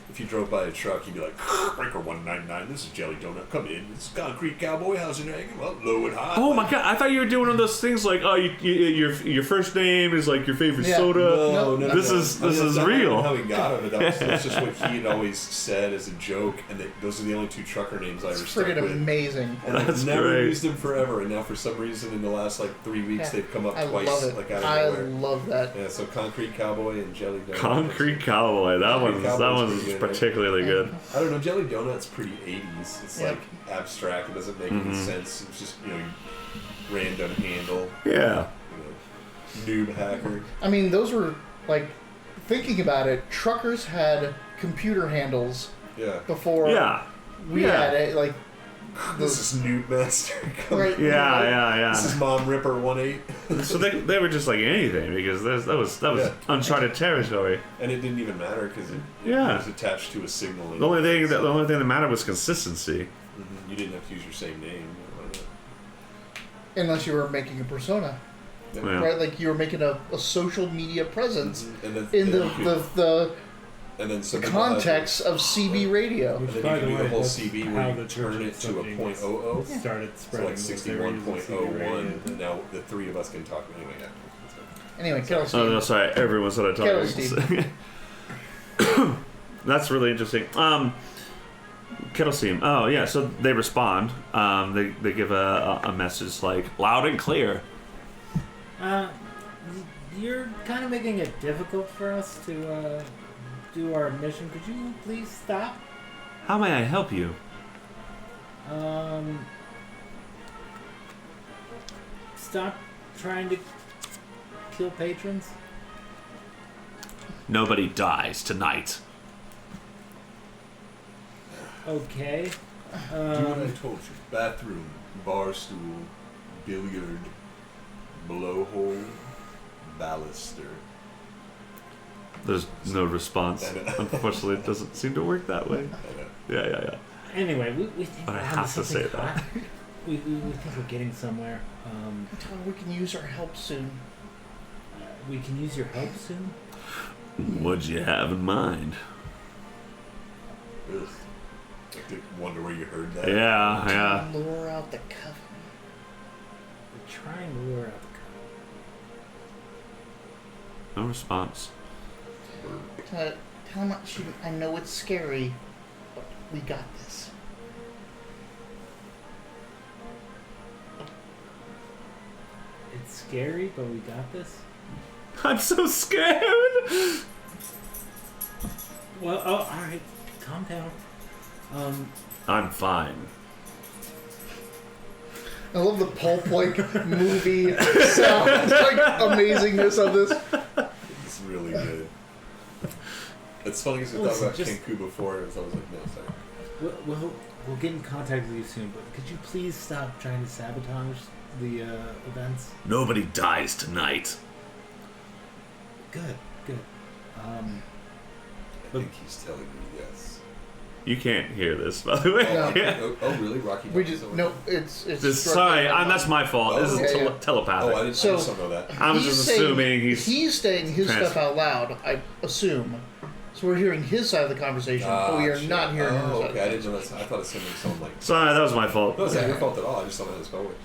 if you drove by a truck, he'd be like, "Breaker 199, this is Jelly Donut. Come in. It's Concrete Cowboy. How's your name? Well, low and high." Oh my god, I thought you were doing one of those things like, oh, your first name is like your favorite Yeah. soda. No. This is I mean, this is that's not real. How he got it. That's just what he had always said as a joke, and those are the only 2 trucker names I ever It's stuck friggin' with. amazing. And That's I've never great. used them forever, and now for some reason in the last like 3 weeks Yeah. they've come up I twice, love it. like out of I nowhere. love that. Yeah, so Concrete Cowboy and Jelly Donut. Concrete Cowboy. That Concrete one's Cowboy's pretty good, right? particularly good. I don't know, Jelly Donut's pretty 80s. It's Yep. like abstract, it doesn't make any sense. It's just, random handle, Yeah. noob hacker. I mean, those were, like, thinking about it, truckers had computer handles Yeah. before Yeah. we Yeah. had it. Like, This is Newt Master. Right. Yeah. This is Mom Ripper 1-8. So they were just like anything because that was Yeah. uncharted territory. And it didn't even matter because it Yeah. was attached to a signal. The only thing that mattered was consistency. You didn't have to use your same name. Unless you were making a persona, Yeah. right? Like you were making a social media presence And then, in and you could- and then some people have- context of CB radio. And then By you can the do the way, whole that's CB how where you the turn church it to a subject .00. started So spreading like those areas of CB 61.01. radio. Now the three of us can talk anyway. Yeah. Anyway, Kettle Oh no, Steve. sorry, everyone started Kettle talking. That's really interesting. Kettle Steam. Oh yeah, so they respond. They give a message like loud and clear. You're kind of making it difficult for us to do our mission. Could you please stop? How may I help you? Stop trying to kill patrons. Nobody dies tonight. Okay. Do what I told you. Bathroom, bar stool, billiard, blowhole, baluster. There's no response. I know. Unfortunately, it doesn't seem to work that way. I know. Yeah. Anyway, we think But we're I onto have to something say that. hot. We think we're getting somewhere. Tell her we can use our help soon. We can use your help soon. What'd you have in mind? Ugh. I did wonder where you heard that. Yeah. Lure out the cover. We're trying to lure out the No response. Tell him I know it's scary, but we got this. It's scary, but we got this. I'm so scared. Well, all right, calm down. I'm fine. I love the pulp like movie sound like amazingness of this. It's really good. It's funny because we Listen, thought about just- Kenku before, and I was like, no, sorry. We'll get in contact with you soon. But could you please stop trying to sabotage the events? Nobody dies tonight. Good. I think he's telling you yes. You can't hear this, by the way. No. Oh, really? Rocky We Mountain's just over no. there? It's Sorry, that's my fault. This is Oh, yeah. telepathic. Oh, I just don't know that. I was He's just saying- assuming he's saying his trans- stuff out loud. I assume. So we're hearing his side of the conversation, but we are shit. not hearing her side. Oh, of the okay. I didn't know conversation. that. I thought it sounded like. Sorry, that was my fault. No, it's not your fault at all. I just don't know how to spell it.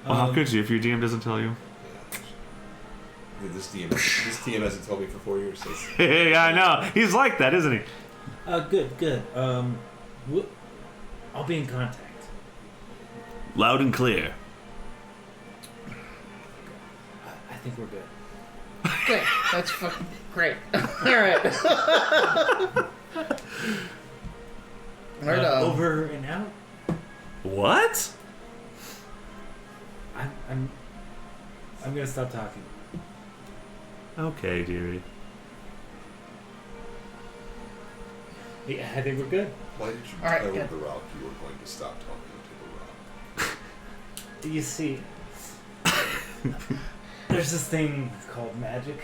Well, how could you if your DM doesn't tell you? Yeah. This DM hasn't told me for 4 years. So it's- Yeah, I know. He's like that, isn't he? Good. I'll be in contact. Loud and clear. I think we're good. Okay, that's fucking great. All right. All right. Over and out. What? I'm gonna stop talking. Okay, dearie. Yeah, I think we're good. Why did you All right, tell good. the rock you were going to stop talking to the rock? You see, there's this thing called magic.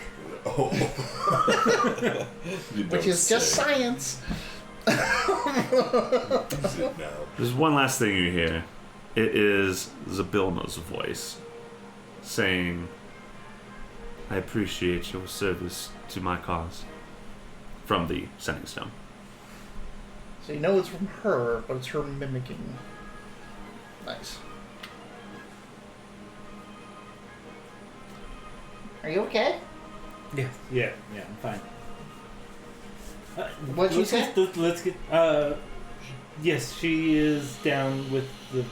Oh. You Which don't is just say. science. Use it now. There's one last thing you hear. It is Zabilna's voice saying, I appreciate your service to my cause. From the Sending Stone. So you know it's from her, but it's her mimicking. Nice. Are you okay? Yeah, I'm fine. What'd she let's say? Let's get. Yes, she is down with the.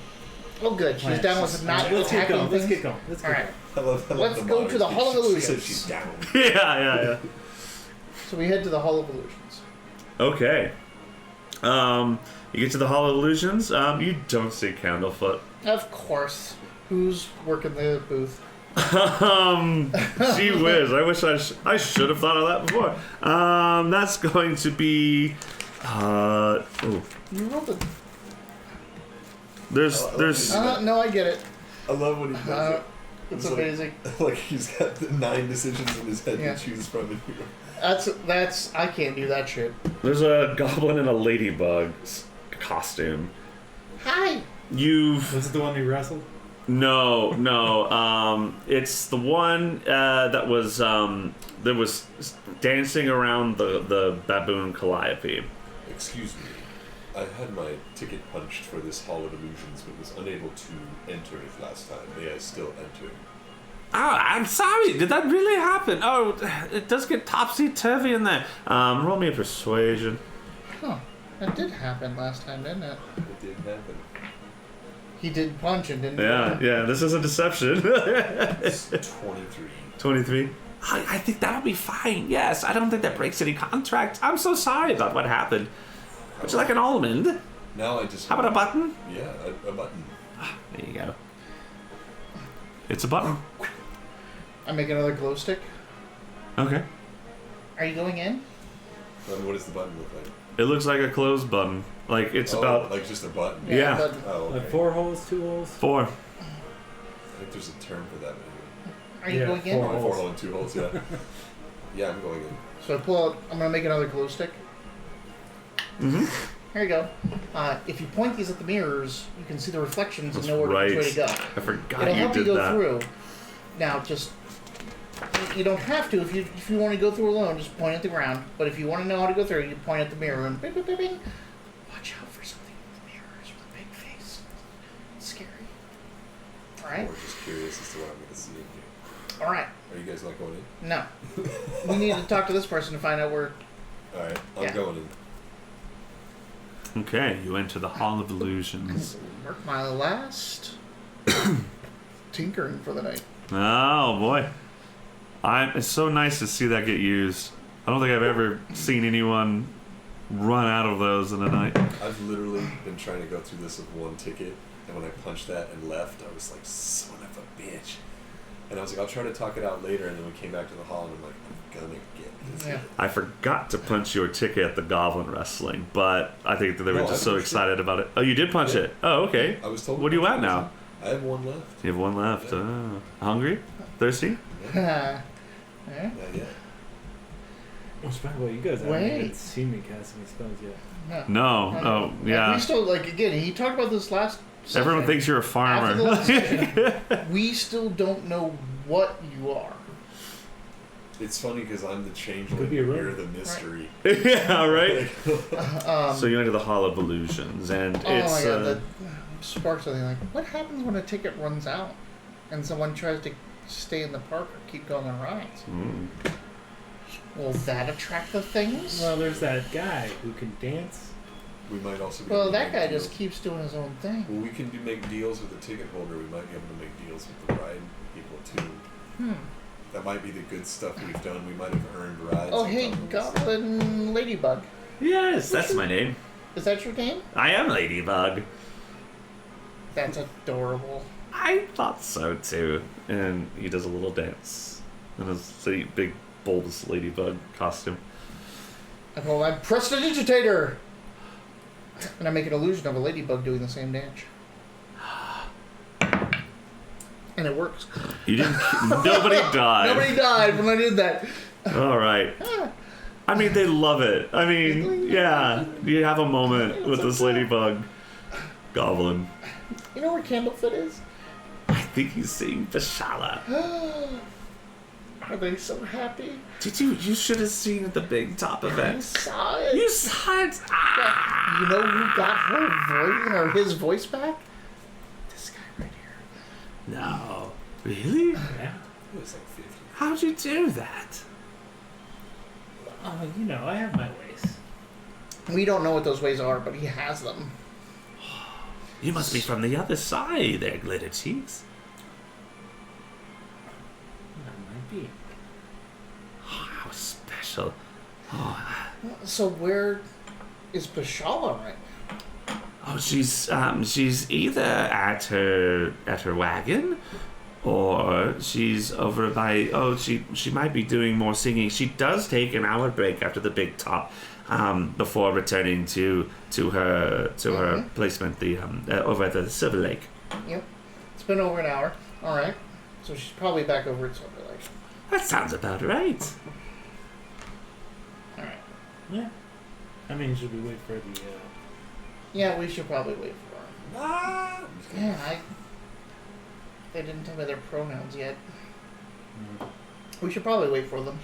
Oh, good. She's plants. down with not Let's get attacking going. things. Let's get going. Let's All get right. I love Let's the go modern to the speech. Hall of She said Illusions. she's down. Yeah. So we head to the Hall of Illusions. Okay. You get to the Hall of Illusions. You don't see Candlefoot. Of course. Who's working the booth? Gee whiz. I wish I should have thought of that before. That's going to be. Oh. You rolled a. There's. No, I get it. I love when he does it. It's like- amazing. Like he's got the 9 decisions in his head Yeah. to choose from. And That's I can't do that shit. There's a goblin in a ladybug costume. Hi. Was it the one we wrestled? No. It's the one that was dancing around the baboon calliope. Excuse me. I had my ticket punched for this Hall of Illusions, but was unable to enter it last time. May I still enter? Oh, I'm sorry. Did that really happen? Oh, it does get topsy-turvy in there. Roll me a persuasion. Huh. That did happen last time, didn't it? It did happen. He did punch and didn't. Yeah. This is a deception. It's 23. 23. I think that'll be fine. Yes, I don't think that breaks any contracts. I'm so sorry about what happened. Would you like an almond? Now I just. How about a button? Yeah, a button. There you go. It's a button. I make another glow stick. Okay. Are you going in? And what does the button look like? It looks like a closed button. Like it's about like just a button. Yeah. But Oh, okay. Like 4 holes, 2 holes? 4. I think there's a term for that. are you Yeah, going in? 4 holes. 4 hole and 2 holes. Yeah. Yeah, I'm going in. So I pull out. I'm gonna make another glow stick. Mm-hmm. Here you go. If you point these at the mirrors, you can see the reflections That's and know which way right. to go. I forgot It'll you help you did go that. through. Now, just you don't have to if you want to go through alone. Just point at the ground. But if you want to know how to go through, you point at the mirror and bing, bing, bing, bing. Watch out for something in the mirrors with a big face. It's scary. All right. Or just curious as to what I'm going to see in here. All right. Are you guys not going in? No. We need to talk to this person to find out where. All right, I'm Yeah. going in. Okay, you enter the Hall of Illusions. Mark my last tinkering for the night. Oh boy, it's so nice to see that get used. I don't think I've ever seen anyone run out of those in a night. I've literally been trying to go through this with 1 ticket, and when I punched that and left, I was like, son of a bitch. And I was like, I'll try to talk it out later, and then we came back to the hall, and I'm like, I'm gonna get this. Yeah. I forgot to punch your ticket at the Goblin Wrestling, but I think that they were No, just I so punched excited about it. Oh, you did punch Yeah. it. Oh, okay. I was told. What are you at now? I have 1 left. You have 1 left. Oh. Hungry? Thirsty? Yeah. Not yet. Which, by the way, you guys haven't Wait. even seen me cast any spells yet. No. Oh, yeah. We still again. He talked about this last. Everyone session. thinks you're a After the last farmer. session, we still don't know what you are. It's funny because I'm the changeling. Could be a You're rogue. the mystery. Yeah, right? Um, So you enter the Hall of Illusions, and oh it's... my god, that sparks something like, what happens when a ticket runs out and someone tries to stay in the park or keep going on rides? Will that attract the things? Well, there's that guy who can dance. We might also be. Well, able to that make guy deals. just keeps doing his own thing. Well, we can make deals with the ticket holder. We might be able to make deals with the ride people too. That might be the good stuff we've done. We might have earned rides. Oh, on hey, top of this. Goblin Ladybug. Yes, that's my name. Is that your name? I am Ladybug. That's adorable. I thought so too. And he does a little dance in his big, bulbous ladybug costume. I go, I'm Prestidigitator! And I make an illusion of a ladybug doing the same dance. And it works. You didn't. Nobody died. Nobody died when I did that. All right. I mean, they love it. I mean, yeah. You have a moment with this ladybug goblin. You know where Candlefoot is? I think he's seeing Bashala. Are they so happy? Did you? You should have seen the big top I event. saw it. You saw it. Ah! You know who got her voice or his voice back? This guy right here. No. Really? Yeah. It was like 50. How'd you do that? You know, I have my ways. We don't know what those ways are, but he has them. You must be from the other side there, Glitter Cheeks. That might be. How special. Oh, So where is Bashala right now? she's either at her wagon, or she's over by. Oh, she might be doing more singing. She does take an hour break after the big top, before returning to her placement over at the Silver Lake. Yep. It's been over an hour. All right. So she's probably back over at Silver Lake. That sounds about right. All right. Yeah. I mean, should we wait for the? Yeah, we should probably wait for her. Yeah, they didn't tell me their pronouns yet. We should probably wait for them.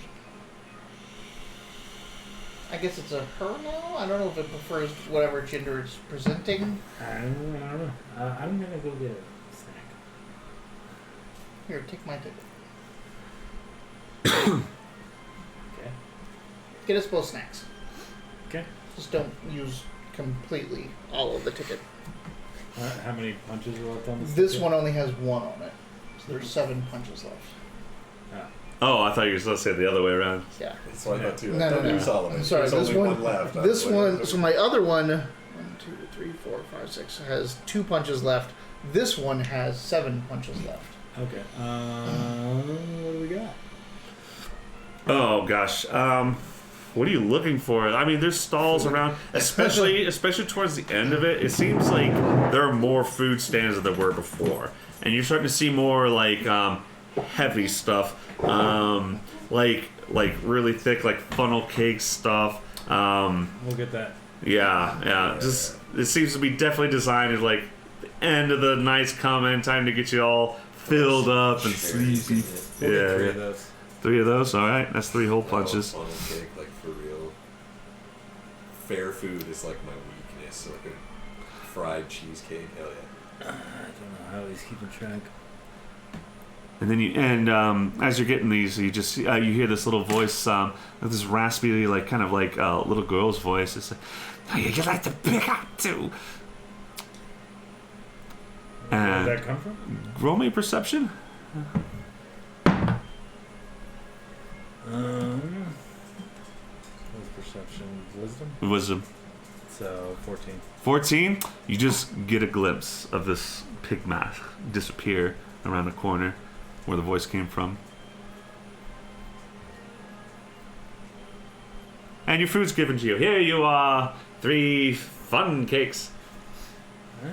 I guess it's a her now? I don't know if it prefers whatever gender it's presenting. I don't know. I'm gonna go get a snack. Here, take my ticket. Okay. Get us both snacks. Okay. Just don't use completely all of the ticket. How many punches are left on this? This ticket? one only has 1 on it. So there's 7 punches left. Oh, I thought you were supposed to say it the other way around. Yeah. That's what I thought too. No, I thought no, you no. were Solomon. I'm sorry, There's this only one, left. this one, so my other one, 1, 2, 3, 4, 5, 6, has 2 punches left. This one has 7 punches left. Okay. What do we got? Oh gosh. What are you looking for? I mean, there's stalls around, especially towards the end of it. It seems like there are more food stands than there were before, and you're starting to see more like heavy stuff, like really thick, like funnel cake stuff. We'll get that. Yeah. Just it seems to be definitely designed as like the end of the night's coming, time to get you all filled up and sleepy. We'll get 3 Yeah. of those. 3 of those. All right, that's 3 whole punches. Funnel cake, like for real. Fair food is like my weakness. So like a fried cheesecake, hell yeah. I don't know how he's keeping track. And then as you're getting these, you just you hear this little voice, this raspy, like kind of like little girl's voice. It's like, oh, you like to pick up too. Where did that come from? Roll me perception. What's perception? Wisdom? Wisdom. So 14. 14. You just get a glimpse of this pig mask disappear around the corner where the voice came from. And your food's given to you. Here you are, 3 fun cakes.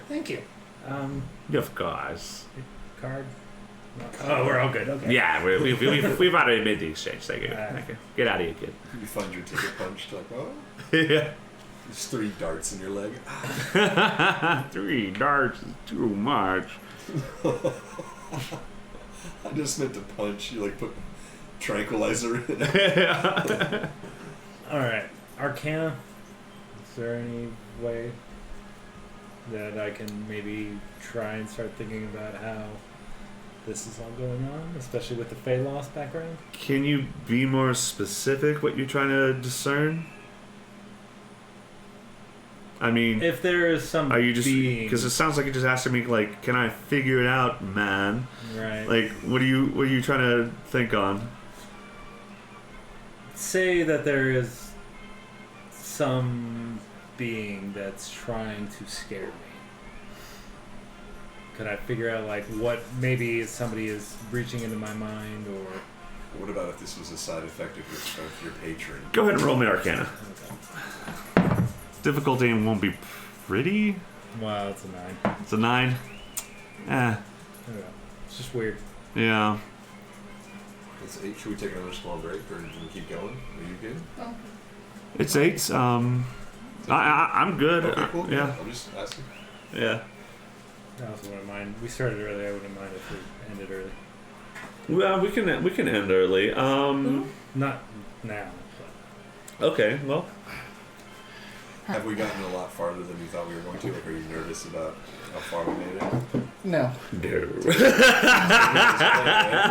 Thank you. Of course. Card? No. Oh, we're all good. Okay. Yeah, we've already made the exchange. Thank you. Thank you. Get out of here, kid. You find your ticket punched, like, oh, Yeah. there's 3 darts in your leg. 3 darts is too much. I just meant to punch. You like put tranquilizer in it. All right. Arcana. Is there any way that I can maybe try and start thinking about how this is all going on, especially with the Fey Lost background? Can you be more specific what you're trying to discern? I mean, If there is some are you just being, because it sounds like you're just asking me like, can I figure it out, man? right? Like, what are you trying to think on? Say that there is some being that's trying to scare me. Could I figure out like what maybe somebody is reaching into my mind or? What about if this was a side effect of your patron? Go ahead and roll me Arcana. Okay. Difficulty won't be pretty. Wow, it's a 9. It's a 9. I don't know. It's just weird. Yeah. It's 8. Should we take another small break or do we keep going? Are you good? Oh. It's 8. I'm good. Okay, cool. Yeah. I'm just asking. Yeah. I also wouldn't mind. We started early. I wouldn't mind if we ended early. Well, we can end early. Not now. Okay. Well. Have we gotten a lot farther than you thought we were going to? Like, are you nervous about how far we made it? No. No.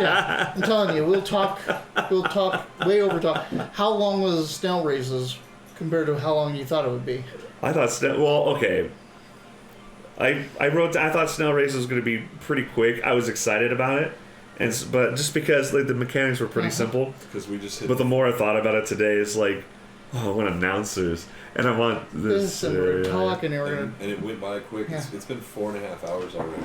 Yeah, I'm telling you, we'll talk way over talk. How long was snail races compared to how long you thought it would be? I thought okay. I thought snail race was going to be pretty quick. I was excited about it, but just because like the mechanics were pretty simple. Because we just hit. But the more I thought about it today, it's like, oh, I want announcers, and I want this. And we're talking, and we're gonna. And it went by quick. Yeah. It's been 4.5 hours already.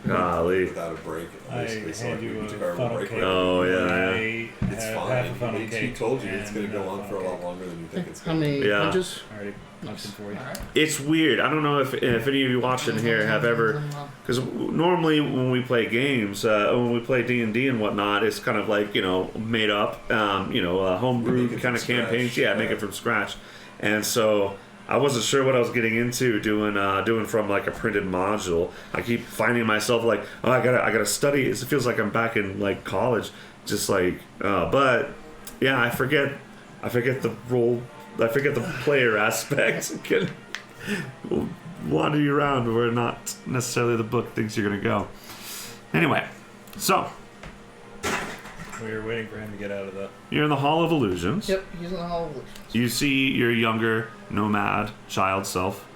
Golly. without a break. I Basically, so hand like, you we a took our funnel break. cake. Oh, yeah. I It's have fine. half a funnel He cake. told you it's going to and go a on for a funnel lot cake. longer than you think it's How going to. many Yeah. punches? Already punched them for you. Alright. It's weird. I don't know if any of you watching here have ever, because normally when we play games, when we play D&D and whatnot, it's kind of like, made up, homebrew Make it kind of from campaigns. scratch, Yeah, make yeah. it from scratch. And so I wasn't sure what I was getting into doing from like a printed module. I keep finding myself like, oh, I gotta study. It feels like I'm back in like college, just like. But yeah, I forget the role. I forget the player aspect. Can wander you around where not necessarily the book thinks you're gonna go. Anyway, so We were waiting for him to get out of the. you're in the Hall of Illusions. Yep, he's in the Hall of Illusions. You see your younger nomad child self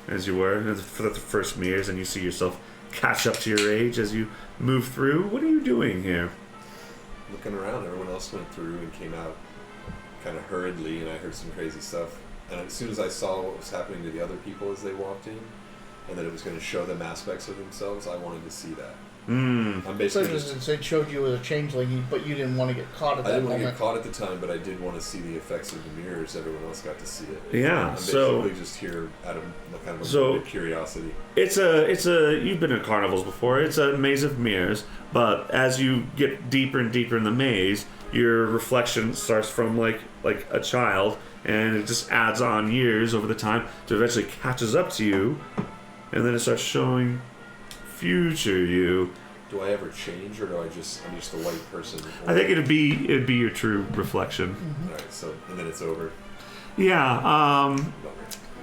as you were for the first years, and you see yourself catch up to your age as you move through. What are you doing here? Looking around, everyone else went through and came out kind of hurriedly, and I heard some crazy stuff. And as soon as I saw what was happening to the other people as they walked in, and that it was going to show them aspects of themselves, I wanted to see that. I'm So basically just. it showed you as a changeling, but you didn't want to get caught at I that didn't want to moment. get caught at the time, but I did want to see the effects of the mirrors. Everyone else got to see it. Yeah, I'm so- basically just here out of kind of a So- morbid curiosity. It's a you've been in carnivals before. It's a maze of mirrors, but as you get deeper and deeper in the maze, your reflection starts from like a child, and it just adds on years over the time to eventually catches up to you, and then it starts showing future you. Do I ever change, or I'm just a white person? I think it'd be your true reflection. All right, so and then it's over. Yeah.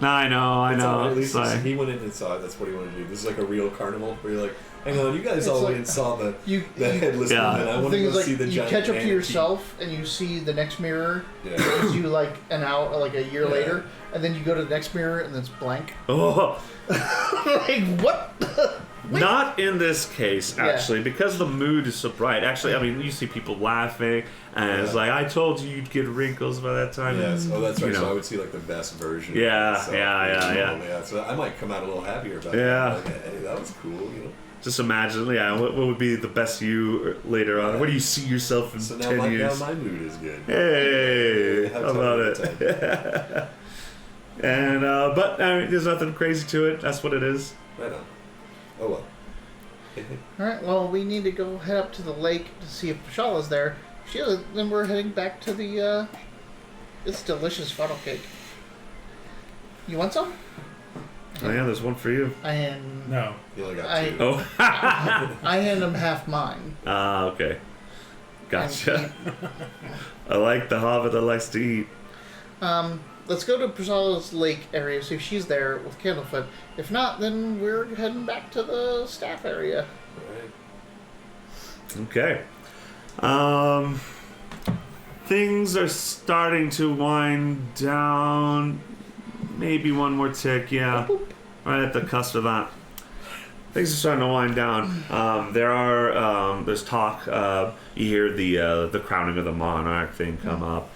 I know. It's all right, at least It's like- he went in and saw it. That's what he wanted to do. This is like a real carnival where you're like, hang on, you guys It's all like- went and saw the You headless Yeah. woman. I the want to thing go is, like, see the you giant catch up to manatee. yourself and you see the next mirror. Yeah. It's you like an hour, like a year Yeah. later, and then you go to the next mirror and it's blank. Oh, Like what? Wait. not in this case, Yeah. actually, because the mood is so bright. Actually, I mean, you see people laughing, and it's Yeah. like, I told you you'd get wrinkles by that time. Yes. Oh, that's right. You So know. I would see like the best version. Yeah, of myself, yeah. So I might come out a little happier about Yeah. that. Like, hey, that was cool. Just imagine, what would be the best you later on? Where do you see yourself in So now 10 my, years? now my mood is good. Hey, Have how time about at it? the time. And but I mean, there's nothing crazy to it. That's what it is. Right on. Oh well. All right. Well, we need to go head up to the lake to see if Shala's there. If she isn't, then we're heading back to the this delicious funnel cake. You want some? Oh yeah, there's one for you. I hand. No. You only got I- two. Oh, I hand him half mine. okay, gotcha. And I like the hobbit that likes to eat. let's go to Priscilla's lake area, see if she's there with Candlefoot. If not, then we're heading back to the staff area. Alright. Okay. Things are starting to wind down. Maybe one more tick, yeah. Right at the cusp of that. Things are starting to wind down. There's talk. You hear the crowning of the monarch thing come up.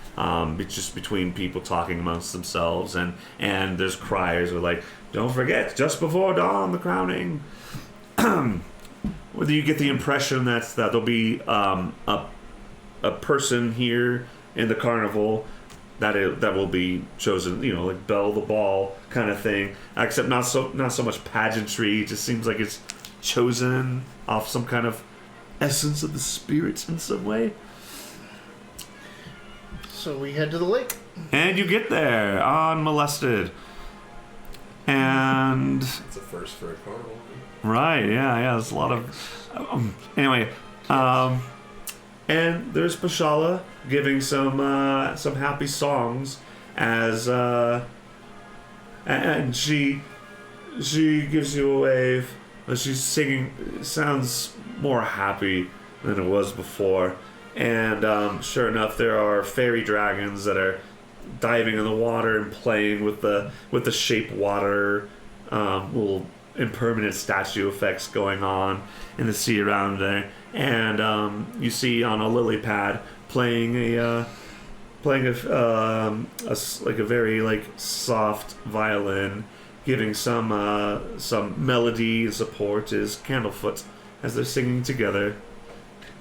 It's just between people talking amongst themselves, and there's criers who are like, "Don't forget, just before dawn, the crowning." Whether you get the impression that there'll be a person here in the carnival that will be chosen, like Belle the Ball kind of thing, except not so much pageantry. It just seems like it's chosen off some kind of essence of the spirits in some way. So we head to the lake. And you get there unmolested. And It's a first for a carnival. right, yeah, there's a lot of anyway. And there's Pashala giving some happy songs as and she gives you a wave. She's singing. It sounds more happy than it was before. And sure enough, there are fairy dragons that are diving in the water and playing with the shape water, little impermanent statue effects going on in the sea around there. And you see on a lily pad playing a like a very like soft violin, giving some melody and support is Candlefoot as they're singing together.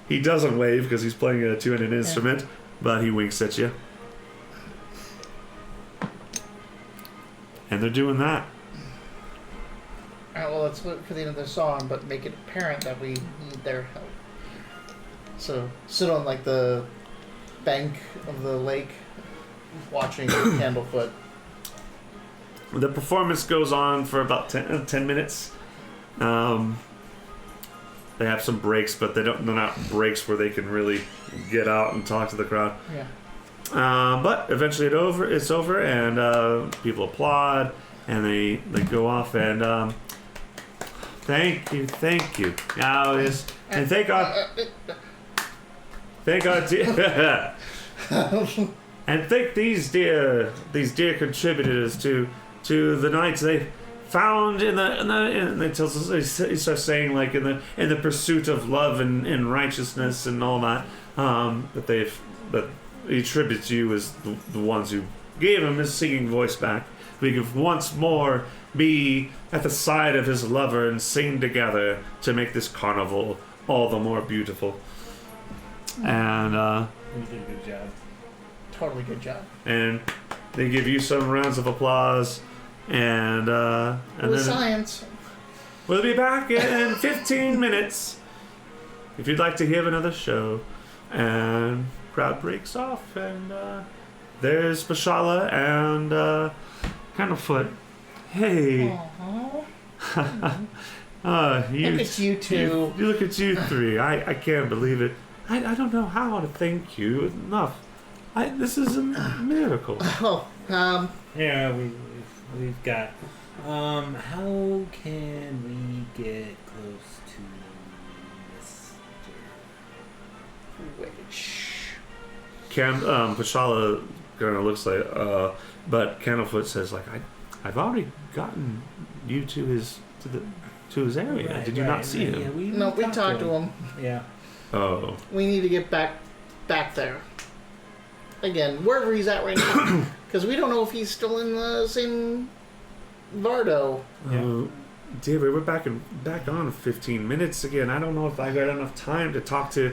He doesn't wave because he's playing a two-handed instrument, but he winks at you. And they're doing that. Alright, well, let's wait for the end of the song, but make it apparent that we need their help. So, sit on, like, the bank of the lake, watching Candlefoot. The performance goes on for about 10 minutes. They have some breaks, but they're not breaks where they can really get out and talk to the crowd. Yeah. But eventually it's over, and people applaud, and they go off, and thank you. Now and thank God, and thank these dear contributors to the nights they found in the and they tells us, he starts saying, like, in the pursuit of love and righteousness and all that, that he attributes you as the ones who gave him his singing voice back. We could once more be at the side of his lover and sing together to make this carnival all the more beautiful. And You did a good job. Totally good job. and they give you some rounds of applause, and It was then science. we'll be back in 15 minutes if you'd like to hear another show. And crowd breaks off, and there's Bashala and Candlefoot. Hey. Aww. You, Look at you two. You look at you three. I can't believe it. I don't know how to thank you enough. This is a miracle. Oh, Yeah, we've got. How can we get close to Mr. Witch. Pashala kind of looks like, but Candlefoot says, like, I've already gotten you to his area. Right, Did you not see him? Yeah, we talked to him. Yeah. Oh, We need to get back there. Again, wherever he's at right now. Because we don't know if he's still in the same Vardo. Yeah. David, we're back on 15 minutes again. I don't know if I got enough time to talk to.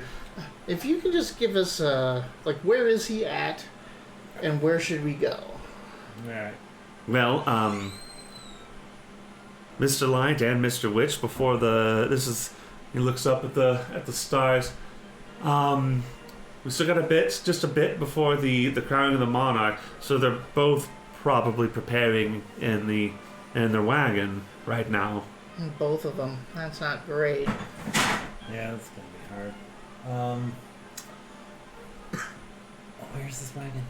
If you can just give us, like, where is he at? And where should we go? Alright. Well, Mr. Light and Mr. Witch, before he looks up at the stars. We still got just a bit before the crowning of the monarch, so they're both probably preparing in their wagon right now. Both of them. That's not great. Yeah, that's gonna be hard. Where's this wagon?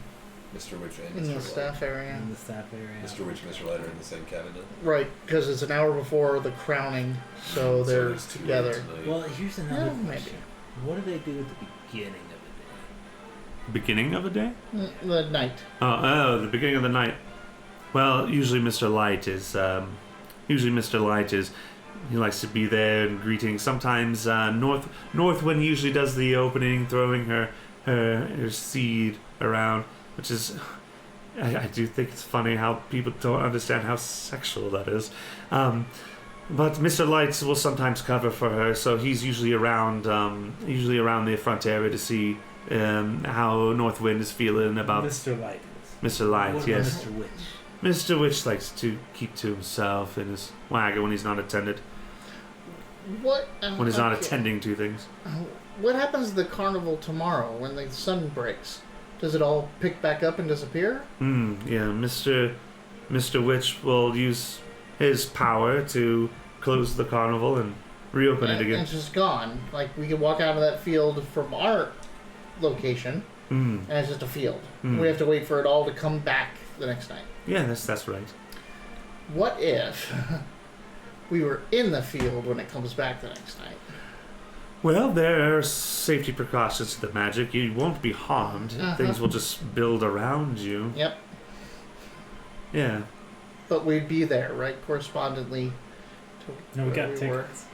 Mr. Witch and In Mr. the Light. staff area. In the staff area. Mr. Witch and Mr. Light are in the same cabinet. Right, because it's an hour before the crowning, so they're it's too late together. tonight. Well, here's another Yeah, maybe. question. What do they do at the beginning of Beginning of the day? The night. Oh, the beginning of the night. Well, usually Mr. Light is he likes to be there and greeting. Sometimes Northwind usually does the opening, throwing her seed around, which is I do think it's funny how people don't understand how sexual that is. But Mr. Light will sometimes cover for her, so he's usually around the front area to see how Northwind is feeling it? about Mr. Light is. Mr. Light. What Yes. about Mr. Witch? Mr. Witch likes to keep to himself in his wagon when he's not attended. What? When he's not okay. attending to things. What happens to the carnival tomorrow when the sun breaks? Does it all pick back up and disappear? Yeah, Mr. Witch will use his power to close the carnival and reopen it again. It's just gone. Like, we could walk out of that field from our location, and it's just a field. We have to wait for it all to come back the next night. Yeah, that's right. What if we were in the field when it comes back the next night? Well, there are safety precautions to the magic. You won't be harmed. Things will just build around you. Yep. Yeah. But we'd be there, right? Correspondently to No, we where got were. tickets.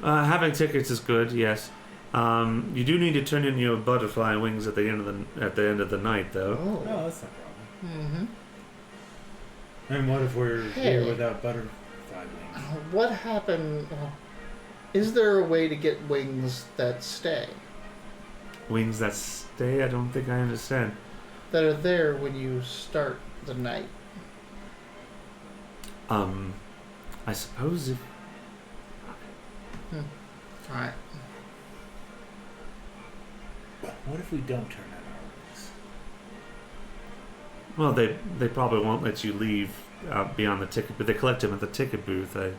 Having tickets is good, yes. You do need to turn in your butterfly wings at the end of the night, though. Oh. No, that's not a problem. And what if we're Hey. here without butterfly wings? What happened? Is there a way to get wings that stay? Wings that stay? I don't think I understand. That are there when you start the night? I suppose if... Alright. What if we don't turn on our wings? Well, they probably won't let you leave beyond the ticket, but they collect them at the ticket booth. How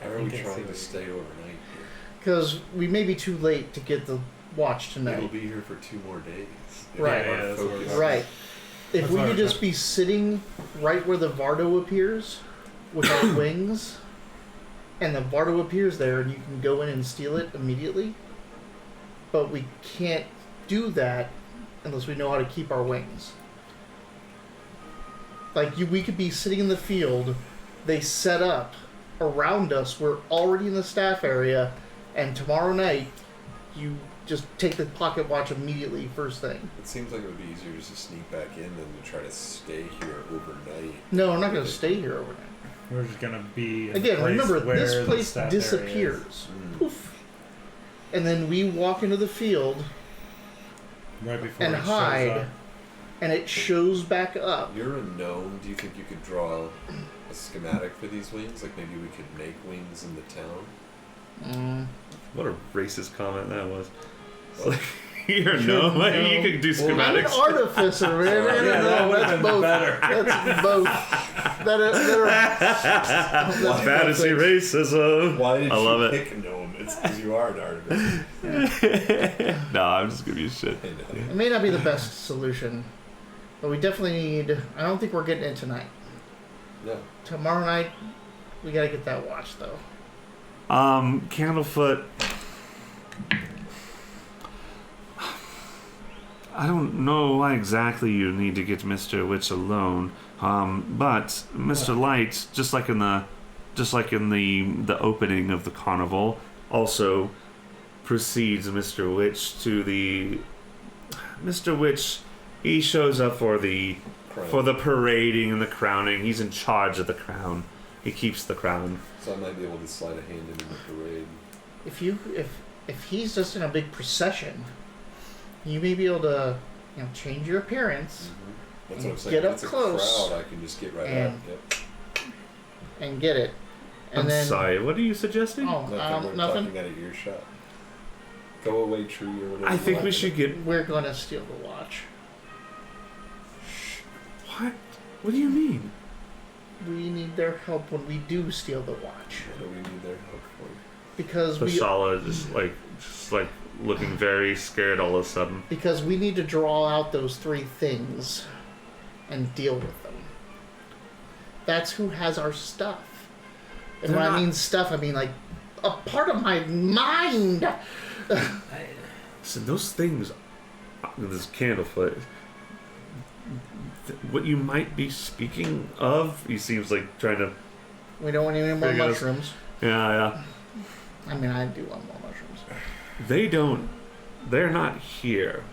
are we think I trying see to what stay overnight here? Because we may be too late to get the watch We'll tonight. be here for 2 more days. If Right. our Yeah, that's focus- what Right. If That's we what could I- just be sitting right where the Vardo appears with our wings, and the Vardo appears there, and you can go in and steal it immediately. But we can't do that unless we know how to keep our wings. Like we could be sitting in the field, they set up around us. We're already in the staff area, and tomorrow night, you just take the pocket watch immediately first thing. It seems like it would be easier just to sneak back in than to try to stay here overnight. No, we're not going to stay here overnight. We're just gonna be in the Again, place remember, where this the place staff area is. disappears. Poof. And then we walk into the field Right before and it shows hide, up. and it shows back up. You're a gnome. Do you think you could draw a schematic for these wings? Like maybe we could make wings in the town? What a racist comment that was. You're Should no, know. you could do I'm an schematics. artificer, man. Yeah, that would've That's been both. better. That's both. That's Fantasy both racism. Why did I you love it. pick gnome? It's because you are an artificer. No, I'm just giving you shit. I know. It may not be the best solution, but we definitely need. I don't think we're getting it tonight. No. Tomorrow night, we gotta get that watch though. Candlefoot. I don't know why exactly you need to get Mr. Witch alone. But Mr. Light, just like in the opening of the carnival, also precedes Mr. Witch to the. Mr. Witch, he shows up for the parading and the crowning. He's in charge of the crown. He keeps the crown. So I might be able to slide a hand in the parade. If he's just in a big procession, you may be able to, change your appearance That's what I'm saying. Get up if it's close a crowd, I can just get right and- up. Yep. and get it. And I'm then, sorry, what are you suggesting? Oh, Nothing. We're nothing. talking out of earshot. Go away, tree, or whatever. I think you we want. should get. We're gonna steal the watch. What? What do you mean? We need their help when we do steal the watch What do we need their help for? because Bashala is just like looking very scared all of a sudden. we need to draw out those 3 things and deal with them. That's who has our stuff. And They're when I not- mean stuff, I mean like a part of my mind. So those things, this Candlefoot, what you might be speaking of, he seems like trying to. We don't want any more Figure it out. mushrooms. Yeah. I mean, I do want more mushrooms. They don't. They're not here.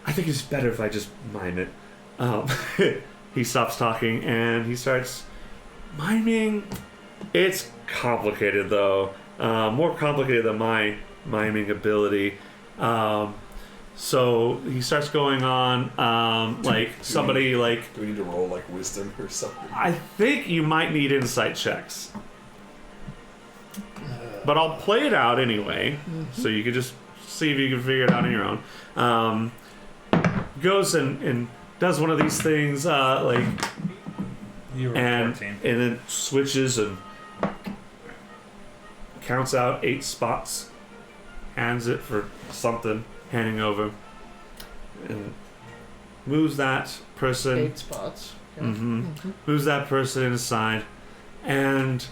I think it's better if I just mime it. He stops talking and he starts miming. It's complicated though. More complicated than my miming ability. So he starts going on like somebody like. Do we need to roll like wisdom or something? I think you might need insight checks. But I'll play it out anyway, so you can just see if you can figure it out on your own. Goes and does one of these things, like, You were and 14. then switches and counts out 8 spots, hands it for something, handing over, and moves that person. 8 spots. Okay. Moves that person aside, and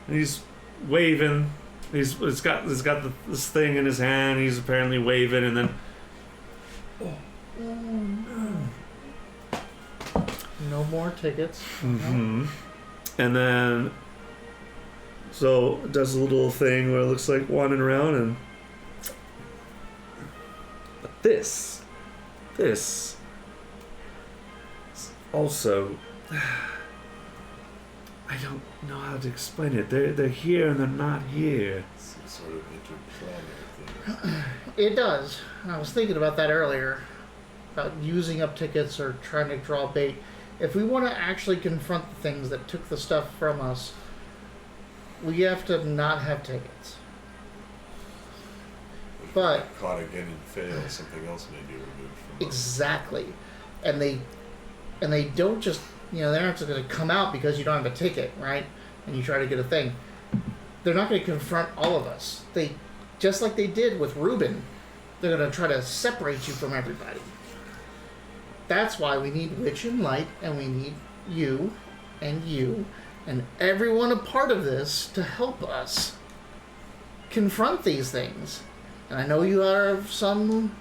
he's waving. He's got this thing in his hand. He's apparently waving, and then No more tickets. and then so does a little thing where it looks like wandering around, and This also, I don't know how to explain it. They're here and they're not here. Some sort of interplanetary thing. It does. I was thinking about that earlier, about using up tickets or trying to draw bait. If we want to actually confront the things that took the stuff from us, we have to not have tickets. If But- we get caught again and fail, something else may be removed from us. Exactly. And they don't just, they're not just going to come out because you don't have a ticket, right? And you try to get a thing. They're not going to confront all of us. They, just like they did with Reuben, they're going to try to separate you from everybody. That's why we need Witch and Light, and we need you, and everyone a part of this to help us confront these things. And I know you have some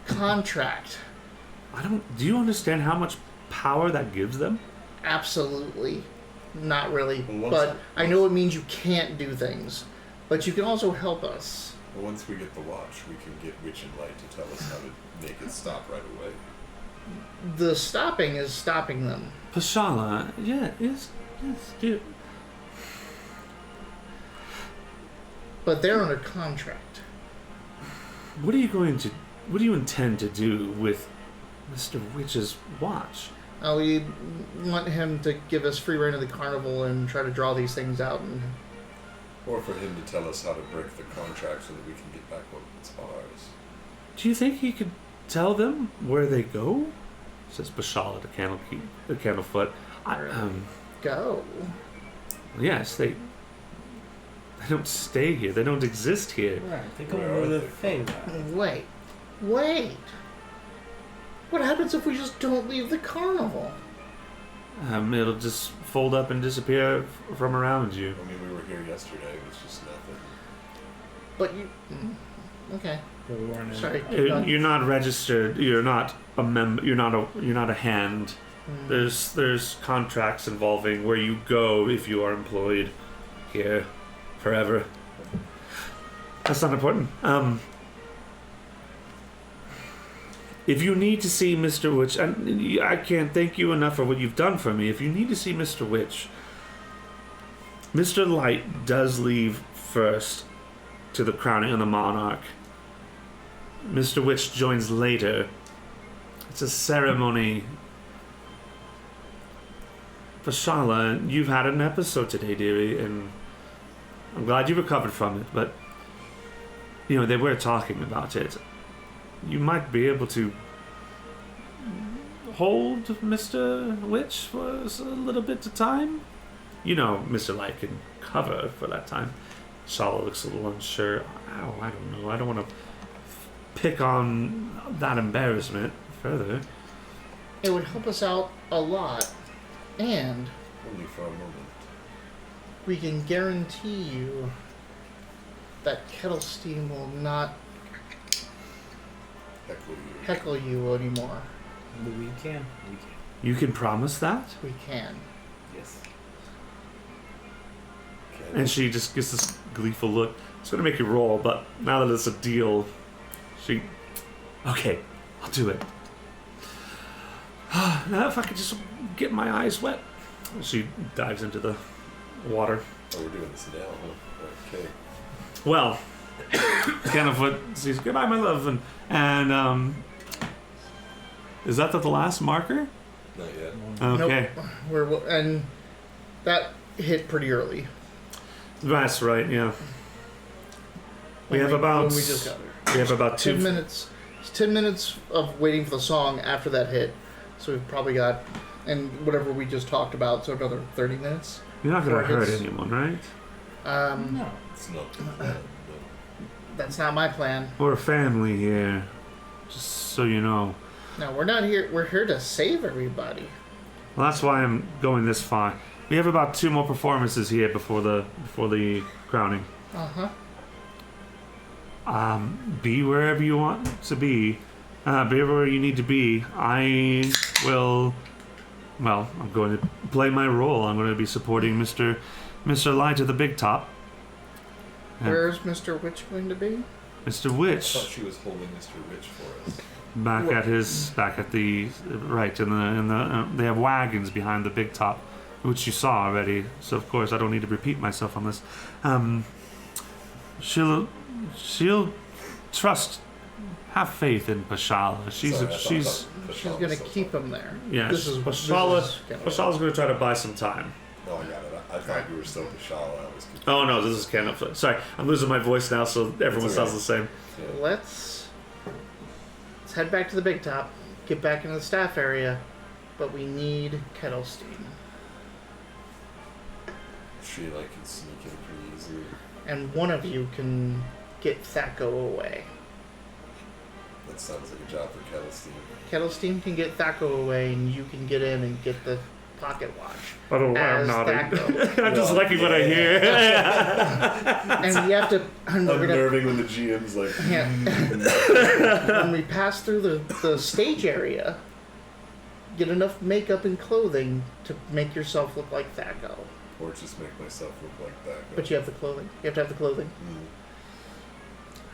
contract. Do you understand how much power that gives them? Absolutely. Not really. Well, But I know it means you can't do things. But you can also help us. Well, once we get the watch, we can get Witch and Light to tell us how to make it stop right away. The stopping is stopping them. Pashala, yes, dude. But they're under contract. What do you intend to do with Mr. Witch's watch? We want him to give us free reign of the carnival and try to draw these things out. And Or for him to tell us how to break the contract so that we can get back what's ours. Do you think he could tell them where they go? Says Pashala, the Candlefoot. go. Yes, they don't stay here. They don't exist here. Right, they go Where over are the they? Feywild. Wait. What happens if we just don't leave the carnival? It'll just fold up and disappear from around you. I mean, we were here yesterday. It was just nothing. But you... Okay. But we weren't in. Sorry. keep going. You're not registered. You're not a member. You're not a hand. There's contracts involving where you go if you are employed here forever. That's not important. If you need to see Mr. Witch, and I can't thank you enough for what you've done for me. If you need to see Mr. Witch, Mr. Light does leave first to the crowning of the monarch. Mr. Witch joins later. It's a ceremony. Pashala, you've had an episode today, dearie, and I'm glad you recovered from it, but they were talking about it. You might be able to hold Mr. Witch for a little bit of time. Mr. Light can cover for that time. Shala looks a little unsure. Oh, I don't know. I don't want to pick on that embarrassment further. It would help us out a lot. And Only for a moment. we can guarantee you that Kettle Steam will not heckle you anymore. We can. You can promise that? We can. Yes. Okay. And she just gives this gleeful look. It's going to make you roll, but now that it's a deal, okay, I'll do it. Now if I could just get my eyes wet. She dives into the water. Oh, we're doing this now, huh? Okay. Well, Candlefoot says, "Goodbye, my love," and is that the last marker? Not yet. Okay, Nope. And that hit pretty early. that's right. Yeah, we have when about we just got there. we have about 10 2 minutes. It's 10 minutes of waiting for the song after that hit. So we've probably got, and whatever we just talked about, so another 30 minutes. You're not going to before it hurt hits. anyone, right? No. It's not the plan. That's not my plan. We're a family here, just so you know. No, we're not here. We're here to save everybody. Well, that's why I'm going this far. We have about 2 more performances here before the crowning. Uh-huh. Be wherever you want to be. Be wherever you need to be. I will. Well, I'm going to play my role. I'm going to be supporting Mr. Light at the big top. Yeah. Where's Mr. Witch going to be? Mr. I Witch, thought she was holding Mr. Witch for us. back at the right in the they have wagons behind the big top, which you saw already. So of course I don't need to repeat myself on this. She'll trust, have faith in Pashala. She's gonna keep him there. yeah. Pashala's going to try to buy some time. No, I got it. I thought you were still Pashala. I was confused. Oh no, this is Ken. Sorry, I'm losing my voice now, so everyone That's sounds okay. the same. Yeah. Let's head back to the big top, get back into the staff area, but we need kettle steam. She can sneak in pretty easily. And one of you can get Thaco away. That sounds like a job for Kettlestein. Kettle steam can get Thaco away, and you can get in and get the pocket watch. I don't know why I'm As nodding. Thaco. I'm just liking what I hear. And we have to. And we're gonna, Unnerving when the GM's like, yeah. When we pass through the stage area, get enough makeup and clothing to make yourself look like Thaco. or just make myself look like that. But you have the clothing. You have to have the clothing. Mm.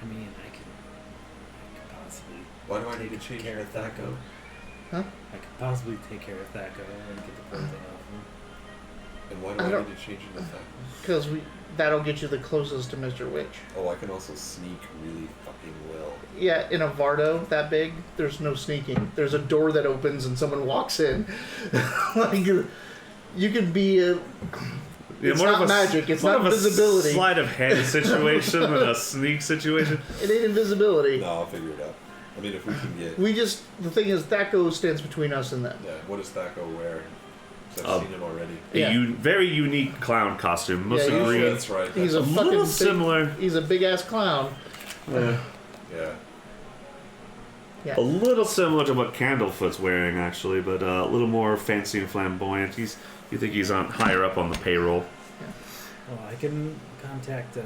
I mean, I could possibly Why do I need to change care my of Thaco. Huh? I could possibly take care of Thaco and get the clothing off him. And why do I I don't- need to change into that? Because that'll get you the closest to Mr. Witch. Oh, I can also sneak really fucking well. Yeah, in a Vardo that big, there's no sneaking. There's a door that opens and someone walks in. Like, you can be a... Yeah, It's more not of a, magic, it's more not of a visibility. sleight of hand situation than a sneak situation. It ain't invisibility. No, I'll figure it out. I mean, if we can get... The thing is, Thaco stands between us and them. Yeah, what does Thaco wear? 'Cause I've seen him already. Yeah. Very unique clown costume, mostly Yeah, green. That's right. He's That's a A fucking little big, similar. He's a big ass clown. yeah. Yeah. A little similar to what Candlefoot's wearing, actually, but a little more fancy and flamboyant. You think he's on higher up on the payroll? Well, I can contact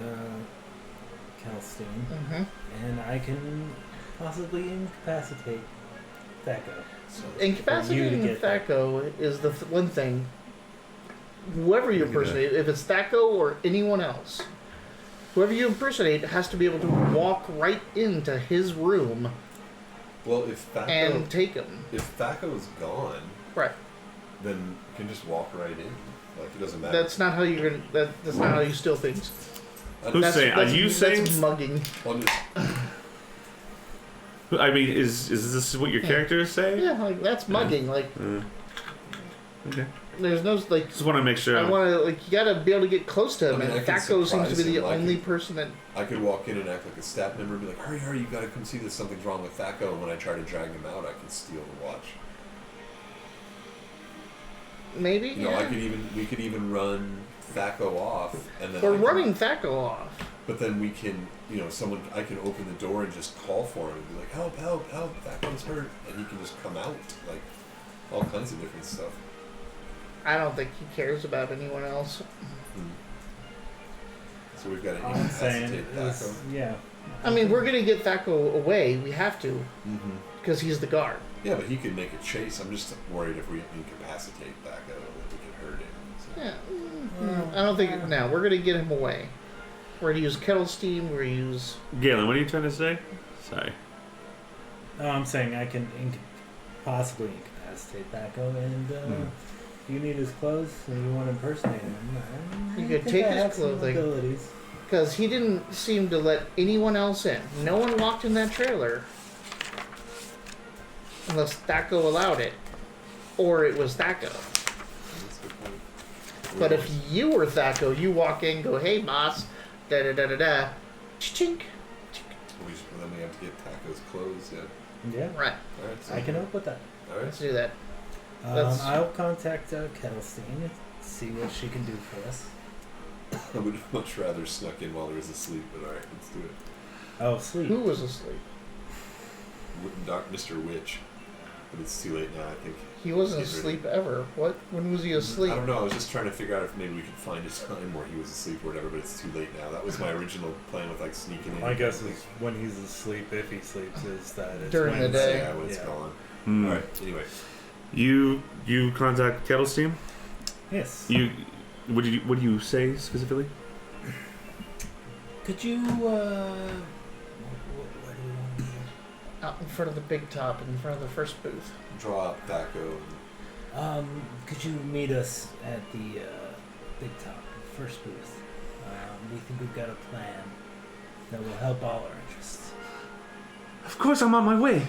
Calstein, Mm-hmm. and I can possibly incapacitate Thaco. So, Incapacitating get that. Thaco is the one thing. Whoever you impersonate, if it's Thaco or anyone else, whoever you impersonate has to be able to walk right into his room well, if Thaco... and take him. If Thaco's gone, Right. then you can just walk right in. Like, it doesn't matter. That's not how you're gonna. That's not how you steal things. Who's That's, saying? Are you that's saying? mugging? Well, I'm just... I mean, is this what your Yeah. character is saying? Yeah, like that's mugging. Like Okay. there's no like. Just want to make sure. I want to like you gotta be able to get close to him, I mean, I and can Thaco seems to be surprise the him, like- only person that. I could walk in and act like a staff member and be like, hurry, hurry, you gotta come see this, something's wrong with Thaco, and when I try to drag him out, I can steal the watch. Maybe. You know, yeah. we could even run Thaco off, and then We're I can- running Thaco off. But then we can, I can open the door and just call for him and be like, help, help, help, Thaco's hurt, and he can just come out, like all kinds of different stuff. I don't think he cares about anyone else. So we've got to All I'm saying incapacitate is, Thaco. yeah. I mean, we're gonna get Thaco away. We have to Mm-hmm. because he's the guard. Yeah, but he could make a chase. I'm just worried if we incapacitate Thaco that we can hurt him. So. Yeah. I don't think. No, we're gonna get him away. We're gonna use kettle steam. We're gonna use. Galen, what are you trying to say? Sorry. No, I'm saying I can possibly incapacitate Thaco, and if you need his clothes and you want to impersonate him, You I could think take I his have some clothing. abilities. Because he didn't seem to let anyone else in. No one walked in that trailer. Unless Thaco allowed it. Or it was Thaco. That's a good point. But if you were Thaco, you walk in, go, hey boss, da da da da da, chink. Then we have to get Thaco's clothes, yeah. Yeah, Right, Alright, so, I can help with that. let's Alright. do that. That's- I'll contact Kettlestein, see what she can do for us. I would much rather snuck in while he was asleep, but alright, let's do it. Oh, sleep. Who was asleep? Mr. Witch. But it's too late now, I think. He wasn't He's asleep ever. What? When was he asleep? I don't know, I was just trying to figure out if maybe we could find a time where he was asleep or whatever, but it's too late now. That was my original plan with like sneaking in. My guess is when he's asleep, if he sleeps, is that it's During when the day. Yeah, when it's Yeah. gone. Hmm. Alright, anyway. You contact Kettle Steam? Yes. What do you say specifically? Could you Out in front of the big top, in front of the first booth. Draw up Thaco. Could you meet us at the big top, first booth? We think we've got a plan that will help all our interests. Of course, I'm on my way.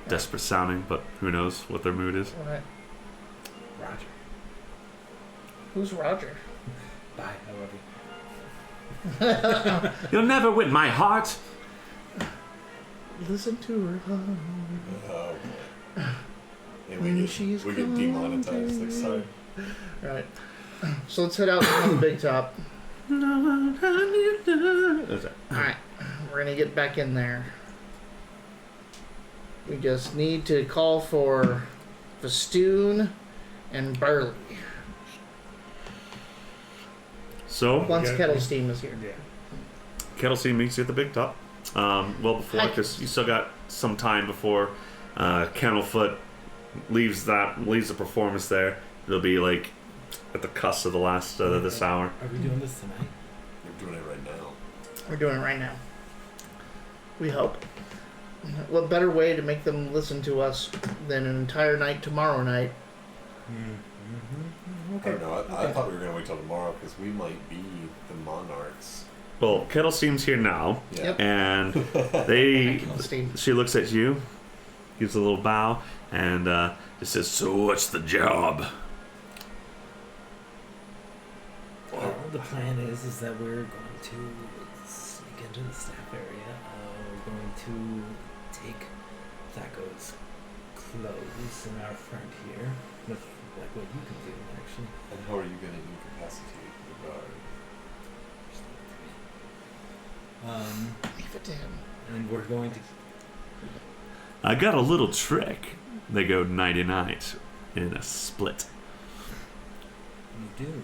Desperate sounding, but who knows what their mood is. All right. Roger. Who's Roger? Bye. I love you. You'll never win my heart. Listen to her heart. Oh, boy. And When we get, she's we get demonetized next time. Right. So let's head out on the big top. Alright. We're gonna get back in there. We just need to call for festoon and barley. So, Once Okay. Kettle Steam is here. Yeah. Kettlestein meets you at the big top. Well before, Hi. because you still got some time before Candlefoot leaves the performance there. It'll be like at the cusp of the last this hour. Are we doing this tonight? We're doing it right now. We're doing it right now. We hope. What better way to make them listen to us than an entire night tomorrow night? Mm-hmm. I Okay. don't know. I thought we were going to wait till tomorrow because we might be the monarchs. Well, Kettlesteam's here now, Yeah. Yep. and they. Kettle Steam. She looks at you, gives a little bow, and just says, "So what's the job?" Well, the plan is that we're going to sneak into the staff area. We're going to take Thaco's clothes in our front here. That's like what you can do, actually. And how are you going to incapacitate the guard? Leave it to him. And we're going to. I got a little trick. They go night-night in a split. You do.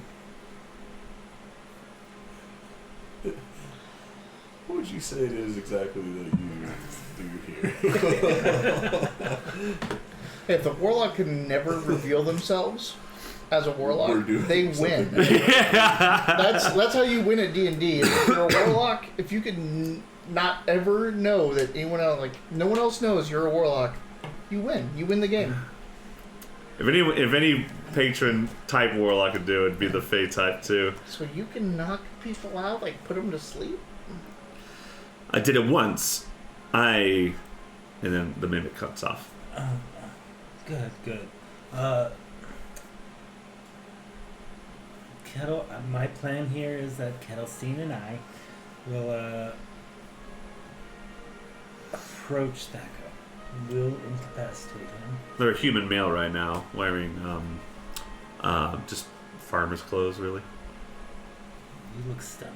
What would you say it is exactly that you do here? If the warlock can never reveal themselves as a We're warlock, doing they win. something. That's how you win at D&D. If you're a warlock, if you can not ever know that anyone else, like no one else knows you're a warlock, you win. You win the game. If any patron type warlock could do it, it'd be the Fey type too. So you can knock people out, like put them to sleep. I did it once. And then the mimic cuts off. Good. Kettle. My plan here is that Kettlestein and I will approach Thaco. We'll incapacitate him. They're a human male right now, wearing just farmer's clothes, really. You look stunned.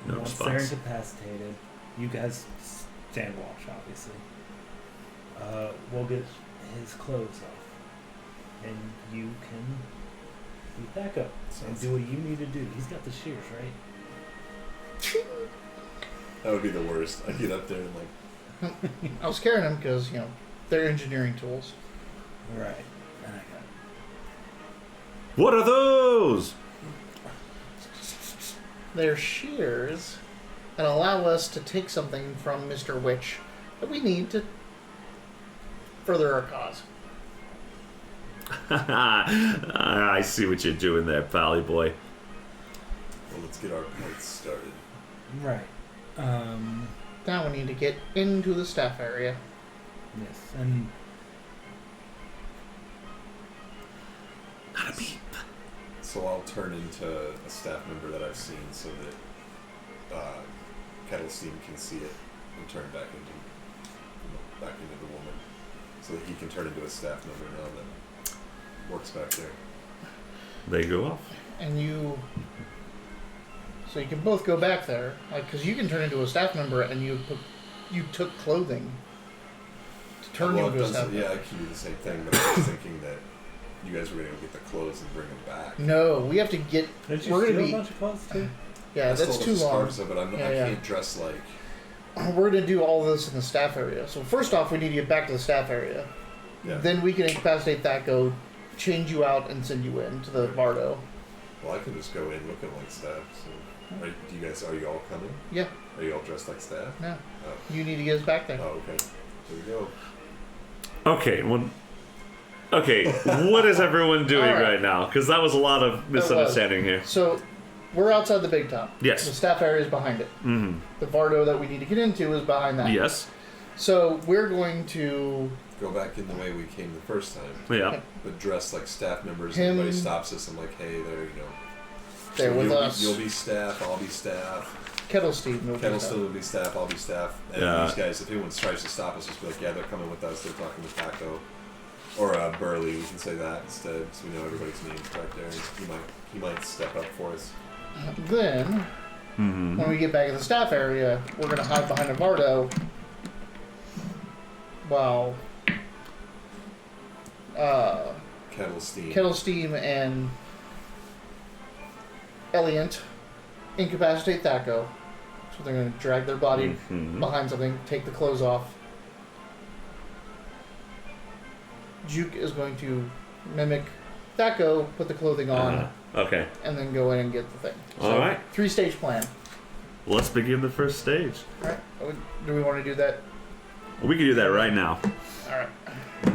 No Once they're response. incapacitated, you guys stand watch, obviously. We'll get his clothes off, and you can beat Thaco and Sounds- do what you need to do. He's got the shears, right? That would be the worst. I get up there and like, I was carrying them because they're engineering tools. Right. And I got What are those? They're shears that allow us to take something from Mr. Witch that we need to further our cause. I see what you're doing there, Pally boy. well, let's get our parts started. right. Now we need to get into the staff area. Yes, and Not a beep. So I'll turn into a staff member that I've seen so that Kettlestein can see it and turn back into the woman. So that he can turn into a staff member now that works back there. They go off. And so you can both go back there, because you can turn into a staff member, and you took clothing to turn you Well, into a it staff does, member. yeah, I can do the same thing, but I was thinking that you guys were going to get the clothes and bring them back. No, we have to get. did you We're steal gonna a be. bunch of clothes too? Yeah, I that's stole too the long. scarves of it. I Yeah. can't dress like. We're gonna do all this in the staff area. So first off, we need to get back to the staff area. Yeah. Then we can incapacitate that, go change you out, and send you in to the Bardo. Well, I can just go in looking like staff. So. Are you all coming? Yeah. Are you all dressed like staff? No. Oh. You need to get us back there. Oh, okay. Here we go. Okay, well, okay, what is everyone doing All right. right now? Because that was a lot of misunderstanding here. So, we're outside the big top. Yes. The staff area is behind it. Mm-hmm. The Vardo that we need to get into is behind that. Yes. So, we're going to... Go back in the way we came the first time. Yeah. But dressed like staff members. Him- Everybody stops us. I'm like, hey, there, They're with you'll us. You'll be staff. I'll be staff. Kettlestein will be Kettlestone will be staff. I'll be staff. And Yeah. these guys, if anyone tries to stop us, just be like, yeah, they're coming with us. They're talking with Taco. Or Burley, we can say that instead, so we know everybody's names right there. He might step up for us. Then, Mm-hmm. when we get back in the staff area, we're going to hide behind a Vardo while Kettlestein and Eliant incapacitate Thaco. So they're going to drag their body Mm-hmm. behind something, take the clothes off. Juke is going to mimic Thaco, put the clothing on, Okay. and then go in and get the thing. So, All right. 3-stage plan. Let's begin the first stage. All right. Do we want to do that? We can do that right now. All right. Right,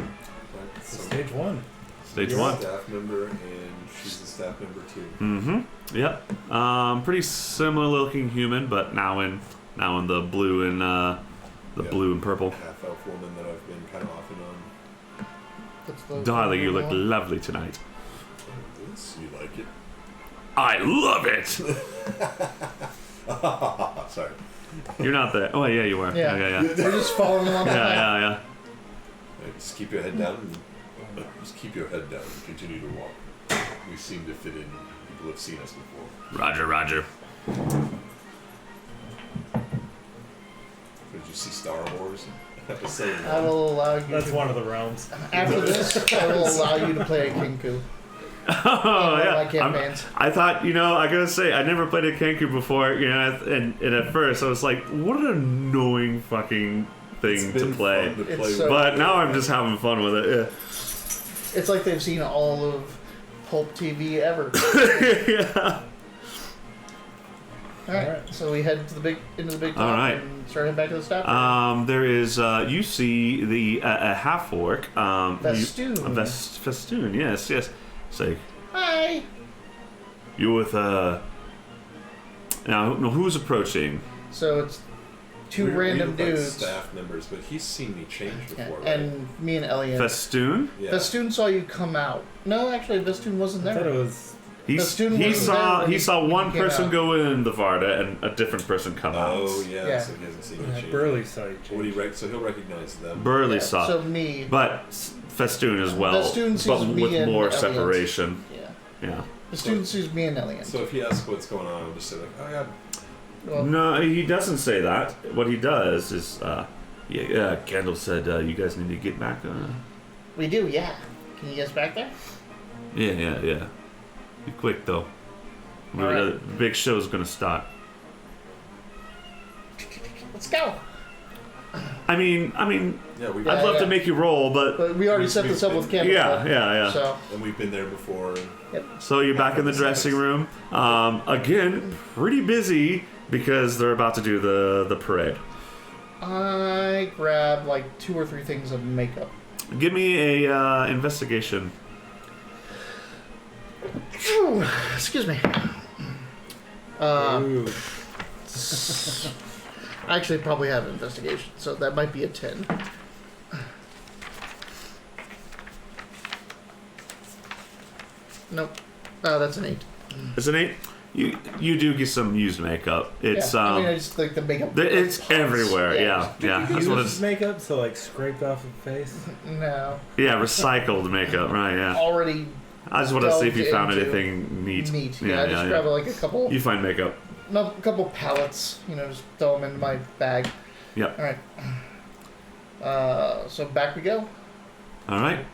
So so stage one. Stage you're a one. staff member, and she's a staff member too. Mm-hmm. Yep. Pretty similar looking human, but now in the blue and the Yeah. blue and purple. Half elf woman that I've been kind of off and on. That's the Darling, you look one. lovely tonight. Oh, this, you like it? I love it. Sorry. You're not there. Oh yeah, you were. Yeah. Yeah. We're just following along Yeah. behind. Yeah. Right, just keep your head down. Just keep your head down and continue to walk. We seem to fit in. People have seen us before. Roger. Roger. Did you see Star Wars episode? I will allow you. That's to, one of the realms. After this, I will allow you to play a Kinku. Oh in yeah. my campaigns. I thought, I gotta say, I never played a Kenku before, and at first I was like, what an annoying fucking thing to play. Fun to It's play so- with. But now I'm just having fun with it. It's like they've seen all of Pulp TV ever. Yeah. All right. Alright. So we head into the big top All right. and start heading back to the staff. area. There is, you see the a half orc. Festoon. Festoon. Yes. It's like, Hi. you with now who's approaching? So it's two We random look like dudes. staff members, but he's seen me change Yeah, before, right? and me and Elliot. Festoon. Yeah. Festoon saw you come out. No, actually, Festoon wasn't I thought there. it was. He Festoon wasn't saw there when he he- saw when one he came person out. go in the Varda and a different person come out. Oh yeah, Yeah. so he hasn't seen me change. Burley saw you What do change. you so he'll recognize them. Burley Yeah, saw, So me. but Festoon as well, Festoon sees but me with and more Elliot. separation. Yeah. Yeah. Festoon sees me and Elliot. So if he asks what's going on, I'll just say like, oh yeah, Well, No, he doesn't say that. What he does is, Kendall said you guys need to get back. we do, yeah. Can you get us back there? Yeah. Be quick though. All right. The big show's gonna start. Let's go. I mean, yeah, we've I'd love yeah. to make you roll, but But we already set this up with Campbell. yeah. So, and we've been there before. So you're back in the dressing room. Again, pretty busy because they're about to do the parade. I grab like 2 or 3 things of makeup. Give me a investigation. Phew, excuse me. Ooh. I actually probably have investigation, so that might be a 10. Nope. That's an 8. Is it 8? You do get some used makeup. It's yeah. I mean, I just like the makeup. it's pops. everywhere. Yeah. That's what Used it's. makeup, so like scraped off the face. No. Yeah, recycled makeup. Right. Yeah. Already I just want to see if you delved found into anything neat. neat. Yeah, I just grab like a couple. You find makeup. No, a couple pallets. Just throw them into my bag. Yep. All right. So back we go. All right.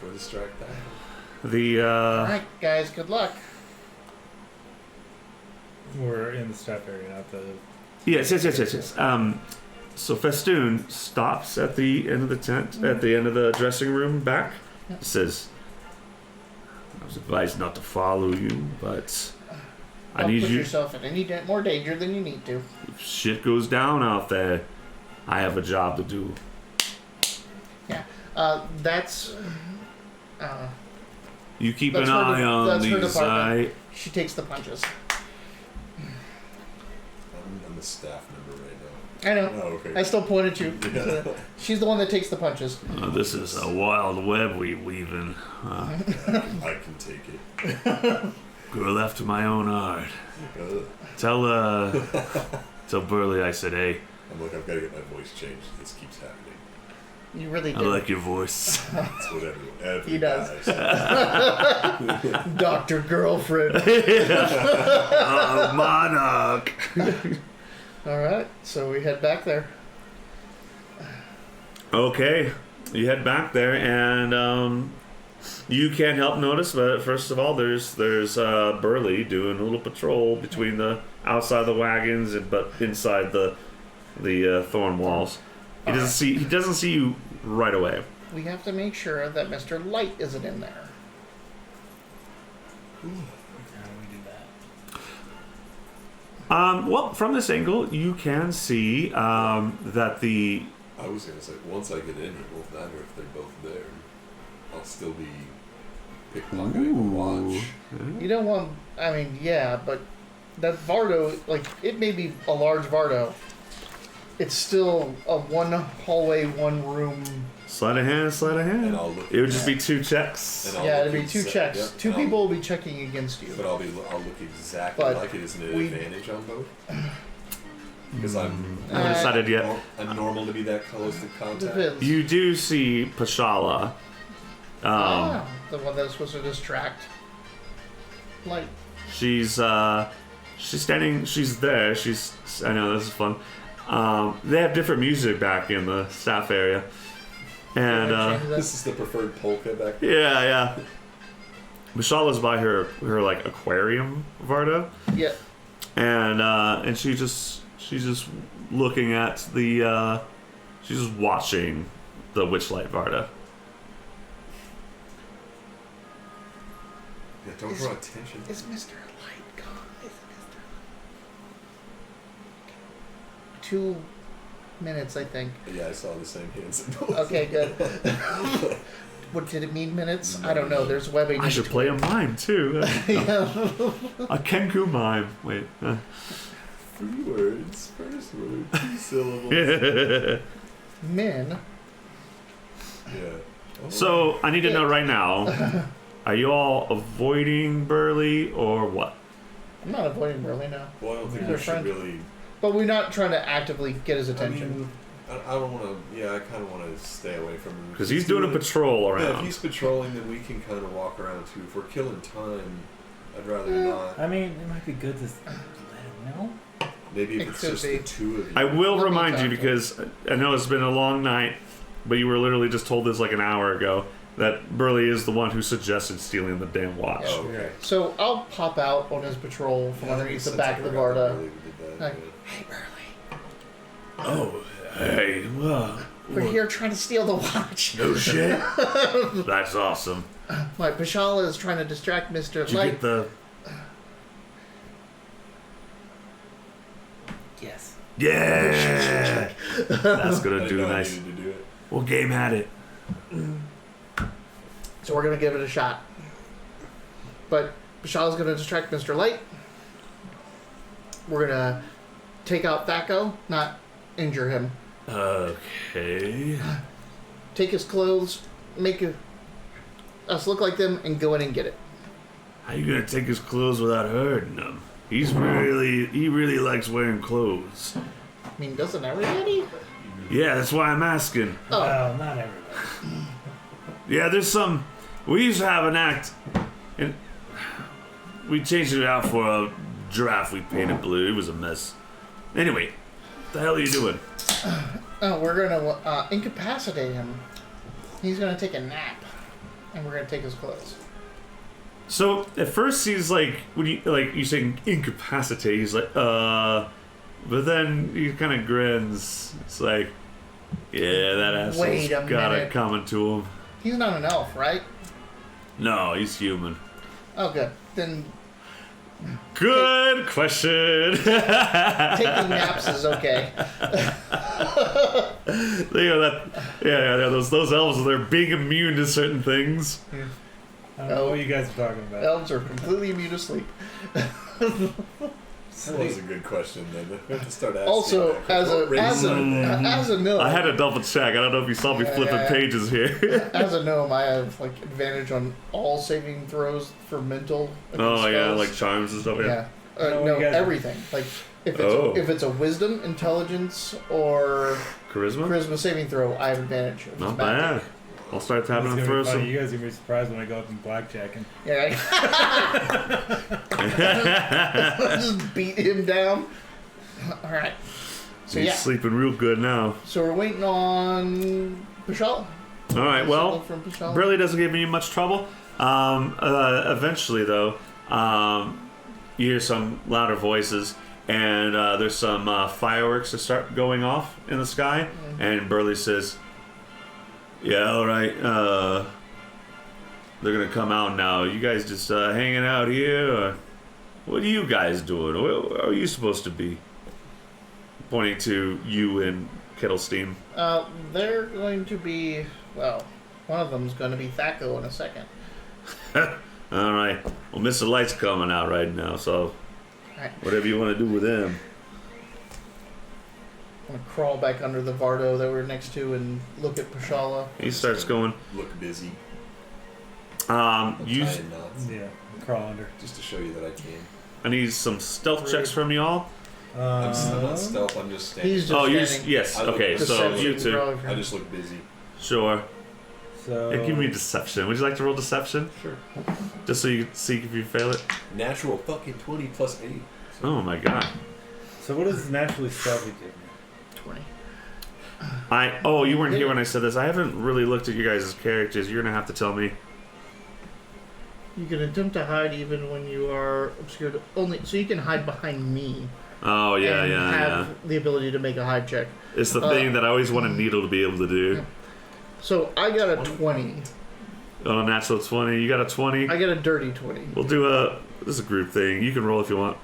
Go distract that. The All right, guys. Good luck. We're in the staff area, not the. yes. So Festoon stops at the end of the tent, at the end of the dressing room back. Yep. Says, "I was advised not to follow you, but I Don't need put you. yourself in any more danger than you need to. If shit goes down out there, I have a job to do. Yeah. That's. You keep That's an her eye on that's her these. department. She takes the punches. I'm a staff member right now. I know. Oh, okay. I still point at you. Yeah. She's the one that takes the punches. This is a wild web we weaving. I can take it. Girl after my own heart. Tell Burley I said, hey, I'm like, I've got to get my voice changed. This keeps happening. You really I do. like your voice. That's what everyone He does. says. Dr. Girlfriend. Monarch. Alright, so we head back there. Okay, you head back there, and you can't help notice, but first of all, there's Burley doing a little patrol between the outside the wagons, but inside the thorn walls. He doesn't see you right away. We have to make sure that Mr. Light isn't in there. How do we do that? Well, from this angle, you can see that the I was going to say, once I get in, it won't matter if they're both there. I'll still be pickpocketing the watch. You don't want. I mean, yeah, but that Vardo, like, it may be a large Vardo. It's still a one hallway, one room. sleight of hand. And I'll look. It would just be 2 checks. And I'll Yeah, look it'd be 2 checks. yep, 2 and I'll- people will be checking against you. But I'll look exactly But like it. Isn't it an we- advantage on both? Because I'm I haven't decided yet. I'm normal to be that close to contact. Depends. You do see Pashala. The one that's supposed to distract. Like, She's standing. She's there. I know this is fun. They have different music back in the staff area, and This is the preferred polka back there. yeah. Mishala's by her like aquarium, Varda, yeah. and she's just looking at the she's just watching the Witchlight, Varda. Yeah, don't draw attention. Is Mr. Light gone? Is Mr. 2 minutes, I think. Yeah, I saw the same hands. Okay, good. What did it mean, minutes? I don't know. There's webbing. I should play a mime too. A Kenku mime. Wait. 3 words. First word. 2 syllables. Men. Yeah. Oh. So I need to know right now. Are you all avoiding Burley or what? I'm not avoiding Burley now. Well, I don't think They're we should friends. really. But we're not trying to actively get his I attention. mean, I don't want to. Yeah, I kind of want to stay away from him Because he's doing a patrol Yeah, if around. he's patrolling, then we can kind of walk around too. If we're killing time, I'd rather not. I mean, it might be good to let him know. Maybe if It it's could just be. the 2 of you. I will We'll remind be you talking. because I know it's been a long night, but you were literally just told this like an hour ago that Burley is the one who suggested stealing the damn watch. Oh, okay. So I'll pop out on his patrol from Yeah, underneath the since back I of the forgot that Varda. Burley did that, Like, yeah. hey, Burley. Oh, hey, well, We're here trying to steal the watch. no shit. That's awesome. My Pashala is trying to distract Mr. Did you Light. get the? Yes. Yeah, that's I gonna didn't do know I nice. needed to do it. What game had it? So we're going to give it a shot. But Pashala's going to distract Mr. Light. We're going to take out Thaco, not injure him. Okay. Take his clothes, make us look like them, and go in and get it. How you gonna take his clothes without hurting him? He really likes wearing clothes. I mean, doesn't everybody? Yeah, that's why I'm asking. Oh, Well, not everybody. Yeah, there's some. We used to have an act, and we changed it out for a giraffe we painted blue. It was a mess. Anyway, what the hell are you doing? we're going to incapacitate him. He's going to take a nap, and we're going to take his clothes. So at first he's like, when you say incapacitate, he's like, but then he kind of grins. It's like, yeah, that Wait asshole's a got it minute. coming to him. He's not an elf, right? No, he's human. Oh, good. Then Good question. Taking naps is okay. Those elves, they're being immune to certain things. I don't know what you guys are talking about. Elves are completely immune to sleep. That was a good question. Then we have to start asking. Also, that. as a gnome, I had to double check. I don't know if you saw me flipping pages here. as a gnome, I have like advantage on all saving throws for mental. Oh yeah, spells. like charms and stuff. Yeah. No, No, you guys- everything. Like if it's a wisdom, intelligence, or Charisma. charisma saving throw, I have advantage. If Not it's magic. bad. I'll start It's tapping gonna and be throw funny. some. You guys are gonna be surprised when I go up and blackjacking. Yeah. Just beat him down. All right. So He's yeah. sleeping real good now. So we're waiting on Pashala. All right. Well, From Pashala. really doesn't give me much trouble. Eventually, though, you hear some louder voices, and there's some fireworks that start going off in the sky. And Burley says, "Yeah, all right. They're gonna come out now. You guys just hanging out here, or what are you guys doing? Where are you supposed to be?" Pointing to you and Kettlestein. They're going to be, well, one of them's going to be Thaco in a second. All right. Well, Mr. Light's coming out right now, so Alright. whatever you want to do with him. I'm going to crawl back under the Vardo that we're next to and look at Pashala. He starts going. Look busy. You. Tying knots, Yeah, crawl under. just to show you that I can. I need some stealth checks from y'all. I'm not stealth. I'm just standing. He's just Oh, you're standing. yes. I look Okay, so Deception you is two. probably for I him. just look busy. Sure. So Yeah, give me deception. Would you like to roll deception? Sure. Just so you can see if you fail it. Natural fucking 20 plus 8. Oh my god. So what does naturally stealthy give me? 20. Oh, you weren't here when I said this. I haven't really looked at you guys' characters. You're gonna have to tell me. You can attempt to hide even when you are obscured. Only so you can hide behind me. Oh yeah, and yeah, have yeah. the ability to make a hide check. It's the thing that I always wanted Needle to be able to do. So I got a 20. On a natural 20, you got a 20. I got a dirty 20. We'll do this is a group thing. You can roll if you want.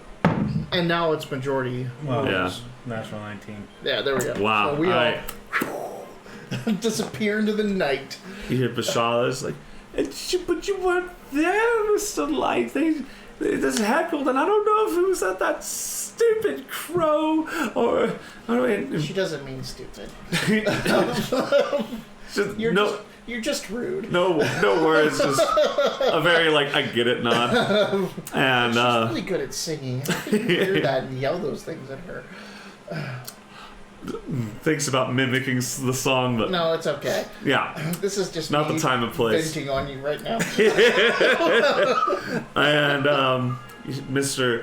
And now it's majority. Well, Yeah. Natural 19. Yeah, there we go. Wow. So we all right. all disappear into the night. You hear Bashala's like, but you weren't there, Mr. Light. They just heckled, and I don't know if it was that stupid crow or She doesn't mean stupid. just, You're just rude. no words, just a very I get it nod. And She's really good at singing. I can hear that and yell those things at her. thinks about mimicking the song, but No, it's okay. yeah, This is just not me the time and place. venting on you right now. And Mr.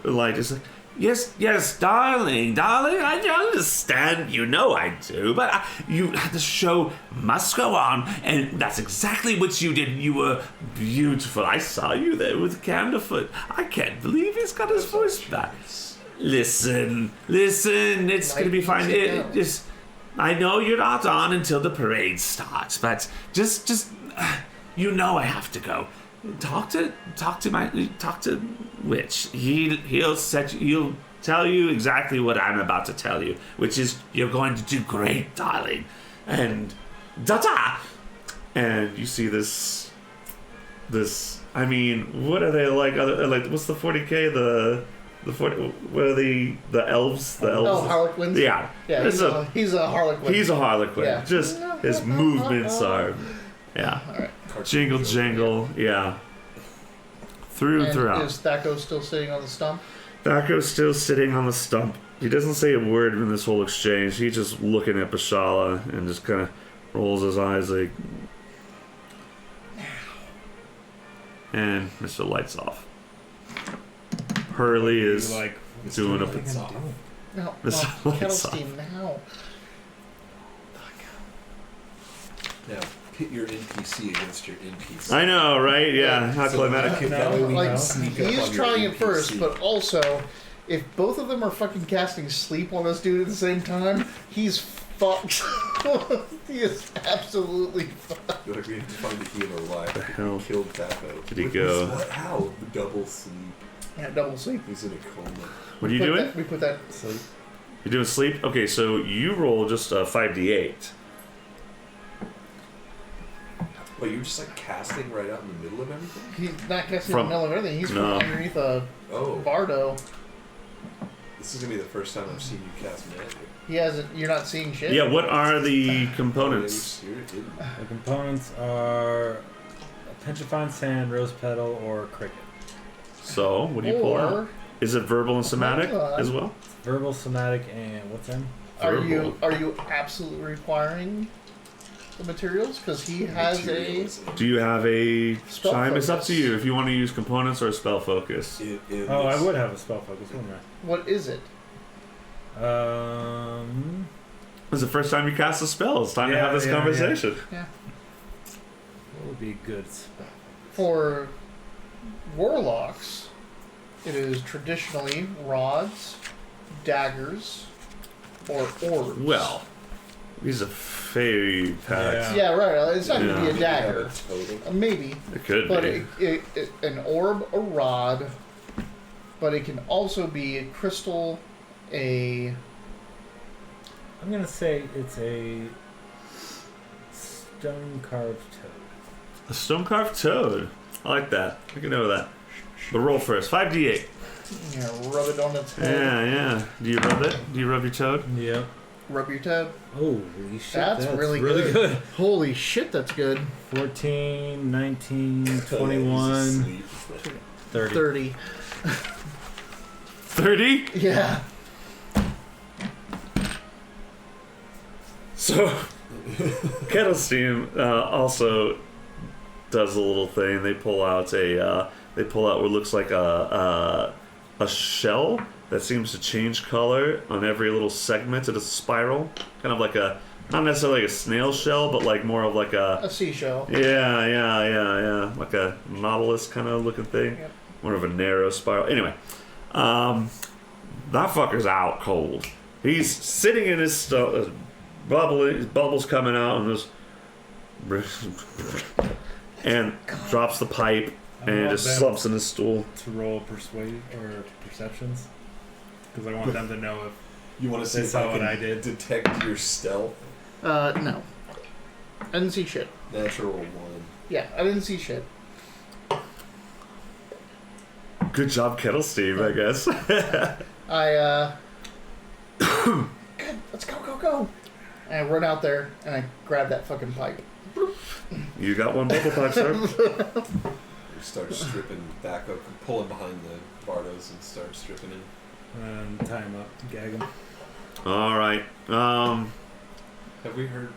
Light is like, yes, darling, I understand, you know I do, but the show must go on, and that's exactly what you did. You were beautiful. I saw you there with Candlefoot. I can't believe he's got his voice back. Listen, it's gonna be fine. I know you're not on until the parade starts, but just you know I have to go. Talk to Witch. He'll tell you exactly what I'm about to tell you, which is you're going to do great, darling. And da-da! And you see this I mean, what are they like? What's the 40k? The 40, what are the elves? The elves. Oh, Harlequins? Yeah. Yeah, he's a Harlequin. He's a Harlequin. Yeah. Just his movements are, yeah. All right. Jingle, jingle, yeah. Throughout. Is Thaco still sitting on the stump? Thaco's still sitting on the stump. He doesn't say a word in this whole exchange. He's just looking at Bashala and just kind of rolls his eyes like. And Mr. Lights off. Hurley is doing a. Lights off. No. Mr. Lights off. Kettlestein now. Now, pit your NPC against your NPC. I know, right? Yeah, how So climatic. that way we Like, can sneak up he's on your trying it NPC. first, but also, if both of them are fucking casting sleep on this dude at the same time, he's fucked. He is absolutely fucked. Like we have to find the healer alive. The hell Killed Taco. did he go? What? How? Double sleep. Yeah, double sleep. He's in a coma. What are you doing? We put that Sleep. You're doing sleep? Okay, so you roll just a 5d8. Wait, you're just like casting right out in the middle of everything? He's not casting From- in the middle of everything. He's No. from underneath a Oh, bardo. this is gonna be the first time I've seen you cast magic. He hasn't. You're not seeing shit. Yeah, what are the components? Oh, yeah, you're kidding. The components are a petrifying sand, rose petal, or cricket. So, what do you pull out? Or Is it verbal and somatic Hold on. as well? Verbal, somatic, and what's in? Verbal. are you absolutely requiring the materials? Because he has a. Materials. Do you have a Spell time? It's up focus. to you if you want to use components or spell focus. It Oh, I looks- would have a spell focus, wouldn't What is it? I? It's the first time you cast a spell. It's time to Yeah, have this yeah, conversation. What would be a good spell? For warlocks, it is traditionally rods, daggers, or orbs. Well, these are fairy packs. Yeah, right. It's not going to be Yeah. a dagger. Have a totem. Maybe. It could But be. an orb, a rod, but it can also be a crystal, a. I'm gonna say it's a stone carved toad. A stone carved toad. I like that. We can know that. But roll first. 5d8. Rub it on its head. Yeah, yeah. Do you rub it? Do you rub your toad? Yep. Rub your toad. Holy shit. That's really good. good. Holy shit, that's good. 14, 19, He's 21, asleep. 30. 30. 30? Yeah. So, Kettle Steam also does a little thing. They pull out what looks like a shell that seems to change color on every little segment of the spiral. Kind of like not necessarily like a snail shell, but like more of like A seashell. yeah. Like a nautilus kind of looking thing. Yep. More of a narrow spiral. Anyway, that fucker's out cold. He's sitting in his bubbles coming out and just and drops the pipe and just slumps in his stool. To roll persuade or perceptions. Because I want them to know if You want to see They if saw I what can I did. detect your stealth? No. I didn't see shit. Natural 1. Yeah, I didn't see shit. Good job, Kettle Steve, I guess. Good, let's go. And I run out there and I grab that fucking pipe. You got one bubble pipe, sir. You start stripping back up, pulling behind the Bardos and start stripping in. and tie him up, gag him. All right. Have we heard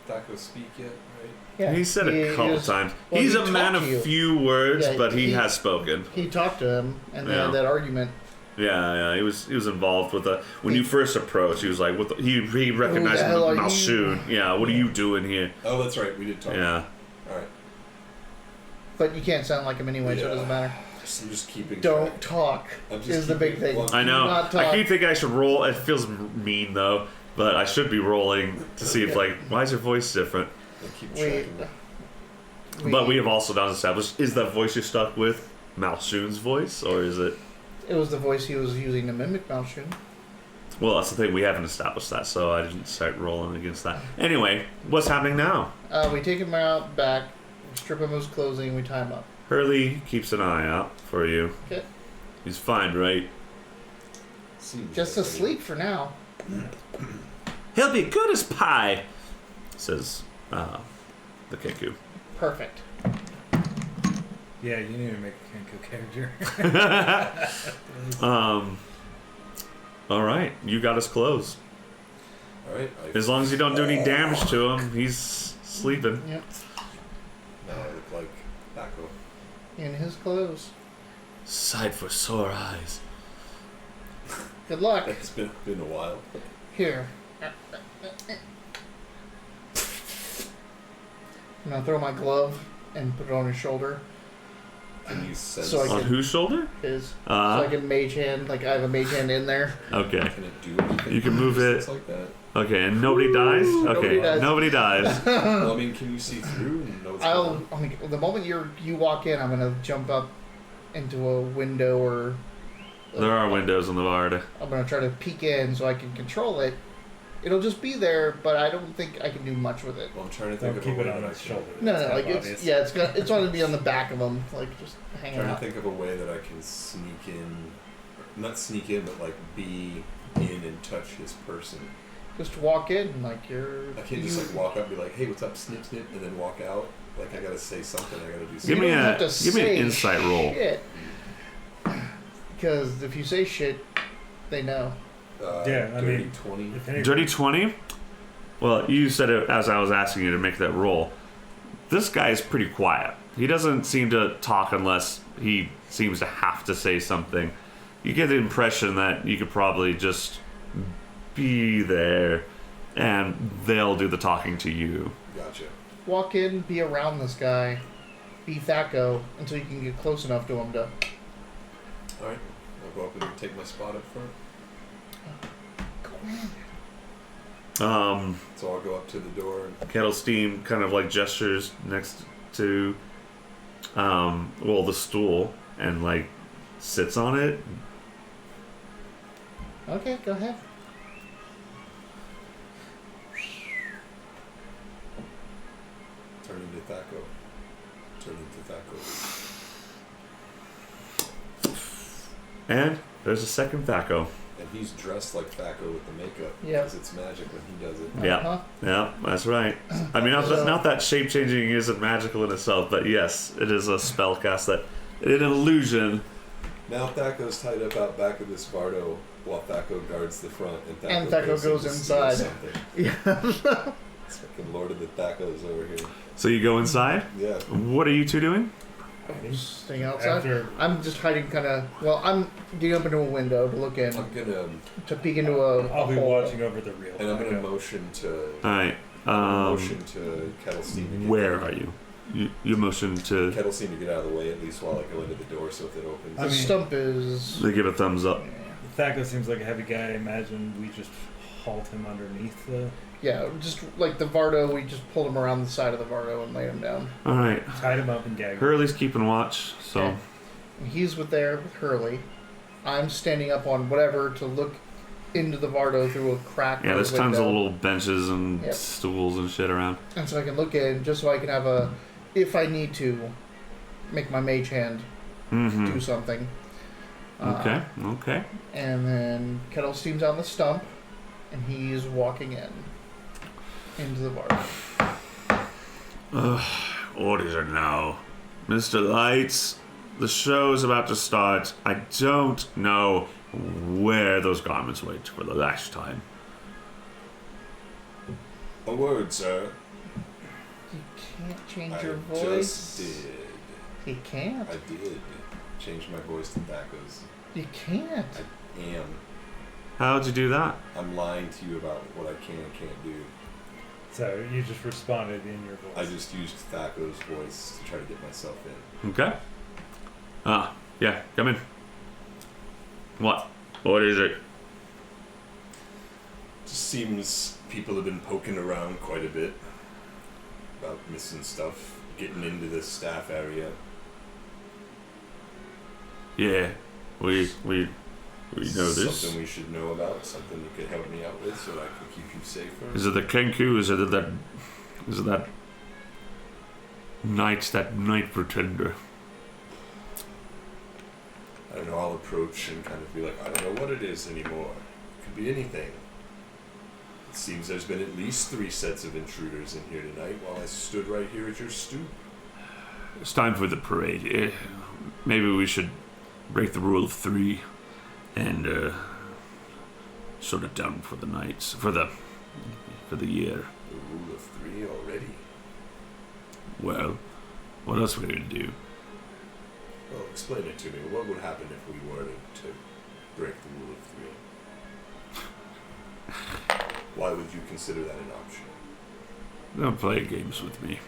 Thaco speak yet, right? Yeah, He said a couple was- times. well, He's he a man talked of to you. few words, Yeah, but he he- has spoken. He talked to him and they Yeah. had that argument. Yeah. He was involved with the when you first approached. He was like, "What?" He recognized hell are you? Malshun. Yeah. What are you doing here? Oh, that's right. We did talk. Yeah. All right. But you can't sound like him anyway, so it doesn't matter. I'm just keeping Don't track. talk I'm just is the big keeping- thing. well, I know. Do not talk. I keep thinking I should roll. It feels mean though, but I should be rolling to see if why is your voice different? I keep We, tracking. But we have also now established: is that voice you're stuck with Malshun's voice, or is it? It was the voice he was using to mimic Malshun. Well, that's the thing. We haven't established that, so I didn't start rolling against that. Anyway, what's happening now? We take him out back, strip him of his clothing, and we tie him up. Hurley keeps an eye out for you. Okay. He's fine, right? Seems Just like it. asleep for now. He'll be good as pie, says the Kenku. Perfect. Yeah, you need to make a Kenku character. All right, you got his clothes. All right. As long as you don't do any damage to him, he's sleeping. Yep. Now I look like Thaco. In his clothes. Sight for sore eyes. Good luck. It's been a while. Here. I'm gonna throw my glove and put it on his shoulder. Can you sense? So I On can- whose shoulder? So I can mage hand, like I have a mage hand in there. Okay. Can it do anything? You can move it. It's like that. Okay, and nobody dies? Okay, Nobody dies. nobody dies. Well, I mean, can you see through and know what's going on? The moment you walk in, I'm gonna jump up into a window or... There are windows on the Varda. I'm going to try to peek in so I can control it. It'll just be there, but I don't think I can do much with it. Well, I'm trying to think Don't of keep a way it on that I his can. shoulder. No, That's no, kind like of it's obvious. yeah, it's going to be on the back of them, like just hanging Trying to out. think of a way that I can sneak in, not sneak in, but like be in and touch his person. Just walk in, like you're. I can't just like walk up and be like, "Hey, what's up, snip snip," and then walk out. Like I gotta say something. I gotta do Give something. me You don't a- have to give me an say insight roll. Shit. Because if you say shit, they know. Yeah, I dirty mean, 20. If anything, Dirty 20? Well, you said it as I was asking you to make that roll. This guy's pretty quiet. He doesn't seem to talk unless he seems to have to say something. You get the impression that you could probably just be there and they'll do the talking to you. Gotcha. Walk in, be around this guy, be Thaco until you can get close enough to him to. All right. I'll go up and take my spot up front. So I'll go up to the door and Kettle Steam kind of like gestures next to the stool and like sits on it. Okay, go ahead. turn into Thaco. Turn into Thaco. And there's a second Thaco. And he's dressed like Thaco with the makeup. Yeah. Because it's magic when he does it. Yeah. Uh-huh. Yeah, that's right. I mean, not that shape changing isn't magical in itself, but yes, it is a spellcast that an illusion. Now Thaco's tied up out back of this Bardo while Thaco guards the front. And Thaco goes in to steal inside. something. Yeah. It's fucking Lord of the Thacos over here. So you go inside. Yeah. What are you two doing? Staying outside. After I'm just hiding, kind of. Well, I'm getting up into a window to look in, I'm gonna to peek into a. I'll be hole. watching over the real. and I'm gonna Thaco. motion to All right. motion to Kettle Steam. To get Where out. are you? You motion to. Kettle Steam to get out of the way at least while I go into the door, so if it opens. The I mean- stump is. They give a thumbs up. Thaco seems like a heavy guy. I imagine we just halt him underneath the. Yeah, just like the Vardo, we just pulled him around the side of the Vardo and laid him down. All right. Tied him up and gagged him. Hurley's keeping watch. So Okay. He's there with Hurley. I'm standing up on whatever to look into the Vardo through a crack. yeah, or there's tons of window. little benches and Yep. stools and shit around. And so I can look in, just so I can have a, if I need to, make my mage hand Mm-hmm. do something. Okay. Okay. And then Kettle Steam's on the stump, and he's walking into the Vardo. What is it now? Mr. Lights, the show's about to start. I don't know where those garments went for the last time. A word, sir. You can't change I your just voice. did. You can't. I did. Change my voice to Thaco's. You can't. I am. How'd you do that? I'm lying to you about what I can and can't do. So you just responded in your voice. I just used Thaco's voice to try to get myself in. Okay. Yeah, come in. What? What is it? Just seems people have been poking around quite a bit about missing stuff, getting into the staff area. Yeah, we know this. Something we should know about, something you could help me out with so that I can keep you safer. Is it the Kenku? Is it that night pretender? I don't know, I'll approach and kind of be like, I don't know what it is anymore. It could be anything. It seems there's been at least 3 sets of intruders in here tonight while I stood right here at your stoop. It's time for the parade. Maybe we should break the rule of 3 and sort it down for the nights, for the year. The rule of 3 already? Well, what else are we gonna do? Well, explain it to me. What would happen if we were to break the rule of 3? Why would you consider that an option? Don't play games with me.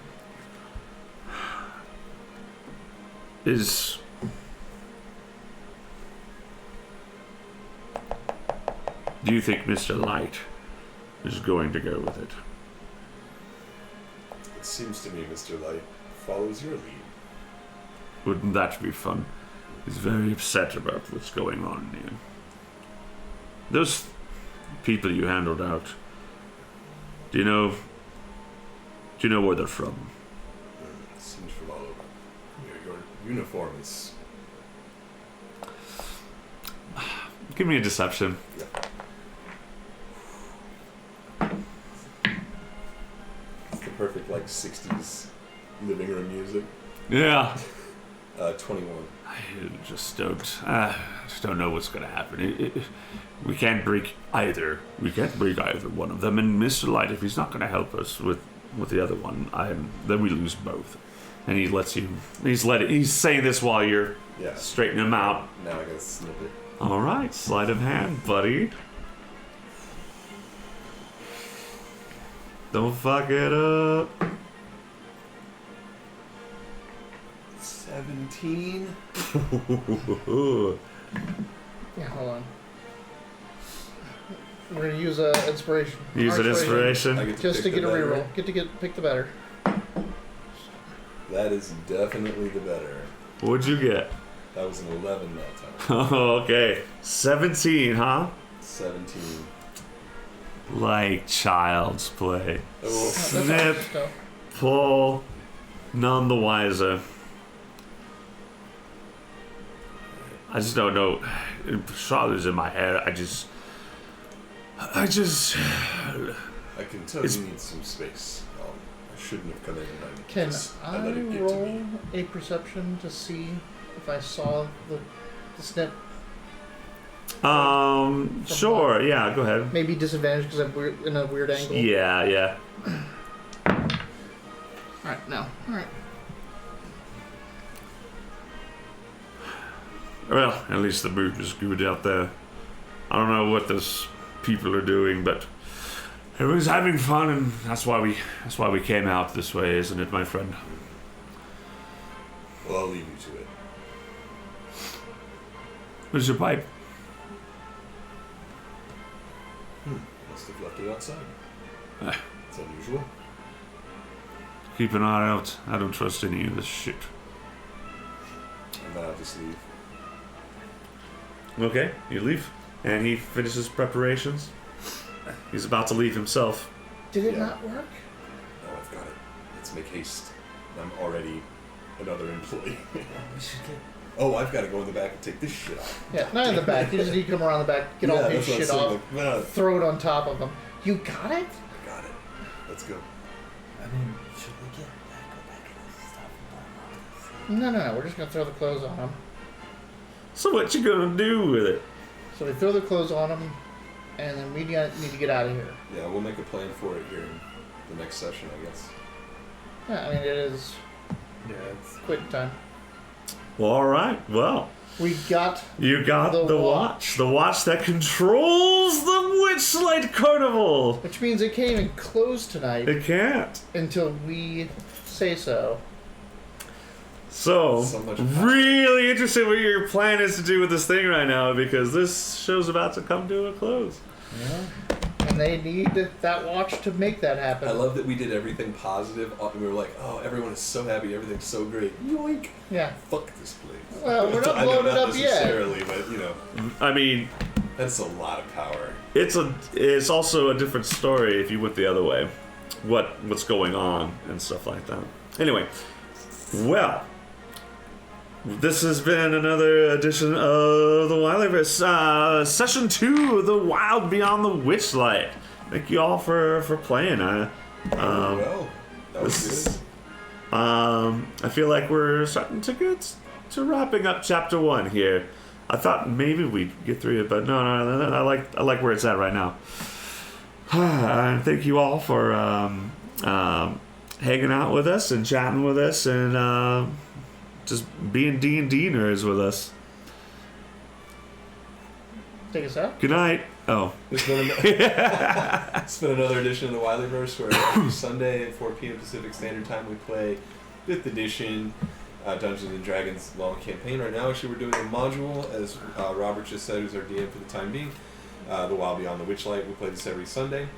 Do you think Mr. Light is going to go with it? It seems to me Mr. Light follows your lead. Wouldn't that be fun? He's very upset about what's going on here. Those people you handled out, do you know where they're from? It seems from all over. Your uniform is... Give me a deception. Yeah. It's the perfect, 60s living room music. Yeah. 21. I just don't know what's gonna happen. We can't break either. We can't break either one of them. And Mr. Light, if he's not gonna help us with the other one, then we lose both. And he lets you. He's saying this while you're straightening him out. Now I gotta snip it. All right, sleight of hand, buddy. Don't fuck it up. 17. Yeah, hold on. We're gonna use inspiration. Use an inspiration. I get Just to pick get a the better. reroll. Pick the better. That is definitely the better. What'd you get? That was an 11 that time. Oh, okay. 17, huh? 17. Like child's play. Oh, Snip, pull, none the wiser. I just don't know. Charlotte's in my head. I just. I can tell you need some space. I shouldn't have come in. Can I let it get to roll me. a perception to see if I saw the snip? Sure. Yeah, go ahead. Maybe disadvantage because I'm in a weird angle. Yeah. Alright, no. Alright. Well, at least the mood is good out there. I don't know what those people are doing, but everyone's having fun, and that's why we came out this way, isn't it, my friend? Well, I'll leave you to it. Where's your pipe? Must have left it outside. Ah. It's unusual. Keep an eye out. I don't trust any of this shit. And then I'll just leave. Okay, you leave, and he finishes preparations. He's about to leave himself. Did it Yeah. not work? No, I've got it. Let's make haste. I'm already another employee. We should get. Oh, I've got to go in the back and take this shit off. Yeah, not in the back. You just need to come around the back, get all his that's what shit I'm off, saying, like, no, throw it on top of him. You got it? I got it. Let's go. I mean, should we go back and stuff and No. We're just gonna throw the clothes on him. So what you gonna do with it? So we throw the clothes on him, and then we need to get out of here. Yeah, we'll make a plan for it here in the next session, I guess. Yeah, I mean it is Yeah, it's. quitting time. Well, all right. Well, We got you got The the watch. watch that controls the Witchlight Carnival. which means it can't even close tonight It can't. until we say so. So, So much really interested what your plan is to do with this thing right now, because this show's about to come to a close. Yeah. And they need that watch to make that happen. I love that we did everything positive. We were like, oh, everyone is so happy, everyth's so great. Yoink! Yeah. Fuck this place. Well, we're not I know blowing it not up yet. necessarily, but I mean, that's a lot of power. it's also a different story if you went the other way. What's going on and stuff like that. Anyway, well, this has been another edition of the Wildliverse, session 2 of the Wild Beyond the Witchlight. Thank you all for playing. Well, that was this- good. I feel like we're starting to get to wrapping up chapter 1 here. I thought maybe we'd get through it, but no, I like where it's at right now. Thank you all for hanging out with us and chatting with us and just being D&D nerds with us. Take us out. Good night. Oh. It's been another edition of the Wildliverse where every Sunday at 4 p.m. Pacific Standard Time we play 5th edition Dungeons and Dragons long campaign. Right now, actually, we're doing a module, as Robert just said, who's our DM for the time being. The Wild Beyond the Witchlight. We play this every Sunday.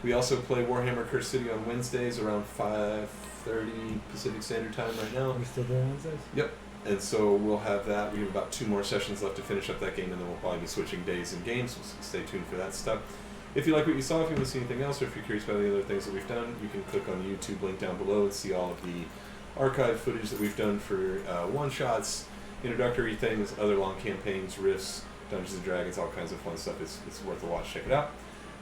We also play Warhammer Curse City on Wednesdays around 5:30 Pacific Standard Time right now. Are we still doing Wednesdays? Yep. And so we'll have that. We have about 2 more sessions left to finish up that game, and then we'll probably be switching days and games. So stay tuned for that stuff. If you like what you saw, if you want to see anything else, or if you're curious about the other things that we've done, you can click on the YouTube link down below and see all of the archive footage that we've done for one-shots, introductory things, other long campaigns, rifts, Dungeons & Dragons, all kinds of fun stuff. It's worth a watch. Check it out.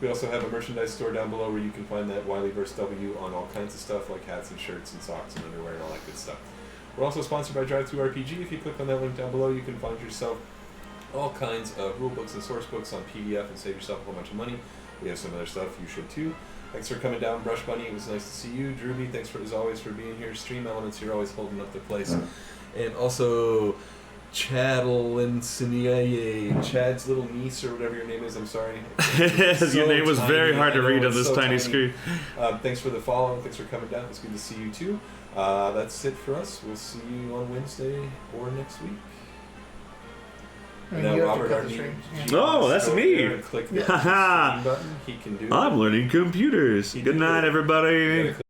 We also have a merchandise store down below where you can find that Wiley vs. W on all kinds of stuff like hats and shirts and socks and underwear and all that good stuff. We're also sponsored by Drive-Thru RPG. If you click on that link down below, you can find yourself all kinds of rule books and source books on PDF and save yourself a whole bunch of money. We have some other stuff. You should too. Thanks for coming down, Brush Bunny. It was nice to see you. Drewby, thanks for as always for being here. Stream Elements, you're always holding up the place. And also Chad's little niece or whatever your name is. I'm sorry. Your name was tiny. very hard to I know, read on it's this so tiny screen. Thanks for the follow. Thanks for coming down. It's good to see you too. That's it for us. We'll see you on Wednesday or next week. And now you have to Robert, cut our the new stream. genius, Oh, that's go me. there and click that Haha. stream button. He can do it. I'm learning computers. He Good did night, it. everybody. You gotta